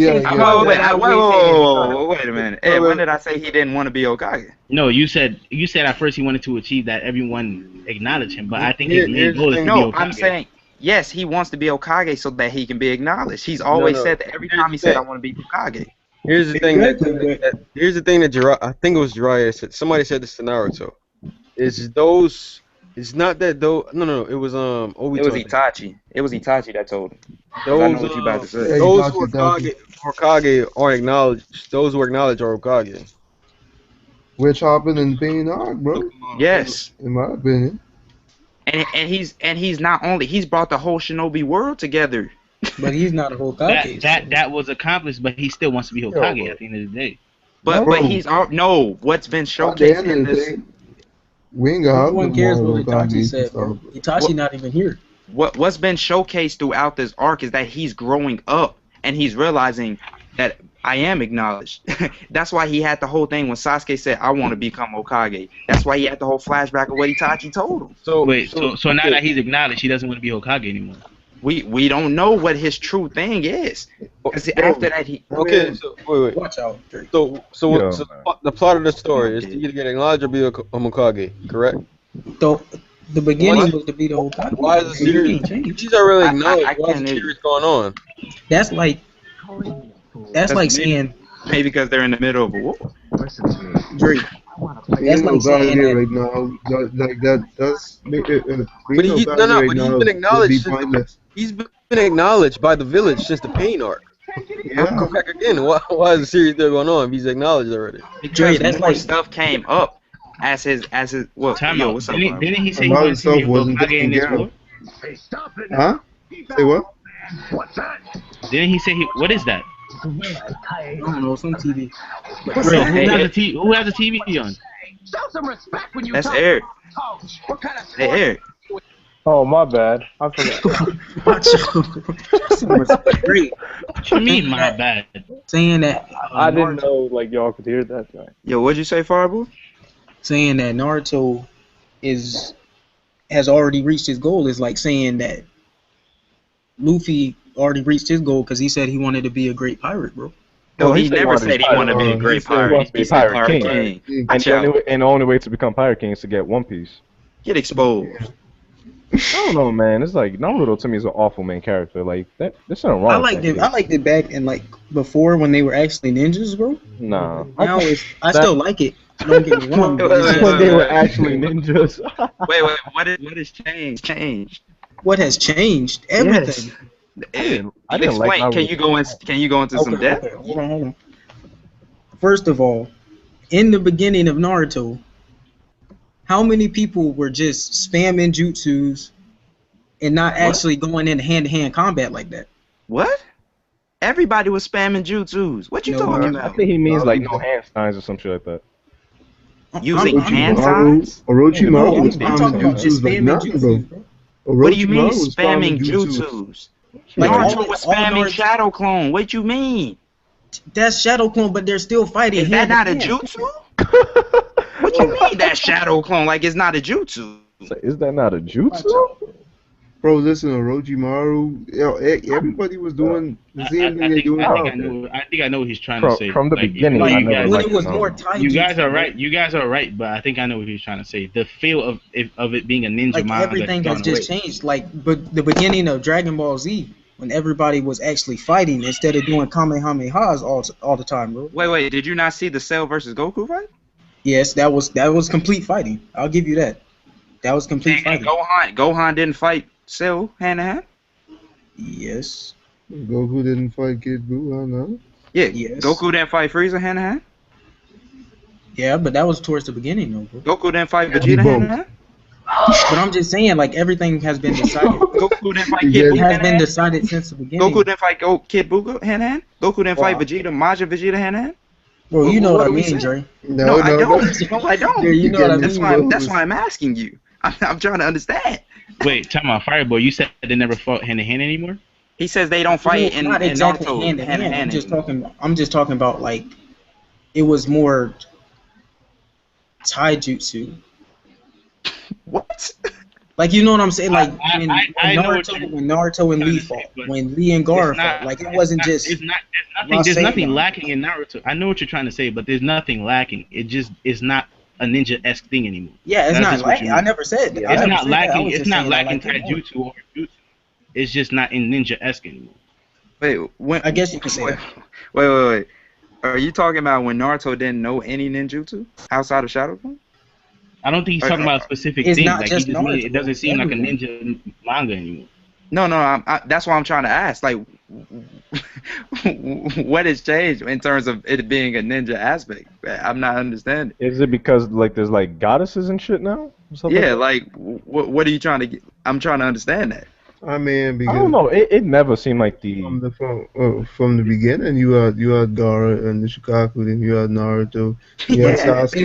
a minute. Hey, when did I say he didn't want to be Hokage? No, you said at first he wanted to achieve that everyone acknowledge him, but I think his main goal is to be Hokage. I'm saying, yes, he wants to be Hokage so that he can be acknowledged. He's always said that every time he said, I want to be Hokage. Here's the thing that I think it was Jiraiya said. Somebody said this to Naruto. It's not that though. No. It was Obito. It was Itachi. It was Itachi that told him. I know what you about to say. Those who are Hokage aren't acknowledged. Those who are acknowledged are Hokage. Which happened in being Arc, bro. Yes. In my opinion. And he's not only, he's brought the whole shinobi world together. But he's not a Hokage. That was accomplished, but he still wants to be Hokage at the end of the day. But he's what's been showcased in this. We ain't got no one cares what Itachi said, bro. Itachi not even here. What's been showcased throughout this arc is that he's growing up and he's realizing that I am acknowledged. That's why he had the whole thing when Sasuke said, I want to become Hokage. That's why he had the whole flashback of what Itachi told him. So now that he's acknowledged, he doesn't want to be Hokage anymore. We don't know what his true thing is. Because after that, he... Okay, so wait. Watch out. So the plot of the story is to either get acknowledged or be a Hokage, correct? The beginning was to be the Hokage. Why is the series... These are really acknowledged. Why is the series going on? That's like saying... Maybe because they're in the middle of a war. Drake, That's like saying that. right now. Like that's But he's been acknowledged. He's been acknowledged by the village since the pain arc. Yeah. I'll come back again. Why is the series still going on? He's acknowledged already. Because that's more like- stuff came up as his well. Yo, what's up, bro? Didn't he say A he lot wanted of to stuff see wasn't Hokage taken in this care war? of. Huh? Say what? Didn't he say what is that? I don't know, some TV. Bro, who has the TV on? That's Eric. Hey, Eric. Oh, my bad. I forgot. Great. What you mean, my bad? Saying that I didn't know like y'all could hear that guy. Yo, what'd you say, Fireball? saying that Naruto has already reached his goal is like saying that Luffy already reached his goal because he said he wanted to be a great pirate, bro. No, he never said he wanted to be a great pirate. He said Pirate King. And the only way to become Pirate King is to get One Piece. Get exposed. I don't know, man. It's like Naruto to me is an awful main character. Like that, there's something wrong. I liked it back in like before when they were actually ninjas, bro. Nah. Now I still like it. Don't get me wrong. When they were actually ninjas. Wait, what has changed? What has changed? Everything. I didn't like Explain. Can you go into some depth? Okay, hold on. First of all, in the beginning of Naruto, how many people were just spamming jutsus and not actually going in hand-to-hand combat like that? What? Everybody was spamming jutsus. What you talking about? I think he means like no hand signs or some shit like that. Using hand signs? Orochimaru was I'm talking about just spamming jutsus, bro. What do you mean spamming jutsus? Like Naruto was spamming Shadow Clone. What you mean? That's Shadow Clone, but they're still fighting. Is that not a jutsu? What you mean that Shadow Clone? Like it's not a jutsu? Is that not a jutsu? Bro, listen, Orochimaru, everybody was doing the same thing they doing now. I think I know what he's trying to say. From the beginning, you guys are right. You guys are right, but I think I know what he's trying to say. The feel of it being a ninja like manga. Everything has just changed. Like, but the beginning of Dragon Ball Z, when everybody was actually fighting instead of doing Kamehamehas all the time, bro. Wait, did you not see the Cell versus Goku fight? Yes, that was complete fighting. I'll give you that. That was complete fighting. Gohan didn't fight Cell hand to hand? Yes. Goku didn't fight Kid Buu, no? Yeah. Yes. Goku didn't fight Frieza hand to hand? Yeah, but that was towards the beginning, though, bro. Goku didn't fight Vegeta hand to hand? But I'm just saying, like, everything has been decided. Goku didn't fight Kid Buu. It has been decided since the beginning. Goku didn't fight Kid Buu hand to hand? Goku didn't fight Vegeta, Majin Vegeta hand to hand? Bro, you know what I mean, Dre. No, I don't. No, I don't. Yeah, you know what I mean. That's why I'm asking you. I'm trying to understand. Wait, time out, Fireball. You said they never fought hand to hand anymore? He says they don't fight in not exactly Naruto hand to hand. anymore. I'm just talking about like it was more taijutsu. What? Like, you know what I'm saying? Like when Naruto and Lee fought, when Lee and Gaara fought, like it wasn't just. There's nothing lacking in Naruto. I know what you're trying to say, but there's nothing lacking. It just is not a ninja-esque thing anymore. Yeah, it's not lacking. I never said that. It's not lacking. It's not lacking taijutsu or jutsu. It's just not in ninja-esque anymore. Wait, I guess you could say that. Wait. Are you talking about when Naruto didn't know any ninjutsu outside of Shadow Clone? I don't think he's talking about a specific it's thing. not Like just he just Naruto, it doesn't seem like a ninja manga anymore. No. That's why I'm trying to ask. Like, what has changed in terms of it being a ninja aspect? I'm not understanding. Is it because like there's like goddesses and shit now? Yeah, like what are you trying to get? I'm trying to understand that. I mean, because I don't know. It never seemed like from the beginning, you had Gaara and the Shikaku, then you had Naruto. You had Sasuke.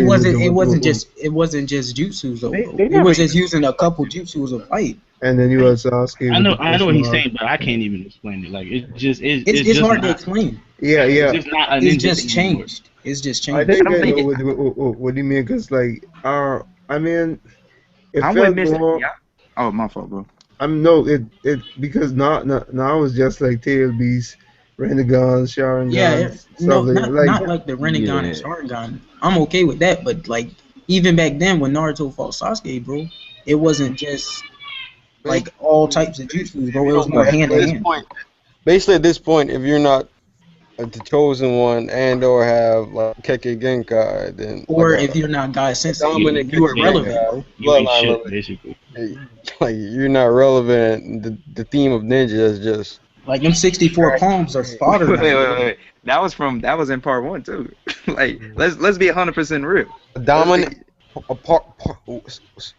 It wasn't just jutsus though. It was just using a couple jutsus of fight. And then you had Sasuke. I know what he's saying, but I can't even explain it. Like it's just hard to explain. Yeah. It's just not a ninja. It's just changed. It's just changed. I think I know what do you mean? Because like I mean, it felt more. Oh, my fault, bro. Because now it's just like Tail Beast, Rinnegan, Sharingan. Yeah, not like the Rinnegan and Sharingan. I'm okay with that, but like even back then when Naruto fought Sasuke, bro, it wasn't just like all types of jutsus, bro. It was more hand to hand. Basically, at this point, if you're not the chosen one and/or have like Keke Genkai, then Or like if you're not God sensei, dominant you are Keke relevant, Genkai, bro. You ain't bloodline shit, relevant. basically. Like you're not relevant. The theme of ninja is just Like them 64 poems are fodder now. Wait. That was in part 1 too. Like let's be 100% real. dominant.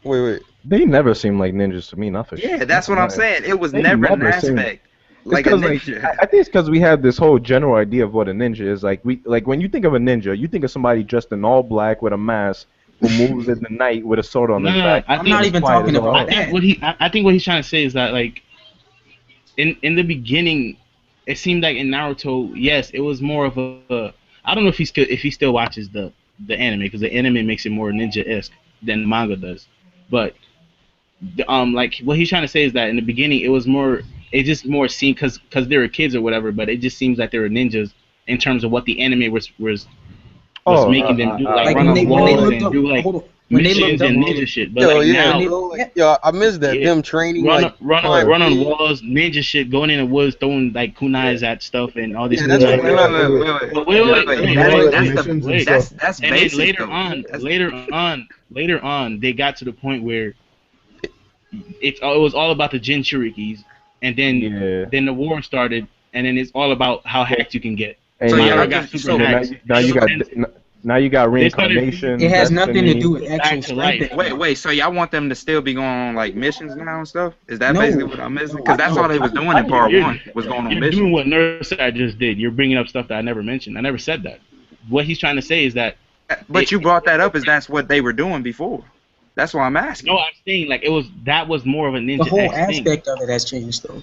Wait. They never seem like ninjas to me, not for sure. Yeah, that's what I'm saying. It was They never an never seem- aspect It's like a 'cause, ninja. I think it's because we have this whole general idea of what a ninja is. Like when you think of a ninja, you think of somebody dressed in all black with a mask who moves in the night with a sword on his back. I I'm think not it's even quiet talking as well. about I think that. I think what he's trying to say is that like in the beginning, it seemed like in Naruto, yes, it was more of a I don't know if he still watches the anime, because the anime makes it more ninja-esque than the manga does, but like what he's trying to say is that in the beginning it just more seemed because they were kids or whatever, but it just seems like they were ninjas in terms of what the anime was making them do, like run on walls and do like missions and ninja shit. But like now, I missed that. Them training run like on walls, ninja shit, going in the woods, throwing like kunais at stuff and all this. That's Wait. That's and basic, then though. later on, they got to the point where it was all about the Jinchurikis, and then the war started, and then it's all about how hacked you can get. And So now, I got super hacks. now you got reincarnation. It has nothing to destiny. do with actual Back to life. strength. Wait. So y'all want them to still be going on like missions now and stuff? Is that No. basically what I'm missing? Because that's all they was doing in part 1 was going on You're missions. doing what Nurse just did. You're bringing up stuff that I never mentioned. I never said that. What he's trying to say is that. But you brought that up as that's what they were doing before. That's why I'm asking. No, I'm saying like that was more of a ninja. The whole thing. aspect of it has changed, though.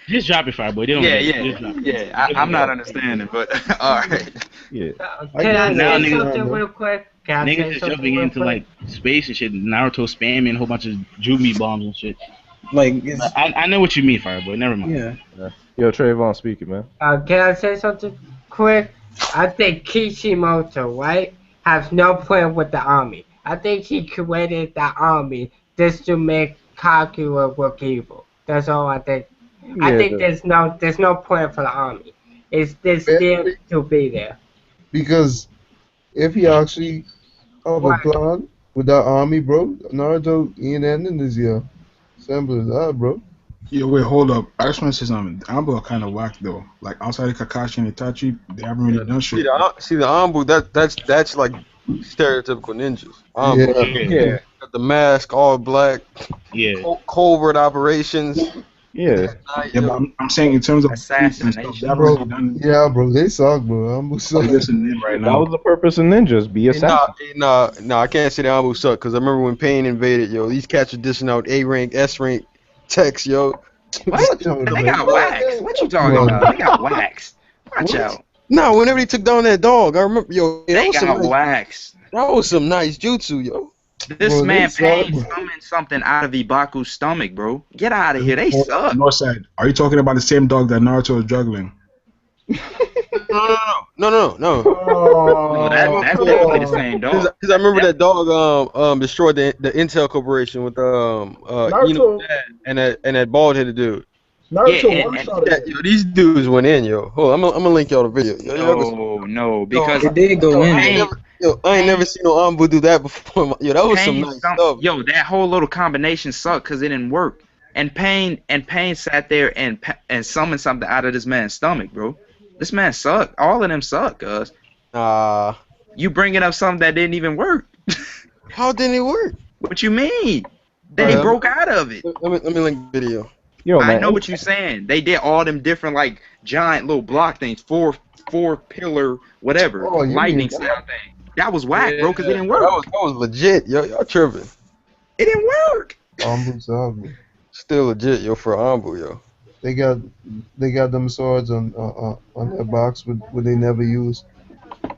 Just drop it, Fireboy. They don't. Just drop it. I'm not understanding, but all right. Yeah. Can I Now say niggas- something real quick? Can I say Niggas is something jumping real into quick? like space and shit. Naruto spamming a whole bunch of Jubi bombs and shit. Like, But I know what you mean, Fireboy. Never mind. yeah. Yo, Trayvon speaking, man. Can I say something quick? I think Kishimoto, right, has no plan with the army. I think he created the army just to make Kaguya look evil. That's all I think. I think there's no plan for the army. It's just there to be there. Because if he actually have a plan with that army, bro, Naruto ain't ending this year. Simple as that, bro. Yeah, wait, hold up. I just want to say something. The Ambu are kind of whack though. Like outside of Kakashi and Itachi, they haven't really done shit. See the Ambu, that's like stereotypical ninjas. Ambu. Yeah. Got the mask, all black. Yeah. Covert operations. Yeah. Yeah, but I'm saying in terms of assassination, they haven't really done. Yeah, bro, they suck, bro. Ambu suck. Listening right That now. was the purpose of ninjas. Be assassin. No, I can't say the Ambu suck because I remember when Pain invaded, yo. These cats were dishing out A rank, S rank text, yo. What? They got waxed. What you talking about? They got waxed. Watch out. No, whenever they took down that dog, I remember, yo. They got waxed. That was some nice jutsu, yo. This Bro, man they Pain suck, summoned something out of Ibaku's stomach, bro. Get out of here. They suck. Northside, are you talking about the same dog that Naruto is juggling? No. No, that's definitely the same dog. Because I remember that dog destroyed the Intel Corporation with Naruto. and that bald headed dude. Naruto one-shot Yeah, yo, these dudes went in, yo. Hold on, I'm gonna link y'all the video. No, because It did go in. I ain't never seen no Ambu do that before. Yo, that was some nice stuff. Yo, that whole little combination sucked because it didn't work. And Pain sat there and summoned something out of this man's stomach, bro. This man sucked. All of them suck, cuz. You bringing up something that didn't even work. How didn't it work? What you mean? They broke out of it. Let me link the video. Yo, I man. know what you're saying. They did all them different like giant little block things, four pillar whatever, Oh, you lightning mean that? style thing. That was whack, bro, because it didn't work. That was legit, yo. Y'all tripping. It didn't work. Ambu suck, bro. Still legit, yo, for Ambu, yo. They got them swords on their box, but they never use.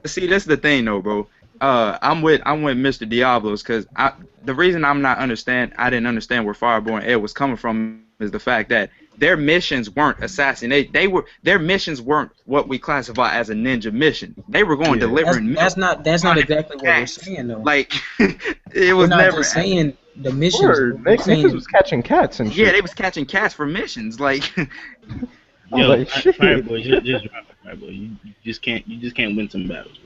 See, that's the thing, though, bro. I'm with Mr. Diablos because the reason I didn't understand where Fireborn Ed was coming from is the fact that their missions weren't assassinate. Their missions weren't what we classify as a ninja mission. They were going delivering. That's not exactly what we're saying though. Like it was we're not never just saying the missions. Word. We're saying- Niggas was catching cats and shit. Yeah, they was catching cats for missions. Like Yo, like, shit. Fireboy, just drop it, Fireboy. You just can't win some battles.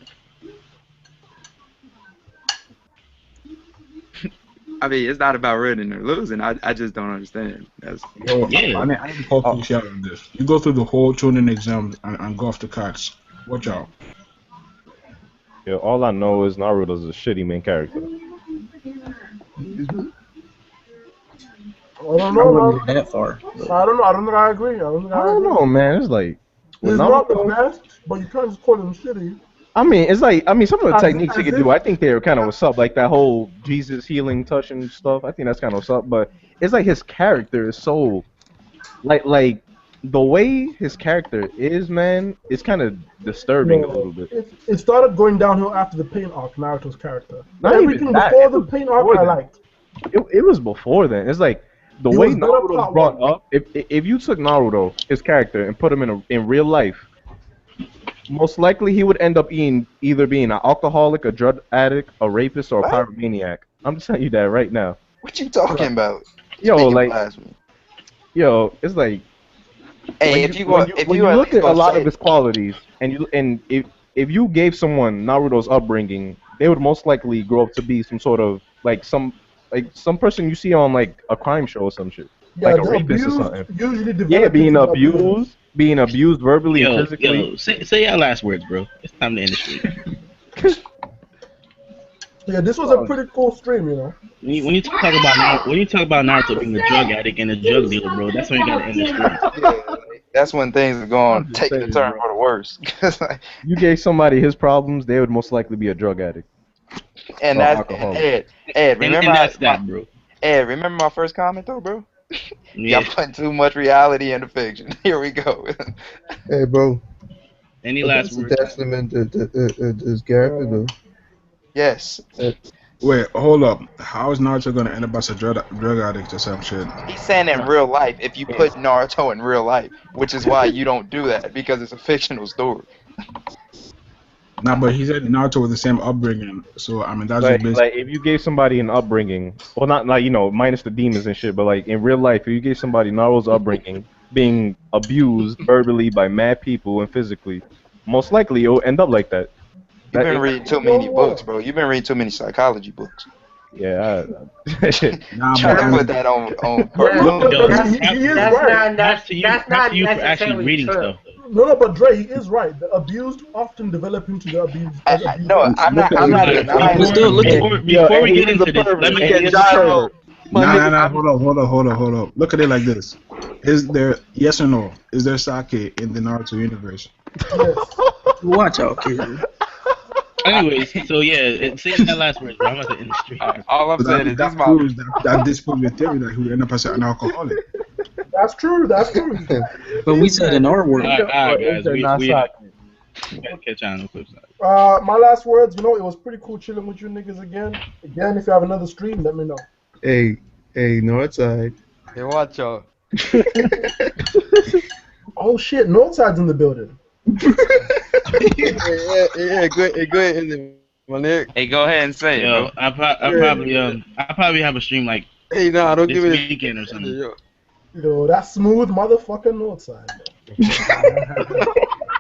I mean, it's not about winning or losing. I just don't understand. That's Yo, Yeah. I need to call Kishi out on this. You go through the whole tuning exam and go off the cards. Watch out. Yeah, all I know is Naruto's a shitty main character. I don't I know, wouldn't man. go that far. I don't know. I don't think I agree. I don't know, man. It's like He's not the best, but you can't just call him shitty. I mean, some of the As- techniques he as could if- do, I think they're kind of what's up. Like that whole Jesus healing touch and stuff. I think that's kind of what's up. But it's like his character is so, like the way his character is, man, it's kind of disturbing a little bit. It started going downhill after the pain arc, Naruto's character. Not Everything even that, before it the was pain arc before I that. liked. It was before then. It's like the He way was better Naruto was plot brought one. up. If you took Naruto, his character, and put him in real life, most likely he would end up either being an alcoholic, a drug addict, a rapist, or a pyromaniac. I'm just telling you that right now. what you talking about. Yo, Speaking like, blasphemy. yo, it's like. Hey, when you look at a lot of his qualities, and if you gave someone Naruto's upbringing, they would most likely grow up to be some sort of some person you see on like a crime show or some shit, Yeah, like a the rapist or abuse something. usually develops Yeah, being into abused verbally and Yo, physically. say your last words, bro. It's time to end the stream. Yeah, this was a pretty cool stream, you know. When you talk about Naruto being a drug addict and a drug dealer, bro, that's when you gotta end the stream. That's when things are going to take the turn for the worse. You gave somebody his problems, they would most likely be a drug addict. And Or that's alcoholic. Ed. Remember that's that, bro. Ed, remember my first comment though, bro? Yeah. Y'all putting too much reality into fiction. Here we go. Hey, bro. Any That's last a words? testament to his character, though. Yes. Wait, hold up. How is Naruto gonna end up as a drug addict or some shit? He's saying in real life, if you put Naruto in real life, which is why you don't do that, because it's a fictional story. Nah, but he said Naruto with the same upbringing, so I mean that's just basically. Like if you gave somebody an upbringing, well, not like minus the demons and shit, but like in real life, if you gave somebody Naruto's upbringing, being abused verbally by mad people and physically, most likely it'll end up like that. You've been reading too many books, bro. You've been reading too many psychology books. Yeah. Try to put that on. That's to you for actually reading stuff. No, but Dre, he is right. The abused often develop into the abused. No, I'm not. Before we get into this, let me get Nah. Hold up. Look at it like this. Is there yes or no? Is there sake in the Naruto universe? Yes. Watch out, kid. Anyways, so yeah, say that last word, bro. I'm about to end the stream. All I'm saying is that proves that disproves your theory that he would end up as an alcoholic. That's true. That's true. But we said in our world. All right, guys, we gotta catch on the flip side. My last words, it was pretty cool chilling with you niggas again. Again, if you have another stream, let me know. Hey, Northside. Hey, watch out. Oh shit, Northside's in the building. Yeah, go ahead, my nigga. Hey, go ahead and say it, Yo, bro. I probably have a stream like Hey, nah, don't this give me weekend or something. Yo, that smooth motherfucking Northside.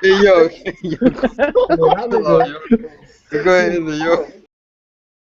Hey, yo. Yo, that nigga, Go ahead, yo.